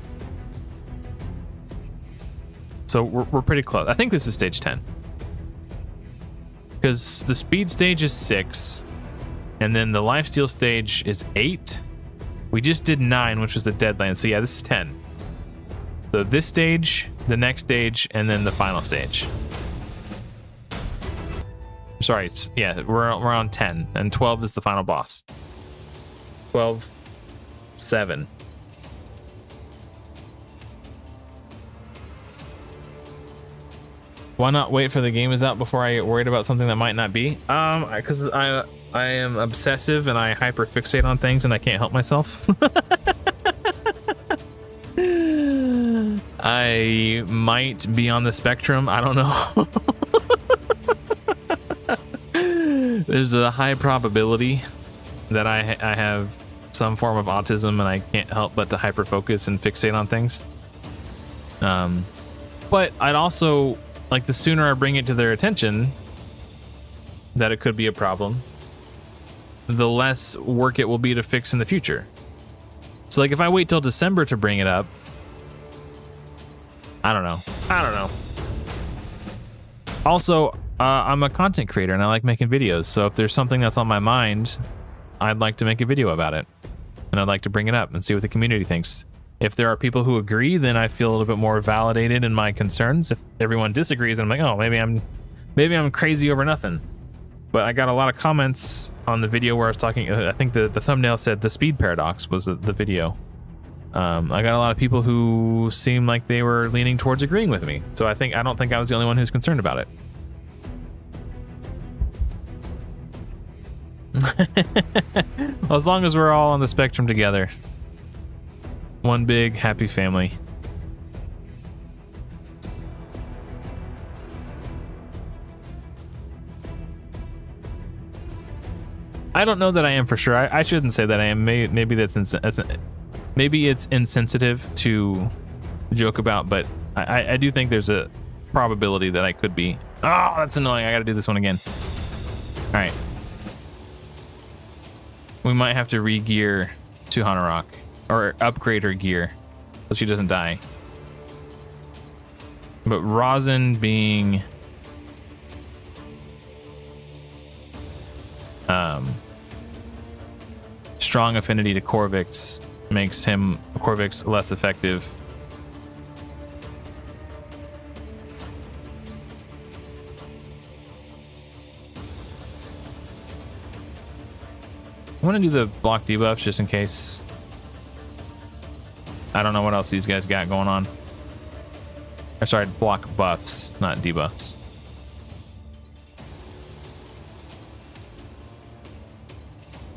So we're pretty close. I think this is stage 10. Because the speed stage is 6, and then the lifesteal stage is 8. We just did 9, which was the Deadlands. So yeah, this is 10. So this stage, the next stage, and then the final stage. Sorry, yeah, we're on 10, and 12 is the final boss. 12, 7. Why not wait for the game is out before I get worried about something that might not be? Because I am obsessive and I hyper fixate on things and I can't help myself. I might be on the spectrum. I don't know. There's a high probability that I have some form of autism and I can't help but to hyper focus and fixate on things. But I'd also like, the sooner I bring it to their attention that it could be a problem, the less work it will be to fix in the future. So like if I wait till December to bring it up, I don't know. Also, I'm a content creator and I like making videos. So if there's something that's on my mind, I'd like to make a video about it. And I'd like to bring it up and see what the community thinks. If there are people who agree, then I feel a little bit more validated in my concerns. If everyone disagrees, I'm like, oh, maybe I'm crazy over nothing. But I got a lot of comments on the video where I was talking. I think the thumbnail said the speed paradox was the video. I got a lot of people who seemed like they were leaning towards agreeing with me. So I don't think I was the only one who's concerned about it. Well, as long as we're all on the spectrum together. One big happy family. I don't know that I am for sure. I shouldn't say that I am. Maybe maybe it's insensitive to joke about, but I do think there's a probability that I could be. Oh, that's annoying. I got to do this one again. All right. We might have to re-gear to Hanorok or upgrade her gear so she doesn't die. But Rosin being strong affinity to Corvix makes him Corvix less effective. I want to do the block debuffs just in case. I don't know what else these guys got going on. Or sorry, block buffs, not debuffs.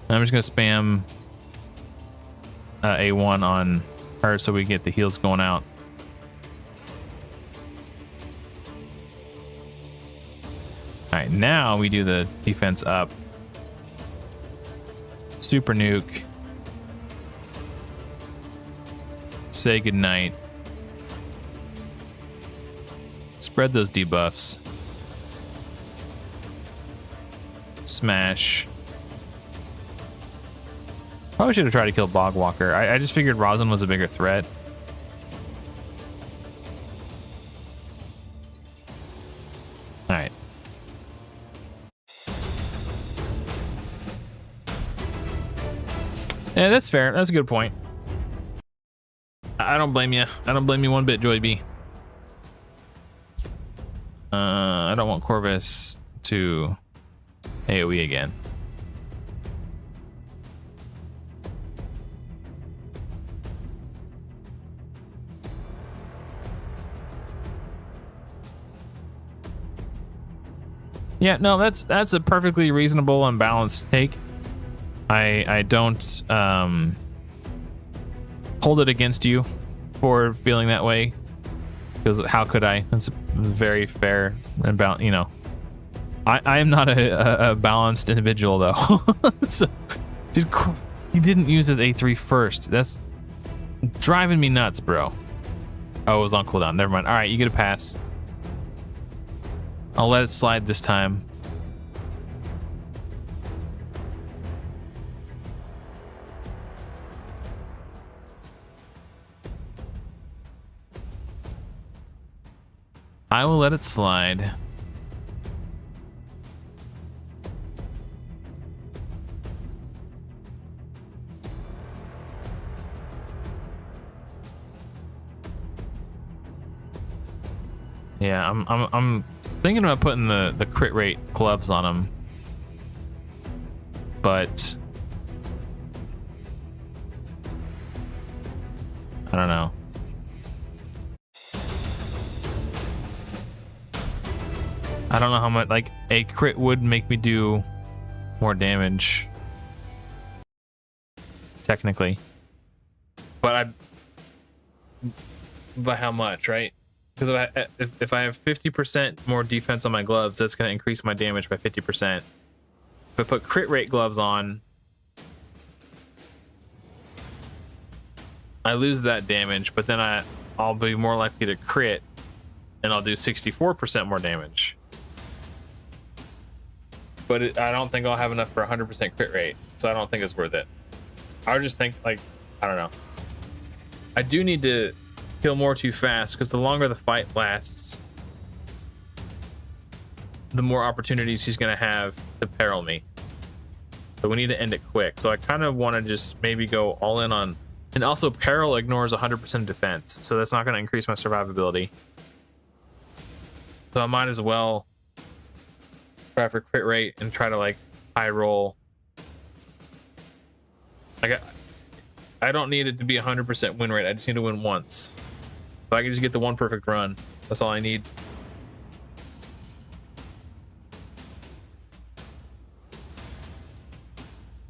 I'm just gonna spam A1 on her so we get the heals going out. All right, now we do the defense up. Super nuke. Say goodnight. Spread those debuffs. Smash. Probably should have tried to kill Bogwalker. I just figured Rosin was a bigger threat. Alright. Yeah, that's fair. That's a good point. I don't blame you. I don't blame you one bit, Joy B. I don't want Corvus to AoE again. Yeah, no, that's a perfectly reasonable and balanced take. I don't hold it against you for feeling that way, because how could I? That's very fair and balanced. You know, I am not a balanced individual though. So, dude, you didn't use his A3 first. That's driving me nuts, bro. Oh, it was on cooldown. Never mind. All right, you get a pass. I'll let it slide this time. I will let it slide. Yeah, I'm thinking about putting the crit rate gloves on him, but I don't know. I don't know how much, like, a crit would make me do more damage, technically, but by how much, right? Because if I have 50% more defense on my gloves, that's going to increase my damage by 50%. If I put crit rate gloves on, I lose that damage, but then I'll be more likely to crit, and I'll do 64% more damage. But I don't think I'll have enough for 100% crit rate, so I don't think it's worth it. I would just think, like, I don't know. I do need to kill more too fast, because the longer the fight lasts, the more opportunities he's going to have to peril me. So we need to end it quick. So I kind of want to just maybe go all in on... And also, peril ignores 100% defense, so that's not going to increase my survivability. So I might as well try for crit rate and try to, like, high roll. I don't need it to be 100% win rate. I just need to win once. If I can just get the one perfect run, that's all I need.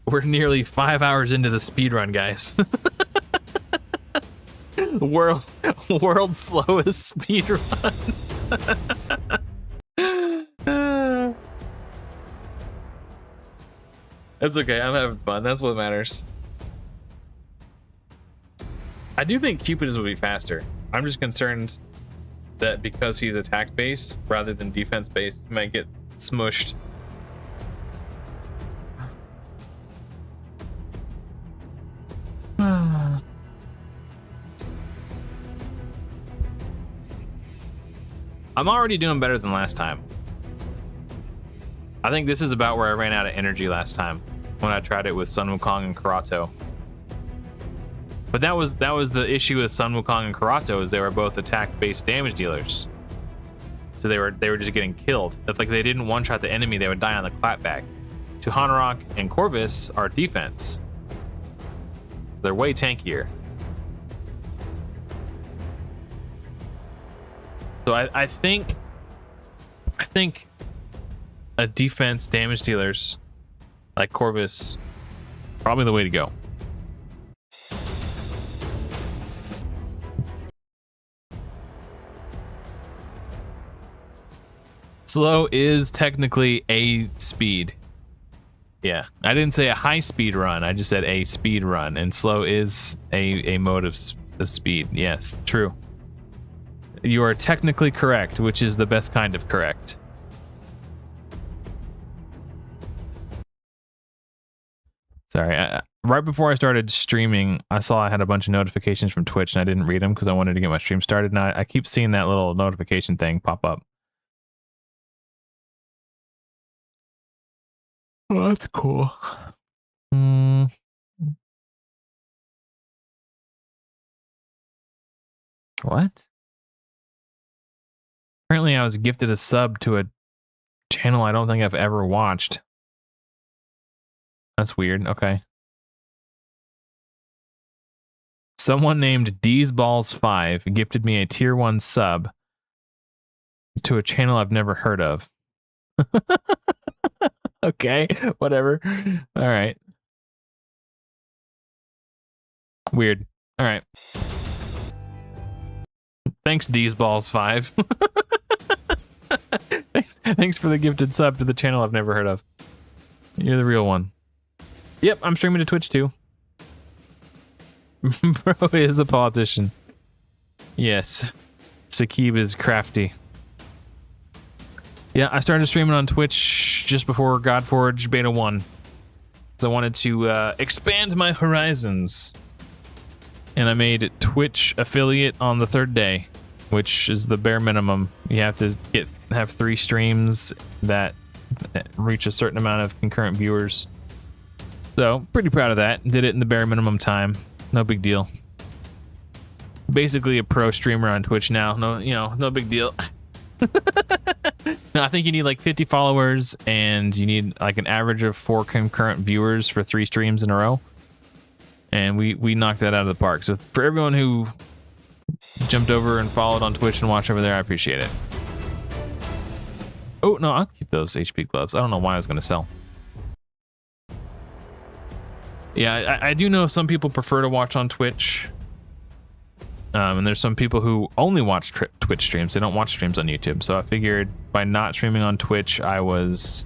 We're nearly 5 hours into the speed run, guys. World's slowest speed run. That's okay. I'm having fun. That's what matters. I do think Cupid's would be faster. I'm just concerned that because he's attack based rather than defense based, he might get smushed. I'm already doing better than last time. I think this is about where I ran out of energy last time when I tried it with Sun Wukong and Karato. But that was the issue with Sun Wukong and Karato, is they were both attack-based damage dealers. So they were just getting killed. If like they didn't one-shot the enemy, they would die on the clapback. To Hanorok and Corvus are defense. So they're way tankier. So I think a defense damage dealers like Corvus probably the way to go. Slow is technically a speed. Yeah, I didn't say a high speed run. I just said a speed run, and slow is a mode of speed. Yes, true. You are technically correct, which is the best kind of correct. Sorry, right before I started streaming, I saw I had a bunch of notifications from Twitch, and I didn't read them because I wanted to get my stream started. Now I keep seeing that little notification thing pop up. Oh, that's cool. What? Apparently I was gifted a sub to a channel I don't think I've ever watched. That's weird. Okay. Someone named DeesBalls5 gifted me a tier 1 sub to a channel I've never heard of. Okay, whatever. All right. Weird. All right. Thanks, DeesBalls5. Thanks for the gifted sub to the channel I've never heard of. You're the real one. Yep, I'm streaming to Twitch too. Bro is a politician. Yes. Sakib is crafty. Yeah, I started streaming on Twitch just before Godforge Beta 1. So I wanted to expand my horizons. And I made Twitch affiliate on the 3rd day, which is the bare minimum. You have to have 3 streams that reach a certain amount of concurrent viewers. So, pretty proud of that. Did it in the bare minimum time. No big deal. Basically a pro streamer on Twitch now. No big deal. No, I think you need like 50 followers and you need like an average of 4 concurrent viewers for 3 streams in a row. And we knocked that out of the park. So for everyone who jumped over and followed on Twitch and watched over there, I appreciate it. Oh, no, I'll keep those HP gloves. I don't know why I was going to sell. Yeah, I do know some people prefer to watch on Twitch. And there's some people who only watch Twitch streams. They don't watch streams on YouTube. So I figured by not streaming on Twitch, I was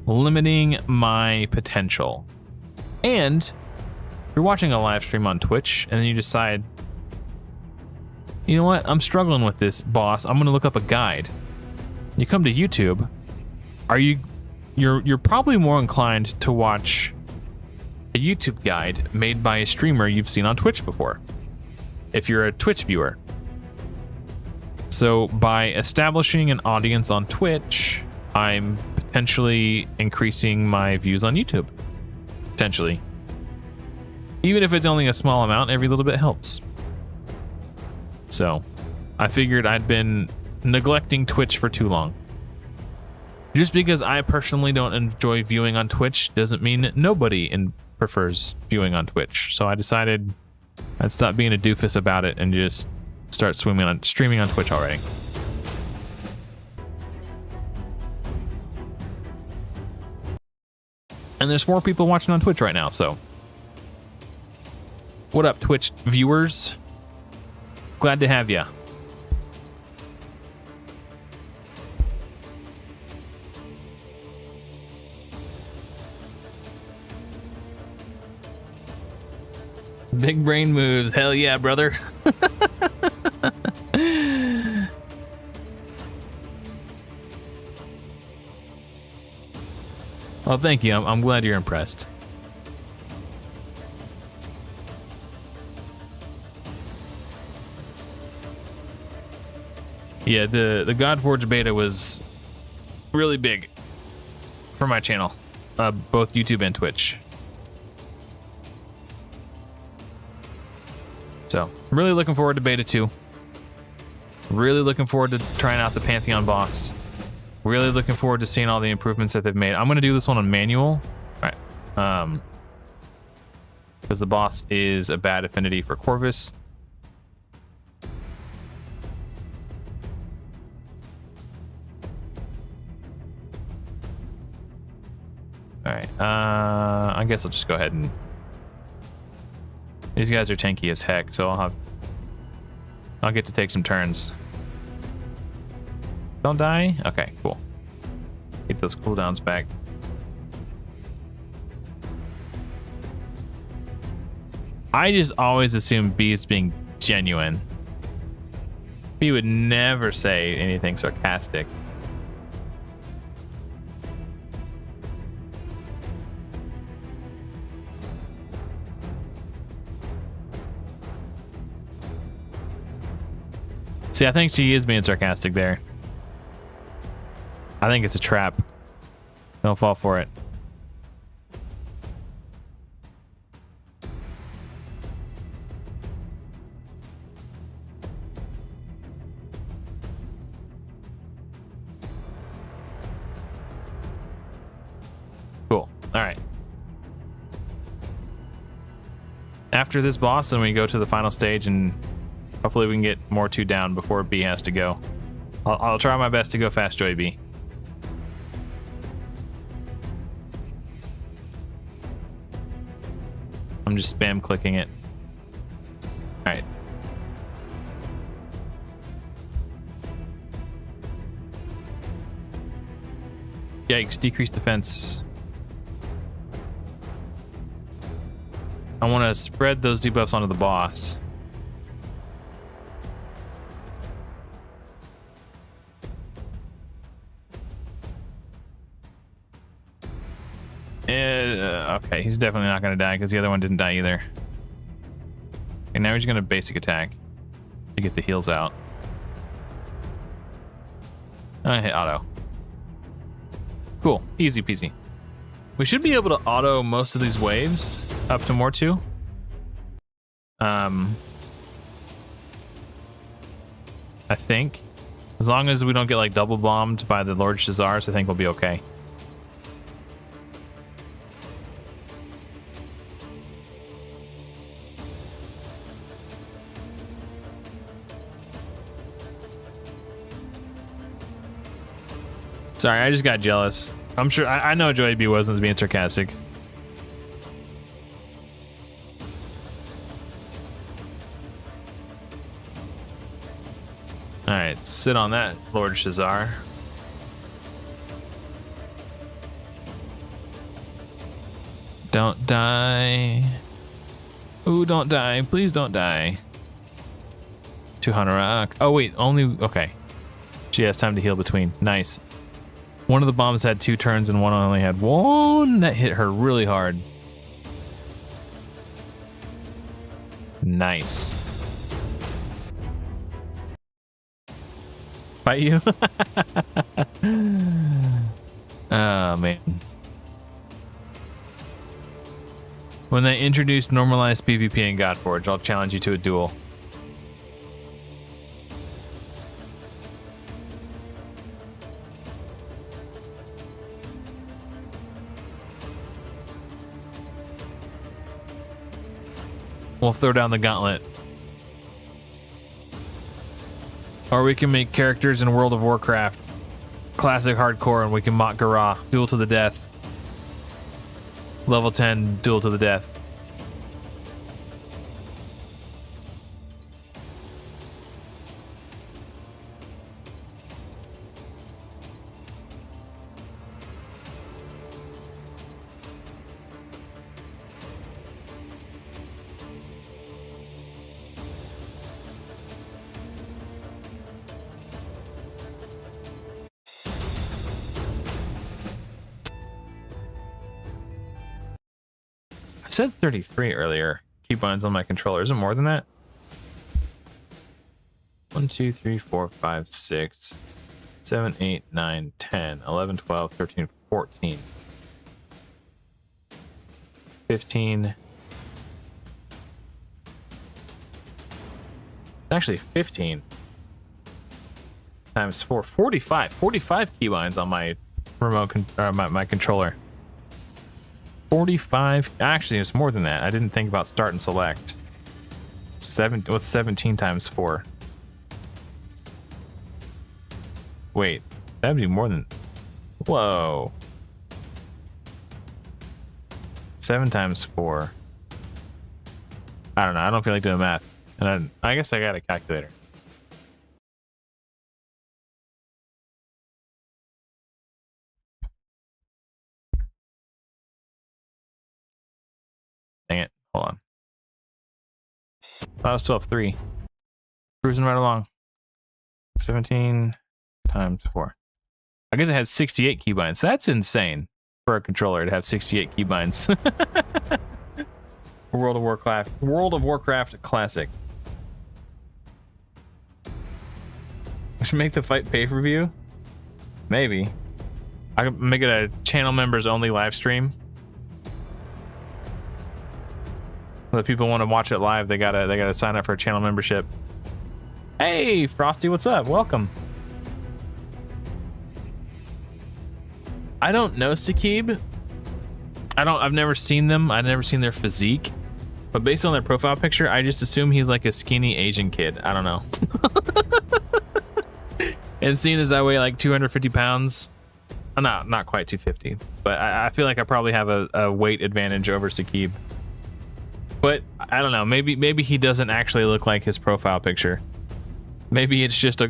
limiting my potential. And if you're watching a live stream on Twitch and then you decide, you know what, I'm struggling with this, boss. I'm going to look up a guide. You come to YouTube. You're probably more inclined to watch a YouTube guide made by a streamer you've seen on Twitch before, if you're a Twitch viewer. So by establishing an audience on Twitch, I'm potentially increasing my views on YouTube. Potentially. Even if it's only a small amount, every little bit helps. So I figured I'd been neglecting Twitch for too long. Just because I personally don't enjoy viewing on Twitch doesn't mean nobody prefers viewing on Twitch. So I decided I'd stop being a doofus about it and just start streaming on Twitch already. And there's 4 people watching on Twitch right now, so what up, Twitch viewers? Glad to have ya. Big brain moves. Hell yeah, brother. Well, thank you. I'm glad you're impressed. Yeah, the Godforge beta was really big for my channel, both YouTube and Twitch. So, I'm really looking forward to beta 2. Really looking forward to trying out the Pantheon boss. Really looking forward to seeing all the improvements that they've made. I'm going to do this one on manual. All right. Because the boss is a bad affinity for Corvus. All right. I guess I'll just go ahead and... These guys are tanky as heck, so I'll get to take some turns. Don't die? Okay, cool. Get those cooldowns back. I just always assume B is being genuine. B would never say anything sarcastic. See, I think she is being sarcastic there. I think it's a trap. Don't fall for it. Cool. All right. After this boss, then we go to the final stage, and hopefully we can get more 2 down before B has to go. I'll try my best to go fast Joy B. I'm just spam clicking it. All right. Yikes, decreased defense. I want to spread those debuffs onto the boss. Okay, he's definitely not going to die because the other one didn't die either. Okay, now he's going to basic attack to get the heals out. I hit auto. Cool, easy peasy. We should be able to auto most of these waves up to more 2. I think. As long as we don't get like double bombed by the Lord Shazars, I think we'll be okay. Sorry, I just got jealous. I'm sure I know Joy B wasn't being sarcastic. All right, sit on that, Lord Shazar. Don't die. Ooh, don't die. Please don't die. 200 rock. Oh wait, only okay. She has time to heal between. Nice. One of the bombs had 2 turns and one only had 1. That hit her really hard. Nice. Fight you? Oh, man. When they introduce normalized PvP in Godforge, I'll challenge you to a duel. We'll throw down the gauntlet. Or we can make characters in World of Warcraft. Classic hardcore, and we can mock Garah. Duel to the death. Level 10, duel to the death. said 33 earlier. Keybinds on my controller. Is it more than that? 1, 2, 3, 4, 5, 6, 7, 8, 9, 10, 11, 12, 13, 14, 15. Actually 15 times 4, 45 keybinds on my remote my controller. 45. Actually, it's more than that. I didn't think about start and select. What's 17 times 4? Wait, that'd be more than. Whoa. 7 times 4. I don't know. I don't feel like doing math. And I guess I got a calculator. Dang it. Hold on. I was 12.3. Cruising right along. 17 times 4. I guess it has 68 keybinds. That's insane for a controller to have 68 keybinds. World of Warcraft Classic. I should make the fight pay-per-view? Maybe. I could make it a channel members only live stream. Well, if people want to watch it live, they gotta sign up for a channel membership. Hey, Frosty, what's up? Welcome. I don't know Sakib. I've never seen them. I've never seen their physique. But based on their profile picture, I just assume he's like a skinny Asian kid. I don't know. And seeing as I weigh like 250 pounds, not quite 250, but I feel like I probably have a weight advantage over Sakib. But I don't know. Maybe he doesn't actually look like his profile picture. Maybe it's just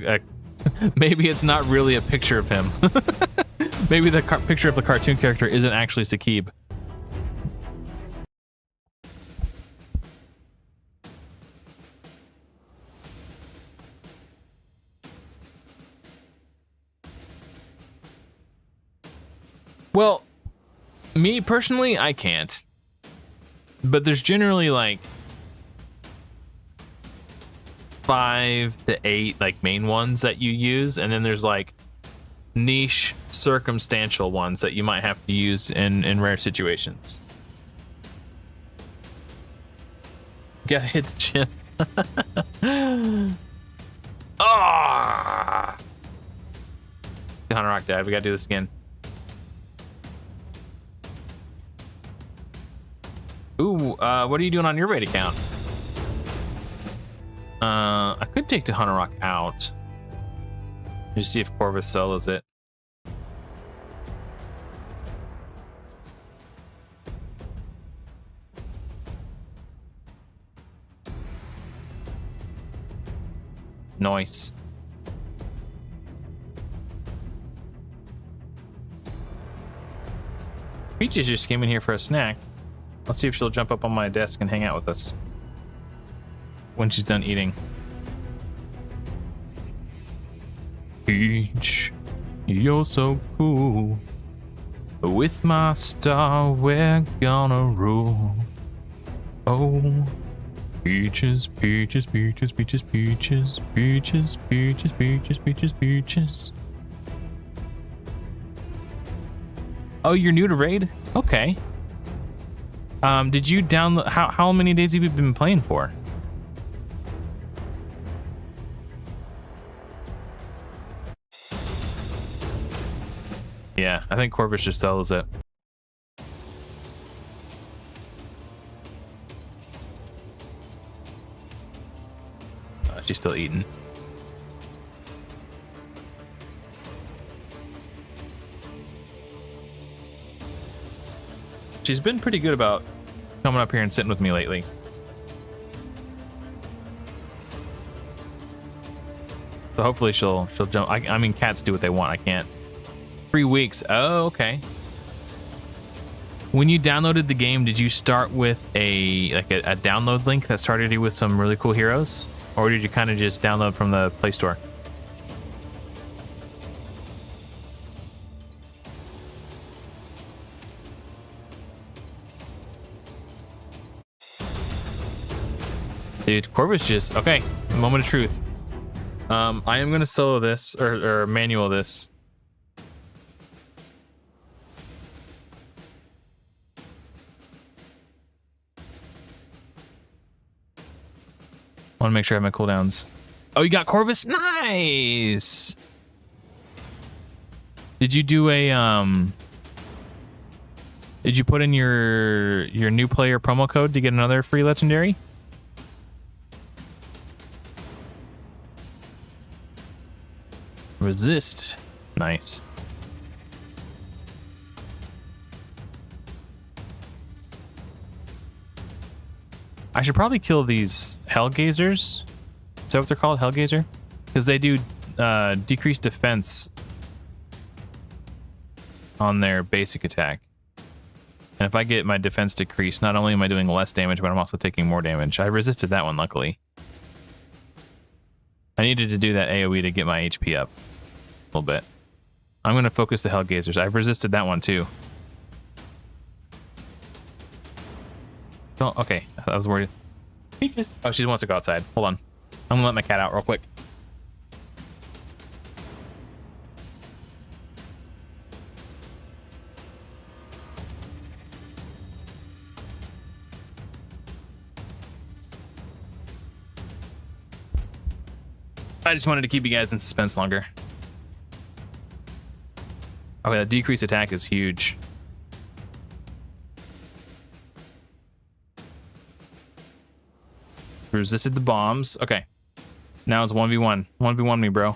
maybe it's not really a picture of him. Maybe the picture of the cartoon character isn't actually Sakib. Well, me personally, I can't. But there's generally like 5 to 8 like main ones that you use, and then there's like niche circumstantial ones that you might have to use in rare situations. Gotta hit the gym. Ah! Hunter Rock Dad, we gotta do this again. Ooh, what are you doing on your raid account? I could take the Hunter Rock out. Just see if Corvus solos it. Nice. Peaches just came in here for a snack. Let's see if she'll jump up on my desk and hang out with us when she's done eating. Peach, you're so cool. With my star, we're gonna rule. Oh, peaches, peaches, peaches, peaches, peaches, peaches, peaches, peaches, peaches, peaches. Oh, you're new to Raid? Okay. Did you download? How many days have you been playing for? Yeah, I think Corvus just sells it. She's still eating. She's been pretty good about coming up here and sitting with me lately. So hopefully she'll jump. I mean, cats do what they want. I can't. 3 weeks. Oh, okay. When you downloaded the game, did you start with a download link that started you with some really cool heroes, or did you kind of just download from the Play Store? Dude, Corvus just okay. Moment of truth. I am gonna solo this or manual this. I want to make sure I have my cooldowns. Oh, you got Corvus? Nice. Did you do a Did you put in your new player promo code to get another free legendary? Resist. Nice. I should probably kill these Hellgazers. Is that what they're called? Hellgazer? Because they do decreased defense on their basic attack. And if I get my defense decreased, not only am I doing less damage, but I'm also taking more damage. I resisted that one, luckily. I needed to do that AoE to get my HP up a little bit. I'm going to focus the Hellgazers. I've resisted that one, too. Oh, okay, I was worried. Oh, she wants to go outside. Hold on. I'm gonna let my cat out real quick. I just wanted to keep you guys in suspense longer. Okay, that decreased attack is huge. Resisted the bombs. Okay. Now it's 1v1. 1v1 me, bro.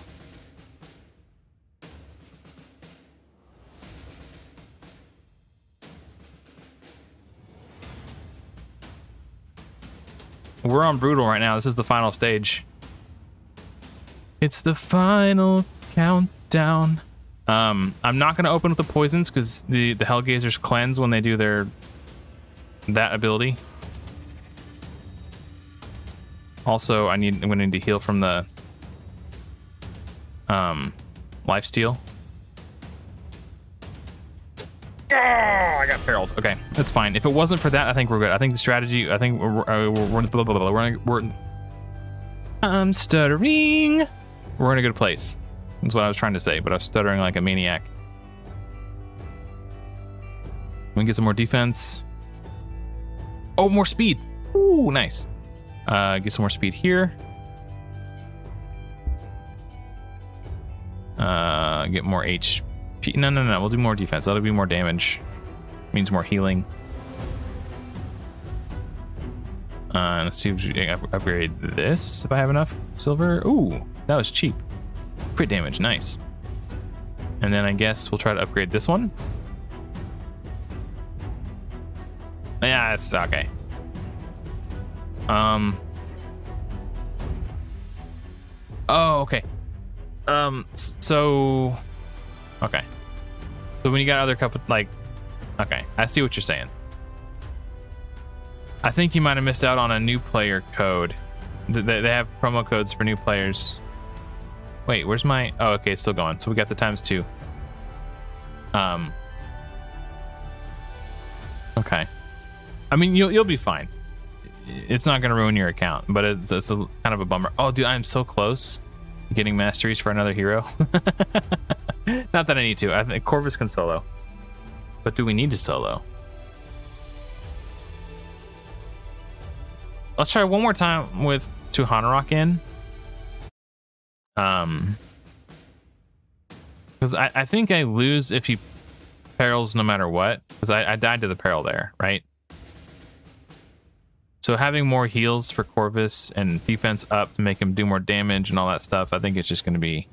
We're on brutal right now. This is the final stage. It's the final countdown. I'm not going to open with the poisons because the Hellgazers cleanse when they do that ability. Also, I'm going to need to heal from the lifesteal. Oh, I got perils. Okay, that's fine. If it wasn't for that, I think we're good. I think the strategy. I think we're I'm stuttering. We're in a good place. That's what I was trying to say, but I was stuttering like a maniac. We can get some more defense. Oh, more speed. Ooh, nice. Get some more speed here. Get more HP. No. We'll do more defense. That'll be more damage. Means more healing. Let's see if we can upgrade this if I have enough silver. Ooh, that was cheap. Crit damage, nice. And then I guess we'll try to upgrade this one. Yeah, it's okay. Oh, okay. So okay. So when you got other couple, like, okay, I see what you're saying. I think you might have missed out on a new player code. They have promo codes for new players. Wait, where's my? Oh, okay, it's still going. So we got the ~2. Okay. I mean, you'll be fine. It's not going to ruin your account, but it's a kind of a bummer. Oh, dude, I'm so close getting masteries for another hero. Not that I need to. I think Corvus can solo. But do we need to solo? Let's try one more time with Tuhanarok in. Because I think I lose if he perils no matter what. Because I died to the peril there, right? So having more heals for Corvus and defense up to make him do more damage and all that stuff, I think it's just going to be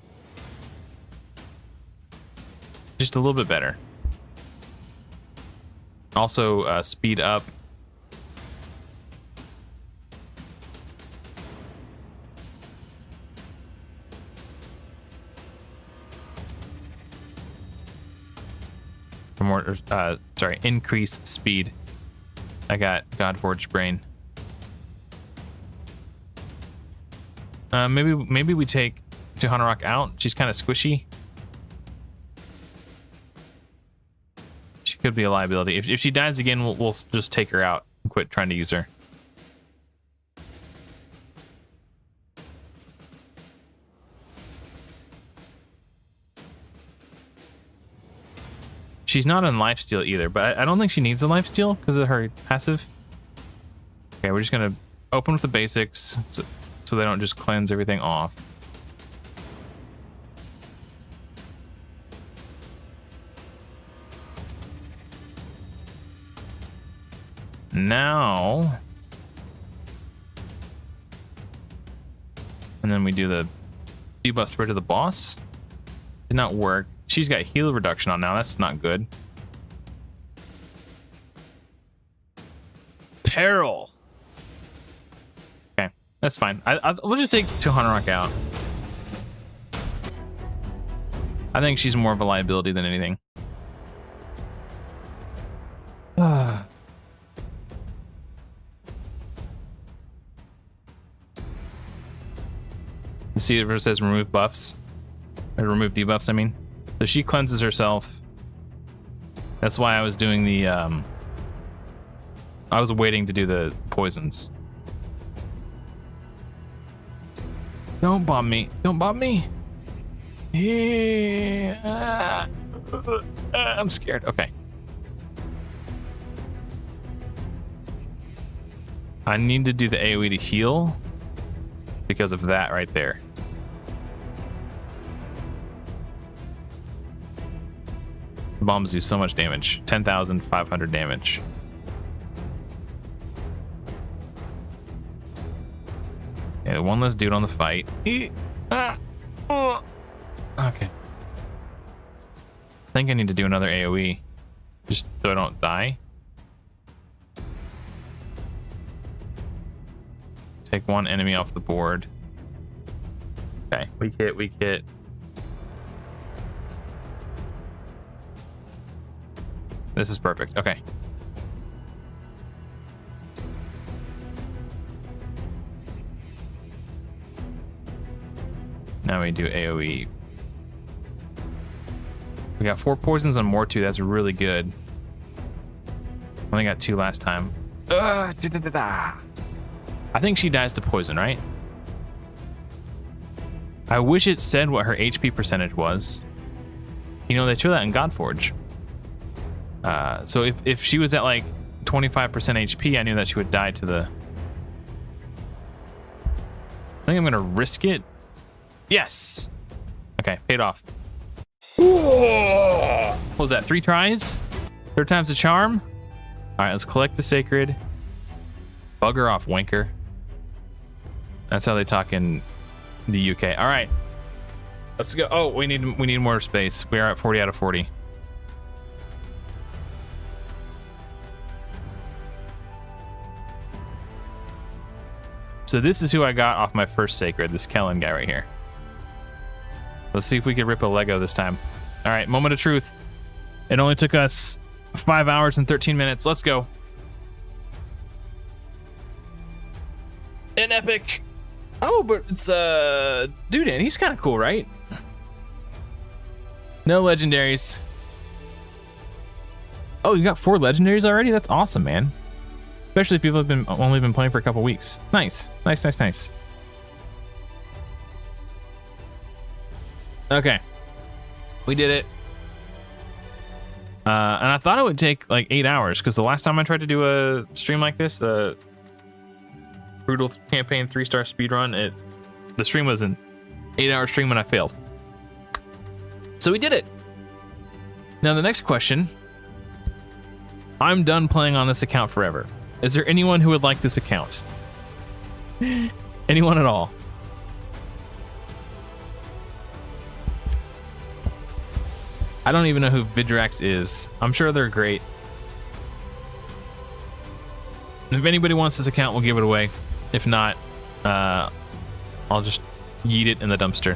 just a little bit better. Also, speed up. For more, sorry, increase speed. I got Godforged Brain. Maybe we take Tuhanarok out. She's kind of squishy. She could be a liability. If she dies again, we'll just take her out and quit trying to use her. She's not on lifesteal either, but I don't think she needs a lifesteal because of her passive. Okay, we're just gonna open with the basics so they don't just cleanse everything off. Now, and then we do the debuff spread to the boss. Did not work. She's got heal reduction on now. That's not good. Peril. Okay, that's fine. We'll just take Tuhana Rock out. I think she's more of a liability than anything. You see it says remove buffs. Or remove debuffs, I mean. So she cleanses herself. That's why I was doing the I was waiting to do the poisons. Don't bomb me. Don't bomb me. Yeah. I'm scared. Okay. I need to do the AoE to heal because of that right there. Bombs do so much damage. 10,500 damage. Yeah, one less dude on the fight. Okay. I think I need to do another AoE. Just so I don't die. Take one enemy off the board. Okay, weak hit, weak hit. This is perfect. Okay. Now we do AoE. We got 4 poisons on Mortu. That's really good. Only got 2 last time. I think she dies to poison, right? I wish it said what her HP percentage was. You know, they show that in Godforge. So if she was at like 25% HP, I knew that she would die to the... I think I'm gonna risk it. Yes! Okay, paid off. What was that, 3 tries? 3rd time's a charm? Alright, let's collect the sacred. Bugger off, wanker. That's how they talk in the UK. Alright. Let's go. Oh, we need more space. We are at 40 out of 40. So this is who I got off my first sacred, this Kellen guy right here. Let's see if we can rip a Lego this time. All right, moment of truth. It only took us 5 hours and 13 minutes. Let's go. An epic. Oh, but it's Dudan. He's kind of cool, right? No legendaries. Oh, you got 4 legendaries already? That's awesome, man. Especially if people have only been playing for a couple weeks. Nice. Nice, nice, nice. Okay. We did it. And I thought it would take like 8 hours because the last time I tried to do a stream like this, the Brutal Campaign 3-star speedrun, the stream was an 8-hour stream when I failed. So we did it. Now the next question. I'm done playing on this account forever. Is there anyone who would like this account? Anyone at all? I don't even know who Vidrax is. I'm sure they're great. If anybody wants this account, we'll give it away. If not, I'll just yeet it in the dumpster.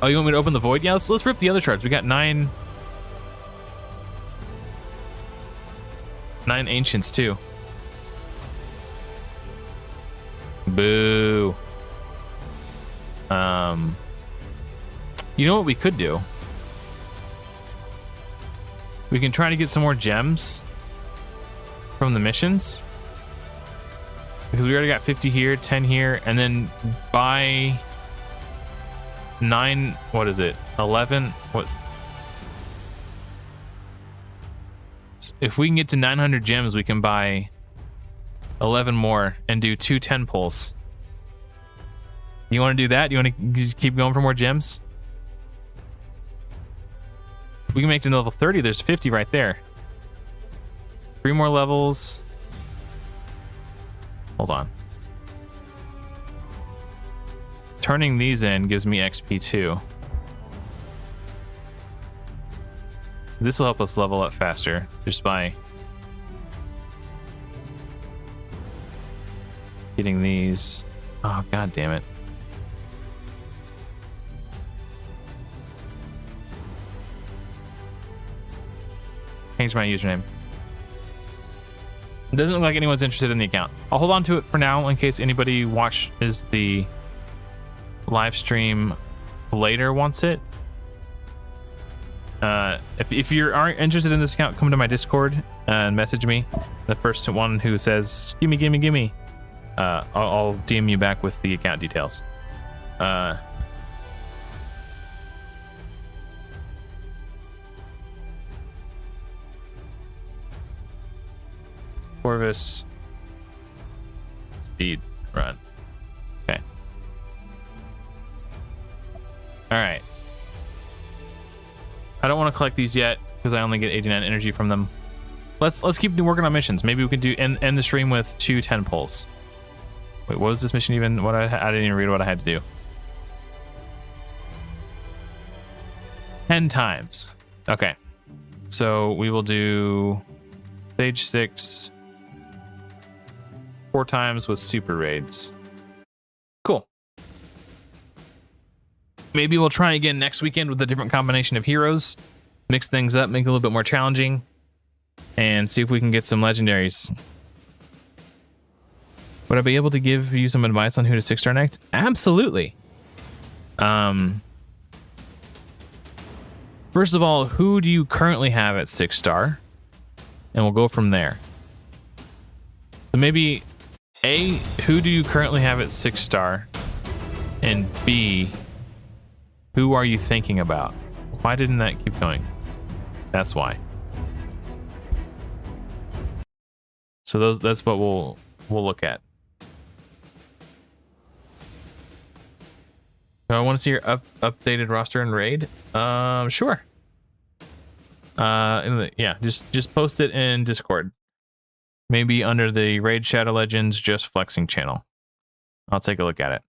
Oh, you want me to open the void? Yeah, let's rip the other shards. We got 9 ancients too. Boo. You know what we could do? We can try to get some more gems from the missions. Because we already got 50 here, 10 here, and then buy 9, what is it? 11. What? If we can get to 900 gems, we can buy 11 more and do 2 10 pulls. You want to do that? You want to just keep going for more gems? If we can make it to level 30, there's 50 right there. 3 more levels. Hold on. Turning these in gives me XP too. This will help us level up faster just by getting these. Oh, god damn it. Change my username. It doesn't look like anyone's interested in the account. I'll hold on to it for now in case anybody watches the live stream later wants it. If you aren't interested in this account, come to my Discord and message me. The first one who says gimme, gimme, gimme, I'll DM you back with the account details. Corvus speed run. Okay. All right. I don't want to collect these yet because I only get 89 energy from them. Let's keep working on missions. Maybe we can do end the stream with 2 10 pulls. Wait, what was this mission even? What I didn't even read what I had to do. 10 times. Okay. So we will do stage 6 4 times with super raids. Cool. Maybe we'll try again next weekend with a different combination of heroes. Mix things up, make it a little bit more challenging, and see if we can get some legendaries. Would I be able to give you some advice on who to 6-star next? Absolutely. First of all, who do you currently have at 6-star? And we'll go from there. So maybe A, who do you currently have at 6-star? And B, who are you thinking about? Why didn't that keep going? That's why. So that's what we'll look at. Do I want to see your updated roster and raid? Sure. Yeah, just post it in Discord. Maybe under the Raid Shadow Legends Just Flexing channel. I'll take a look at it.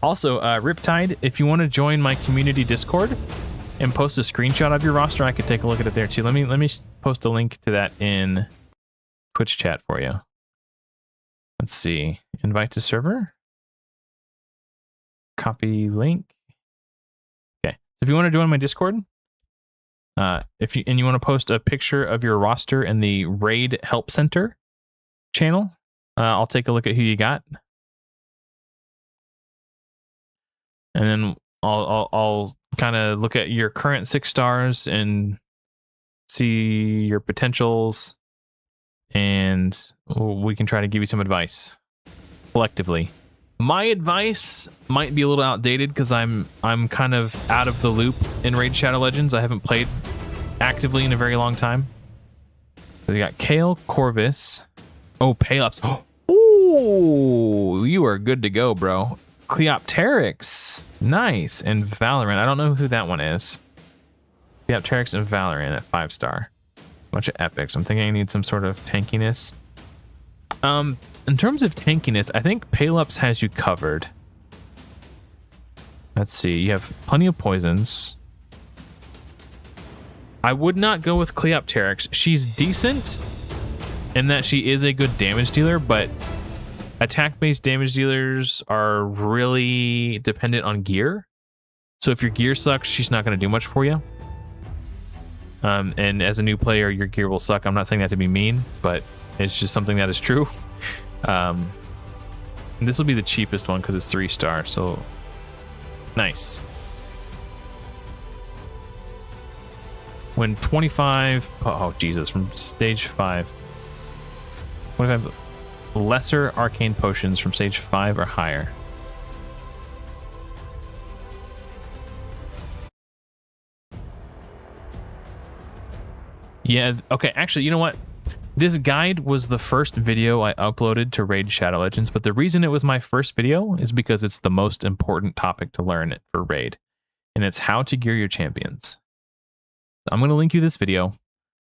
Also, Riptide, if you want to join my community Discord and post a screenshot of your roster, I could take a look at it there too. Let me post a link to that in Twitch chat for you. Let's see. Invite to server. Copy link. Okay. If you want to join my Discord, if you want to post a picture of your roster in the Raid Help Center channel, I'll take a look at who you got. And then I'll kind of look at your current 6 stars and see your potentials, and we can try to give you some advice collectively. My advice might be a little outdated because I'm kind of out of the loop in Raid Shadow Legends. I haven't played actively in a very long time. So we got Kale, Corvus. Oh, Pelops. Oh, you are good to go, bro. Cleopteryx, nice, and Valorant. I don't know who that one is. Cleopteryx and Valorant at 5-star. Bunch of epics. I'm thinking I need some sort of tankiness. In terms of tankiness, I think Pelops has you covered. Let's see. You have plenty of poisons. I would not go with Cleopteryx. She's decent in that she is a good damage dealer, but attack-based damage dealers are really dependent on gear. So if your gear sucks, she's not going to do much for you. And as a new player, your gear will suck. I'm not saying that to be mean, but it's just something that is true. This will be the cheapest one because it's 3-star, so nice. When 25, oh Jesus, from stage 5. 25 lesser arcane potions from stage 5 or higher. Yeah, okay, actually, you know what? This guide was the first video I uploaded to Raid Shadow Legends, but the reason it was my first video is because it's the most important topic to learn for Raid, and it's how to gear your champions. I'm going to link you this video.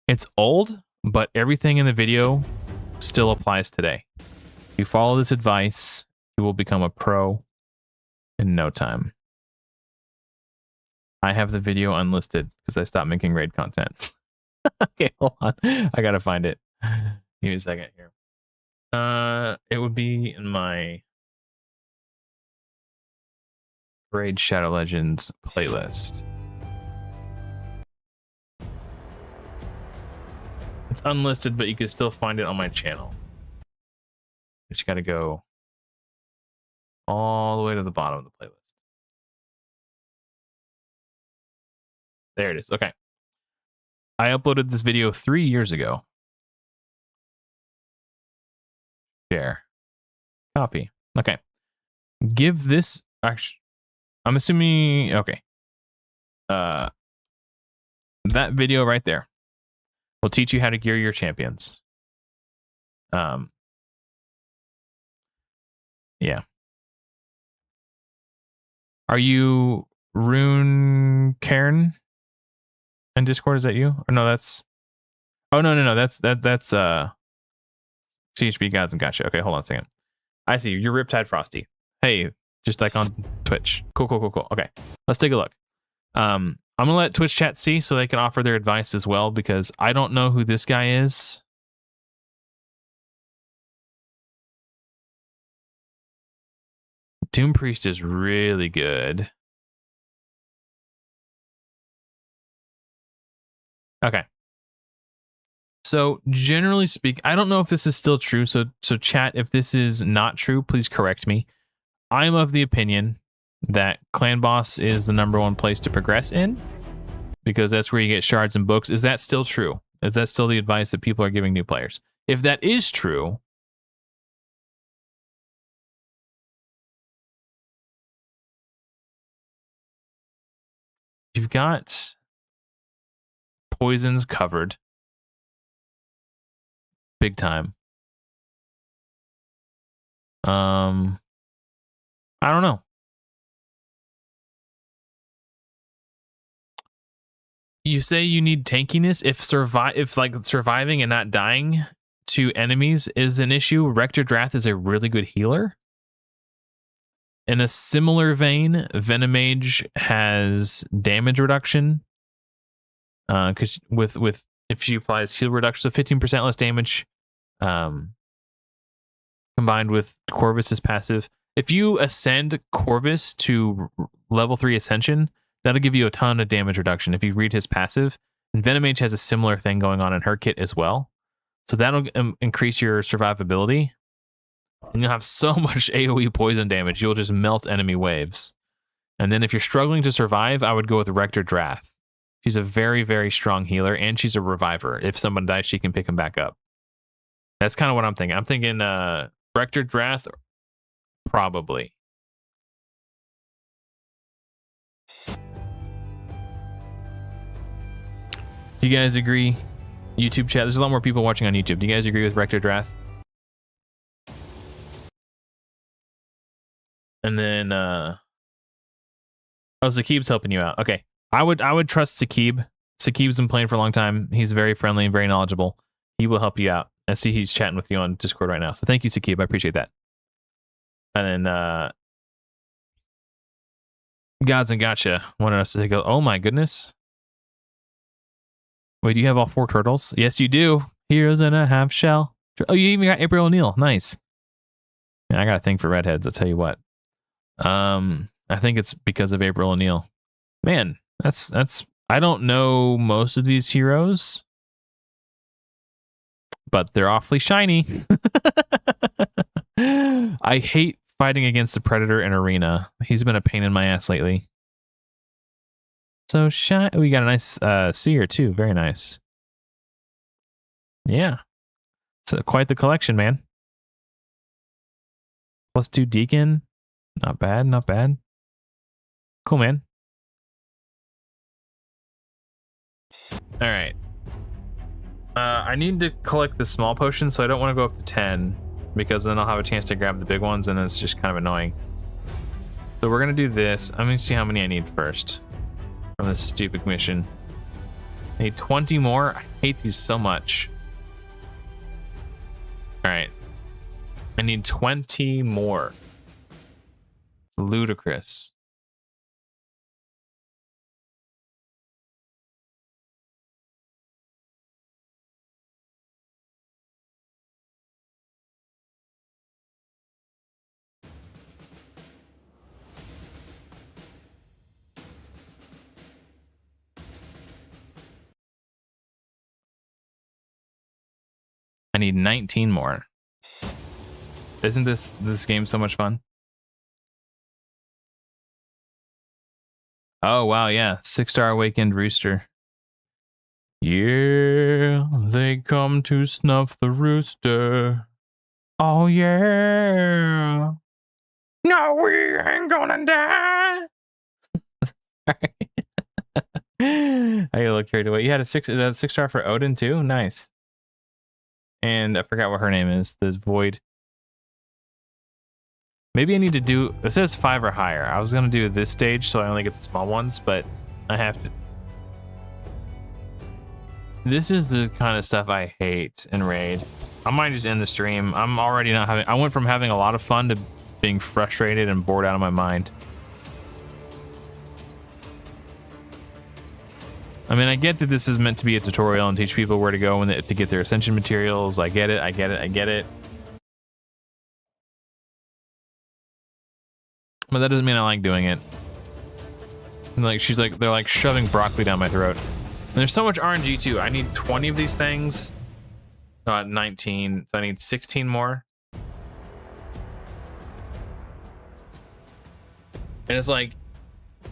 It's old, but everything in the video still applies today. If you follow this advice, you will become a pro in no time. I have the video unlisted because I stopped making Raid content. Okay, hold on. I gotta find it. Give me a second here. It would be in my Raid Shadow Legends playlist. It's unlisted, but you can still find it on my channel. You just gotta go all the way to the bottom of the playlist. There it is. Okay. I uploaded this video 3 years ago. Share. Copy. Okay. Give this, actually, I'm assuming, okay. That video right there will teach you how to gear your champions. Yeah. Are you Rune Cairn in Discord? Is that you? Or no, that's, oh no, that's CHB Gods and Gotcha. Okay, hold on a second. I see you. You're Riptide Frosty. Hey, just like on Twitch. Cool. Okay, let's take a look. I'm gonna let Twitch chat see so they can offer their advice as well, because I don't know who this guy is. Doom Priest is really good. Okay. So generally speaking, I don't know if this is still true. So chat, if this is not true, please correct me. I'm of the opinion that Clan Boss is the #1 place to progress in, because that's where you get shards and books. Is that still true? Is that still the advice that people are giving new players? If that is true, you've got poisons covered big time. I don't know. You say you need tankiness. If surviving and not dying to enemies is an issue, Rector Drath is a really good healer. In a similar vein, Venomage has damage reduction. Because with if she applies heal reduction, so 15% less damage, combined with Corvus's passive. If you ascend Corvus to level 3 Ascension, that'll give you a ton of damage reduction if you read his passive. And Venomage has a similar thing going on in her kit as well. So that'll increase your survivability. And you'll have so much AoE poison damage, you'll just melt enemy waves. And then if you're struggling to survive, I would go with Rector Drath. She's a very, very strong healer, and she's a reviver. If someone dies, she can pick him back up. That's kind of what I'm thinking. I'm thinking Rector Drath, probably. Do you guys agree? YouTube chat, there's a lot more people watching on YouTube. Do you guys agree with Rector Drath? And then oh, Sakib's helping you out. Okay. I would trust Sakib. Sakib's been playing for a long time. He's very friendly and very knowledgeable. He will help you out. I see he's chatting with you on Discord right now. So thank you, Sakib. I appreciate that. And then Gods and Gotcha wanted us to go, oh my goodness. Wait, do you have all 4 turtles? Yes, you do. Heroes in a half shell. Oh, you even got April O'Neil. Nice. Yeah, I got a thing for redheads, I'll tell you what. I think it's because of April O'Neil. Man, that's I don't know most of these heroes, but they're awfully shiny. I hate fighting against the Predator in Arena. He's been a pain in my ass lately. So shy. We got a nice seer too. Very nice. Yeah. So quite the collection, man. +2 Deacon. Not bad, not bad. Cool, man. All right. I need to collect the small potions, so I don't want to go up to 10 because then I'll have a chance to grab the big ones and it's just kind of annoying. So we're going to do this. I'm going to see how many I need first from this stupid mission. I need 20 more. I hate these so much. All right. I need 20 more. Ludicrous. I need 19 more. Isn't this game so much fun? Oh wow, yeah. 6-star awakened rooster. Yeah, they come to snuff the rooster. Oh yeah. No, we ain't gonna die. I got a little carried away. You had a 6-star for Odin too? Nice. And I forgot what her name is. The Void. Maybe I need to do, it says 5 or higher. I was gonna do this stage so I only get the small ones, but I have to. This is the kind of stuff I hate in Raid. I might just end the stream. I'm already not having, I went from having a lot of fun to being frustrated and bored out of my mind. I mean, I get that this is meant to be a tutorial and teach people where to go and to get their ascension materials. I get it, I get it, I get it. But that doesn't mean I like doing it. And like, she's like, they're like shoving broccoli down my throat. And there's so much RNG too. I need 20 of these things. 19, so I need 16 more. And it's like,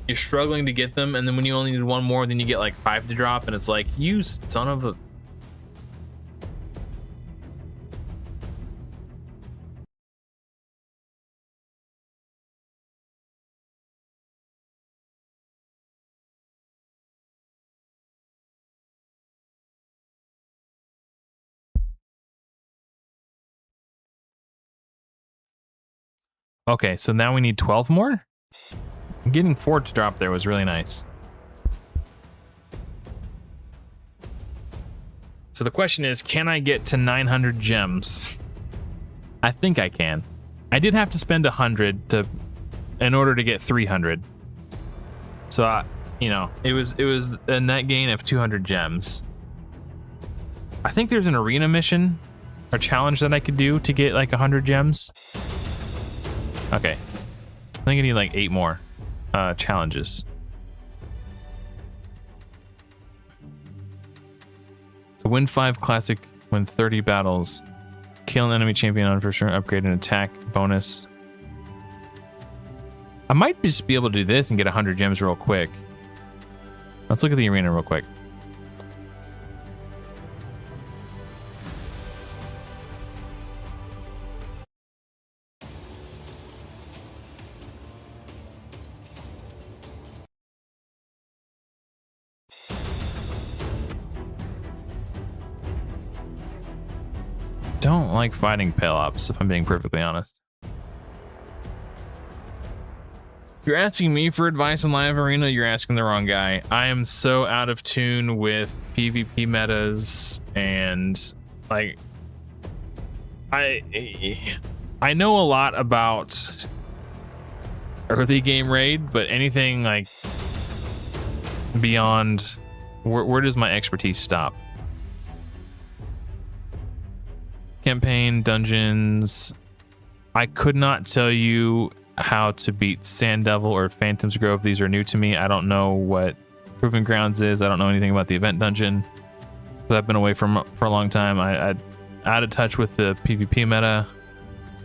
you're struggling to get them, and then when you only need one more, then you get like 5 to drop, and it's like, you son of a... Okay, so now we need 12 more? Getting 4 to drop there was really nice. So the question is, can I get to 900 gems? I think I can. I did have to spend 100 in order to get 300. So, you know, it was a net gain of 200 gems. I think there's an arena mission or challenge that I could do to get like 100 gems. Okay. I think I need like 8 more challenges. So win 5 classic, win 30 battles, kill an enemy champion on first turn, upgrade an attack bonus. I might just be able to do this and get 100 gems real quick. Let's look at the arena real quick. Don't like fighting Pale Ops, if I'm being perfectly honest. If you're asking me for advice on live arena, you're asking the wrong guy. I am so out of tune with PvP metas and like I know a lot about early game raid, but anything like beyond, where does my expertise stop? Campaign, dungeons. I could not tell you how to beat Sand Devil or Phantom's Grove. These are new to me. I don't know what Proving Grounds is. I don't know anything about the event dungeon. I've been away for a long time. I'm out of touch with the PvP meta.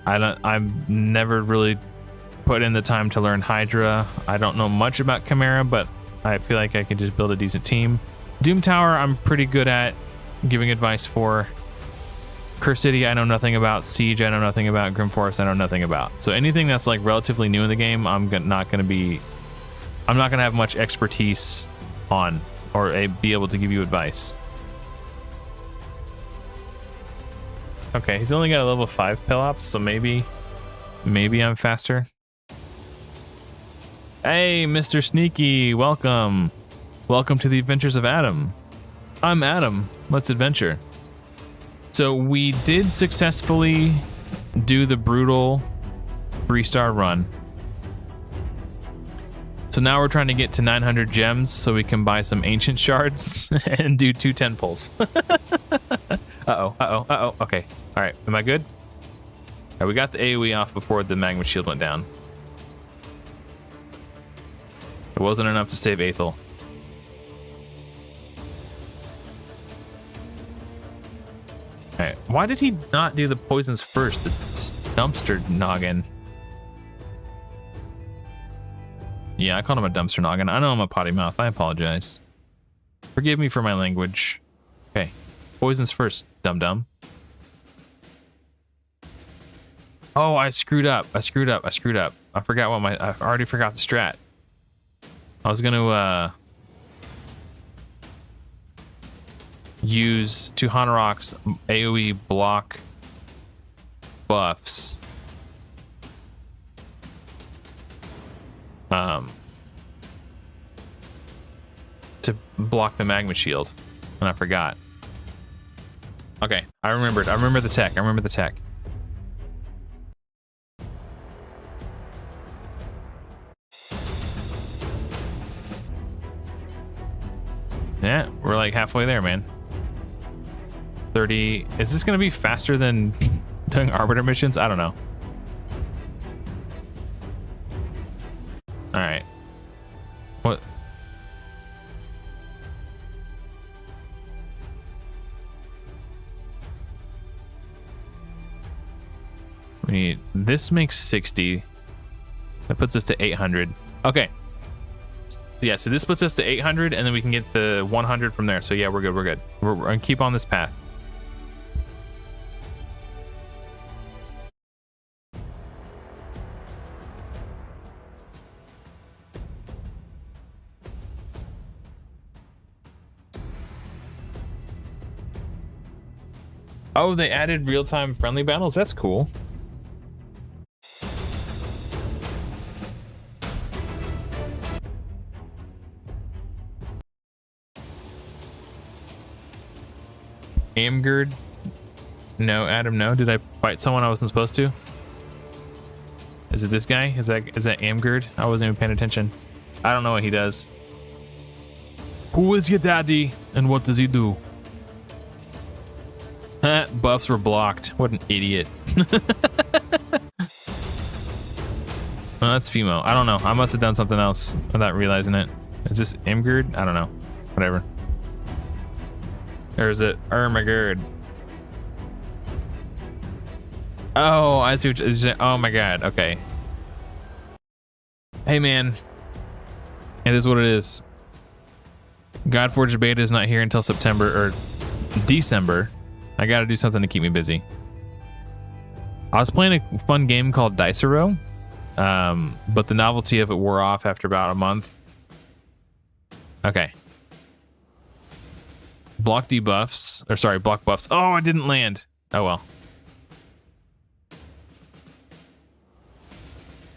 I've never really put in the time to learn Hydra. I don't know much about Chimera, but I feel like I could just build a decent team. Doom Tower, I'm pretty good at giving advice for. Curse City, I know nothing about. Siege, I know nothing about. Grim Forest, I know nothing about. So anything that's like relatively new in the game, I'm not gonna have much expertise on or be able to give you advice. Okay, he's only got a level 5 Pelops, so maybe I'm faster. Hey, Mr. Sneaky, welcome. Welcome to the Adventures of Adam. I'm Adam. Let's adventure. So we did successfully do the brutal 3-star run. So now we're trying to get to 900 gems so we can buy some ancient shards and do 2 10 pulls. Uh-oh. Okay. All right. Am I good? All right, we got the AoE off before the magma shield went down. It wasn't enough to save Aethel. Alright, why did he not do the poisons first? The dumpster noggin. Yeah, I called him a dumpster noggin. I know I'm a potty mouth. I apologize. Forgive me for my language. Okay, poisons first, dum-dum. Oh, I screwed up. I forgot what I already forgot the strat. I was gonna use Tuhanarok's AoE block buffs. To block the magma shield, and I forgot. Okay, I remembered. I remember the tech. Yeah, we're like halfway there, man. 30. Is this gonna be faster than doing Arbiter missions? I don't know. All right. What? We need, this makes 60. That puts us to 800. Okay. Yeah, so this puts us to 800, and then we can get the 100 from there. So yeah, we're good. We're gonna keep on this path. Oh, they added real-time friendly battles? That's cool. Amgerd? No, Adam, no. Did I fight someone I wasn't supposed to? Is it this guy? Is that Amgerd? I wasn't even paying attention. I don't know what he does. Who is your daddy and what does he do? Buffs were blocked. What an idiot. Oh, that's Fimo. I don't know. I must have done something else without realizing it. Is this Imgerd? I don't know. Whatever. Or is it Ermagerd? Oh, I see what you're saying. Oh my god. Okay. Hey man. It is what it is. Godforged beta is not here until September or December. I gotta do something to keep me busy. I was playing a fun game called Dicero, but the novelty of it wore off after about a month. Okay. Block debuffs, or sorry, block buffs. Oh, I didn't land. Oh well.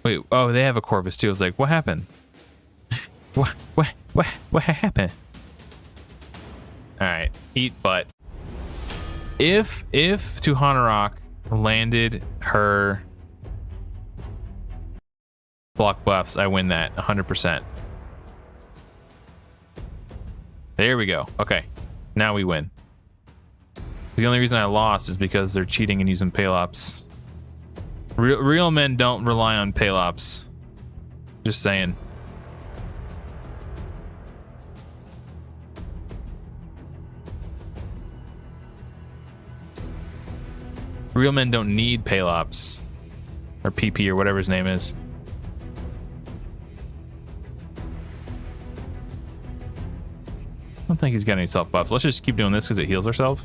Wait, oh, they have a Corvus too. I was like, what happened? What happened? All right, eat butt. If Tuhanarok landed her block buffs, I win that 100%. There we go. Okay, now we win. The only reason I lost is because they're cheating and using Pelops. Real men don't rely on Pelops. Just saying. Real men don't need Pelops. Or PP or whatever his name is. don't think he's got any self buffs. Let's just keep doing this because it heals ourselves.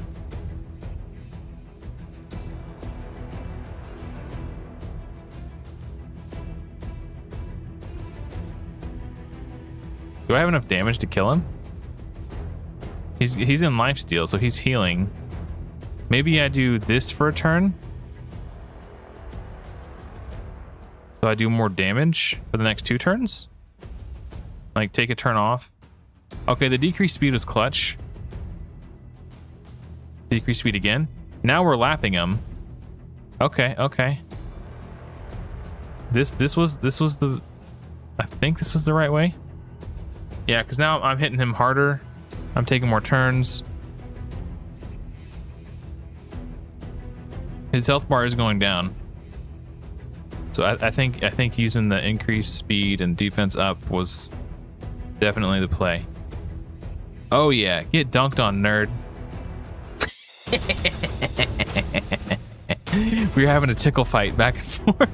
Do I have enough damage to kill him? He's in lifesteal, so he's healing. Maybe I do this for a turn. So I do more damage for the next 2 turns? Like, take a turn off. Okay, the decreased speed was clutch. Decreased speed again. Now we're lapping him. Okay, okay. This was the... I think this was the right way. Yeah, because now I'm hitting him harder. I'm taking more turns. His health bar is going down. So I think using the increased speed and defense up was definitely the play. Oh yeah, get dunked on, nerd. We were having a tickle fight back and forth.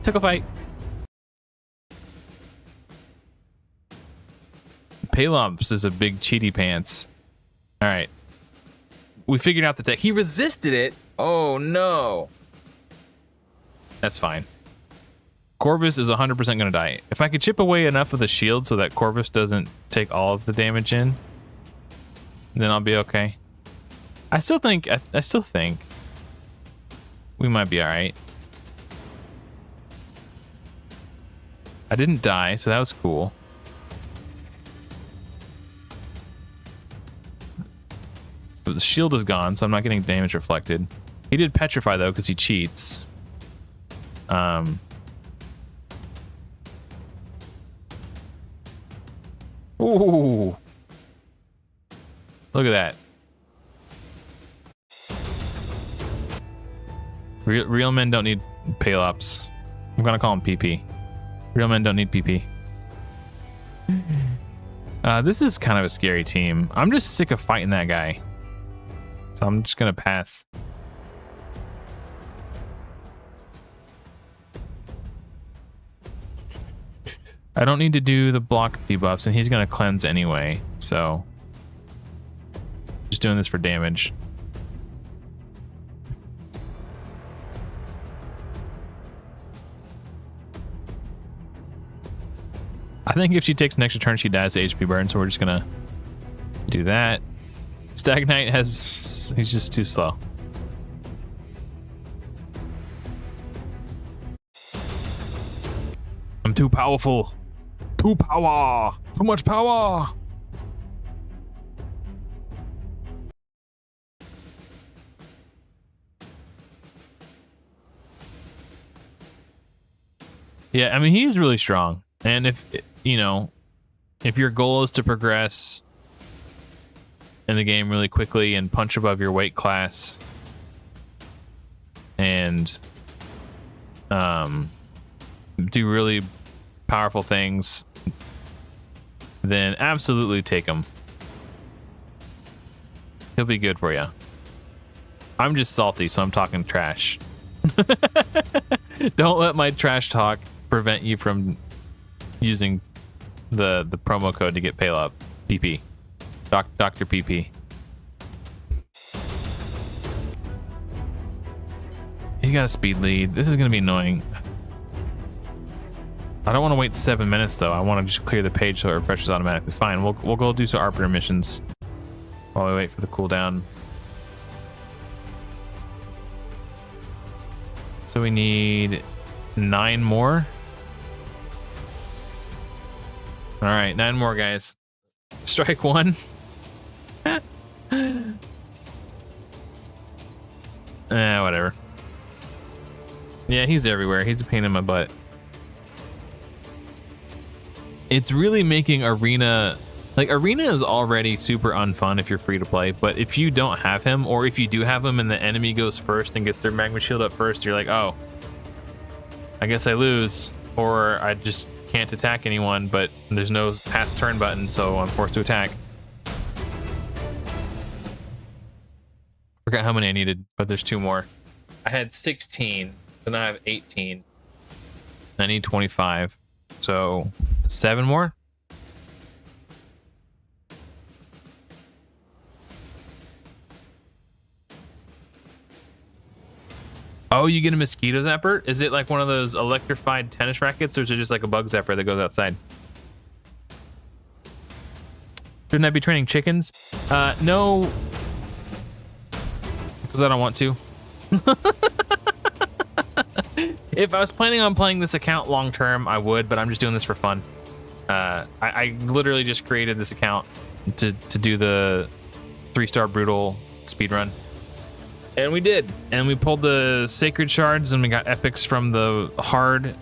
Tickle fight. Pelops is a big cheaty pants. All right. We figured out the tech. He resisted it. Oh no. That's fine. Corvus is 100% going to die. If I could chip away enough of the shield so that Corvus doesn't take all of the damage in, then I'll be okay. I still think we might be all right. I didn't die, so that was cool. But the shield is gone, so I'm not getting damage reflected. He did petrify though, because he cheats. Ooh. Look at that. Real men don't need Pelops. I'm gonna call him PP. Real men don't need PP. This is kind of a scary team. I'm just sick of fighting that guy. So I'm just gonna pass. I don't need to do the block debuffs, and he's gonna cleanse anyway, so just doing this for damage. I think if she takes an extra turn, she dies to HP burn, so we're just gonna do that. Stag Knight he's just too slow. I'm too powerful. Too power. Too much power. Yeah, I mean, he's really strong. And if, you know, if your goal is to progress in the game really quickly and punch above your weight class and do really powerful things, then absolutely take him. He'll be good for you. I'm just salty, so I'm talking trash. Don't let my trash talk prevent you from using the promo code to get Pelop. PP. Dr. PP. He's got a speed lead. This is going to be annoying. I don't want to wait 7 minutes though. I want to just clear the page so it refreshes automatically. Fine, we'll go do some Arbiter missions while we wait for the cooldown. So we need 9 more. All right, 9 more, guys. Strike 1. Whatever. Yeah, he's everywhere. He's a pain in my butt. It's really making Arena... Like, Arena is already super unfun if you're free to play, but if you don't have him, or if you do have him and the enemy goes first and gets their Magma Shield up first, you're like, oh, I guess I lose, or I just can't attack anyone, but there's no pass turn button, so I'm forced to attack. Forgot how many I needed, but there's 2 more. I had 16, so now I have 18. I need 25, so 7 more? Oh, you get a mosquito zapper? Is it like one of those electrified tennis rackets, or is it just like a bug zapper that goes outside? Shouldn't I be training chickens? No, because I don't want to. If I was planning on playing this account long term, I would, but I'm just doing this for fun. I literally just created this account to do the 3-star brutal speedrun. And we did. And we pulled the sacred shards, and we got epics from the hard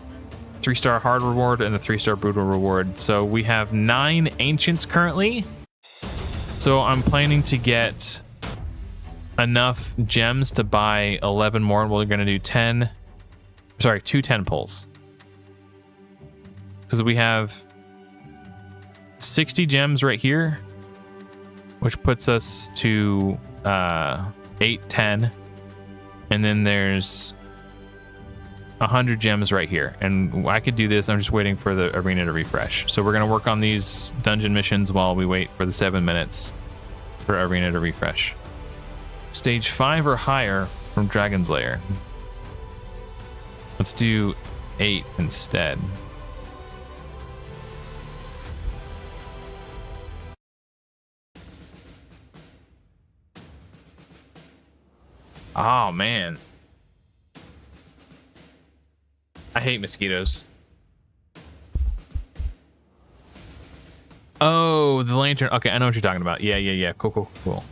3-star hard reward and the 3-star brutal reward. So we have 9 ancients currently. So I'm planning to get enough gems to buy 11 more, and we're going to do 2 10 pulls. Because we have 60 gems right here, which puts us to 8, 10, and then there's 100 gems right here. And I could do this. I'm just waiting for the arena to refresh. So we're going to work on these dungeon missions while we wait for the 7 minutes for arena to refresh. Stage 5 or higher from Dragon's Lair. Let's do 8 instead. Oh man, I hate mosquitoes. Oh, the lantern. Okay, I know what you're talking about. Yeah. Cool. You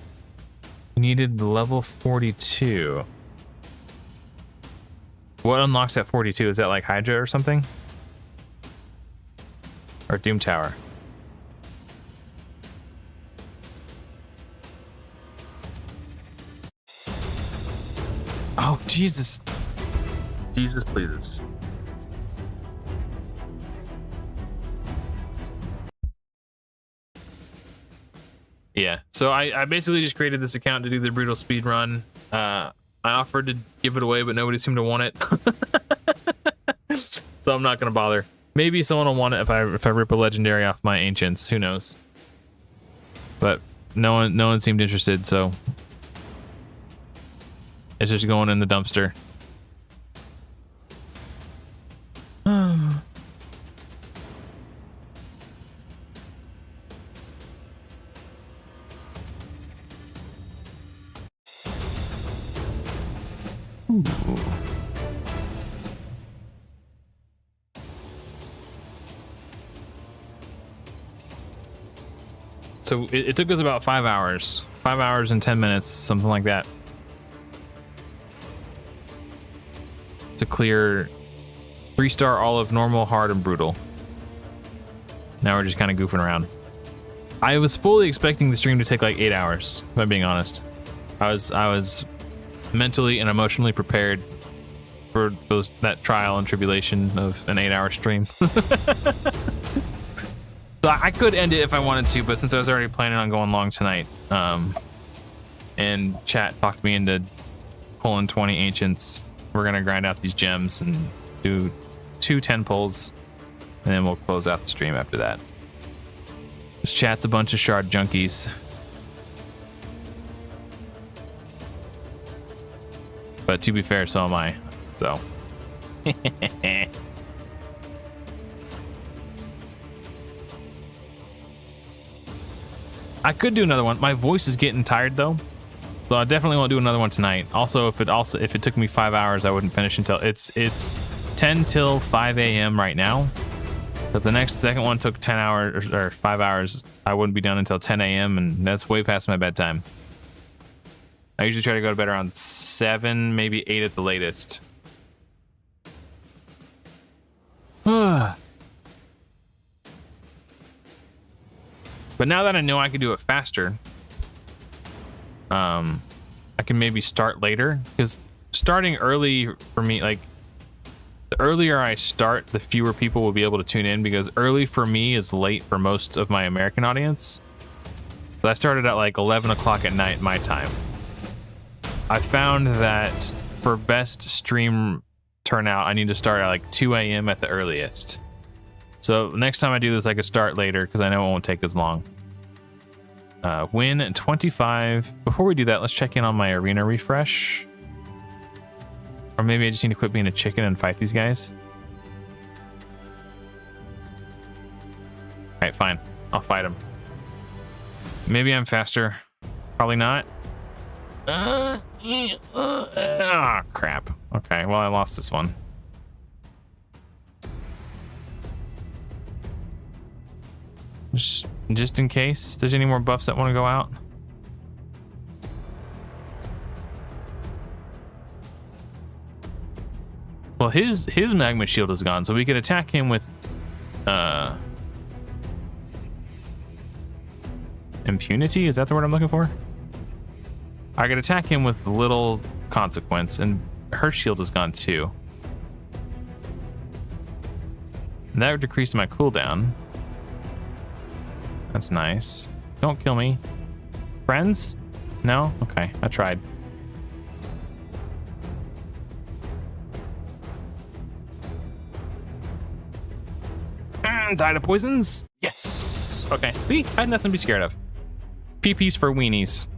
needed the level 42. What unlocks at 42? Is that like Hydra or something? Or Doom Tower? Oh, Jesus. Jesus, please. Yeah, so I basically just created this account to do the brutal speed run. I offered to give it away, but nobody seemed to want it. So I'm not gonna bother. Maybe someone will want it if I rip a legendary off my ancients. Who knows? But no one seemed interested, so it's just going in the dumpster. Ooh. So it took us about 5 hours. 5 hours and 10 minutes, something like that, to clear 3-star all of normal, hard, and brutal. Now we're just kind of goofing around. I was fully expecting the stream to take like 8 hours, if I'm being honest. I was mentally and emotionally prepared for that trial and tribulation of an 8-hour stream. So I could end it if I wanted to, but since I was already planning on going long tonight, and chat talked me into pulling 20 ancients, we're gonna grind out these gems and do 2 10 pulls, and then we'll close out the stream after that. This chat's a bunch of shard junkies. But to be fair, so am I. So. I could do another one. My voice is getting tired though, so I definitely won't do another one tonight. Also, if it took me 5 hours, I wouldn't finish until it's 10 till 5 a.m. right now. If the second one took 10 hours or 5 hours, I wouldn't be done until 10 a.m. and that's way past my bedtime. I usually try to go to bed around 7, maybe 8 at the latest. But now that I know I can do it faster, I can maybe start later, because starting early for me, like, the earlier I start, the fewer people will be able to tune in, because early for me is late for most of my American audience. So I started at like 11 o'clock at night my time. I found that for best stream turnout, I need to start at like 2 a.m. at the earliest. So next time I do this, I could start later because I know it won't take as long. Win 25. Before we do that, let's check in on my arena refresh. Or maybe I just need to quit being a chicken and fight these guys. Alright, fine. I'll fight him. Maybe I'm faster. Probably not. Crap. Okay, well, I lost this one. Just in case there's any more buffs that want to go out. Well, his magma shield is gone, so we could attack him with impunity. Is that the word I'm looking for? I could attack him with little consequence, and her shield is gone too. And that would decrease my cooldown. That's nice. Don't kill me. Friends? No? Okay, I tried. Die to poisons? Yes! Okay, I had nothing to be scared of. PP's for weenies.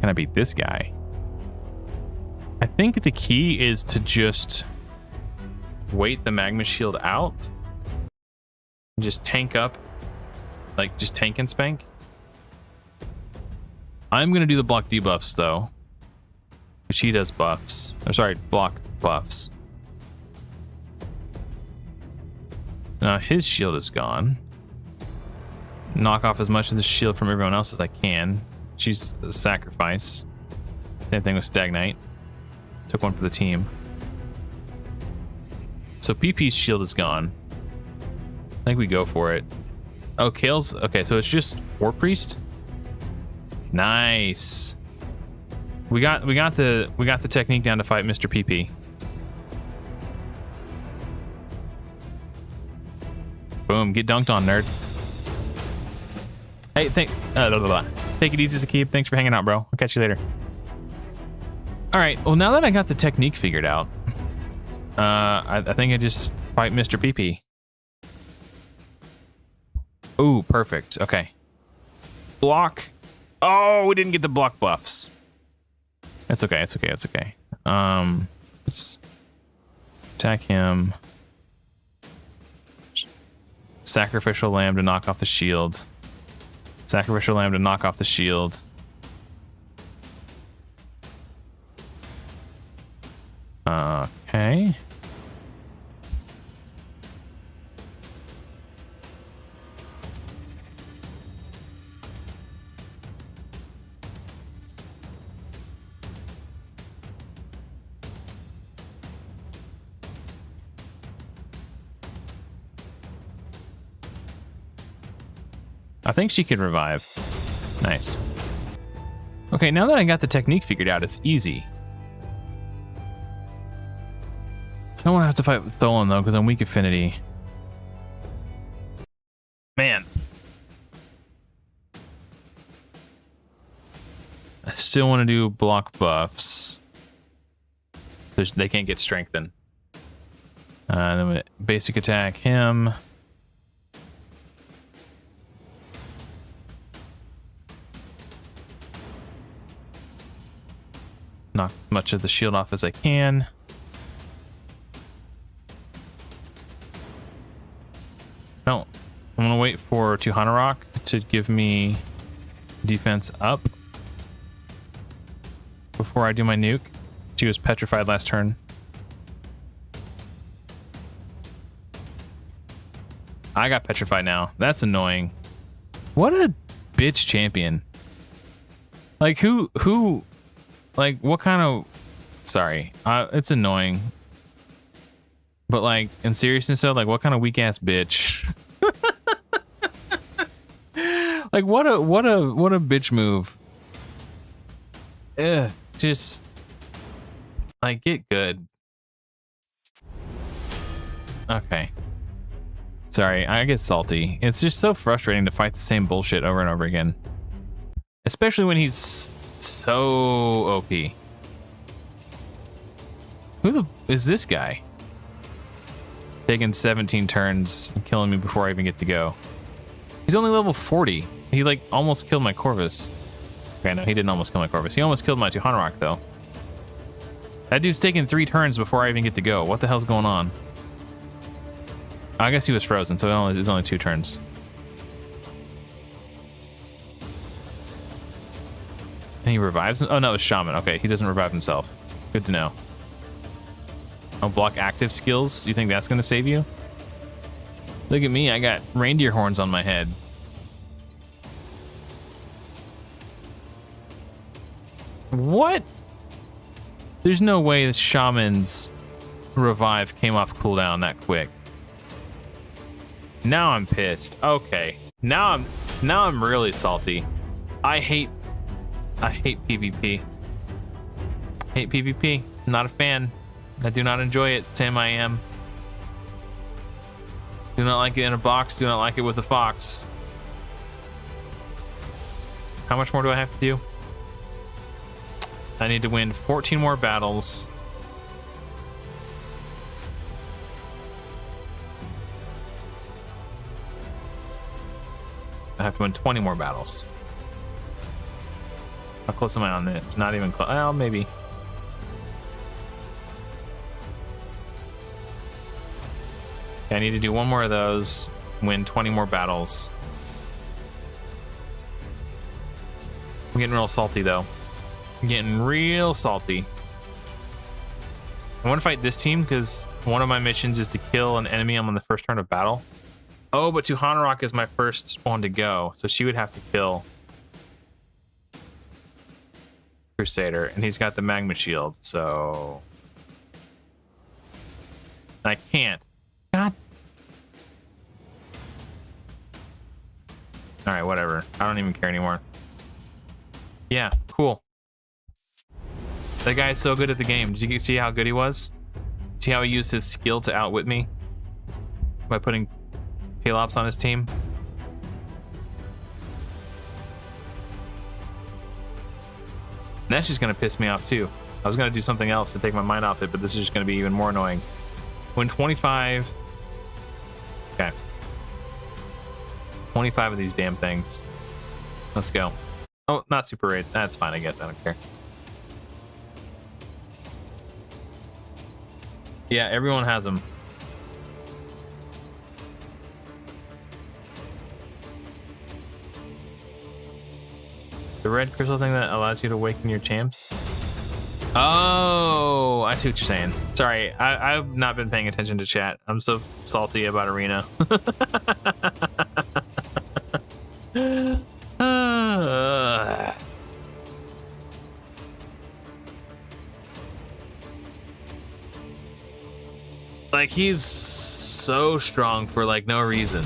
Can I beat this guy? I think the key is to just wait the magma shield out. Just tank up. Like, just tank and spank. I'm gonna do the block debuffs though. Which he does buffs. Or sorry, block buffs. Now his shield is gone. Knock off as much of the shield from everyone else as I can. She's a sacrifice. Same thing with Stagnite. Took one for the team. So PP's shield is gone. I think we go for it. Oh, Kale's okay, so it's just War Priest. Nice. We got the technique down to fight Mr. PP. Boom, get dunked on, nerd. Hey, take it easy, Zakib. Thanks for hanging out, bro. I'll catch you later. All right. Well, now that I got the technique figured out, I think I just fight Mr. PP. Ooh, perfect. Okay. Block. Oh, we didn't get the block buffs. That's okay. It's okay. It's okay. Let's attack him. Sacrificial lamb to knock off the shield. Sacrificial lamb to knock off the shield. Okay. I think she can revive. Nice. Okay, now that I got the technique figured out, it's easy. I don't want to have to fight with Tholen, though, because I'm weak affinity. Man. I still want to do block buffs. They can't get strengthened. Then we basic attack him. Knock much of the shield off as I can. No, I'm gonna wait for Tuhanarok to give me defense up before I do my nuke. She was petrified last turn. I got petrified now. That's annoying. What a bitch champion. Like who like what kind of sorry, it's annoying. But like in seriousness though, like what kind of weak ass bitch? Like what a bitch move. Just like get good. Okay. Sorry, I get salty. It's just so frustrating to fight the same bullshit over and over again. Especially when he's so OP. Who the is this guy? Taking 17 turns and killing me before I even get to go. He's only level 40. He like almost killed my Corvus. Okay, no, he didn't almost kill my Corvus. He almost killed my Tuhanarok, though. That dude's taking 3 turns before I even get to go. What the hell's going on? I guess he was frozen, so it was only 2 turns. And he revives him? Oh, no, it's Shaman. Okay, he doesn't revive himself. Good to know. I'll block active skills. You think that's going to save you? Look at me. I got reindeer horns on my head. What? There's no way the Shaman's revive came off cooldown that quick. Now I'm pissed. Okay. Now I'm really salty. I hate PvP. Hate PvP. Not a fan. I do not enjoy it. Tim, I am. Do not like it in a box. Do not like it with a fox. How much more do I have to do? I need to win 14 more battles. I have to win 20 more battles. How close am I on this? Not even close. Well, maybe. Okay, I need to do 1 more of those, win 20 more battles. I'm getting real salty, though. I'm getting real salty. I want to fight this team because one of my missions is to kill an enemy on the first turn of battle. Oh, but Tuhanarok is my first one to go, so she would have to kill Crusader, and he's got the magma shield, so I can't. God. All right, whatever. I don't even care anymore. Yeah, cool. That guy's so good at the game. Did you see how good he was? See how he used his skill to outwit me by putting Pelops on his team? And that's just gonna piss me off too. I was gonna do something else to take my mind off it, but this is just gonna be even more annoying. Win 25. Okay. 25 of these damn things. Let's go. Oh, not super raids. That's fine, I guess. I don't care. Yeah, everyone has them. The red crystal thing that allows you to awaken your champs? Oh, I see what you're saying. Sorry, I've not been paying attention to chat. I'm so salty about Arena. Like, he's so strong for, like, no reason.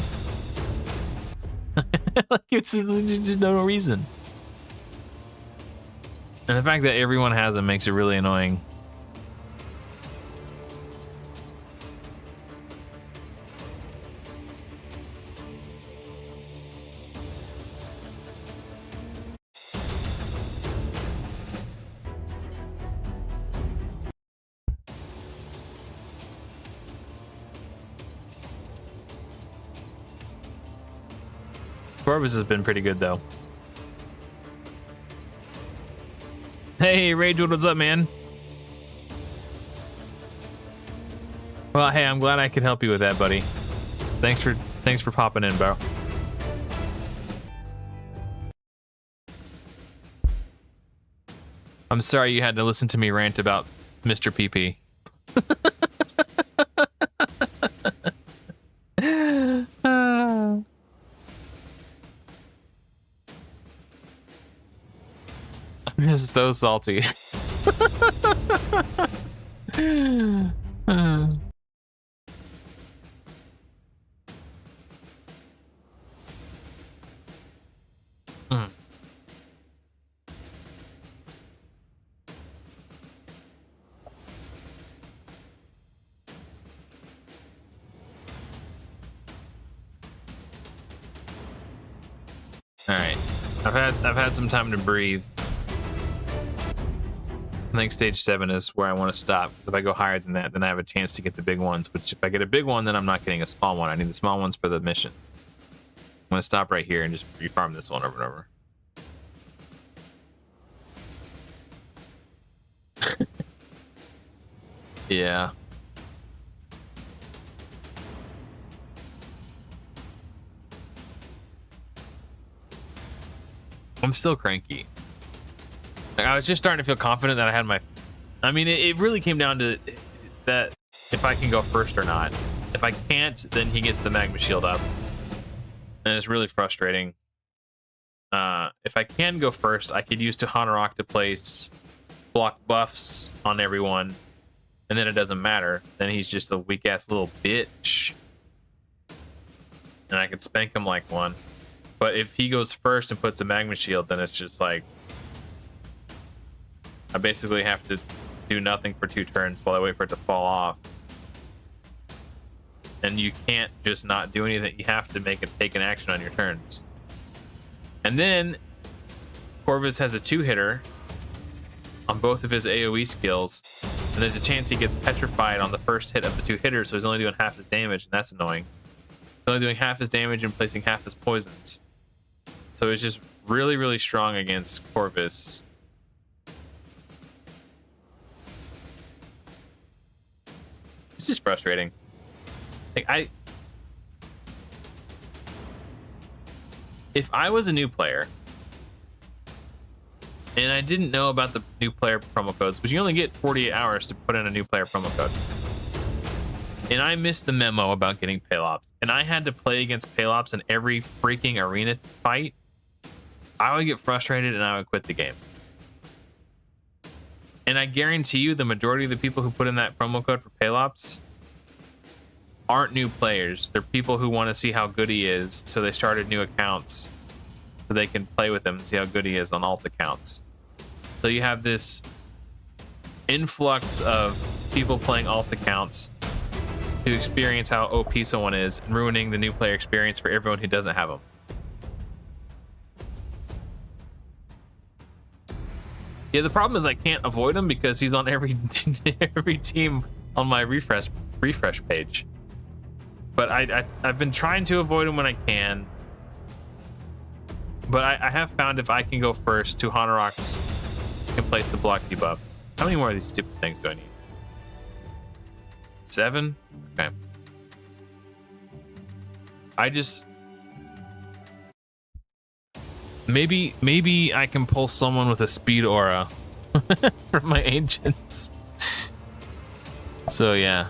Like, it's just no reason. And the fact that everyone has them makes it really annoying. Corvus has been pretty good, though. Hey, Ragewood, what's up, man? Well, hey, I'm glad I could help you with that, buddy. Thanks for popping in, bro. I'm sorry you had to listen to me rant about Mr. PP. I'm just so salty. All right, I've had some time to breathe. I think stage 7 is where I want to stop, because if I go higher than that, then I have a chance to get the big ones, which if I get a big one, then I'm not getting a small one. I need the small ones for the mission. I'm going to stop right here and just refarm this one over and over. Yeah. I'm still cranky. Like, I was just starting to feel confident that I had my... I mean, it really came down to that if I can go first or not. If I can't, then he gets the magma shield up. And it's really frustrating. If I can go first, I could use Tuhanarok to place block buffs on everyone. And then it doesn't matter. Then he's just a weak-ass little bitch. And I can spank him like one. But if he goes first and puts the magma shield, then it's just like... I basically have to do nothing for 2 turns while I wait for it to fall off. And you can't just not do anything. You have to take an action on your turns. And then Corvus has a 2-hitter on both of his AoE skills, and there's a chance he gets petrified on the first hit of the 2 hitters, so he's only doing half his damage, and that's annoying. He's only doing half his damage and placing half his poisons. So it's just really, really strong against Corvus. It's just frustrating. Like, if I was a new player and I didn't know about the new player promo codes, because you only get 48 hours to put in a new player promo code, and I missed the memo about getting Pelops, and I had to play against Pelops in every freaking arena fight, I would get frustrated and I would quit the game. And I guarantee you the majority of the people who put in that promo code for Pelops aren't new players. They're people who want to see how good he is, so they started new accounts so they can play with him and see how good he is on alt accounts. So you have this influx of people playing alt accounts to experience how OP someone is and ruining the new player experience for everyone who doesn't have them. Yeah, the problem is I can't avoid him because he's on every team on my refresh page. But I've been trying to avoid him when I can. But I have found if I can go first, Tuhanarok can place the block debuffs. How many more of these stupid things do I need? 7? Okay. I just... Maybe I can pull someone with a speed aura from my ancients. So yeah.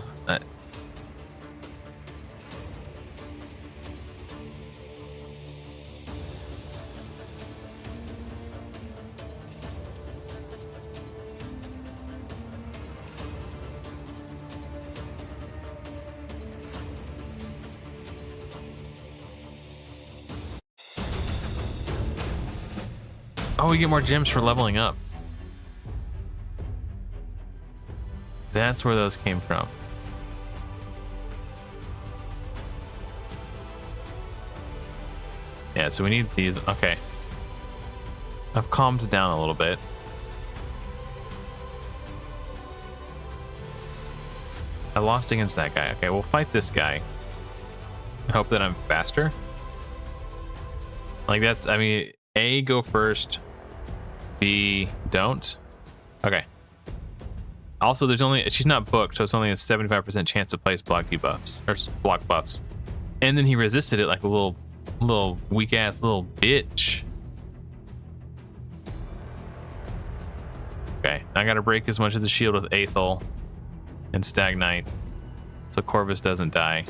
Oh, we get more gems for leveling up. That's where those came from. Yeah, so we need these. Okay. I've calmed down a little bit. I lost against that guy. Okay, we'll fight this guy. I hope that I'm faster. Like that's, I mean, A, go first. B, don't. Okay. Also, there's only, she's not booked, so it's only a 75% chance to place block debuffs or block buffs. And then he resisted it like a little weak ass little bitch. Okay, I gotta break as much of the shield with Aethel and Stagnite so Corvus doesn't die.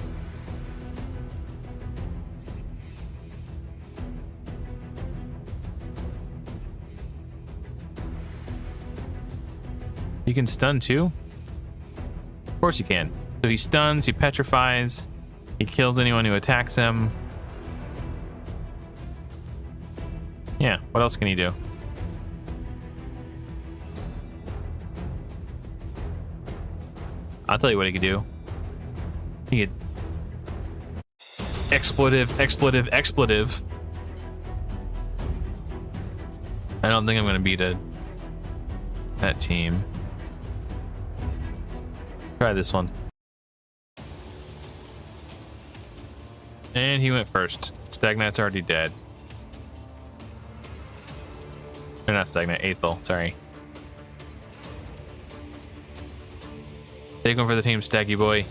You can stun too? Of course you can. So he stuns, he petrifies, he kills anyone who attacks him. Yeah, what else can he do? I'll tell you what he could do. He could expletive. I don't think I'm gonna beat that team. Try this one. And he went first. Stagnite's already dead. Or not Stagnite, Aethel, sorry. Take one for the team, Staggy boy.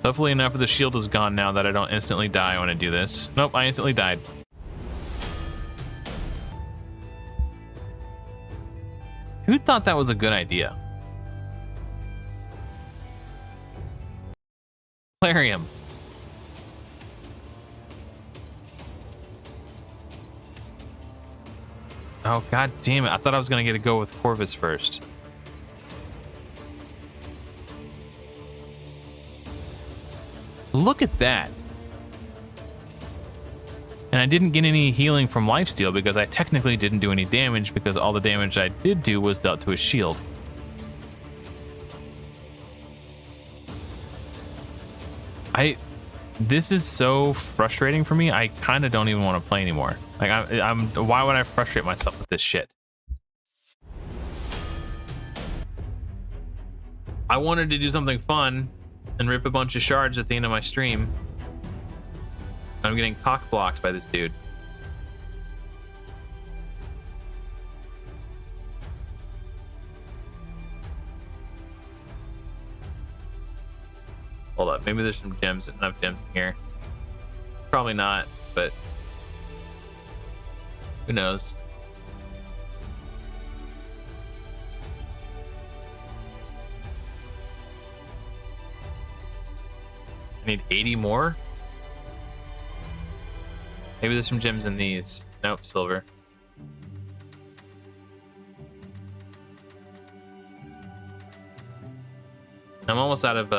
Hopefully enough of the shield is gone now that I don't instantly die when I do this. Nope, I instantly died. Who thought that was a good idea? Clarium. Oh, god damn it. I thought I was going to get to go with Corvus first. Look at that. And I didn't get any healing from lifesteal because I technically didn't do any damage because all the damage I did do was dealt to his shield. This is so frustrating for me. I kind of don't even want to play anymore. Like why would I frustrate myself with this shit? I wanted to do something fun and rip a bunch of shards at the end of my stream. I'm getting cock blocked by this dude. Hold up, maybe there's some gems, enough gems in here. Probably not, but who knows? I need 80 more? Maybe there's some gems in these. Nope, silver. I'm almost out of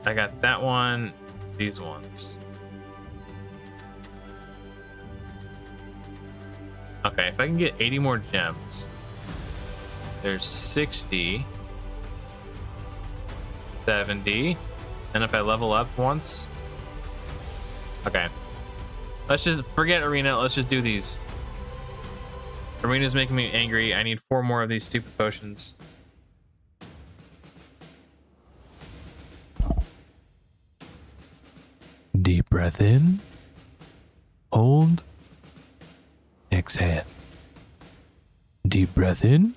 I got that one, these ones. Okay, if I can get 80 more gems. There's 60. 70. And if I level up once. Okay. Let's just forget arena. Let's just do these. Arena's making me angry. I need 4 more of these stupid potions. Deep breath in. Hold. Exhale. Deep breath in.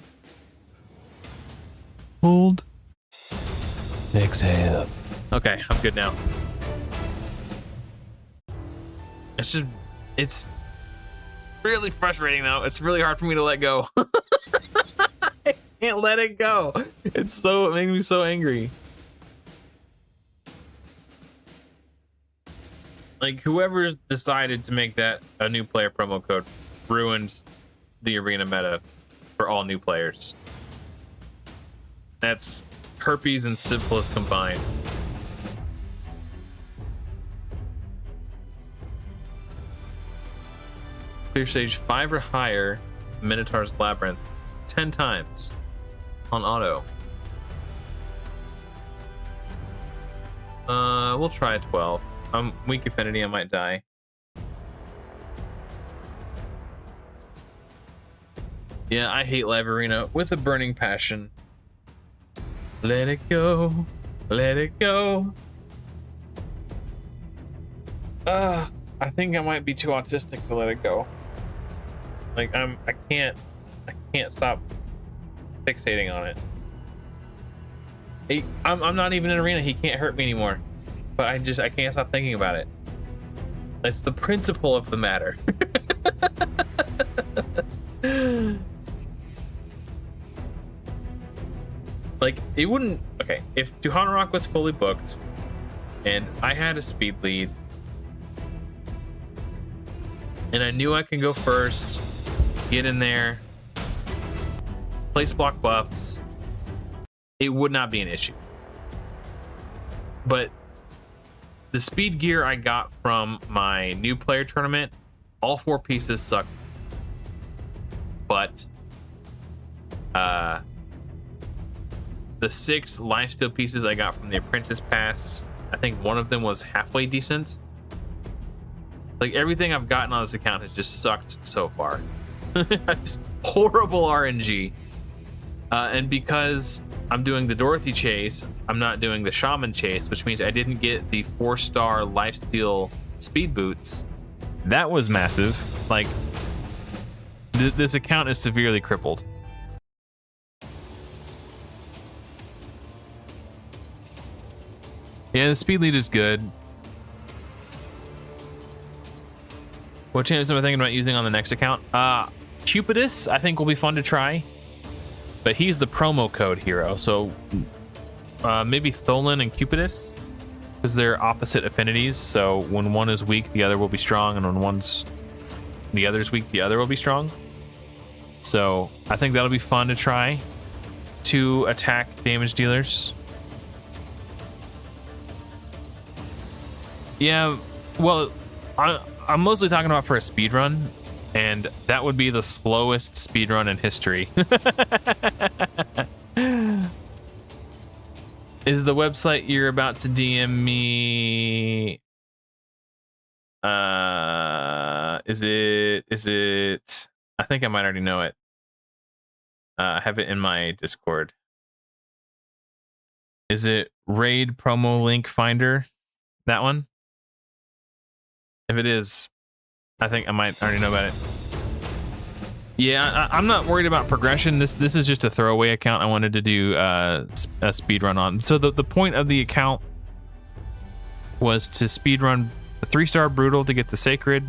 Hold. Exhale. Okay, I'm good now. It's really frustrating though. It's really hard for me to let go. I can't let it go. It makes me so angry. Like whoever's decided to make that a new player promo code ruined the arena meta for all new players. That's herpes and syphilis combined. Clear stage 5 or higher, Minotaur's Labyrinth 10 times on auto. We'll try 12. I'm weak affinity, I might die. Yeah, I hate Live Arena with a burning passion. Let it go, let it go. I think I might be too autistic to let it go. Like I can't stop fixating on it. I'm not even in arena. He can't hurt me anymore. But I can't stop thinking about it. It's the principle of the matter. Like it wouldn't. Okay, if Duhanarok was fully booked, and I had a speed lead, and I knew I could go first, get in there, place block buffs, it would not be an issue. But the speed gear I got from my new player tournament, all 4 pieces sucked. But the 6 lifesteal pieces I got from the Apprentice Pass, I think one of them was halfway decent. Like everything I've gotten on this account has just sucked so far. It's horrible RNG. And because I'm doing the Dorothy chase, I'm not doing the Shaman chase, which means I didn't get the 4-star lifesteal speed boots. that was massive. Like, this account is severely crippled. Yeah, the speed lead is good. What channels am I thinking about using on the next account? Cupidus, I think will be fun to try. But he's the promo code hero, so maybe Tholen and Cupidus, because they're opposite affinities. So when one is weak, the other will be strong, and when the other's weak, the other will be strong. So I think that'll be fun to try. 2 attack damage dealers. Yeah, well, I'm mostly talking about for a speed run, and that would be the slowest speed run in history. Is the website you're about to DM me? Is it? I think I might already know it. I have it in my Discord. Is it Raid Promo Link Finder? That one? If it is, I think I might already know about it. Yeah, I'm not worried about progression. This is just a throwaway account I wanted to do a speed run on. So the point of the account was to speed run a 3-star brutal to get the sacred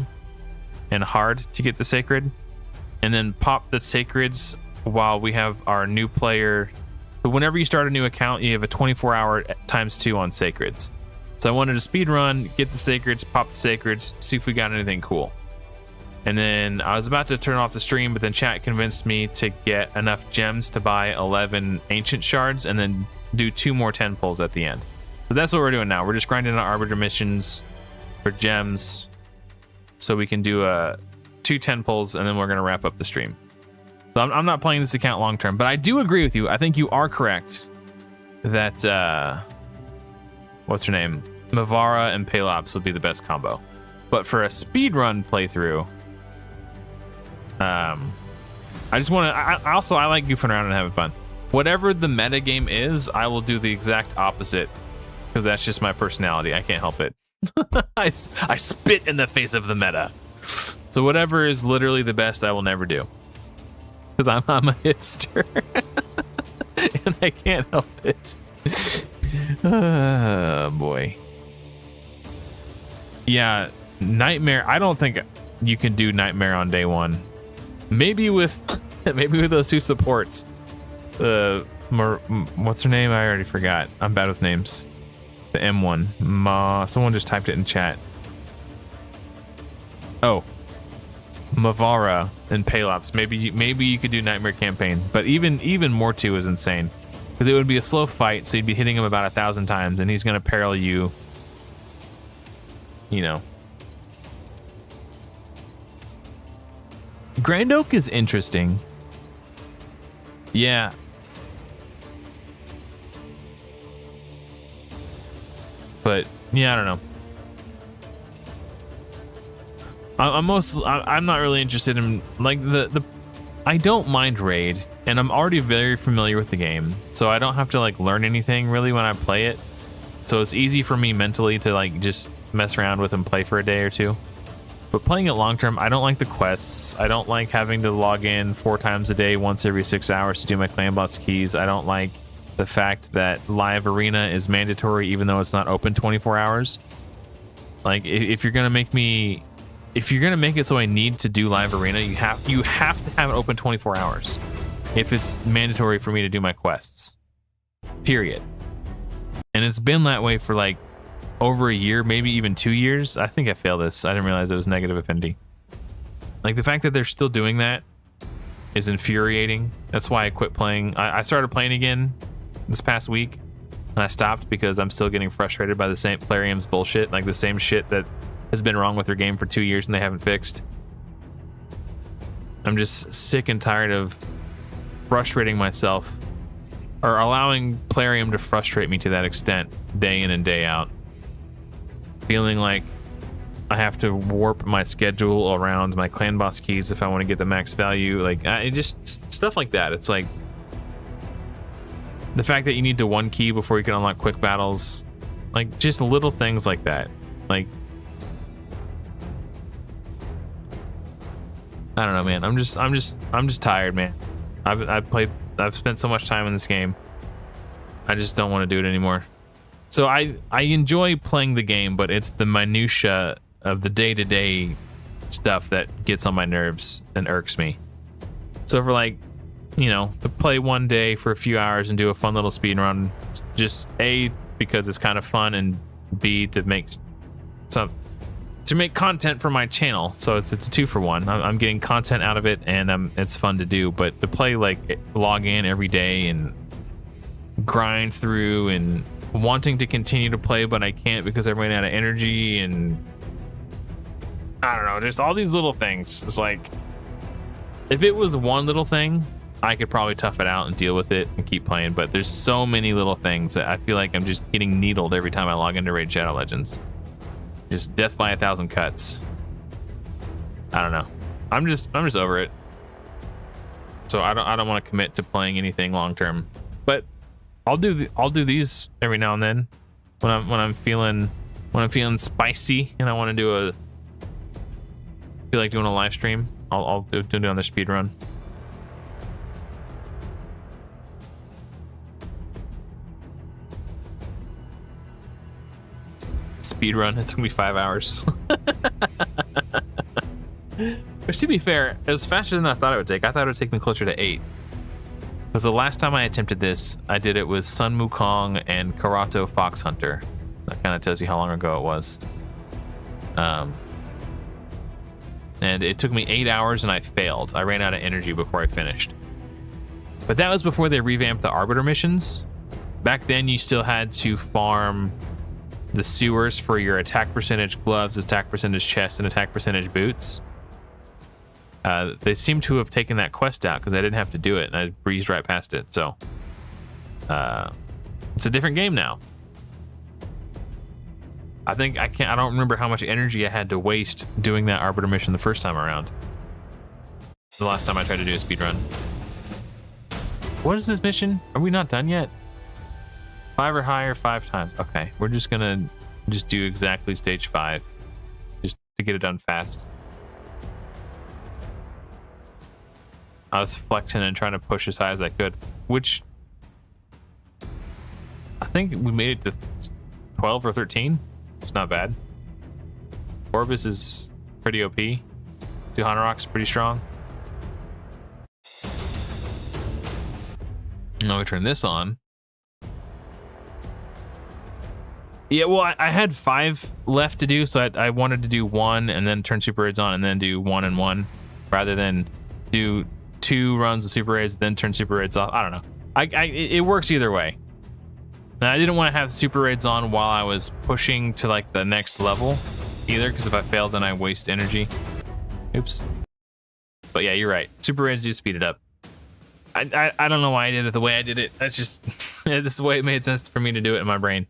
and hard to get the sacred, and then pop the sacreds while we have our new player. So whenever you start a new account, you have a 24-hour ×2 on sacreds. So I wanted to speed run, get the sacreds, pop the sacreds, see if we got anything cool. And then I was about to turn off the stream, but then chat convinced me to get enough gems to buy 11 ancient shards and then do 2 more 10 pulls at the end. So that's what we're doing now. We're just grinding out arbiter missions for gems so we can do 2 10 pulls, and then we're going to wrap up the stream. So I'm not playing this account long term, but I do agree with you. I think you are correct that what's her name? Mavara and Pelops would be the best combo. But for a speedrun playthrough, I just want to. I like goofing around and having fun. Whatever the meta game is, I will do the exact opposite because that's just my personality. I can't help it. I spit in the face of the meta. So whatever is literally the best, I will never do because I'm a hipster and I can't help it. Oh boy. Yeah, Nightmare. I don't think you can do Nightmare on day 1. Maybe with those 2 supports. What's her name? I already forgot. I'm bad with names. The M1. Someone just typed it in chat. Oh, Mavara and Pelops. Maybe you could do Nightmare campaign, but even more 2 is insane because it would be a slow fight, so you'd be hitting him about 1,000 times, and he's gonna parallel you. You know. Grand Oak is interesting. Yeah. But yeah, I don't know. I'm not really interested in like the I don't mind Raid, and I'm already very familiar with the game, so I don't have to like learn anything really when I play it. So it's easy for me mentally to like just mess around with and play for a day or 2. But playing it long term, I don't like the quests. I don't like having to log in 4 times a day, once every 6 hours to do my clan boss keys. I don't like the fact that live arena is mandatory even though it's not open 24 hours. Like if you're gonna make it so I need to do live arena, you have to have it open 24 hours if it's mandatory for me to do my quests. Period. And it's been that way for like over a year, maybe even 2 years. I think I failed this. I didn't realize it was negative affinity. Like the fact that they're still doing that is infuriating. That's why I quit playing. I started playing again this past week, and I stopped because I'm still getting frustrated by the same Plarium's bullshit, like the same shit that has been wrong with their game for 2 years and they haven't fixed. I'm just sick and tired of frustrating myself or allowing Plarium to frustrate me to that extent day in and day out. Feeling like I have to warp my schedule around my clan boss keys if I want to get the max value. Like, just stuff like that. It's like the fact that you need to 1 key before you can unlock quick battles. Like, just little things like that. Like, I don't know, man. I'm just tired, man. I've spent so much time in this game. I just don't want to do it anymore. So I enjoy playing the game, but it's the minutia of the day-to-day stuff that gets on my nerves and irks me. So for like, you know, to play one day for a few hours and do a fun little speed run, just A, because it's kind of fun, and B, to make content for my channel. So it's a 2-for-1. I'm getting content out of it, and it's fun to do. But to play, like, log in every day and grind through and wanting to continue to play, but I can't because I ran out of energy, and I don't know, just all these little things. It's like, if it was one little thing, I could probably tough it out and deal with it and keep playing, but there's so many little things that I feel like I'm just getting needled every time I log into Raid Shadow Legends. Just death by 1,000 cuts. I don't know. I'm just over it. So I don't want to commit to playing anything long term, but I'll do these every now and then when I'm feeling spicy and I want to feel like doing a live stream. I'll do another speed run. Speed run. It took me 5 hours. Which, to be fair, it was faster than I thought it would take. I thought it would take me closer to 8. Because the last time I attempted this, I did it with Sun Wukong and Karato Fox Hunter. That kind of tells you how long ago it was. And it took me 8 hours and I failed. I ran out of energy before I finished. But that was before they revamped the Arbiter missions. Back then, you still had to farm the sewers for your attack percentage gloves, attack percentage chest, and attack percentage boots. They seem to have taken that quest out because I didn't have to do it, and I breezed right past it. So it's a different game now. I don't remember how much energy I had to waste doing that Arbiter mission the first time around. The last time I tried to do a speed run. What is this mission? Are we not done yet? 5 or higher 5 times. Okay, we're just gonna do exactly stage 5, just to get it done fast. I was flexing and trying to push as high as I could, which I think we made it to 12 or 13. It's not bad. Orbis is pretty OP. Duhanarok's pretty strong. Now we turn this on. Yeah, well, I had 5 left to do, so I wanted to do 1 and then turn super raids on and then do 1 and 1, rather than do 2 runs of super raids, then turn super raids off. I don't know. It works either way. And I didn't want to have super raids on while I was pushing to like the next level either, because if I failed, then I waste energy. Oops. But yeah, you're right. Super raids do speed it up. I don't know why I did it the way I did it. That's just this is the way it made sense for me to do it in my brain.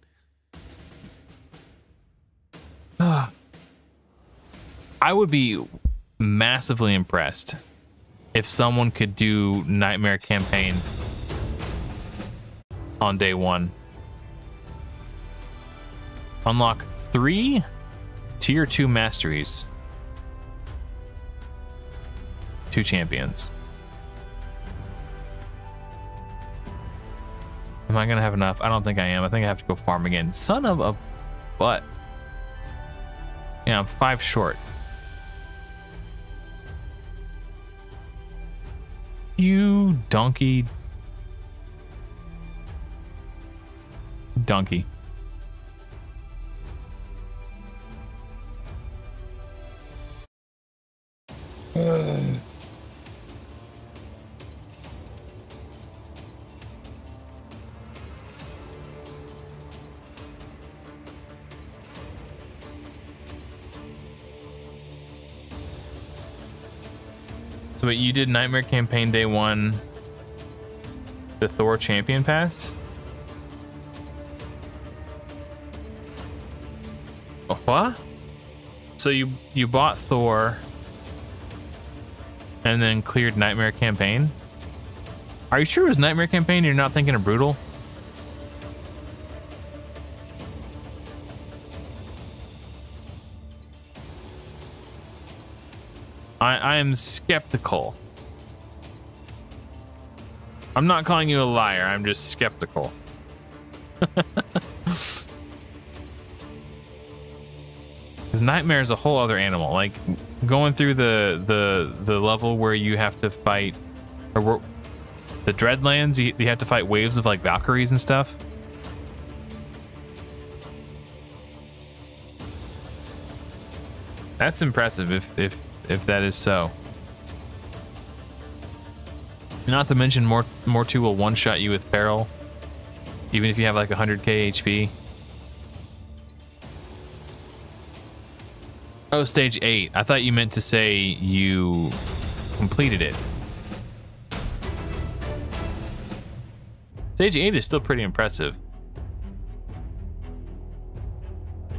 I would be massively impressed if someone could do Nightmare Campaign on day 1. Unlock 3 tier 2 masteries. 2 champions. Am I gonna have enough? I don't think I am. I think I have to go farm again. Son of a butt. Yeah, I'm 5 short. You donkey. Donkey. So wait, you did Nightmare Campaign day 1, the Thor Champion Pass? What? So you bought Thor and then cleared Nightmare Campaign? Are you sure it was Nightmare Campaign and you're not thinking of Brutal? I am skeptical. I'm not calling you a liar. I'm just skeptical. Because Nightmare is a whole other animal. Like going through the level where you have to fight, or the Dreadlands, you have to fight waves of like Valkyries and stuff. That's impressive if that is so. Not to mention Mortu will one-shot you with Peril, even if you have like 100k HP. Oh, stage 8. I thought you meant to say you completed it. Stage 8 is still pretty impressive.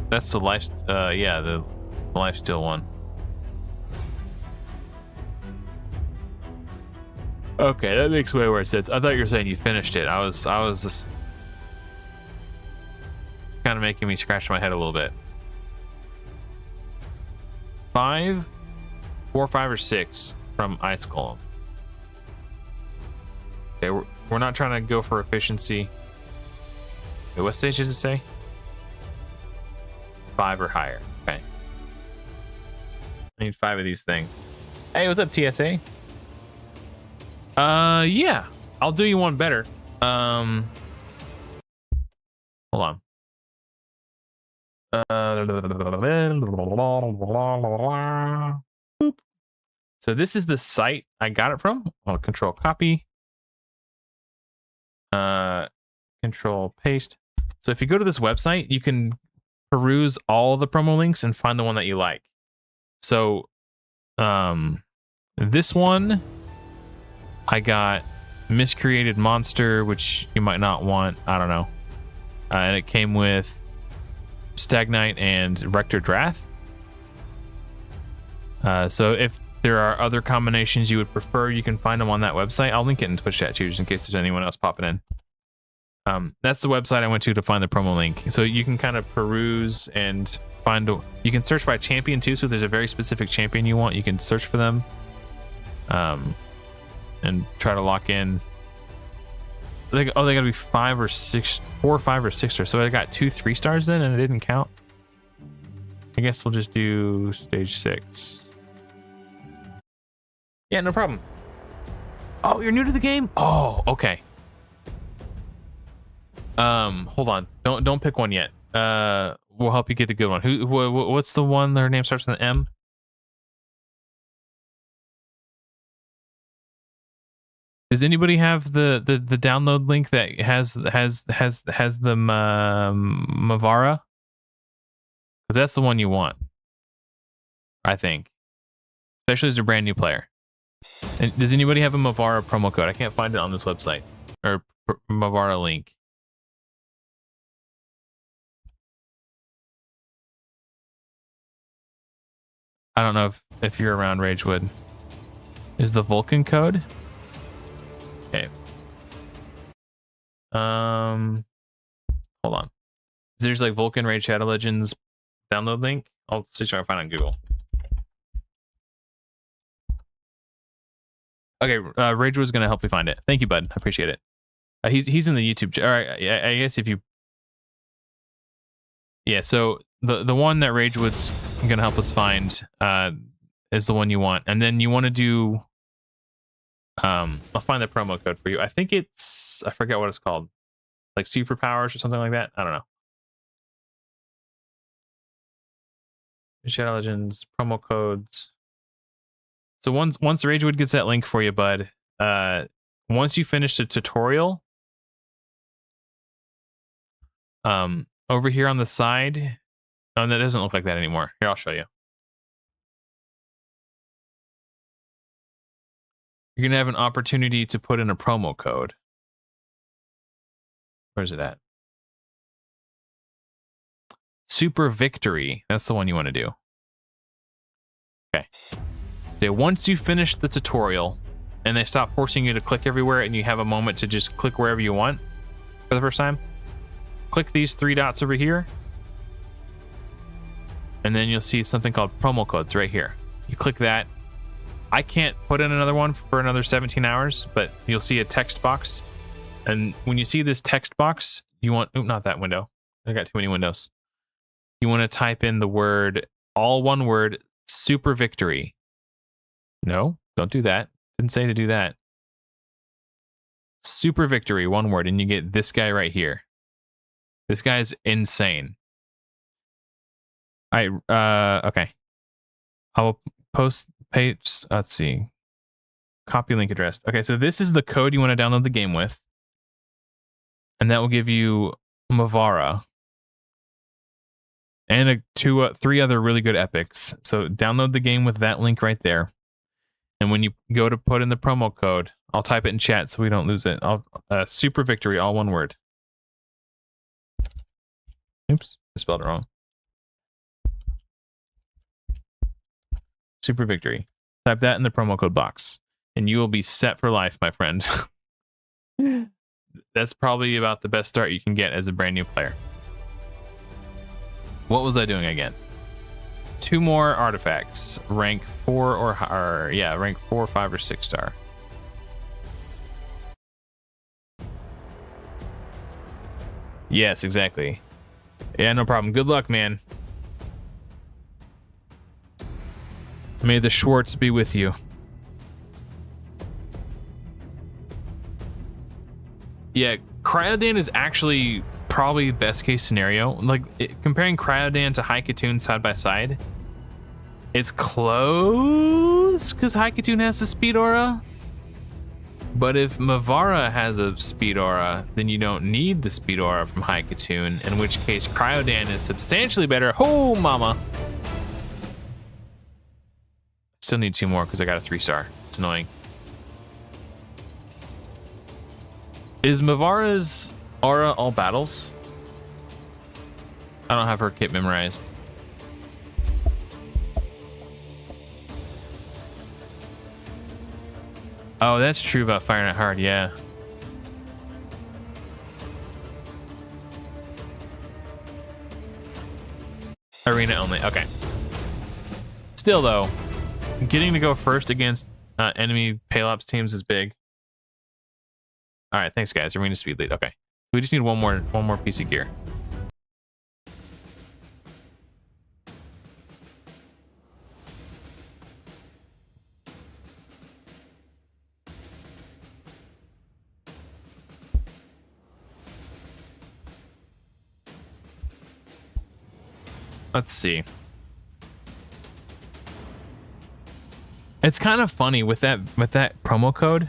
That's the life, yeah, the lifesteal one. Okay, that makes way more sense. I thought you were saying you finished it. I was just kind of making me scratch my head a little bit. 4, 5, or 6 from Ice Golem. Okay, we're not trying to go for efficiency. Wait, what stage did it say? 5 or higher. Okay. I need 5 of these things. Hey, what's up, TSA? Yeah. I'll do you one better. Hold on. Boop. So this is the site I got it from. I'll control copy. Control paste. So if you go to this website, you can peruse all the promo links and find the one that you like. So, this one, I got Miscreated Monster, which you might not want. I don't know. And it came with Stagnite and Rector Drath. So if there are other combinations you would prefer, you can find them on that website. I'll link it in Twitch chat too, just in case there's anyone else popping in. That's the website I went to find the promo link. So you can kind of peruse and find. You can search by champion too. So if there's a very specific champion you want, you can search for them. And try to lock in. They gotta be 5 or 6, 4, 5 or 6 stars. So I got 2 3 stars then, and it didn't count. I guess we'll just do stage 6. Yeah, no problem. Oh, you're new to the game? Oh, okay. Hold on. Don't pick one yet. We'll help you get a good one. What's the one their name starts with an M? Does anybody have the download link that has the Mavara? Because that's the one you want, I think, especially as a brand new player. And does anybody have a Mavara promo code? I can't find it on this website or Mavara link. I don't know if you're around, Ragewood. Is the Vulcan code? Okay. Hold on. There's like Vulcan Raid Shadow Legends download link. I'll see if I can find it on Google. Okay, Rage was gonna help me find it. Thank you, bud. I appreciate it. He's in the YouTube. All right, I guess if you. Yeah, so the one that Ragewood's gonna help us find is the one you want, and then you want to do. I'll find the promo code for you. I think it's, I forget what it's called, like superpowers or something like that. I don't know. Shadow Legends promo codes. So once Ragewood gets that link for you, bud. Once you finish the tutorial, over here on the side. Oh, that doesn't look like that anymore. Here, I'll show you. You're going to have an opportunity to put in a promo code. Where's it at? Super Victory. That's the one you want to do. Okay. So once you finish the tutorial and they stop forcing you to click everywhere and you have a moment to just click wherever you want for the first time, click these 3 dots over here. And then you'll see something called promo codes right here. You click that. I can't put in another one for another 17 hours, but you'll see a text box. And when you see this text box, you want, not that window. I got too many windows. You want to type in the word, all one word, Super Victory. No, don't do that. Didn't say to do that. Super Victory, one word, and you get this guy right here. This guy's insane. All right, okay. I will post page, let's see. Copy link address. Okay, so this is the code you want to download the game with. And that will give you Mavara. And three other really good epics. So download the game with that link right there. And when you go to put in the promo code, I'll type it in chat so we don't lose it. Super Victory, all one word. Oops, I spelled it wrong. Super Victory. Type that in the promo code box, and you will be set for life, my friend. That's probably about the best start you can get as a brand new player. What was I doing again? 2 more artifacts, rank 4 or yeah, rank 4, 5, or 6 star. Yes, exactly. Yeah, no problem. Good luck, man. May the Schwartz be with you. Yeah, Cryodan is actually probably the best case scenario. Like, comparing Cryodan to Haikatoon side by side, it's close because Haikatoon has a speed aura. But if Mavara has a speed aura, then you don't need the speed aura from Haikatoon, in which case Cryodan is substantially better. Oh, mama. Still need 2 more because I got a 3-star. It's annoying. Is Mavara's aura all battles? I don't have her kit memorized. Oh, that's true about Fire Not Hard, yeah. Arena only, okay. Still though, getting to go first against enemy Palops teams is big. All right, thanks guys. Arena speed lead. Okay, we just need one more piece of gear. Let's see. It's kind of funny with that promo code.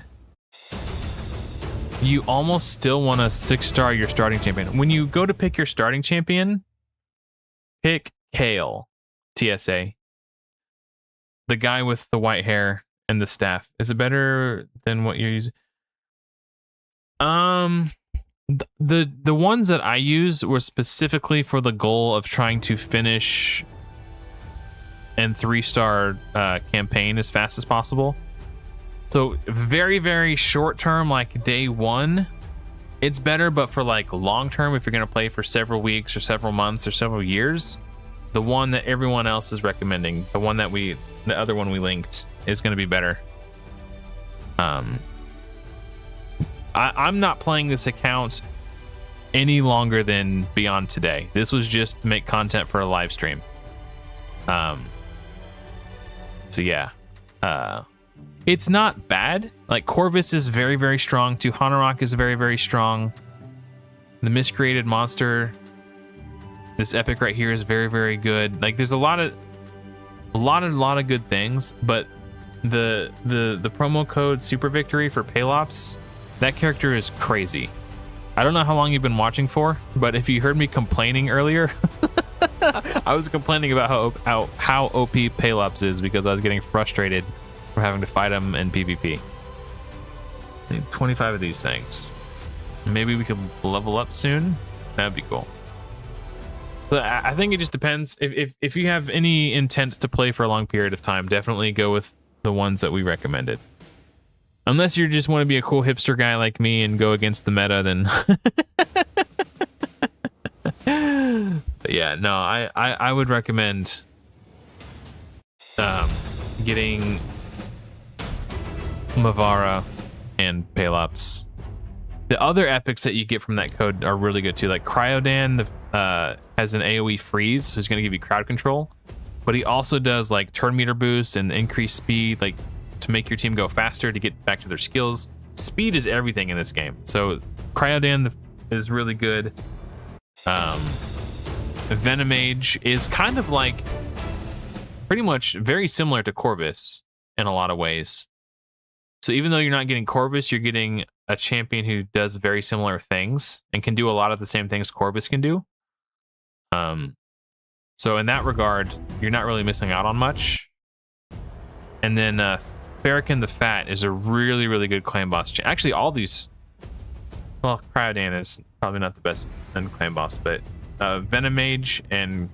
You almost still want to 6-star your starting champion. When you go to pick your starting champion, pick Kale, TSA. The guy with the white hair and the staff. Is it better than what you're using? The ones that I used were specifically for the goal of trying to finish and 3-star campaign as fast as possible. So very, very short term, like day 1, it's better, but for like long term, if you're going to play for several weeks or several months or several years, the one that everyone else is recommending, the other one we linked, is going to be better. I'm not playing this account any longer than beyond today. This was just to make content for a live stream. So yeah, it's not bad. Like, Corvus is very, very strong. Tuhanarok is very, very strong. The Miscreated Monster, this epic right here, is very, very good. Like, there's a lot of good things, but the promo code Super Victory for Palops, that character is crazy. I don't know how long you've been watching for, but if you heard me complaining earlier, I was complaining about how OP Palops is because I was getting frustrated from having to fight him in PvP. I need 25 of these things. Maybe we could level up soon. That'd be cool. But I think it just depends. If you have any intent to play for a long period of time, definitely go with the ones that we recommended. Unless you just want to be a cool hipster guy like me and go against the meta, then... But yeah, no, I would recommend getting Mavara, and Pelops. The other epics that you get from that code are really good too. Like Cryodan has an AoE freeze, so he's going to give you crowd control. But he also does like turn meter boost and increased speed, like to make your team go faster to get back to their skills. Speed is everything in this game. So Cryodan is really good. Venomage is kind of like pretty much very similar to Corvus in a lot of ways. So even though you're not getting Corvus, you're getting a champion who does very similar things and can do a lot of the same things Corvus can do. So in that regard, you're not really missing out on much. And then Farrakhan the Fat is a really, really good claim boss. Actually, all these... Well, Cryodan is probably not the best claim boss, but Venomage and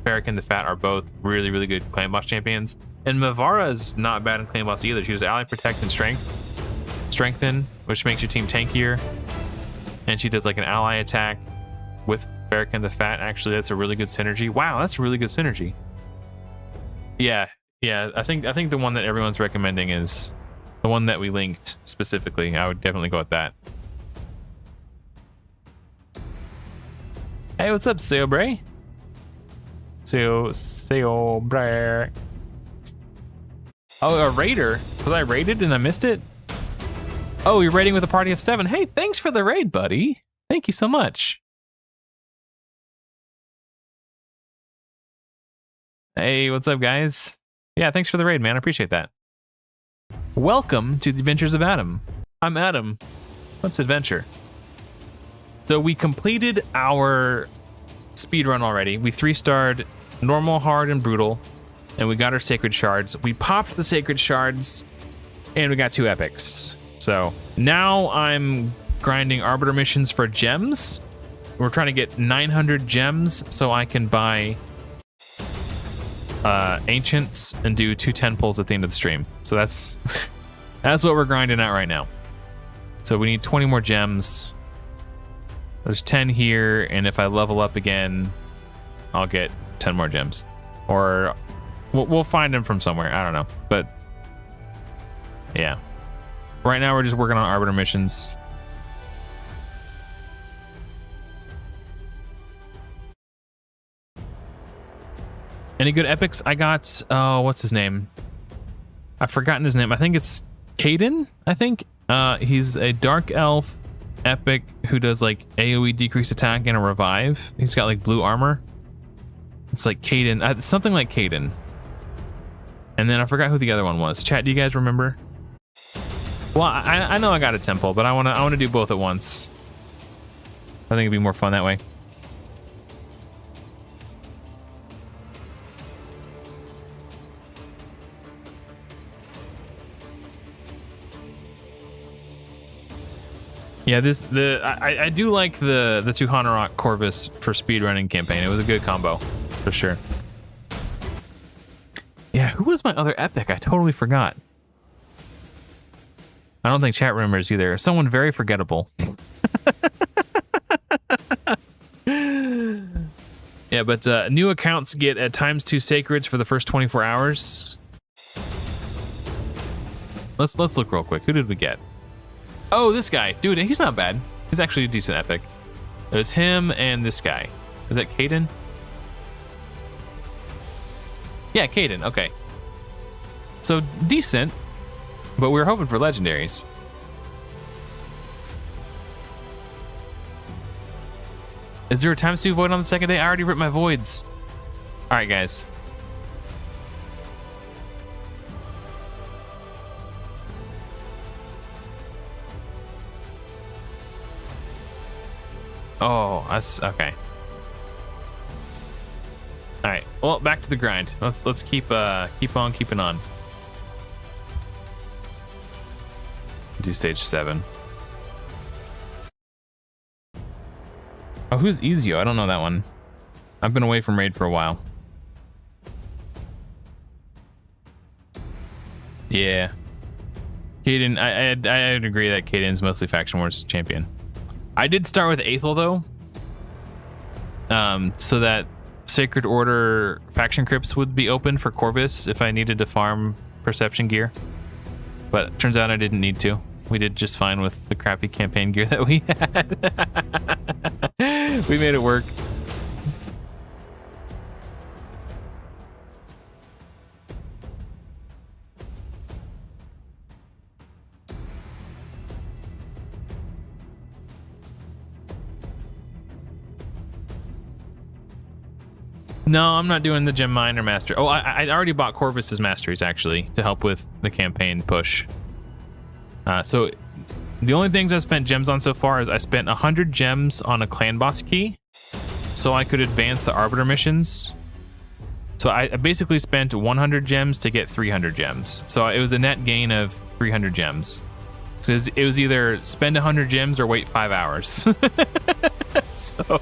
Farrakhan the Fat are both really, really good claim boss champions. And Mavara is not bad in claim boss either. She was ally, protect, and strengthen, which makes your team tankier. And she does like an ally attack with Farrakhan the Fat. Actually, that's a really good synergy. Wow, that's a really good synergy. Yeah. I think the one that everyone's recommending is the one that we linked specifically. I would definitely go with that. Hey, what's up, Seobre? Seobre. Oh, a raider. Was I raided and I missed it? Oh, you're raiding with a party of 7. Hey, thanks for the raid, buddy. Thank you so much. Hey, what's up, guys? Yeah, thanks for the raid, man. I appreciate that. Welcome to the Adventures of Adam. I'm Adam. Let's adventure. So we completed our speedrun already. We 3-starred normal, hard, and brutal. And we got our sacred shards. We popped the sacred shards, and we got 2 epics. So now I'm grinding arbiter missions for gems. We're trying to get 900 gems so I can buy ancients and do 2 10 pulls at the end of the stream. So that's what we're grinding out right now. So we need 20 more gems. There's 10 here, and if I level up again, I'll get 10 more gems. Or we'll find them from somewhere. I don't know. But yeah. Right now we're just working on arbiter missions. Any good epics? I got, oh, what's his name? I've forgotten his name. I think it's Caden, I think. He's a dark elf epic who does like AoE decreased attack and a revive. He's got like blue armor. It's like Caden, something like Caden. And then I forgot who the other one was. Chat, do you guys remember? Well, I know I got a temple, but I wanna do both at once. I think it'd be more fun that way. Yeah, I do like the Tuhanarok Corvus for speedrunning campaign. It was a good combo, for sure. Yeah, who was my other epic? I totally forgot. I don't think chat remembers either. Someone very forgettable. Yeah, but new accounts get at ×2 sacreds for the first 24 hours. Let's look real quick. Who did we get? Oh, this guy. Dude, he's not bad. He's actually a decent epic. It was him and this guy. Is that Caden? Yeah, Caden. Okay. So, decent. But we were hoping for legendaries. Is there a ×2 void on the second day? I already ripped my voids. Alright, guys. Oh, that's okay. All right. Well, back to the grind. Let's keep on keeping on. Do stage 7. Oh, who's Ezio? I don't know that one. I've been away from raid for a while. Yeah. Caden, I'd agree that Caden's mostly Faction Wars champion. I did start with Aethel though, so that Sacred Order faction crypts would be open for Corvus if I needed to farm perception gear. But turns out I didn't need to. We did just fine with the crappy campaign gear that we had. We made it work. No, I'm not doing the Gem Miner Master. Oh, I already bought Corvus's Masteries, actually, to help with the campaign push. So the only things I spent gems on so far is I spent 100 gems on a clan boss key so I could advance the Arbiter missions. So I basically spent 100 gems to get 300 gems. So it was a net gain of 300 gems. So it was either spend 100 gems or wait 5 hours. So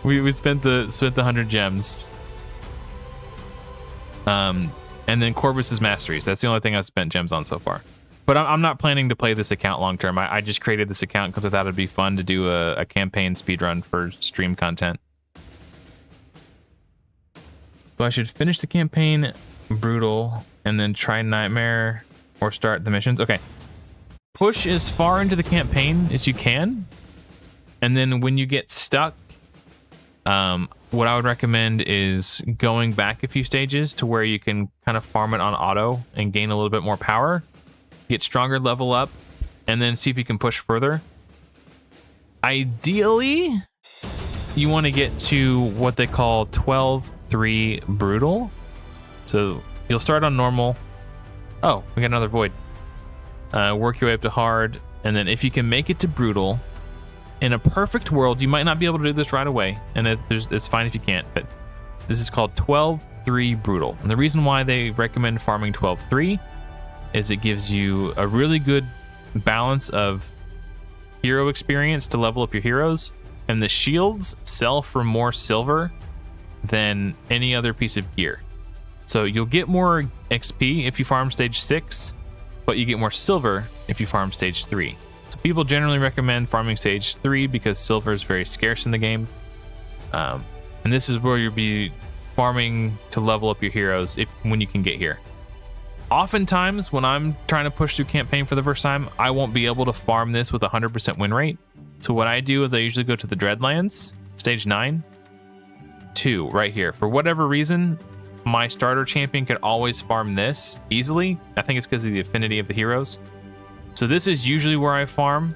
we spent the 100 gems. And then Corvus's Masteries. That's the only thing I've spent gems on so far. But I'm not planning to play this account long term. I just created this account because I thought it'd be fun to do a campaign speedrun for stream content. So I should finish the campaign brutal and then try Nightmare or start the missions. Okay. Push as far into the campaign as you can. And then when you get stuck, what I would recommend is going back a few stages to where you can kind of farm it on auto and gain a little bit more power, get stronger, level up, and then see if you can push further. Ideally, you want to get to what they call 12-3 brutal. So you'll start on normal. Oh, we got another void. Work your way up to hard, and then if you can make it to brutal, in a perfect world, you might not be able to do this right away, and it's fine if you can't, but this is called 12-3 brutal. And the reason why they recommend farming 12-3 is it gives you a really good balance of hero experience to level up your heroes, and the shields sell for more silver than any other piece of gear. So you'll get more XP if you farm stage 6, but you get more silver if you farm stage 3. So people generally recommend farming stage 3 because silver is very scarce in the game. And this is where you'll be farming to level up your heroes when you can get here. Oftentimes, when I'm trying to push through campaign for the first time, I won't be able to farm this with 100% win rate. So what I do is I usually go to the Dreadlands, stage 9, 2, right here. For whatever reason, my starter champion could always farm this easily. I think it's because of the affinity of the heroes. So this is usually where I farm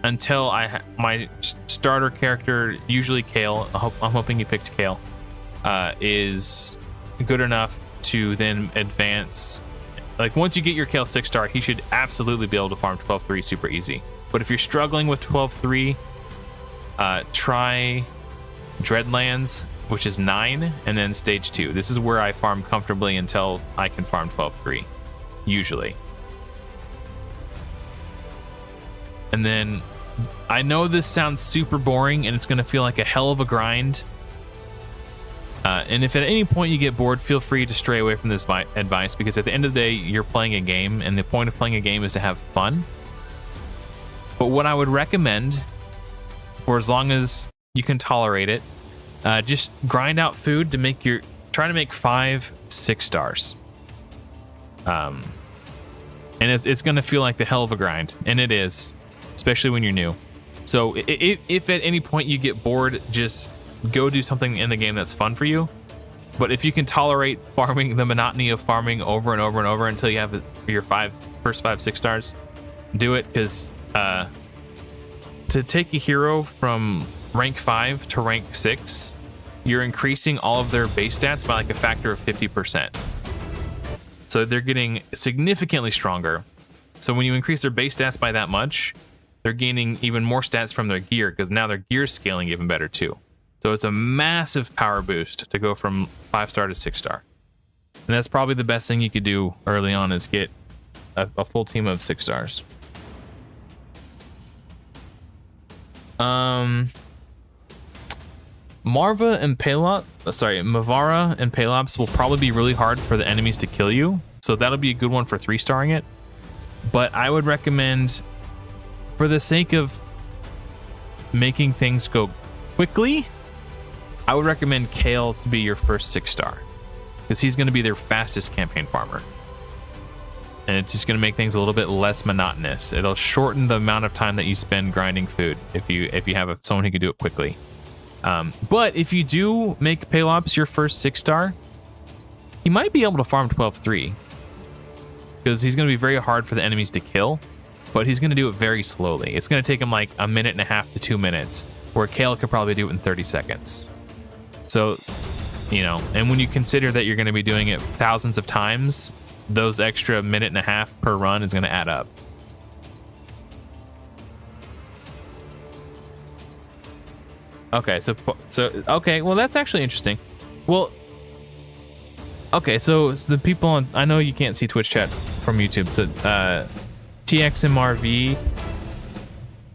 until my starter character, usually Kayle, I'm hoping you picked Kayle, is good enough to then advance. Like once you get your Kayle 6-star, he should absolutely be able to farm 12-3 super easy. But if you're struggling with 12-3, try Dreadlands, which is 9, and then stage 2. This is where I farm comfortably until I can farm 12-3, usually. And then I know this sounds super boring and it's going to feel like a hell of a grind. And if at any point you get bored, feel free to stray away from this advice, because at the end of the day, you're playing a game, and the point of playing a game is to have fun. But what I would recommend, for as long as you can tolerate it, just grind out food to try to make 5 6-stars. And it's going to feel like the hell of a grind, and it is. Especially when you're new. So if at any point you get bored, just go do something in the game that's fun for you. But if you can tolerate farming, the monotony of farming over and over and over until you have your first 5 6-stars, do it, because to take a hero from rank 5 to rank 6, you're increasing all of their base stats by like a factor of 50%. So they're getting significantly stronger. So when you increase their base stats by that much, they're gaining even more stats from their gear, because now their gear's scaling even better too. So it's a massive power boost to go from 5-star to 6-star. And that's probably the best thing you could do early on, is get a full team of 6-stars. Mavara and Pelops will probably be really hard for the enemies to kill you. So that'll be a good one for 3-starring it. But I would recommend, for the sake of making things go quickly, I would recommend Kayle to be your first 6-star, because he's going to be their fastest campaign farmer. and it's just going to make things a little bit less monotonous. It'll shorten the amount of time that you spend grinding food if you have someone who can do it quickly. But if you do make Pelops your first 6-star, he might be able to farm 12-3 because he's going to be very hard for the enemies to kill, but he's going to do it very slowly. It's going to take him like 1.5 to 2 minutes, where Kale could probably do it in 30 seconds. So, you know, and when you consider that you're going to be doing it thousands of times, those extra 1.5 per run is going to add up. Okay, so okay, well that's actually interesting. Well, okay, so the people on, I know you can't see Twitch chat from YouTube, so TXMRV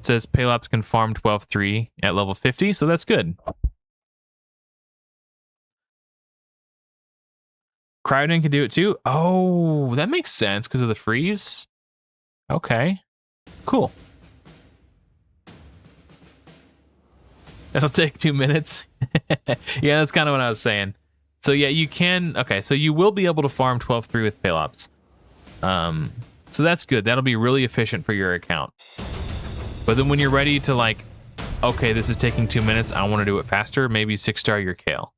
says Pelops can farm 12-3 at level 50, so that's good. Cryoden can do it too? Oh, that makes sense because of the freeze. Okay, cool. It'll take 2 minutes. Yeah, that's kind of what I was saying. So yeah, you can, okay, so you will be able to farm 12-3 with Pelops. So that's good. That'll be really efficient for your account. But then when you're ready to like, okay, this is taking 2 minutes, I want to do it faster, maybe 6-star your Kale.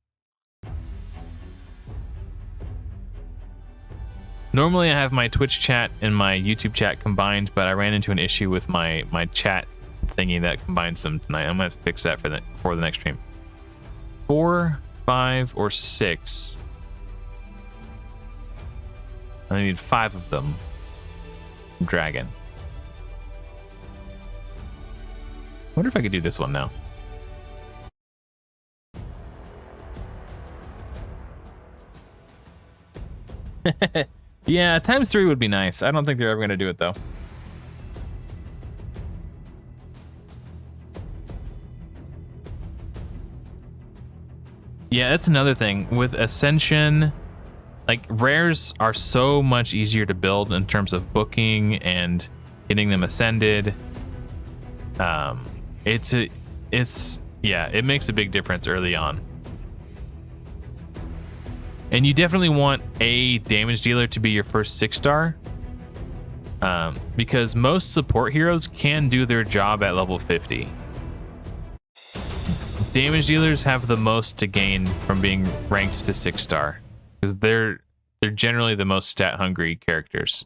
Normally I have my Twitch chat and my YouTube chat combined, but I ran into an issue with my chat thingy that combines them tonight. I'm gonna fix that for the next stream. 4, 5, or 6. I need 5 of them. Dragon. Wonder if I could do this one now. Yeah, ×3 would be nice. I don't think they're ever gonna do it though. Yeah, that's another thing. With Ascension, like, rares are so much easier to build in terms of booking and getting them ascended. Yeah, it makes a big difference early on. And you definitely want a damage dealer to be your first 6-star. Because most support heroes can do their job at level 50. Damage dealers have the most to gain from being ranked to 6-star, because they're generally the most stat hungry characters,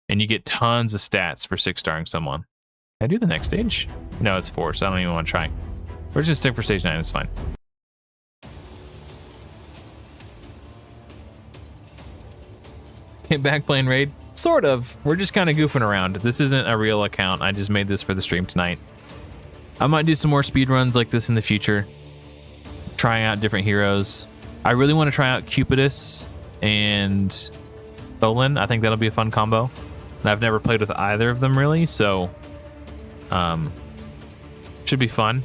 and you get tons of stats for 6-starring someone. Can I do the next stage? No, it's 4, so I don't even want to try. We're just stick for stage 9. It's fine. Came back playing raid, sort of. We're just kind of goofing around. This isn't a real account. I just made this for the stream tonight. I might do some more speedruns like this in the future, trying out different heroes. I really want to try out Cupidus and Bolin. I think that'll be a fun combo. And I've never played with either of them really, so should be fun.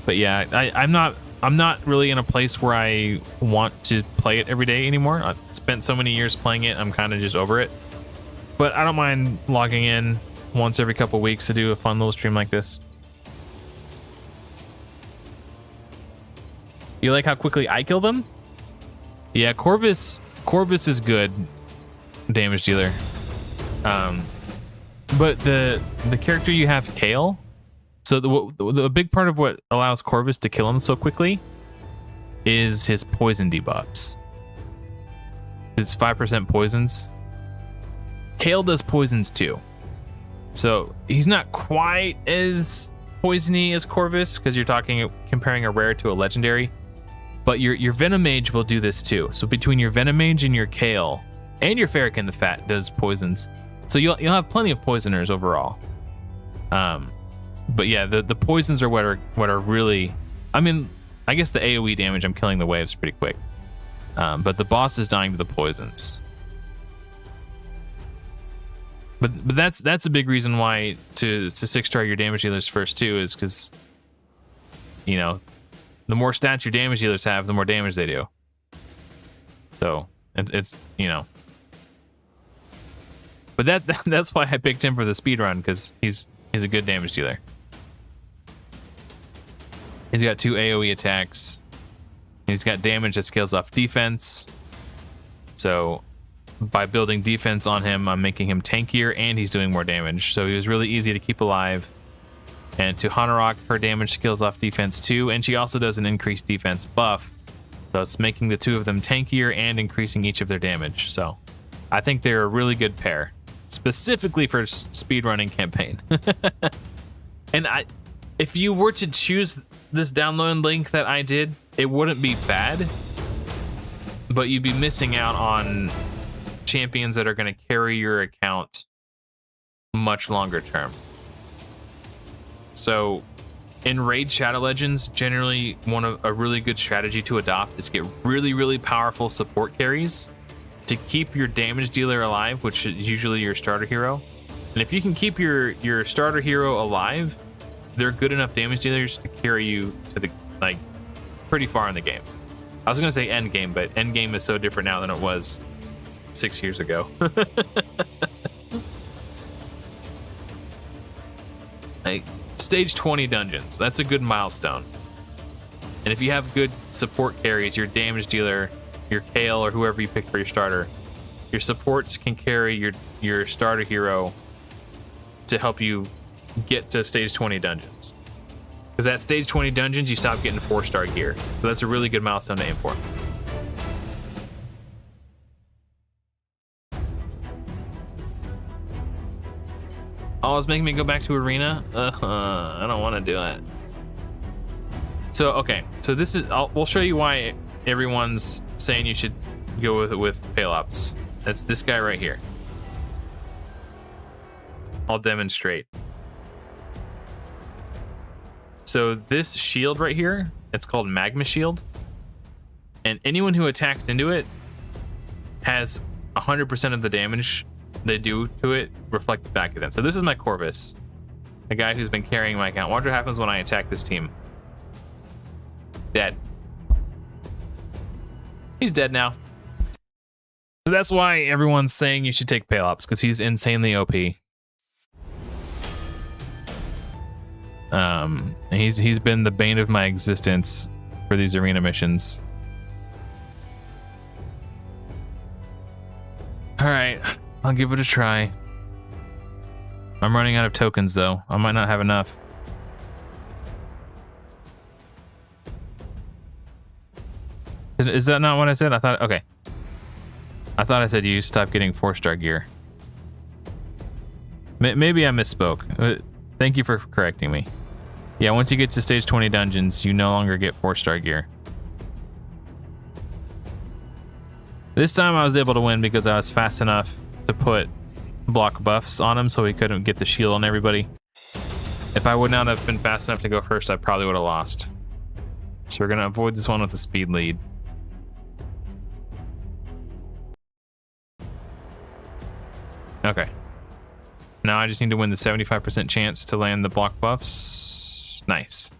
But yeah, I'm not really in a place where I want to play it every day anymore. I've spent so many years playing it, I'm kind of just over it. But I don't mind logging in once every couple weeks to do a fun little stream like this. You like how quickly I kill them? Yeah, Corvus is good damage dealer. But the character you have, Kale. So the big part of what allows Corvus to kill him so quickly is his poison debuffs. His 5% poisons. Kale does poisons too. So he's not quite as poisony as Corvus, because you're comparing a rare to a legendary. But your Venom Mage will do this too. So between your Venom Mage and your Kale, and your Ferrican the Fat does poisons. So you'll have plenty of poisoners overall. But yeah, the poisons are what are really, I mean, I guess the AoE damage, I'm killing the waves pretty quick. But the boss is dying to the poisons. But that's a big reason why to 6-star your damage dealers first too, is because, you know, the more stats your damage dealers have, the more damage they do. So it's you know. But that's why I picked him for the speedrun, because he's a good damage dealer. He's got 2 AoE attacks. He's got damage that scales off defense. So by building defense on him, I'm making him tankier and he's doing more damage. So he was really easy to keep alive. And to Hanorok, her damage skills off defense too, and she also does an increased defense buff. So it's making the two of them tankier and increasing each of their damage. So I think they're a really good pair, specifically for speedrunning campaign. And if you were to choose this download link that I did, it wouldn't be bad, but you'd be missing out on champions that are going to carry your account much longer term. So in Raid Shadow Legends, generally a really good strategy to adopt is get really, really powerful support carries to keep your damage dealer alive, which is usually your starter hero. And if you can keep your starter hero alive, they're good enough damage dealers to carry you to the pretty far in the game. I was gonna say end game, but end game is so different now than it was 6 years ago. Stage 20 dungeons, that's a good milestone. And if you have good support carries, your damage dealer, your Kale, or whoever you pick for your starter, your supports can carry your starter hero to help you get to stage 20 dungeons. Because at stage 20 dungeons, you stop getting 4-star gear. So that's a really good milestone to aim for. Oh, it's making me go back to arena? I don't want to do it. So, okay. So this is, we'll show you why everyone's saying you should go with Pelops. That's this guy right here. I'll demonstrate. So this shield right here, it's called Magma Shield. And anyone who attacks into it has 100% of the damage they do to it reflected back at them. So this is my Corvus, a guy who's been carrying my account. Watch what happens when I attack this team. Dead. He's dead now. So that's why everyone's saying you should take Pelops, because he's insanely OP. He's been the bane of my existence for these arena missions. All right, I'll give it a try. I'm running out of tokens though. I might not have enough. Is that not what I said? I thought, okay. I thought I said you stop getting 4-star gear. Maybe I misspoke. Thank you for correcting me. Yeah, once you get to stage 20 dungeons, you no longer get 4-star gear. This time I was able to win because I was fast enough to put block buffs on him so he couldn't get the shield on everybody. If I would not have been fast enough to go first, I probably would have lost. So we're gonna avoid this one with a speed lead. Okay. Now I just need to win the 75% chance to land the block buffs. Nice.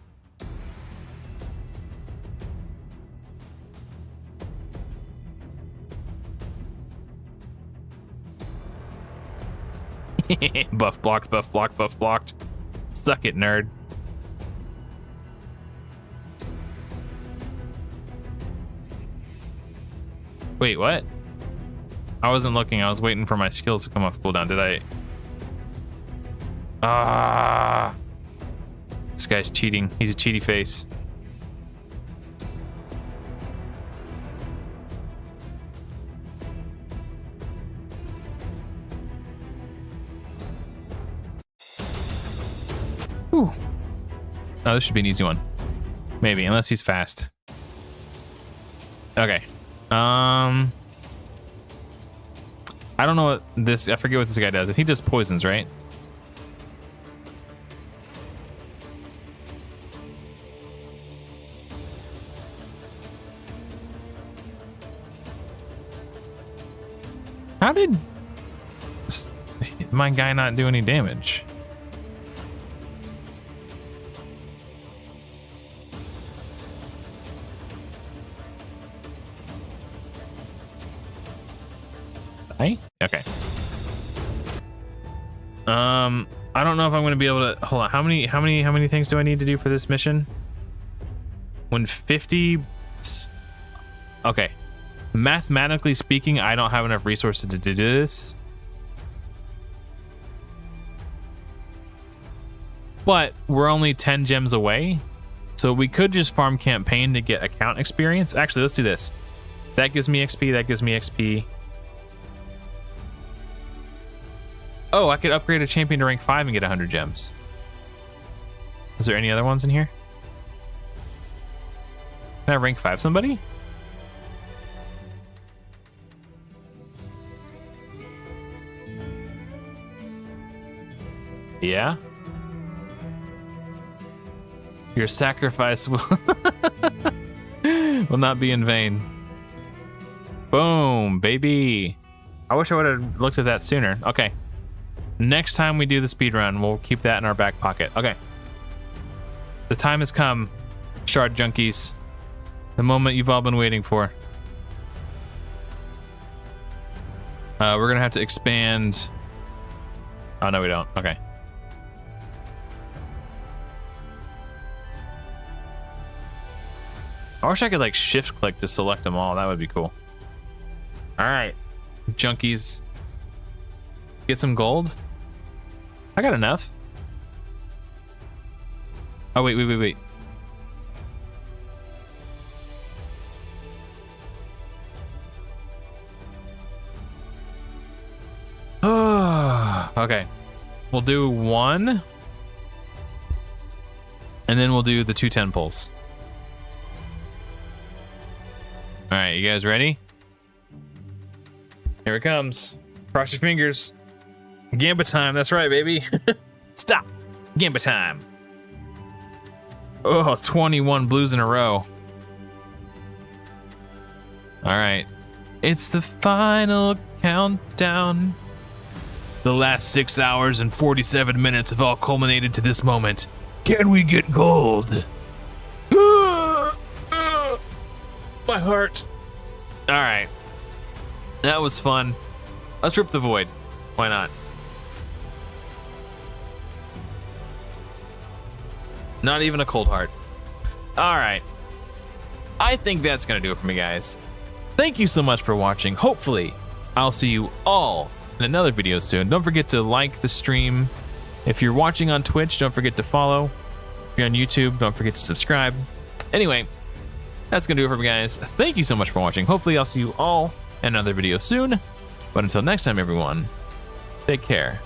Buff blocked, buff blocked, buff blocked. Suck it, nerd. Wait, what? I wasn't looking. I was waiting for my skills to come off cooldown. Did I? Ah. This guy's cheating. He's a cheaty face. Whew. Oh, this should be an easy one. Maybe, unless he's fast. Okay. I don't know what this, I forget what this guy does. He just poisons, right? How did my guy not do any damage? Okay. I don't know if I'm going to be able to, hold on. How many things do I need to do for this mission? When 50, okay. Mathematically speaking, I don't have enough resources to do this. But we're only 10 gems away. So we could just farm campaign to get account experience. Actually, let's do this. That gives me XP, that gives me XP. Oh, I could upgrade a champion to rank 5 and get 100 gems. Is there any other ones in here? Can I rank 5 somebody? Yeah. Your sacrifice will not be in vain. Boom, baby. I wish I would have looked at that sooner. Okay. Next time we do the speed run, we'll keep that in our back pocket. Okay. The time has come, Shard Junkies. The moment you've all been waiting for. We're gonna have to expand. Oh, no, we don't. Okay. I wish I could like shift click to select them all. That would be cool. All right, junkies. Get some gold. I got enough. Oh, wait. Oh, okay. We'll do 1. And then we'll do the 210 pulls. All right, you guys ready? Here it comes. Cross your fingers. Gambit time, that's right, baby. Stop. Gambit time. Oh, 21 blues in a row. All right. It's the final countdown. The last 6 hours and 47 minutes have all culminated to this moment. Can we get gold? My heart. All right. That was fun. Let's rip the void. Why not? Not even a cold heart. All right. I think that's going to do it for me, guys. Thank you so much for watching. Hopefully, I'll see you all in another video soon. Don't forget to like the stream. If you're watching on Twitch, don't forget to follow. If you're on YouTube, don't forget to subscribe. Anyway, that's going to do it for me, guys. Thank you so much for watching. Hopefully, I'll see you all in another video soon. But until next time, everyone, take care.